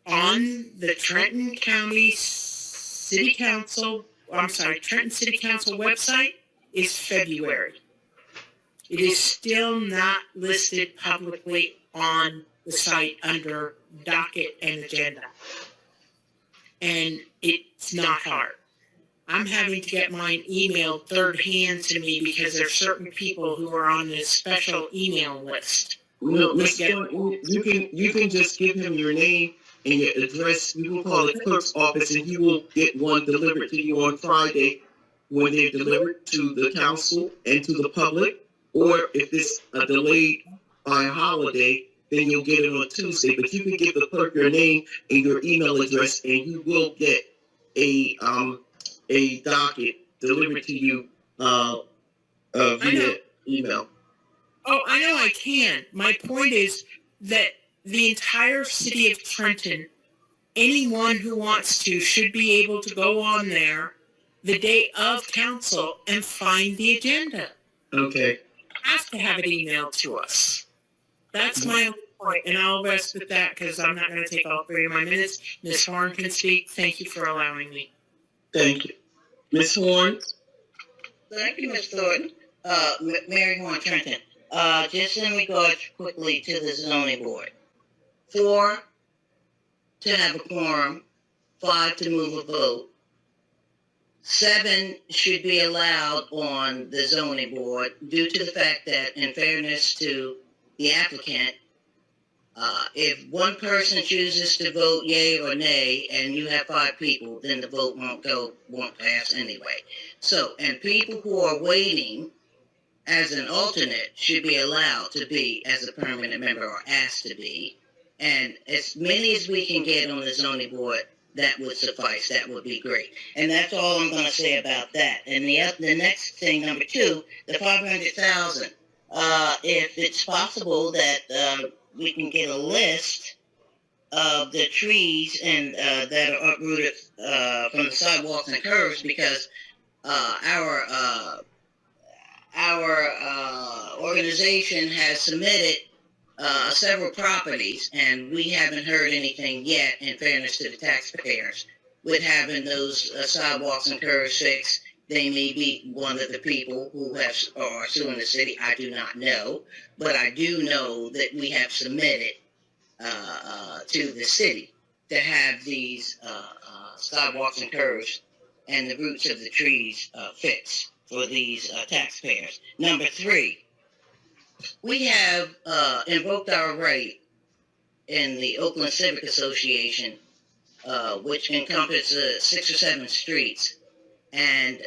on the Trenton City Council website is February. It is still not listed publicly on the site under docket and agenda. And it's not hard. I'm having to get mine emailed third hand to me because there's certain people who are on this special email list. No, you can just give him your name and your address. You can call the clerk's office and he will get one delivered to you on Friday when they're delivered to the council and to the public. Or if it's a delayed by a holiday, then you'll get it on Tuesday. But you can give the clerk your name and your email address and you will get a docket delivered to you via email. Oh, I know I can. My point is that the entire city of Trenton, anyone who wants to should be able to go on there the day of council and find the agenda. Okay. Have to have it emailed to us. That's my only point, and I'll rest with that because I'm not going to take all 3 of my minutes. Ms. Horn can speak. Thank you for allowing me. Thank you. Ms. Horn? Thank you, Ms. Thornton. Mary Horn, Trenton. Just in regards quickly to the zoning board. 4, to have a quorum. 5, to move a vote. 7 should be allowed on the zoning board due to the fact that, in fairness to the applicant, if one person chooses to vote yay or nay and you have 5 people, then the vote won't pass anyway. So, and people who are waiting as an alternate should be allowed to be as a permanent member or asked to be. And as many as we can get on the zoning board, that would suffice. That would be great. And that's all I'm going to say about that. And the next thing, number 2, the 500,000. If it's possible that we can get a list of the trees and that are uprooted from the sidewalks and curves, because our organization has submitted several properties, and we haven't heard anything yet, in fairness to the taxpayers, with having those sidewalks and curves fixed. They may be one of the people who are suing the city. I do not know, but I do know that we have submitted to the city to have these sidewalks and curves and the roots of the trees fixed for these taxpayers. Number 3, we have invoked our right in the Oakland Civic Association, which encompasses 6 or 7 streets. And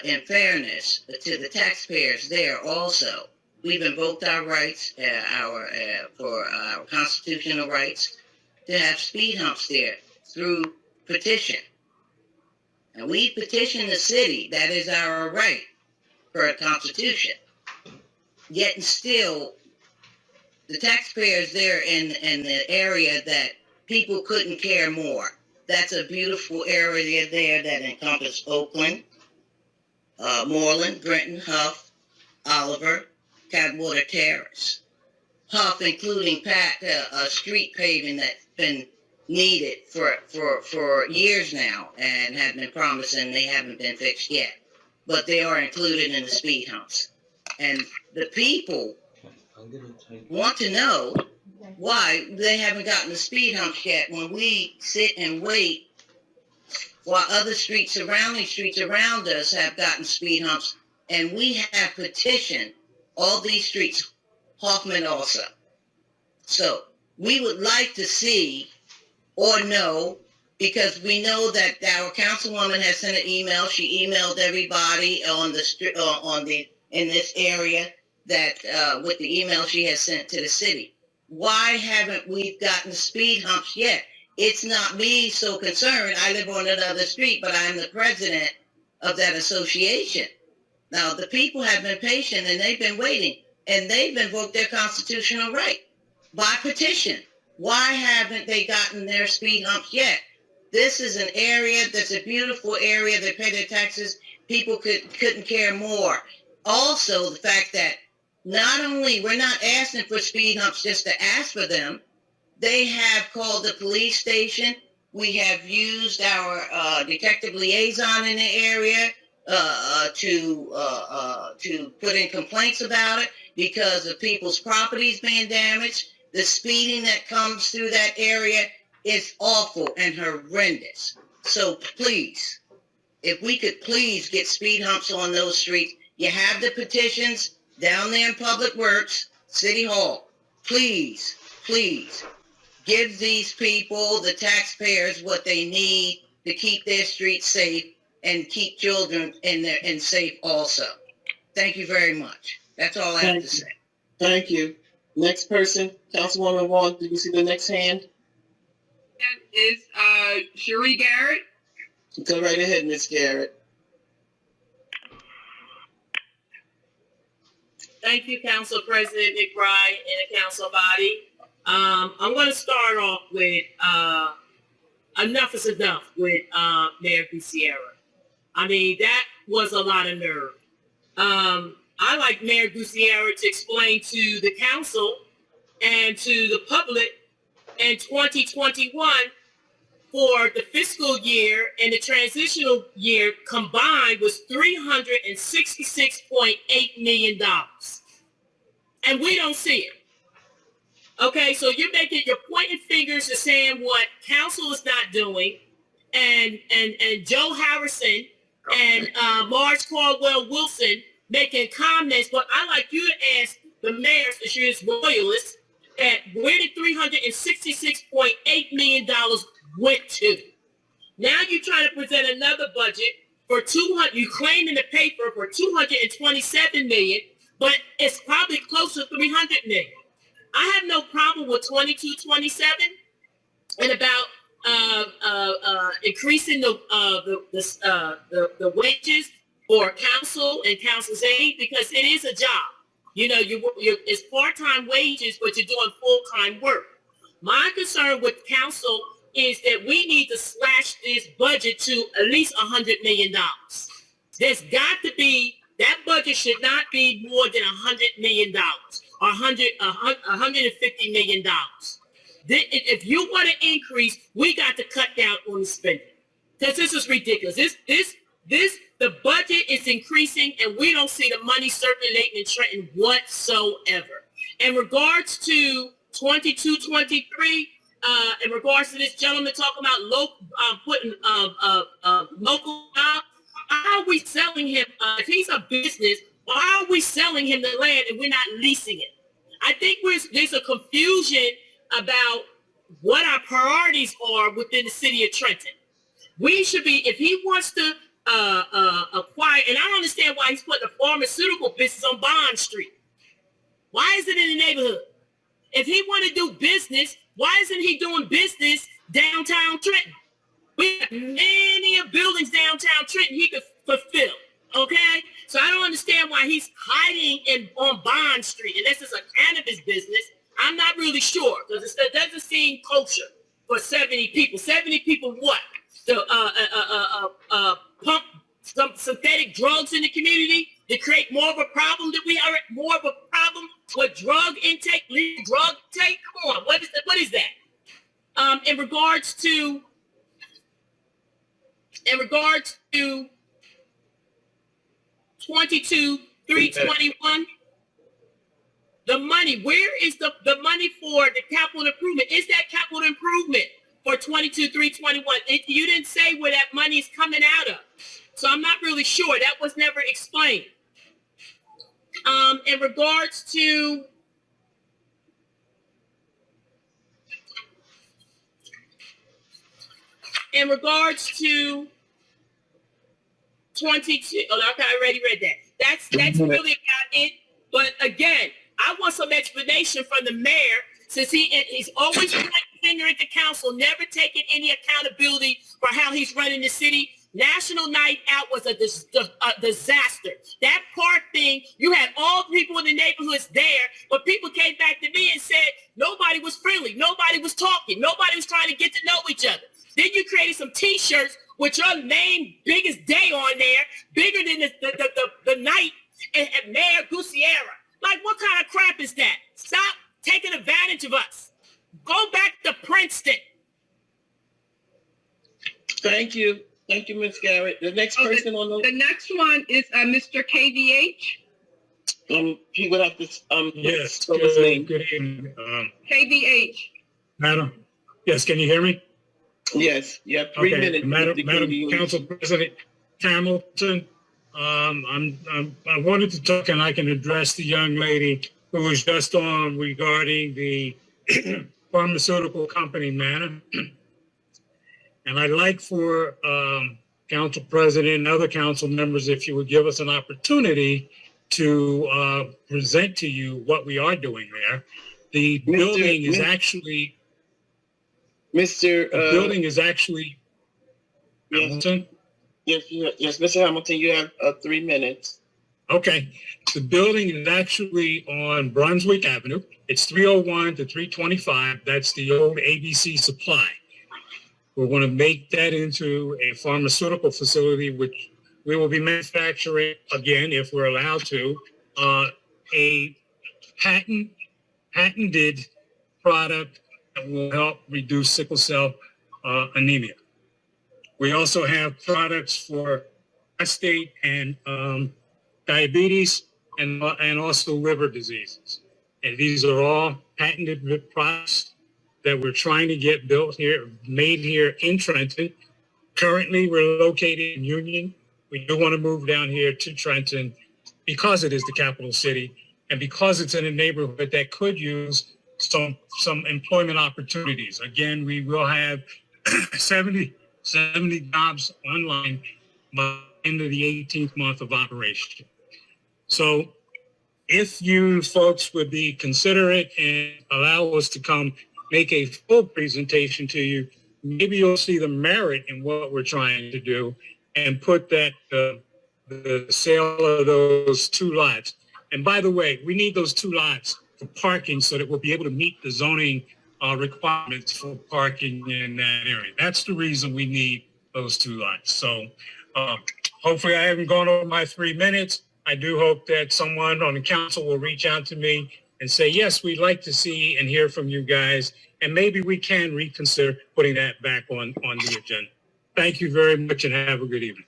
in fairness to the taxpayers there also, we've invoked our rights, for our constitutional rights, to have speed humps there through petition. And we petition the city. That is our right for a constitution. Yet and still, the taxpayers there in the area that people couldn't care more. That's a beautiful area there that encompasses Oakland, Moreland, Brenton, Huff, Oliver, Catwater Terrace. Huff, including street paving that's been needed for years now and have been promised, and they haven't been fixed yet. But they are included in the speed humps. And the people want to know why they haven't gotten the speed humps yet when we sit and wait while other surrounding streets around us have gotten speed humps, and we have petitioned all these streets, Hoffman also. So we would like to see or know, because we know that our councilwoman has sent an email. She emailed everybody in this area that with the email she has sent to the city. Why haven't we gotten speed humps yet? It's not me so concerned. I live on another street, but I'm the president of that association. Now, the people have been patient and they've been waiting, and they've invoked their constitutional right by petition. Why haven't they gotten their speed humps yet? This is an area that's a beautiful area. They pay their taxes. People couldn't care more. Also, the fact that not only we're not asking for speed humps just to ask for them, they have called the police station. We have used our detective liaison in the area to put in complaints about it because of people's properties being damaged. The speeding that comes through that area is awful and horrendous. So please, if we could please get speed humps on those streets. You have the petitions down there in Public Works, City Hall. Please, please give these people, the taxpayers, what they need to keep their streets safe and keep children in safe also. Thank you very much. That's all I have to say. Thank you. Next person, Councilwoman Vaughn, did you see the next hand? That is Cherie Garrett. Go right ahead, Ms. Garrett. Thank you, Council President McBride and the council body. I'm going to start off with enough is enough with Mayor Gutierrez. I mean, that was a lot of nerve. I like Mayor Gutierrez to explain to the council and to the public in 2021 for the fiscal year and the transitional year combined was $366.8 million. And we don't see it. Okay, so you're pointing fingers and saying what council is not doing, and Joe Harrison and Marge Caldwell Wilson making comments, but I'd like you to ask the mayor, since she is royalist, at where did $366.8 million went to? Now you're trying to present another budget for 200. You claim in the paper for 227 million, but it's probably close to 300 million. I have no problem with 2227 and about increasing the wages for council and council's aide because it is a job. You know, it's part-time wages, but you're doing full-time work. My concern with council is that we need to slash this budget to at least $100 million. There's got to be, that budget should not be more than $100 million or $150 million. If you want to increase, we got to cut down on the spending because this is ridiculous. The budget is increasing and we don't see the money circulating in Trenton whatsoever. In regards to 2223, in regards to this gentleman talking about putting local jobs, how are we selling him? If he's a business, why are we selling him the land and we're not leasing it? I think there's a confusion about what our priorities are within the city of Trenton. We should be, if he wants to acquire, and I don't understand why he's putting a pharmaceutical business on Bond Street. Why is it in the neighborhood? If he want to do business, why isn't he doing business downtown Trenton? We have many buildings downtown Trenton he could fulfill, okay? So I don't understand why he's hiding on Bond Street. Unless it's a cannabis business, I'm not really sure because it doesn't seem kosher for 70 people. 70 people what? To pump some synthetic drugs in the community to create more of a problem that we are more of a problem with drug intake, legal drug intake? Come on, what is that? In regards to 22,321, the money, where is the money for the capital improvement? Is that capital improvement for 22,321? You didn't say where that money is coming out of. So I'm not really sure. That was never explained. In regards to In regards to 22, okay, I already read that. That's really about it. But again, I want some explanation from the mayor, since he's always pointing finger at the council, never taking any accountability for how he's running the city. National Night Out was a disaster. That park thing, you had all people in the neighborhoods there, but people came back to me and said nobody was friendly, nobody was talking, nobody was trying to get to know each other. Then you created some T-shirts with your name, biggest day on there, bigger than the night at Mayor Gusiera. Like, what kind of crap is that? Stop taking advantage of us. Go back to Princeton. Thank you. Thank you, Ms. Garrett. The next person on the next one is Mr. KVH. He would have to yes. spell his name. Good evening, KVH. Madam. Yes, can you hear me? Yes. You have 3 minutes. Madam Council President Hamilton. I wanted to talk, and I can address the young lady who was just on regarding the pharmaceutical company matter. And I'd like for Council President and other council members, if you would give us an opportunity to present to you what we are doing there. The building is actually... Mr. The building is actually... Hamilton? Yes, Mr. Hamilton, you have 3 minutes. Okay. The building is actually on Brunswick Avenue. It's 301 to 325. That's the old ABC Supply. We're going to make that into a pharmaceutical facility, which we will be manufacturing, again, if we're allowed to, a patented product that will help reduce sickle cell anemia. We also have products for prostate and diabetes and also liver diseases. And these are all patented products that we're trying to get built here, made here in Trenton. Currently, we're located in Union. We do want to move down here to Trenton because it is the capital city and because it's in a neighborhood that could use some employment opportunities. Again, we will have 70 jobs online by the end of the 18th month of operation. So if you folks would be considerate and allow us to come make a full presentation to you, maybe you'll see the merit in what we're trying to do and put that the sale of those 2 lots. And by the way, we need those 2 lots for parking so that we'll be able to meet the zoning requirements for parking in that area. That's the reason we need those 2 lots. So hopefully I haven't gone over my 3 minutes. I do hope that someone on the council will reach out to me and say, yes, we'd like to see and hear from you guys. And maybe we can reconsider putting that back on the agenda. Thank you very much and have a good evening.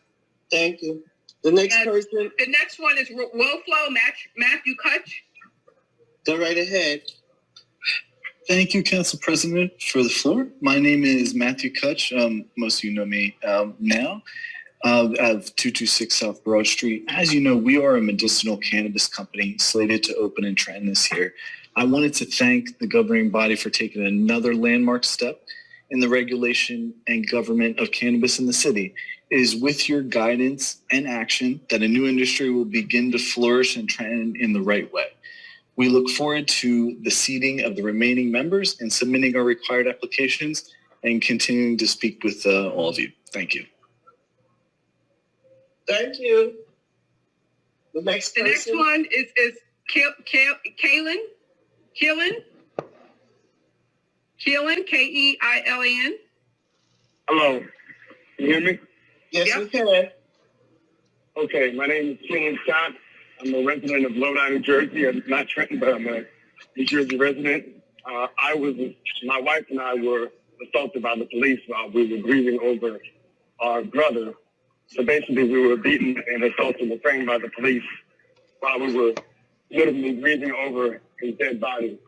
Thank you. The next person. The next one is Woflow Matthew Kutch. Go right ahead. Thank you, Council President, for the floor. My name is Matthew Kutch. Most of you know me now. Of 226 South Broad Street. As you know, we are a medicinal cannabis company slated to open in Trenton this year. I wanted to thank the governing body for taking another landmark step in the regulation and government of cannabis in the city. It is with your guidance and action that a new industry will begin to flourish in Trenton in the right way. We look forward to the seating of the remaining members and submitting our required applications and continuing to speak with all of you. Thank you. Thank you. The next one is Kaylin, Keilin. Hello. Can you hear me? Yes, we can. Okay, my name is Keilin Scott. I'm a resident of Lodi, New Jersey. I'm not Trenton, but I'm a New Jersey resident. My wife and I were assaulted by the police while we were grieving over our brother. So basically, we were beaten and assaulted and framed by the police while we were literally grieving over his dead body.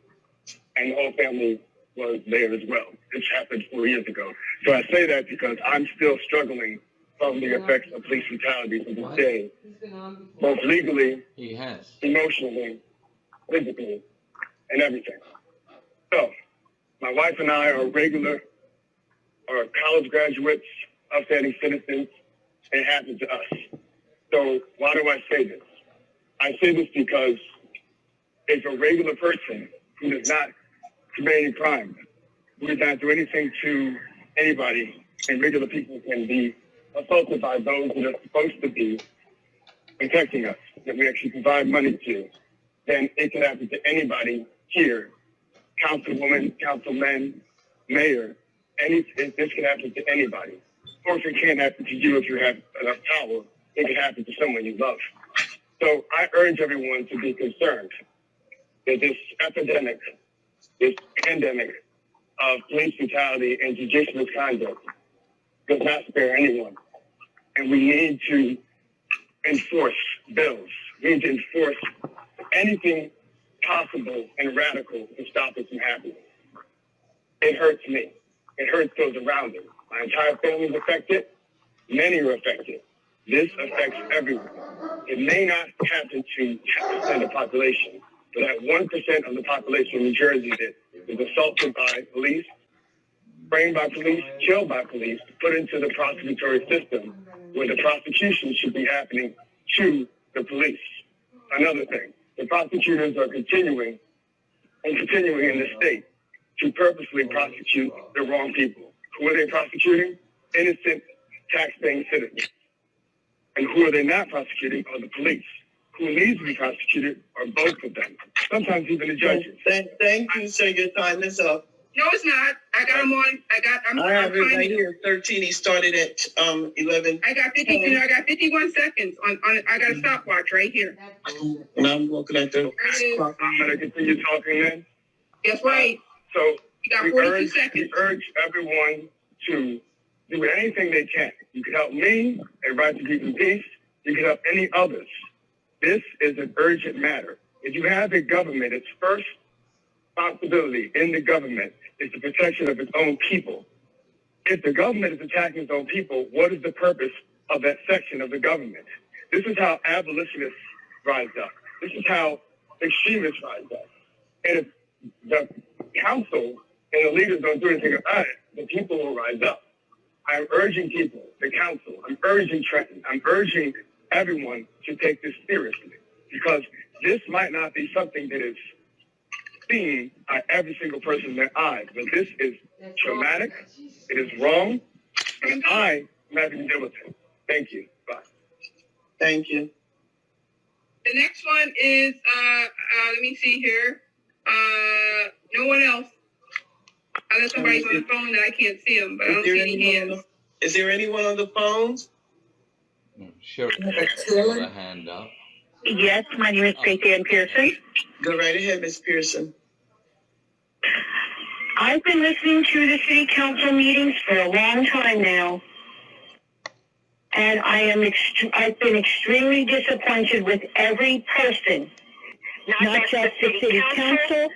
And the whole family was there as well. This happened 4 years ago. So I say that because I'm still struggling from the effects of police brutality to this day, both legally, emotionally, physically, and everything. So my wife and I are college graduates, upstanding citizens. It happened to us. So why do I say this? I say this because if a regular person who does not commit any crime we did not do anything to anybody, and regular people can be assaulted by those that are supposed to be protecting us, that we actually provide money to, then it can happen to anybody here, councilwoman, councilman, mayor, this can happen to anybody. Of course, it can't happen to you if you have enough power. It can happen to someone you love. So I urge everyone to be concerned that this epidemic, this pandemic of police brutality and judicial misconduct does not spare anyone. And we need to enforce bills. We need to enforce anything possible and radical to stop it from happening. It hurts me. It hurts those around me. My entire family is affected. Many are affected. This affects everyone. It may not happen to 10% of the population, but that 1% of the population in New Jersey that is assaulted by police, framed by police, killed by police, put into the prosecutory system where the prosecution should be happening to the police. Another thing, the prosecutors are continuing in the state to purposely prosecute the wrong people. Who are they prosecuting? Innocent taxpaying citizens. And who are they not prosecuting are the police. Who needs to be prosecuted are both of them. Sometimes even the judges. Thank you, sir. Your time is up. No, it's not. I got him on. I have it right here. 13. He started at 11. I got 50. You know, I got 51 seconds on. I got a stopwatch right here. And I'm looking at the clock. I'm gonna continue talking then. That's right. So You got 42 seconds. we urge everyone to do anything they can. You can help me, everybody to keep in peace. You can help any others. This is an urgent matter. If you have a government, its first responsibility in the government is the protection of its own people. If the government is attacking its own people, what is the purpose of that section of the government? This is how abolitionists rise up. This is how extremists rise up. And if the council and the leaders don't do anything about it, the people will rise up. I'm urging people, the council, I'm urging Trenton, I'm urging everyone to take this seriously, because this might not be something that is seen by every single person in their eyes, but this is traumatic, it is wrong, and I'm having to deal with it. Thank you. Bye. Thank you. The next one is, let me see here. No one else. Unless somebody's on the phone that I can't see them, but I don't see any hands. Is there anyone on the phones? Sure. Got a hand up. Yes, my name is J.K.M. Pearson. Go right ahead, Ms. Pearson. I've been listening to the city council meetings for a long time now, and I've been extremely disappointed with every person, not just the city council,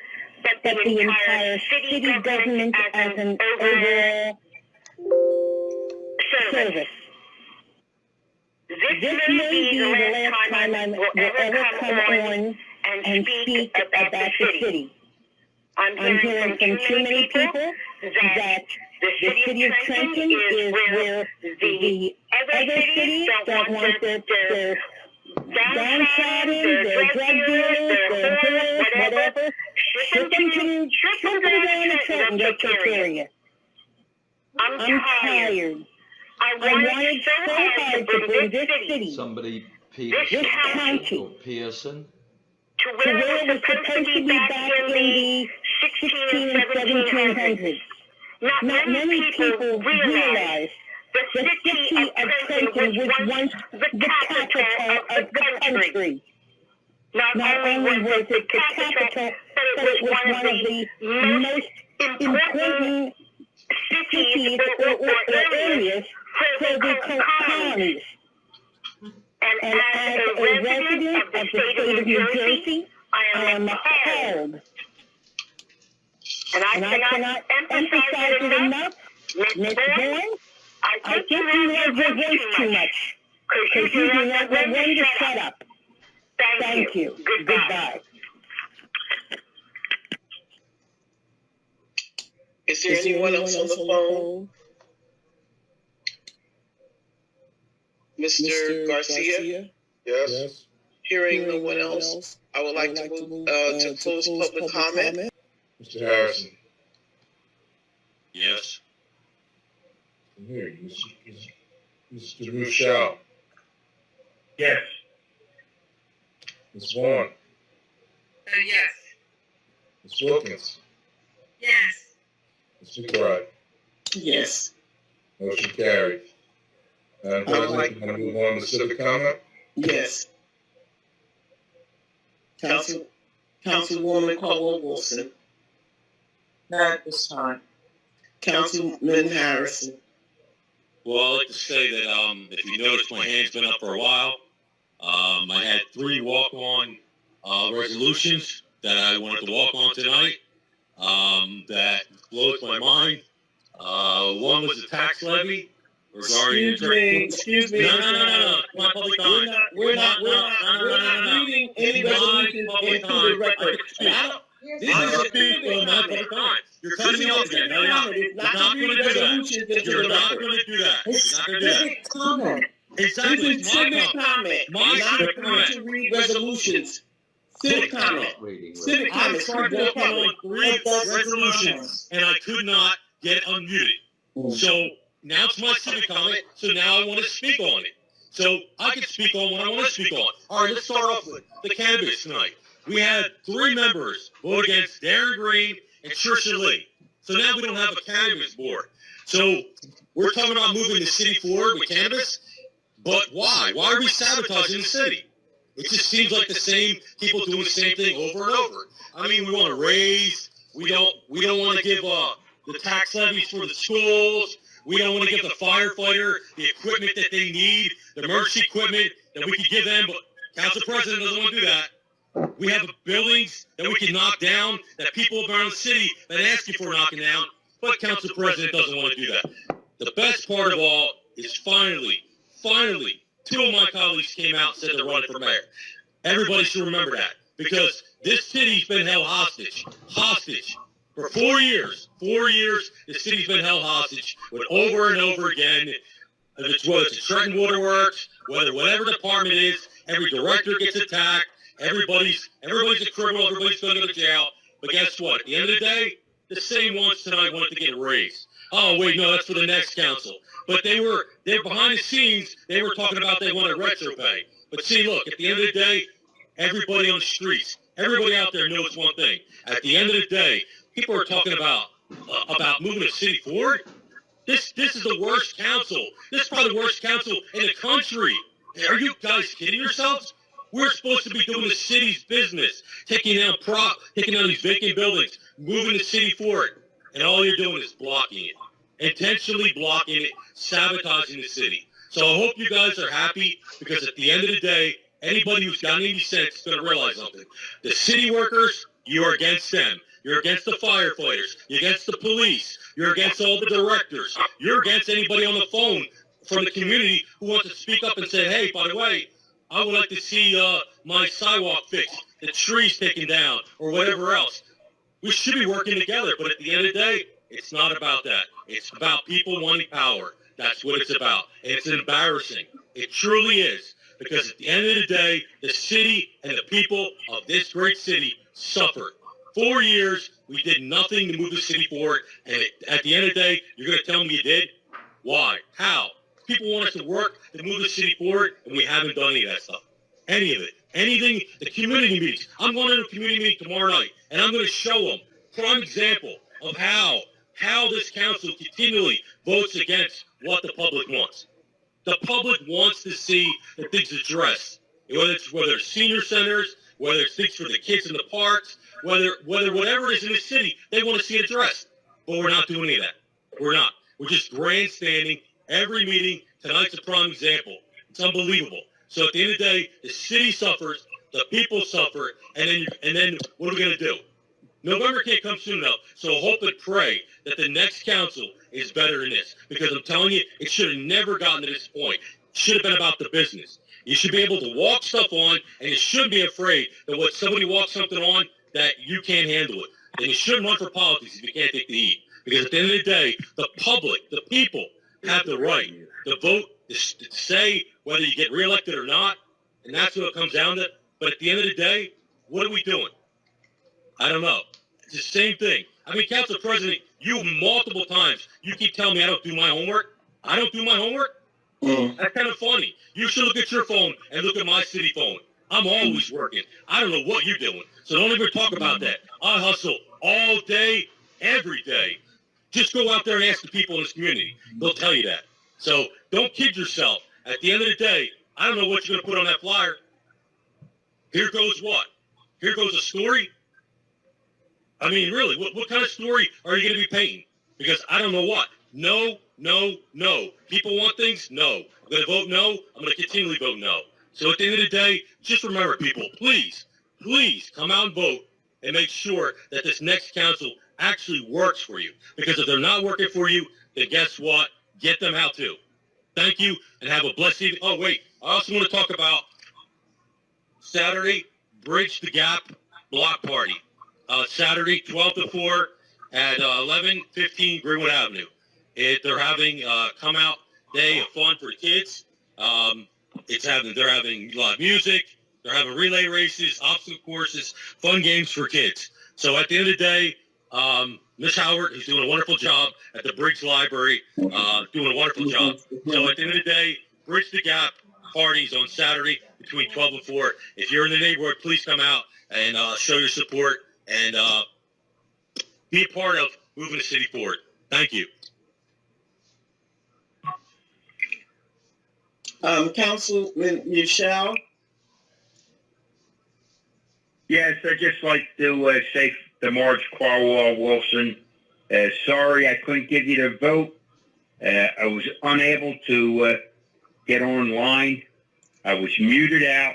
but the entire city government as an overall service. This may be the last time I will ever come on and speak about the city. I'm hearing from too many people that the city of Trenton is where the other cities don't want their downtrodden, their drug dealers, their whores, whatever. Ship them down to Trenton, they'll take care of you. I'm tired. I wanted so hard to bring this city, Somebody, this county, Pearson. to where it was supposed to be back in the 16 and 1700s. Not many people realize the city of Trenton was once the capital of the country. Not only was it the capital, but it was one of the most important cities or areas for the colonies. And as a resident of the state of New Jersey, I am appalled. And I cannot emphasize it enough. Ms. Bourne, I think you love your voice too much, because you do not know when to shut up. Thank you. Goodbye. Is there anyone else on the phone? Mr. Garcia? Yes. Hearing no one else, I would like to move to close public comment. Mr. Harrison. Yes. Here, Mr. Michelle. Yes. Ms. Vaughn. Yes. Ms. Wilkins. Yes. Ms. McBride. Yes. Motion carried. Madam President, you want to move on to civic comment? Yes. Councilwoman Caldwell-Wilson. Not at this time. Councilman Harrison. Well, I'd like to say that if you notice, my hand's been up for a while. I had 3 walk-on resolutions that I wanted to walk on tonight that blows my mind. One was the tax levy regarding... Excuse me. No. My public comment. We're not reading any resolutions into the record. This is a big my public comment. You're cutting me off again. No, you're not. You're not going to do that. You're not going to do that. You're not going to do that. Civic comment. Exactly. This is civic comment. My civic comment. To read resolutions. Civic comment. Civic comment. Started working on 3 resolutions, and I could not get unmuted. So now it's my civic comment, so now I want to speak on it. So I can speak on what I want to speak on. All right, let's start off with the cannabis tonight. We had 3 members vote against Darren Green and Trisha Lee. So now we don't have a cannabis board. So we're talking about moving the city forward with cannabis, but why? Why are we sabotaging the city? It just seems like the same people doing the same thing over and over. I mean, we want to raise. We don't want to give the tax levies for the schools. We don't want to give the firefighter the equipment that they need, the emergency equipment that we could give them. But Council President doesn't want to do that. We have buildings that we can knock down that people around the city that ask you for knocking down, but Council President doesn't want to do that. The best part of all is finally, 2 of my colleagues came out and said they're running for mayor. Everybody should remember that, because this city's been held hostage for 4 years. 4 years, the city's been held hostage with over and over again. Whether it's Trenton Waterworks, whatever department it is, every director gets attacked. Everybody's a criminal. Everybody's going to go to jail. But guess what? At the end of the day, the same ones tonight wanted to get a raise. Oh wait, no, that's for the next council. But they're behind the scenes. They were talking about they wanted retro pay. But see, look, at the end of the day, everybody on the streets, everybody out there knows one thing. At the end of the day, people are talking about moving the city forward. This is the worst council. This is probably the worst council in the country. Are you guys kidding yourselves? We're supposed to be doing the city's business, taking down these vacant buildings, moving the city forward, and all you're doing is blocking it, intentionally blocking it, sabotaging the city. So I hope you guys are happy, because at the end of the day, anybody who's got any sense is going to realize something. The city workers, you are against them. You're against the firefighters. You're against the police. You're against all the directors. You're against anybody on the phone from the community who wants to speak up and say, hey, by the way, I would like to see my sidewalk fixed, the trees taken down, or whatever else. We should be working together, but at the end of the day, it's not about that. It's about people wanting power. That's what it's about. And it's embarrassing. It truly is. Because at the end of the day, the city and the people of this great city suffered. 4 years, we did nothing to move the city forward. And at the end of the day, you're going to tell me you did? Why? How? People want us to work to move the city forward, and we haven't done any of that stuff. Any of it. Anything, the community meetings. I'm going to a community meeting tomorrow night, and I'm going to show them prime example of how this council continually votes against what the public wants. The public wants to see that things addressed. Whether it's senior centers, whether it's things for the kids in the parks, whether whatever it is in the city, they want to see addressed. But we're not doing any of that. We're not. We're just grandstanding every meeting. Tonight's a prime example. It's unbelievable. So at the end of the day, the city suffers, the people suffer, and then what are we going to do? November can't come soon enough, so hope and pray that the next council is better than this. Because I'm telling you, it should have never gotten to this point. It should have been about the business. You should be able to walk stuff on, and you shouldn't be afraid that when somebody walks something on, that you can't handle it. And you shouldn't run for politics if you can't take the heat. Because at the end of the day, the public, the people, have the right to vote, to say whether you get reelected or not, and that's what it comes down to. But at the end of the day, what are we doing? I don't know. It's the same thing. I mean, Council President, You multiple times. You keep telling me I don't do my homework. I don't do my homework? That's kind of funny. You should look at your phone and look at my city phone. I'm always working. I don't know what you're doing. So don't ever talk about that. I hustle all day, every day. Just go out there and ask the people in this community. They'll tell you that. So don't kid yourself. At the end of the day, I don't know what you're going to put on that flyer. Here goes what? Here goes a story? I mean, really, what kind of story are you going to be painting? Because I don't know what. No, no, no. People want things? No. I'm going to vote no. I'm going to continually vote no. So at the end of the day, just remember, people, please come out and vote and make sure that this next council actually works for you. Because if they're not working for you, then guess what? Get them out too. Thank you, and have a blessed evening. Oh, wait. I also want to talk about Saturday, Bridge the Gap Block Party. Saturday, 12 to 4 at 1115 Greenwood Avenue. They're having come out day of fun for kids. They're having live music. They're having relay races, obstacle courses, fun games for kids. So at the end of the day, Miss Howard is doing a wonderful job at the Briggs Library, doing a wonderful job. So at the end of the day, Bridge the Gap parties on Saturday between 12 and 4. If you're in the neighborhood, please come out and show your support and be a part of moving the city forward. Thank you. Councilman Michelle? Yes, I'd just like to say to Marge Quawwell Wilson, sorry I couldn't give you the vote. I was unable to get online. I was muted out,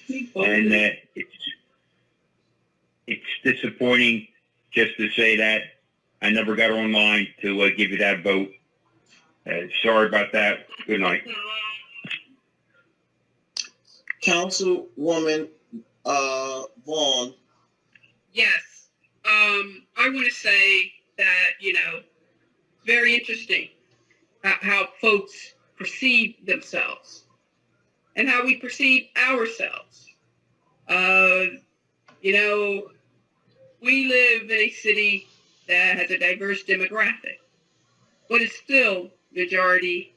and it's disappointing just to say that I never got online to give you that vote. Sorry about that. Good night. Councilwoman Vaughn. Yes. I want to say that, very interesting how folks perceive themselves and how we perceive ourselves. We live in a city that has a diverse demographic, but it's still majority,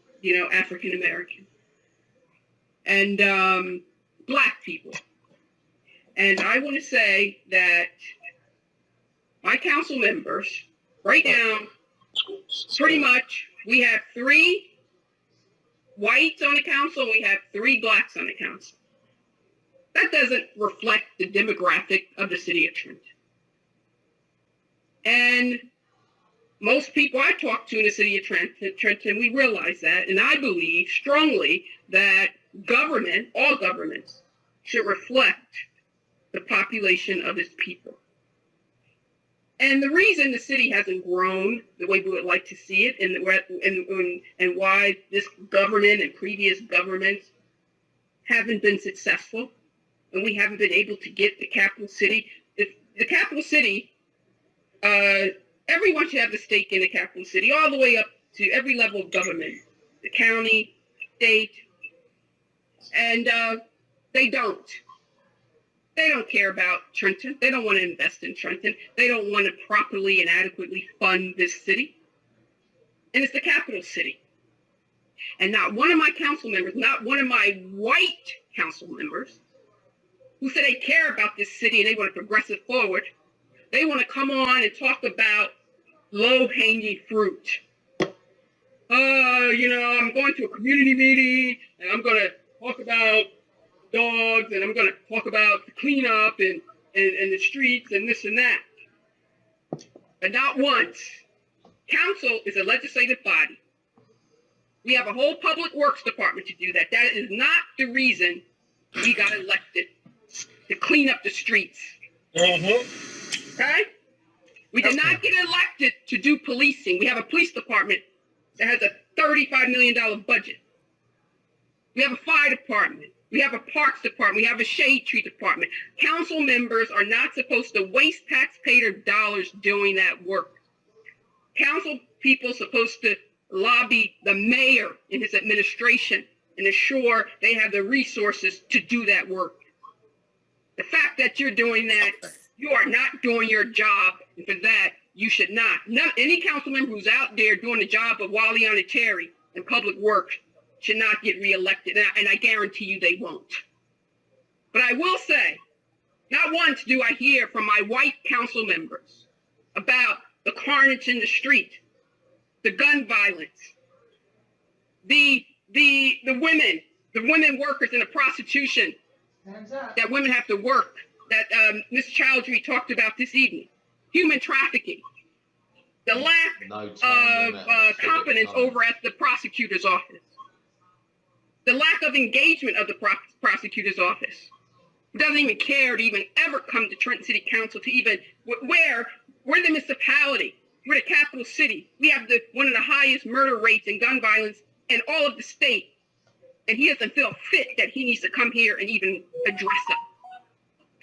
African American and Black people. And I want to say that my council members, right now, pretty much, we have 3 whites on the council, and we have 3 blacks on the council. That doesn't reflect the demographic of the city of Trenton. And most people I talk to in the city of Trenton, we realize that, and I believe strongly that government, all governments, should reflect the population of its people. And the reason the city hasn't grown the way we would like to see it, and why this government and previous governments haven't been successful, and we haven't been able to get the capital city. The capital city, everyone should have a stake in the capital city, all the way up to every level of government, the county, state, and they don't. They don't care about Trenton. They don't want to invest in Trenton. They don't want to properly and adequately fund this city. And it's the capital city. And not one of my council members, not one of my white council members, who say they care about this city and they want to progress it forward, they want to come on and talk about low-hanging fruit. I'm going to a community meeting and I'm going to talk about dogs, and I'm going to talk about the cleanup and the streets and this and that. But not once. Council is a legislative body. We have a whole public works department to do that. That is not the reason we got elected, to clean up the streets. Okay? We did not get elected to do policing. We have a police department that has a $35 million budget. We have a fire department. We have a parks department. We have a shade tree department. Council members are not supposed to waste taxpayer dollars doing that work. Council people are supposed to lobby the mayor and his administration and ensure they have the resources to do that work. The fact that you're doing that, you are not doing your job. And for that, you should not. Any council member who's out there doing the job of Waliana Terry in public works should not get reelected, and I guarantee you they won't. But I will say, not once do I hear from my white council members about the carnage in the street, the gun violence, the women workers in the prostitution that women have to work, that Ms. Chowdhury talked about this evening, human trafficking, the lack of competence over at the prosecutor's office, the lack of engagement of the prosecutor's office. Doesn't even care to even ever come to Trenton City Council to even, we're the municipality, we're the capital city. We have one of the highest murder rates and gun violence in all of the state. And he doesn't feel fit that he needs to come here and even address it.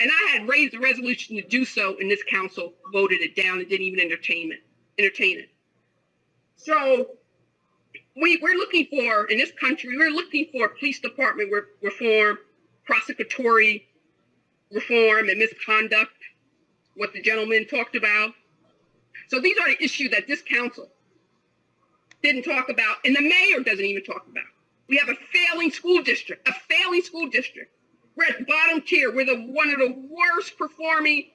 And I had raised a resolution to do so, and this council voted it down and didn't even entertain it. So we're looking for, in this country, we're looking for police department reform, prosecutory reform and misconduct, what the gentleman talked about. So these are the issues that this council didn't talk about, and the mayor doesn't even talk about. We have a failing school district, We're at the bottom tier. We're one of the worst performing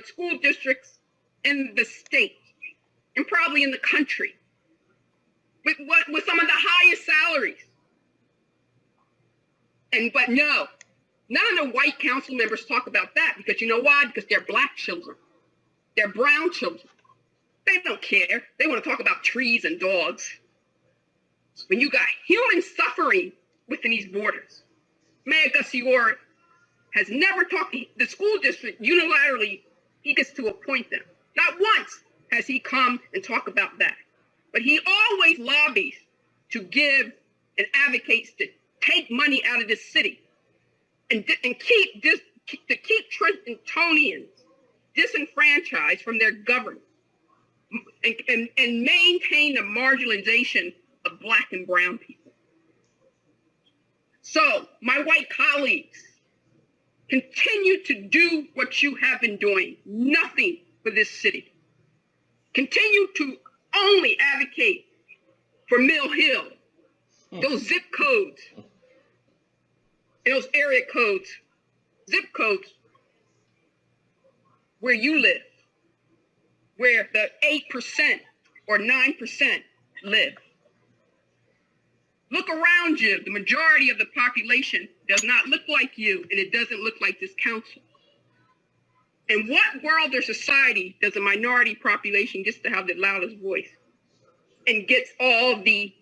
school districts in the state and probably in the country, with some of the highest salaries. But no, none of the white council members talk about that, because you know why? Because they're black children. They're brown children. They don't care. They want to talk about trees and dogs. When you got human suffering within these borders, Mayor Gassior has never talked to the school district unilaterally. He gets to appoint them. Not once has he come and talked about that. But he always lobbies to give and advocates to take money out of this city and keep Trentonians disenfranchised from their government and maintain the marginalization of black and brown people. So my white colleagues, continue to do what you have been doing, nothing for this city. Continue to only advocate for Mill Hill, those zip codes, and those area codes, zip codes where you live, where the 8% or 9% live. Look around you. The majority of the population does not look like you, and it doesn't look like this council. In what world or society does a minority population get to have the loudest voice and gets all the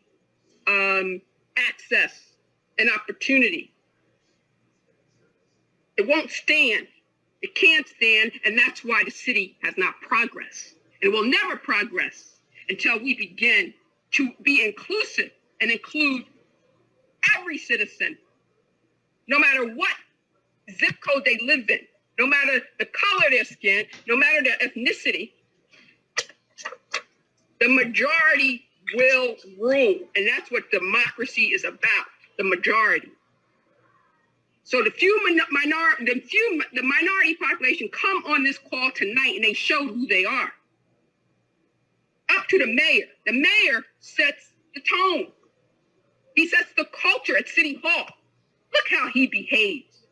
access and opportunity? It won't stand. It can't stand, and that's why the city has not progressed. It will never progress until we begin to be inclusive and include every citizen, no matter what zip code they live in, no matter the color of their skin, no matter their ethnicity. The majority will rule, and that's what democracy is about, the majority. So the minority population come on this call tonight, and they show who they are. Up to the mayor. The mayor sets the tone. He sets the culture at City Hall. Look how he behaves.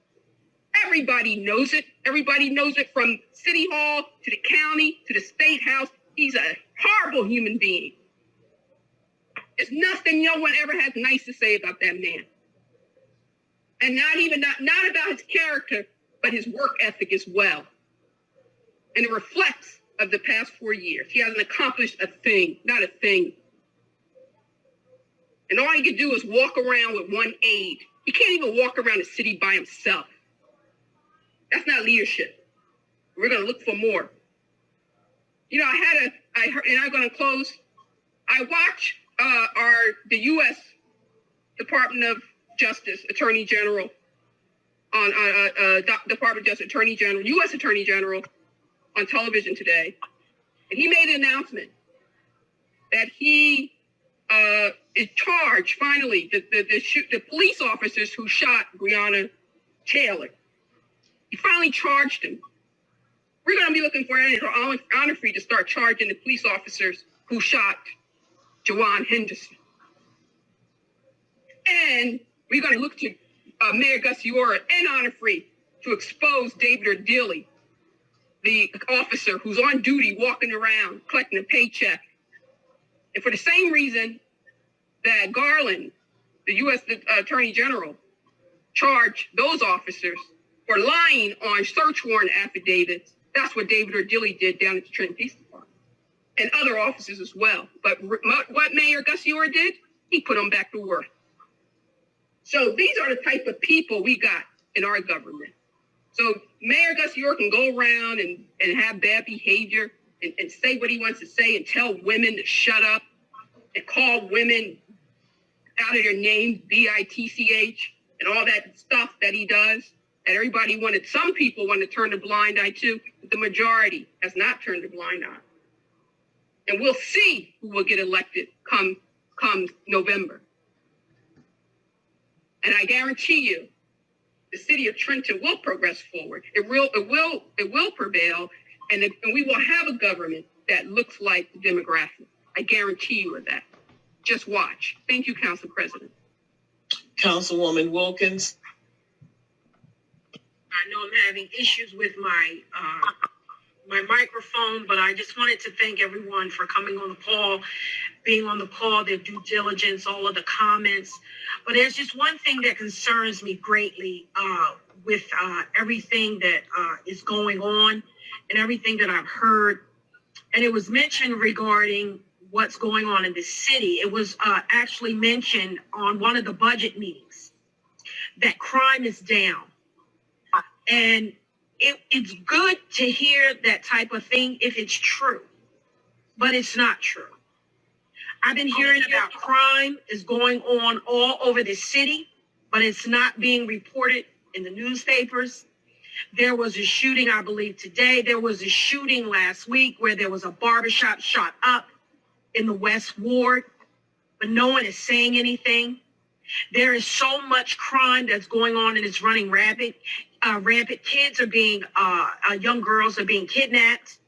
Everybody knows it. Everybody knows it, from City Hall to the county to the State House. He's a horrible human being. There's nothing no one ever has nice to say about that man. And not about his character, but his work ethic as well. And it reflects of the past 4 years. He hasn't accomplished a thing, not a thing. And all he can do is walk around with one aide. He can't even walk around the city by himself. That's not leadership. We're going to look for more. You know, I heard, and I'm going to close. I watch the U.S. Department of Justice Attorney General Department of Justice Attorney General, U.S. Attorney General on television today. And he made an announcement that he is charged, finally, the police officers who shot Breonna Taylor. He finally charged him we're going to be looking for an honor free to start charging the police officers who shot Jawan Henderson. And we're going to look to Mayor Gus Iora and honor free to expose David Ardili, the officer who's on duty walking around collecting a paycheck. And for the same reason that Garland, the U.S. Attorney General, charged those officers for lying on search warrant affidavits, that's what David Ardili did down at the Trenton Police Department. And other officers as well. But what Mayor Gus Iora did, he put them back to work. So these are the type of people we got in our government. So Mayor Gus Iora can go around and have bad behavior and say what he wants to say and tell women to shut up and call women out of their names, B-I-T-C-H, and all that stuff that he does. And some people want to turn a blind eye to, but the majority has not turned a blind eye. And we'll see who will get elected come November. And I guarantee you, the city of Trenton will progress forward. It will prevail, and we will have a government that looks like the demographic. I guarantee you of that. Just watch. Thank you, Council President. Councilwoman Wilkins. I know I'm having issues with my microphone, but I just wanted to thank everyone for coming on the call, being on the call, their due diligence, all of the comments. But there's just one thing that concerns me greatly with everything that is going on and everything that I've heard. And it was mentioned regarding what's going on in the city. It was actually mentioned on one of the budget meetings that crime is down. And it's good to hear that type of thing if it's true, but it's not true. I've been hearing about crime is going on all over the city, but it's not being reported in the newspapers. There was a shooting, I believe today. There was a shooting last week where there was a barbershop shot up in the West Ward, but no one is saying anything. There is so much crime that's going on and it's running rampant. Kids are being, young girls are being kidnapped.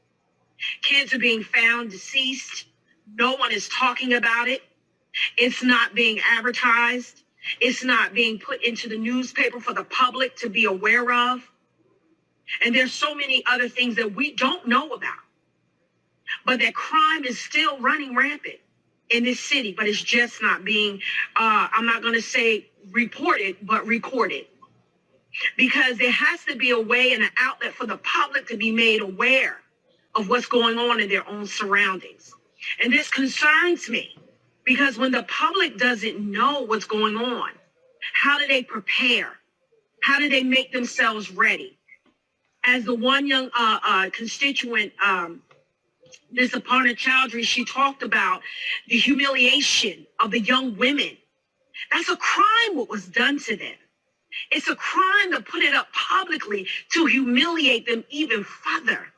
Kids are being found deceased. No one is talking about it. It's not being advertised. It's not being put into the newspaper for the public to be aware of. And there's so many other things that we don't know about. But that crime is still running rampant in this city, but it's just not being, I'm not going to say reported, but recorded. Because there has to be a way and an outlet for the public to be made aware of what's going on in their own surroundings. And this concerns me because when the public doesn't know what's going on, how do they prepare? How do they make themselves ready? As the one young constituent, Ms. Aparna Chowdhury, she talked about the humiliation of the young women. That's a crime what was done to them. It's a crime to put it up publicly to humiliate them even further.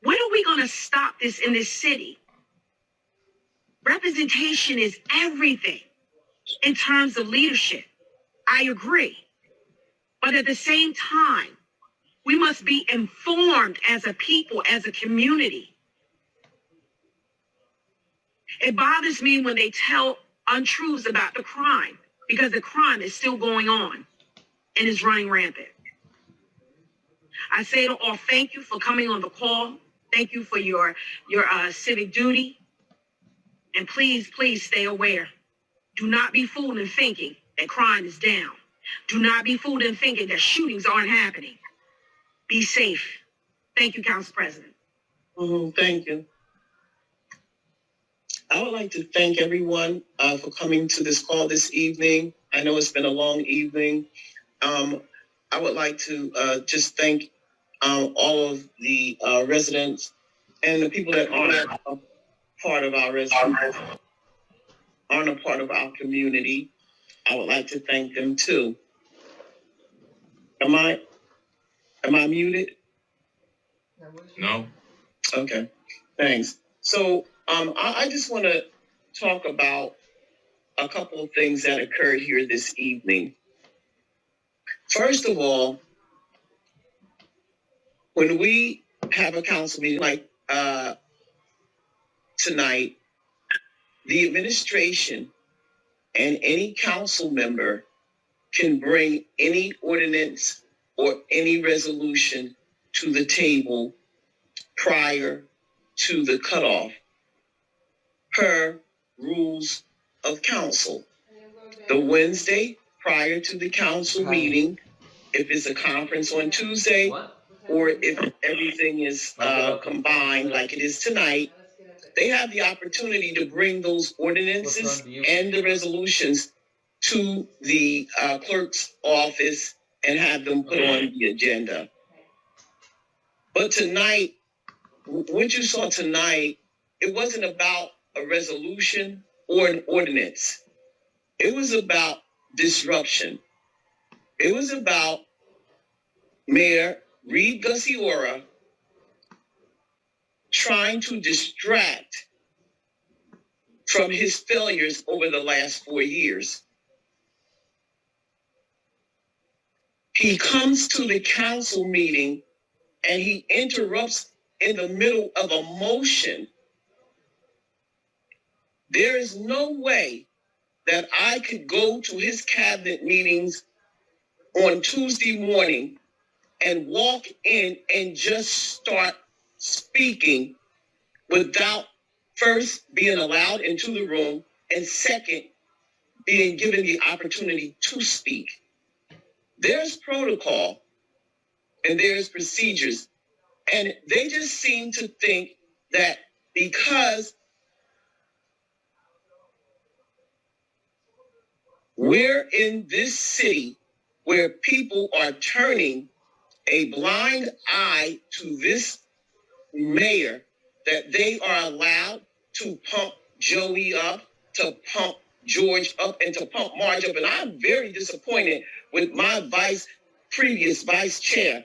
When are we going to stop this in this city? Representation is everything in terms of leadership. I agree. But at the same time, we must be informed as a people, as a community. It bothers me when they tell untruths about the crime because the crime is still going on and is running rampant. I say to all, thank you for coming on the call. Thank you for your civic duty. And please, please stay aware. Do not be fooled in thinking that crime is down. Do not be fooled in thinking that shootings aren't happening. Be safe. Thank you, Council President. Thank you. I would like to thank everyone for coming to this call this evening. I know it's been a long evening. I would like to just thank all of the residents and the people that aren't a part of our residents, aren't a part of our community. I would like to thank them too. Am I muted? No. Okay, thanks. So I just want to talk about a couple of things that occurred here this evening. First of all, when we have a council meeting like tonight, the administration and any council member can bring any ordinance or any resolution to the table prior to the cutoff per rules of council. The Wednesday prior to the council meeting, if it's a conference on Tuesday, or if everything is combined like it is tonight, they have the opportunity to bring those ordinances and the resolutions to the clerk's office and have them put on the agenda. But tonight, what you saw tonight, it wasn't about a resolution or an ordinance. It was about disruption. It was about Mayor Reed Gussiora trying to distract from his failures over the last 4 years. He comes to the council meeting and he interrupts in the middle of a motion. There is no way that I could go to his cabinet meetings on Tuesday morning and walk in and just start speaking without first being allowed into the room and second, being given the opportunity to speak. There's protocol and there's procedures, and they just seem to think that because we're in this city where people are turning a blind eye to this mayor, that they are allowed to pump Joey up, to pump George up, and to pump Marge up. And I'm very disappointed with my previous vice chair,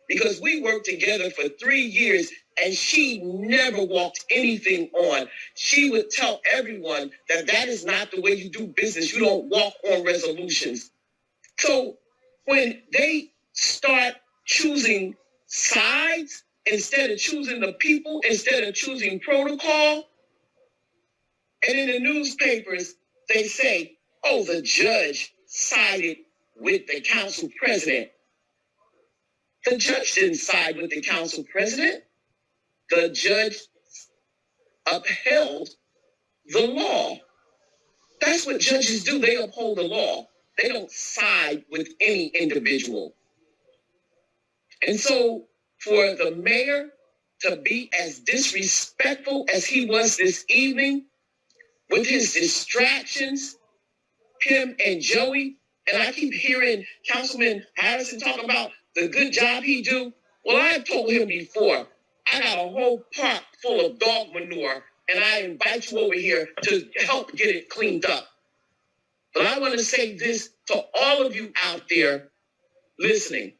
because we worked together for 3 years and she never walked anything on. She would tell everyone that that is not the way you do business. You don't walk on resolutions. So when they start choosing sides instead of choosing the people, instead of choosing protocol, and in the newspapers, they say, oh, the judge sided with the council president. The judge didn't side with the council president. The judge upheld the law. That's what judges do. They uphold the law. They don't side with any individual. And so for the mayor to be as disrespectful as he was this evening with his distractions, him and Joey, and I keep hearing Councilman Harrison talk about the good job he do. Well, I've told him before, I got a whole pot full of dog manure, and I invite you over here to help get it cleaned up. But I want to say this to all of you out there listening.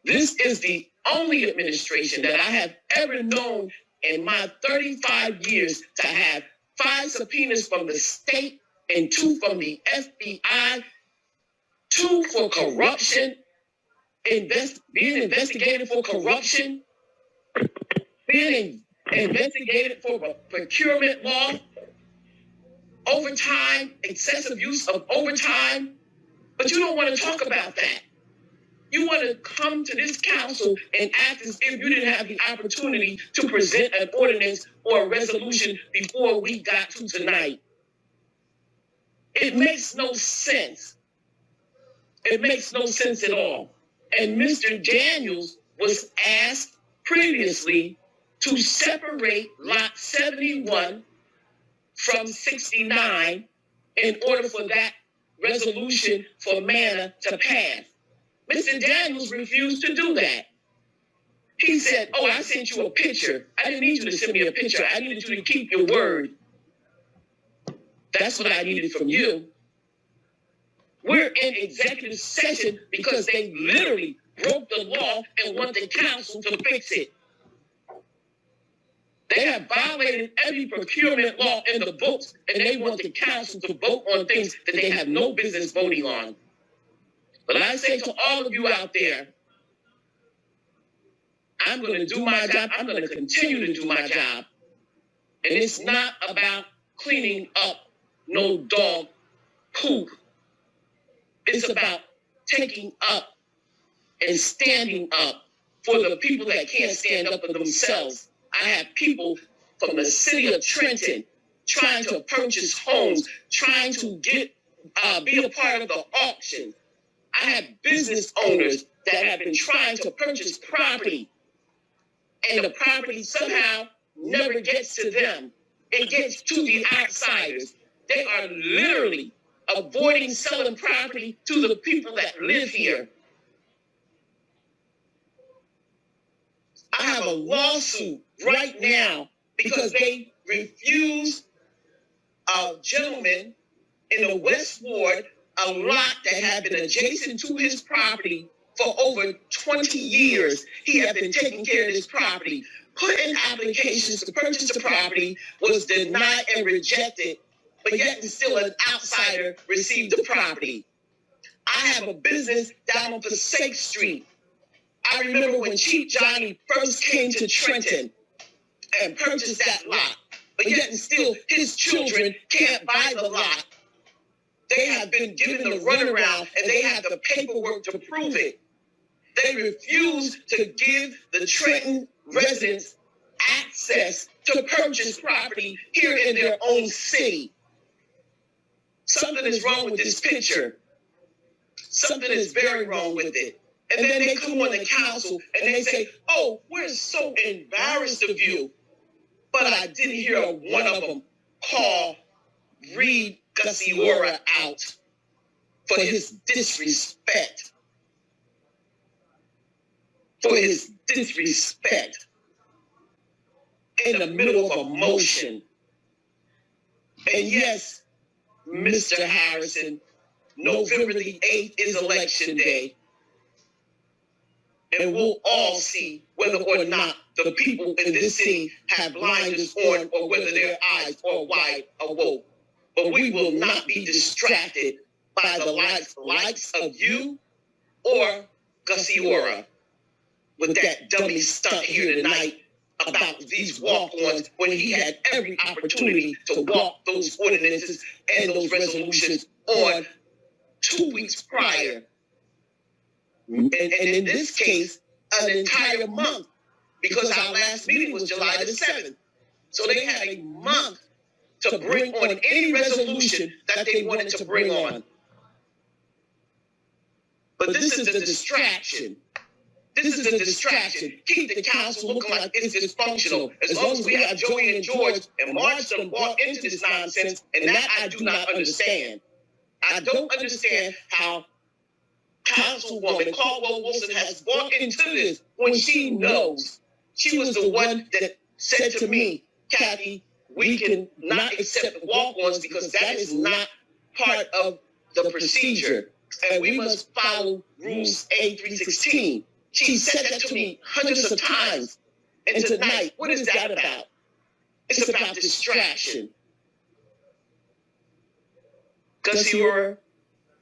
This is the only administration that I have ever known in my 35 years to have 5 subpoenas from the state and 2 from the FBI, 2 for corruption, being investigated for corruption, being investigated for procurement law, overtime, excessive use of overtime. But you don't want to talk about that. You want to come to this council and act as if you didn't have the opportunity to present an ordinance or a resolution before we got to tonight. It makes no sense. It makes no sense at all. And Mr. Daniels was asked previously to separate Lot 71 from 69 in order for that resolution for manna to pass. Mr. Daniels refused to do that. He said, oh, I sent you a picture. I didn't need you to send me a picture. I needed you to keep your word. That's what I needed from you. We're in executive session because they literally broke the law and want the council to fix it. They have violated every procurement law in the books, and they want the council to vote on things that they have no business voting on. But I say to all of you out there, I'm going to do my job. I'm going to continue to do my job. And it's not about cleaning up no dog poop. It's about taking up and standing up for the people that can't stand up for themselves. I have people from the city of Trenton trying to purchase homes, trying to be a part of the auction. I have business owners that have been trying to purchase property, and the property somehow never gets to them. It gets to the outsiders. They are literally avoiding selling property to the people that live here. I have a lawsuit right now because they refused a gentleman in the West Ward a lot that had been adjacent to his property for over 20 years. He had been taking care of his property, put in applications to purchase the property, was denied and rejected, but yet and still an outsider received the property. I have a business down on Passaic Street. I remember when Chief Johnny first came to Trenton and purchased that lot, but yet and still his children can't buy the lot. They have been given the runaround and they have the paperwork to prove it. They refuse to give the Trenton residents access to purchase property here in their own city. Something is wrong with this picture. Something is very wrong with it. And then they come on the council and they say, oh, we're so embarrassed of you. But I didn't hear one of them call Reed Gusiora out for his disrespect. For his disrespect in the middle of a motion. And yes, Mr. Harrison, November the 8th is election day. And we'll all see whether or not the people in this city have blinders on or whether their eyes are wide awoke. But we will not be distracted by the likes of you or Gusiora with that dummy stunt here tonight about these walk-ons when he had every opportunity to walk those ordinances and those resolutions on 2 weeks prior. And in this case, an entire month, because our last meeting was July the 7th. So they had a month to bring on any resolution that they wanted to bring on. But this is the distraction. This is the distraction. Keep the council looking like it's dysfunctional. As long as we have Joey and George and March done bought into this nonsense, and that I do not understand. I don't understand how Councilwoman Caldwell Wilson has bought into this when she knows. She was the one that said to me, Kathy, we can not accept walk-ons because that is not part of the procedure. And we must follow Rules A316. She said that to me hundreds of times. And tonight, what is that about? It's about distraction. Gusiora,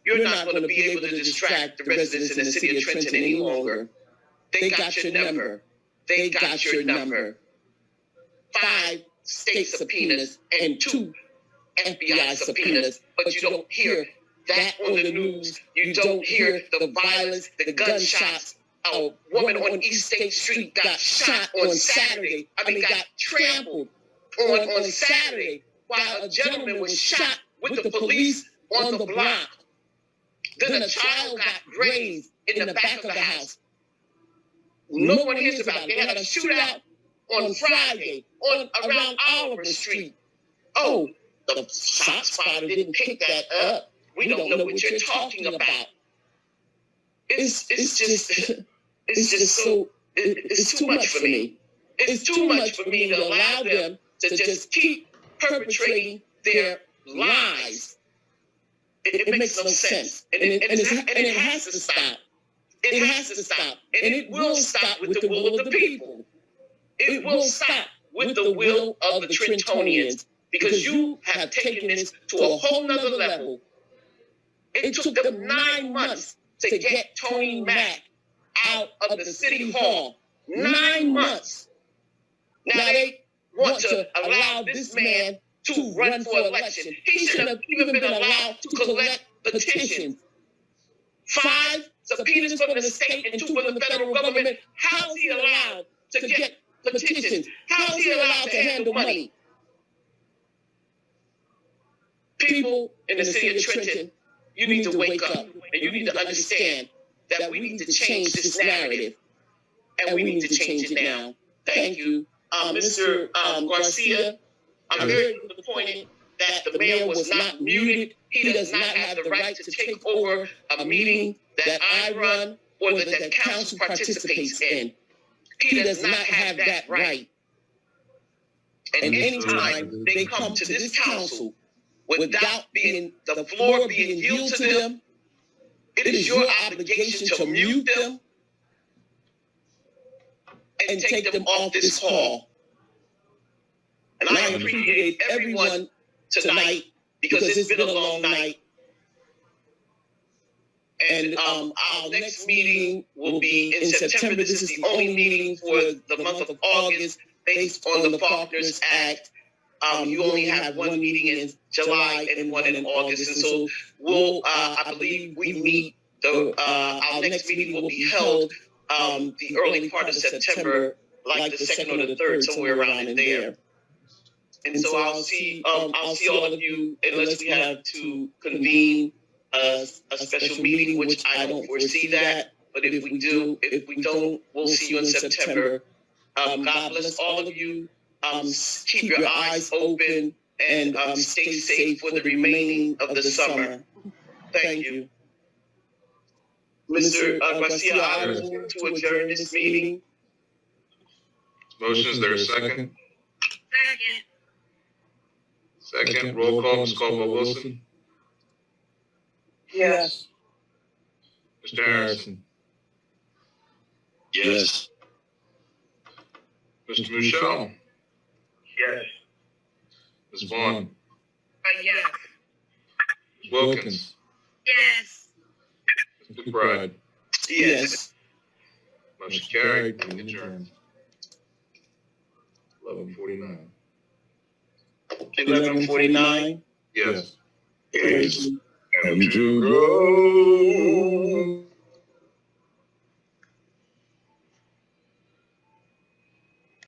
you're not going to be able to distract the residents in the city of Trenton any longer. They got your number. They got your number. 5 state subpoenas and 2 FBI subpoenas, but you don't hear that on the news. You don't hear the violence, the gunshots. A woman on East State Street got shot on Saturday. Got trampled on Saturday while a gentleman was shot with the police on the block. Then a child got grazed in the back of the house. No one hears about it. They had a shootout on Friday around Oliver Street. Oh, the shot spotter didn't pick that up. We don't know what you're talking about. It's too much for me. It's too much for me to allow them to just keep perpetrating their lies. It makes no sense. And it has to stop. It has to stop. And it will stop with the will of the people. It will stop with the will of the Trentonians, because you have taken this to a whole nother level. It took them 9 months to get Tony Mack out of the city hall. 9 months. Now they want to allow this man to run for election. He shouldn't have even been allowed to collect petitions. 5 subpoenas from the state and 2 from the federal government. How is he allowed to get petitions? How is he allowed to handle money? People in the city of Trenton, you need to wake up and you need to understand that we need to change this narrative, and we need to change it now. Thank you. Mr. Garcia, I'm very disappointed that the mayor was not muted. He does not have the right to take over a meeting that I run or that council participates in. He does not have that right. And anytime they come to this council without being the floor being yielded to them, it is your obligation to mute them and take them off this hall. And I appreciate everyone tonight because it's been a long night. And our next meeting will be in September. This is the only meeting for the month of August based on the Faulkner's Act. You only have one meeting in July and one in August. And so we'll, I believe we meet, our next meeting will be held the early part of September, like the 2nd or the 3rd, somewhere around in there. And so I'll see all of you unless we have to convene a special meeting, which I don't foresee that. But if we do, if we don't, we'll see you in September. God bless all of you. Keep your eyes open and stay safe for the remaining of the summer. Thank you. Mr. Garcia, I move to adjourn this meeting. Motion, is there a second? Second, roll call, Ms. Caldwell Wilson. Yes. Mr. Harrison. Yes. Mr. Michelle. Yes. Ms. Vaughn. Yes. Ms. Wilkins. Yes. Mr. McBride. Yes. Motion carried. Adjourned. 11:49. 11:49. Yes. Yes. And to go.